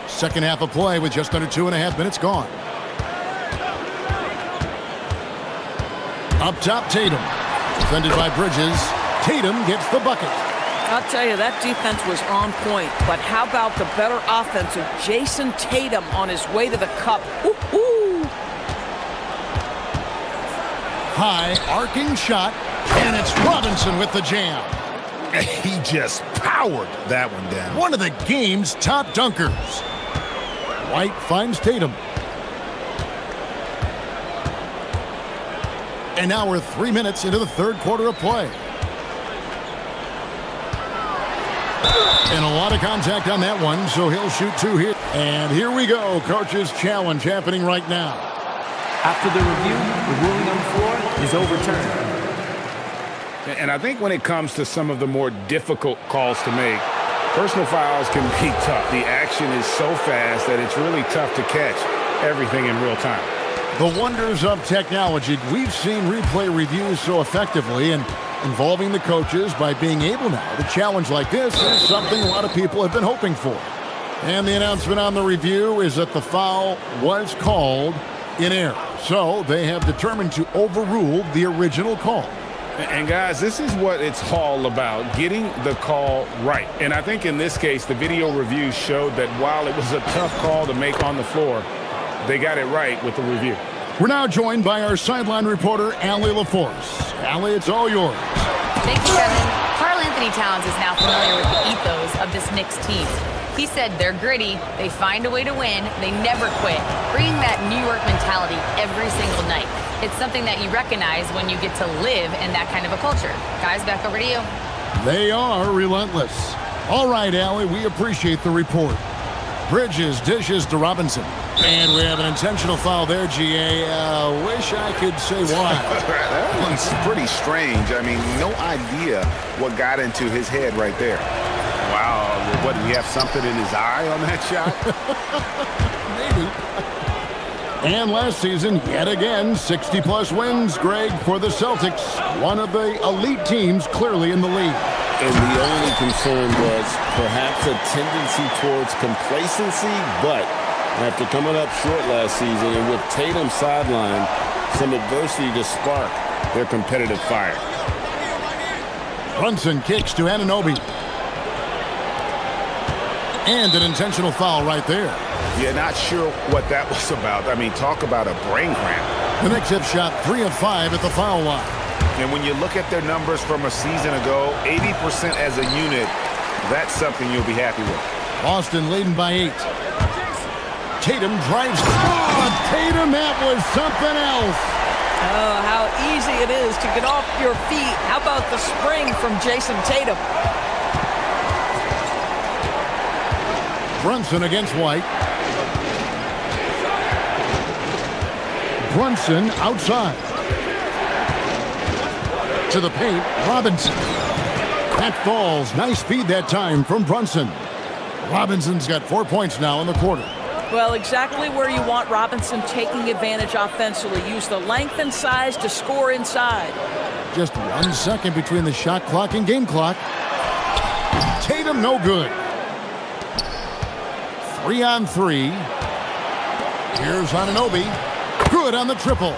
Second half of play with just under 2.5 minutes gone. Up top, Tatum. Defended by Bridges. Tatum gets the bucket. I'll tell you, that defense was on point. But how about the better offense of Jason Tatum on his way to the cup? Woo-hoo! High, arcing shot, and it's Robinson with the jam. He just powered that one down. One of the game's top dunkers. White finds Tatum. And now we're 3 minutes into the third quarter of play. And a lot of contact on that one, so he'll shoot 2 here. And here we go, coach's challenge happening right now. After the review, the ruling on the floor is overturned. And I think when it comes to some of the more difficult calls to make, personal fouls can be tough. The action is so fast that it's really tough to catch everything in real time. The wonders of technology. We've seen replay reviews so effectively, and involving the coaches by being able now to challenge like this is something a lot of people have been hoping for. And the announcement on the review is that the foul was called in error. So they have determined to overrule the original call. And guys, this is what it's all about, getting the call right. And I think in this case, the video review showed that while it was a tough call to make on the floor, they got it right with the review. We're now joined by our sideline reporter, Allie LaForce. Allie, it's all yours. Thank you, Kevin. Karl Anthony Towns is now familiar with the ethos of this Knicks team. He said they're gritty, they find a way to win, they never quit, bringing that New York mentality every single night. It's something that you recognize when you get to live in that kind of a culture. Guys, back over to you. They are relentless. All right, Allie, we appreciate the report. Bridges dishes to Robinson. And we have an intentional foul there, GA. Wish I could say why. That one's pretty strange. I mean, no idea what got into his head right there. Wow, what, did he have something in his eye on that shot? Maybe. And last season, yet again, 60-plus wins, Greg, for the Celtics. One of the elite teams clearly in the league. And the only concern was perhaps a tendency towards complacency, but after coming up short last season and with Tatum sidelined, some adversity to spark their competitive fire. Brunson kicks to Anunoby. And an intentional foul right there. Yeah, not sure what that was about. I mean, talk about a brain cramp. The Knicks have shot 3 of 5 at the foul line. And when you look at their numbers from a season ago, 80% as a unit, that's something you'll be happy with. Boston leading by 8. Tatum drives. Oh, Tatum, that was something else. Oh, how easy it is to get off your feet. How about the spring from Jason Tatum? Brunson against White. Brunson outside. To the paint, Robinson. That falls. Nice feed that time from Brunson. Robinson's got 4 points now in the quarter. Well, exactly where you want Robinson taking advantage offensively. Use the length and size to score inside. Just 1 second between the shot clock and game clock. Tatum no good. 3 on 3. Here's Anunoby. Good on the triple.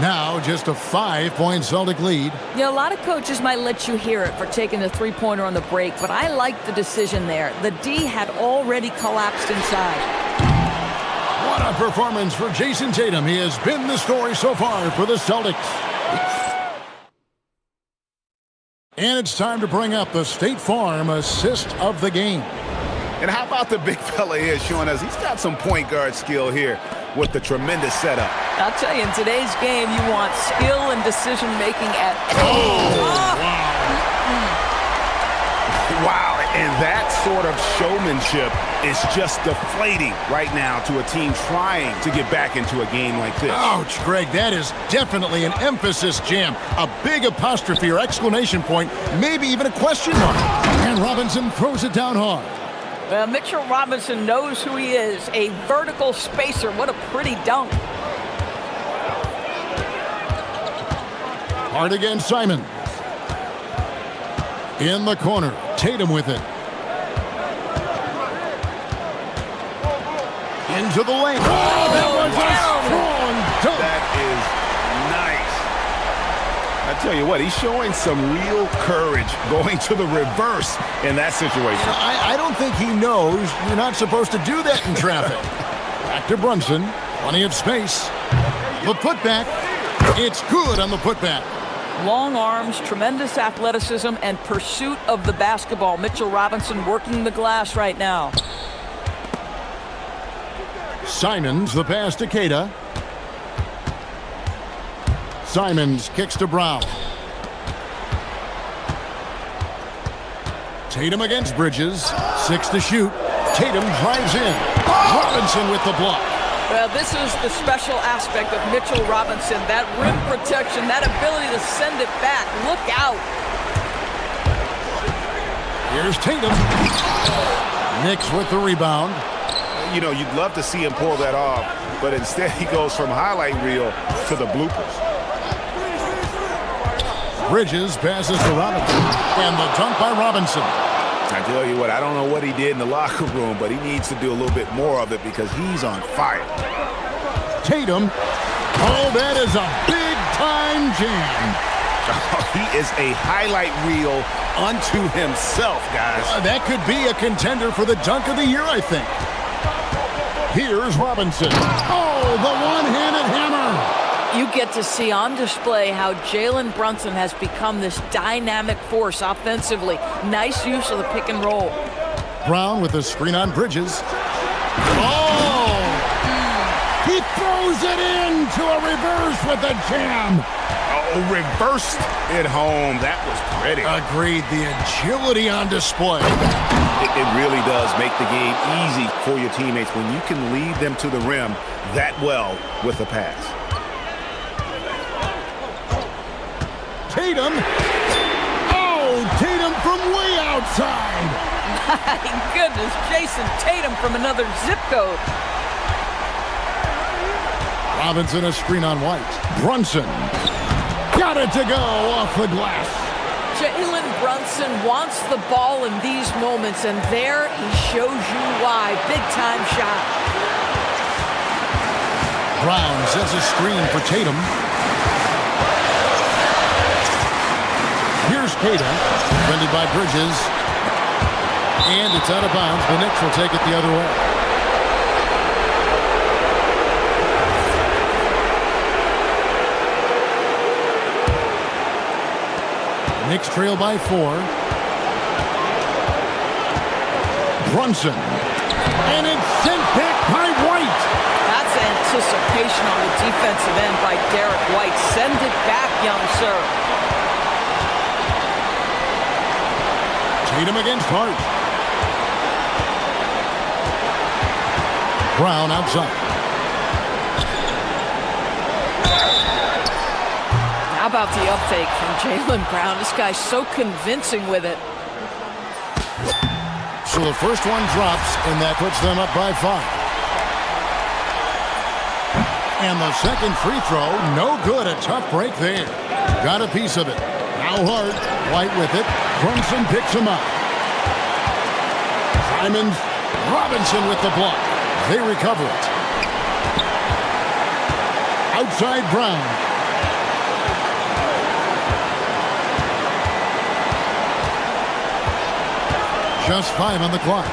Now just a 5-point Celtic lead. Yeah, a lot of coaches might let you hear it for taking the three-pointer on the break, but I like the decision there. The D had already collapsed inside. What a performance for Jason Tatum. He has been the story so far for the Celtics. And it's time to bring up the State Farm assist of the game. And how about the big fella here showing us he's got some point guard skill here with the tremendous setup. I'll tell you, in today's game, you want skill and decision-making at... Wow, and that sort of showmanship is just deflating right now to a team trying to get back into a game like this. Ouch, Greg, that is definitely an emphasis jam. A big apostrophe or exclamation point, maybe even a question mark. And Robinson throws it down hard. Well, Mitchell Robinson knows who he is, a vertical spacer. What a pretty dunk. Hard against Simon. In the corner, Tatum with it. Into the lane. Oh, that was a strong dunk. That is nice. I tell you what, he's showing some real courage going to the reverse in that situation. I don't think he knows you're not supposed to do that in traffic. Back to Brunson. Plenty of space. The putback. It's good on the putback. Long arms, tremendous athleticism, and pursuit of the basketball. Mitchell Robinson working the glass right now. Simons, the pass to Keita. Simons kicks to Brown. Tatum against Bridges. 6 to shoot. Tatum drives in. Robinson with the block. Well, this is the special aspect of Mitchell Robinson. That rim protection, that ability to send it back. Look out. Here's Tatum. Knicks with the rebound. You know, you'd love to see him pull that off, but instead he goes from highlight reel to the bloopers. Bridges passes to Robinson. And the dunk by Robinson. I tell you what, I don't know what he did in the locker room, but he needs to do a little bit more of it because he's on fire. Tatum. Oh, that is a big-time jam. He is a highlight reel unto himself, guys. That could be a contender for the dunk of the year, I think. Here's Robinson. Oh, the one-handed hammer. You get to see on display how Jalen Brunson has become this dynamic force offensively. Nice use of the pick and roll. Brown with the screen on Bridges. Oh! He throws it into a reverse with a jam. Oh, reversed it home. That was pretty. Agreed. The agility on display. It really does make the game easy for your teammates when you can lead them to the rim that well with a pass. Tatum. Oh, Tatum from way outside. My goodness, Jason Tatum from another zip code. Robinson a screen on White. Brunson. Got it to go off the glass. Jalen Brunson wants the ball in these moments, and there he shows you why. Big-time shot. Brown sets a screen for Tatum. Here's Tatum, defended by Bridges. And it's out of bounds. The Knicks will take it the other way. Knicks trail by 4. Brunson. And it's sent back by White. That's anticipation on the defensive end by Derek White. Send it back, young sir. Tatum against Hart. Brown outside. How about the up fake from Jaylen Brown? This guy's so convincing with it. So the first one drops, and that puts them up by 5. And the second free throw, no good. A tough break there. Got a piece of it. Now Hart, White with it. Brunson picks him up. Simons, Robinson with the block. They recover it. Outside Brown. Just 5 on the clock.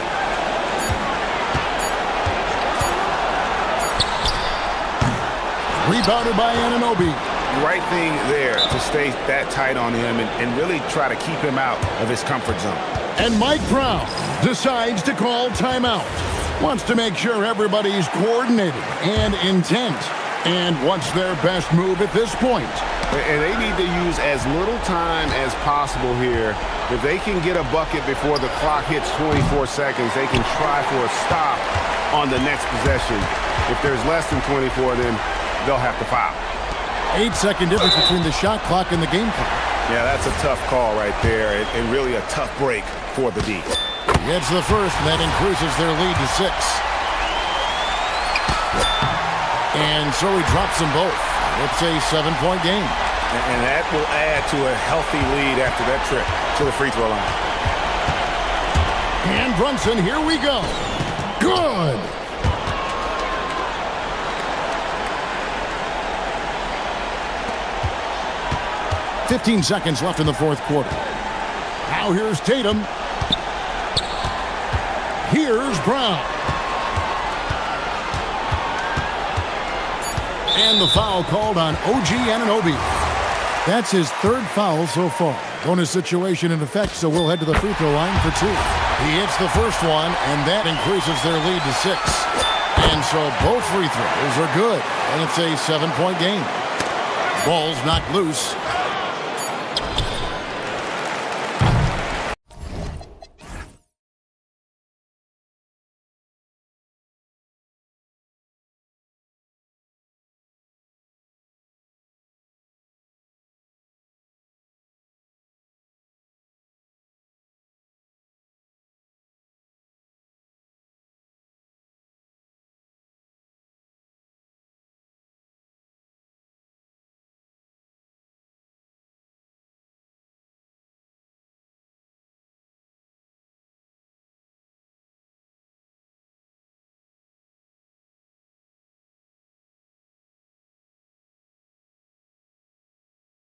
Rebounded by Anunoby. Right thing there to stay that tight on him and really try to keep him out of his comfort zone. And Mike Brown decides to call timeout. Wants to make sure everybody's coordinated and intent. And what's their best move at this point? And they need to use as little time as possible here. If they can get a bucket before the clock hits 24 seconds, they can try for a stop on the next possession. If there's less than 24, then they'll have to foul. 8-second difference between the shot clock and the game clock. Yeah, that's a tough call right there, and really a tough break for the D. Gets the first, and that increases their lead to 6. And so he drops them both. It's a 7-point game. And that will add to a healthy lead after that trip to the free throw line. And Brunson, here we go. Good. .15 seconds left in the fourth quarter. Now here's Tatum. Here's Brown. And the foul called on OG Anunoby. That's his 3rd foul so far. Bonus situation in effect, so we'll head to the free throw line for 2. He hits the first one, and that increases their lead to 6. And so both free throws are good, and it's a 7-point game. Ball's knocked loose.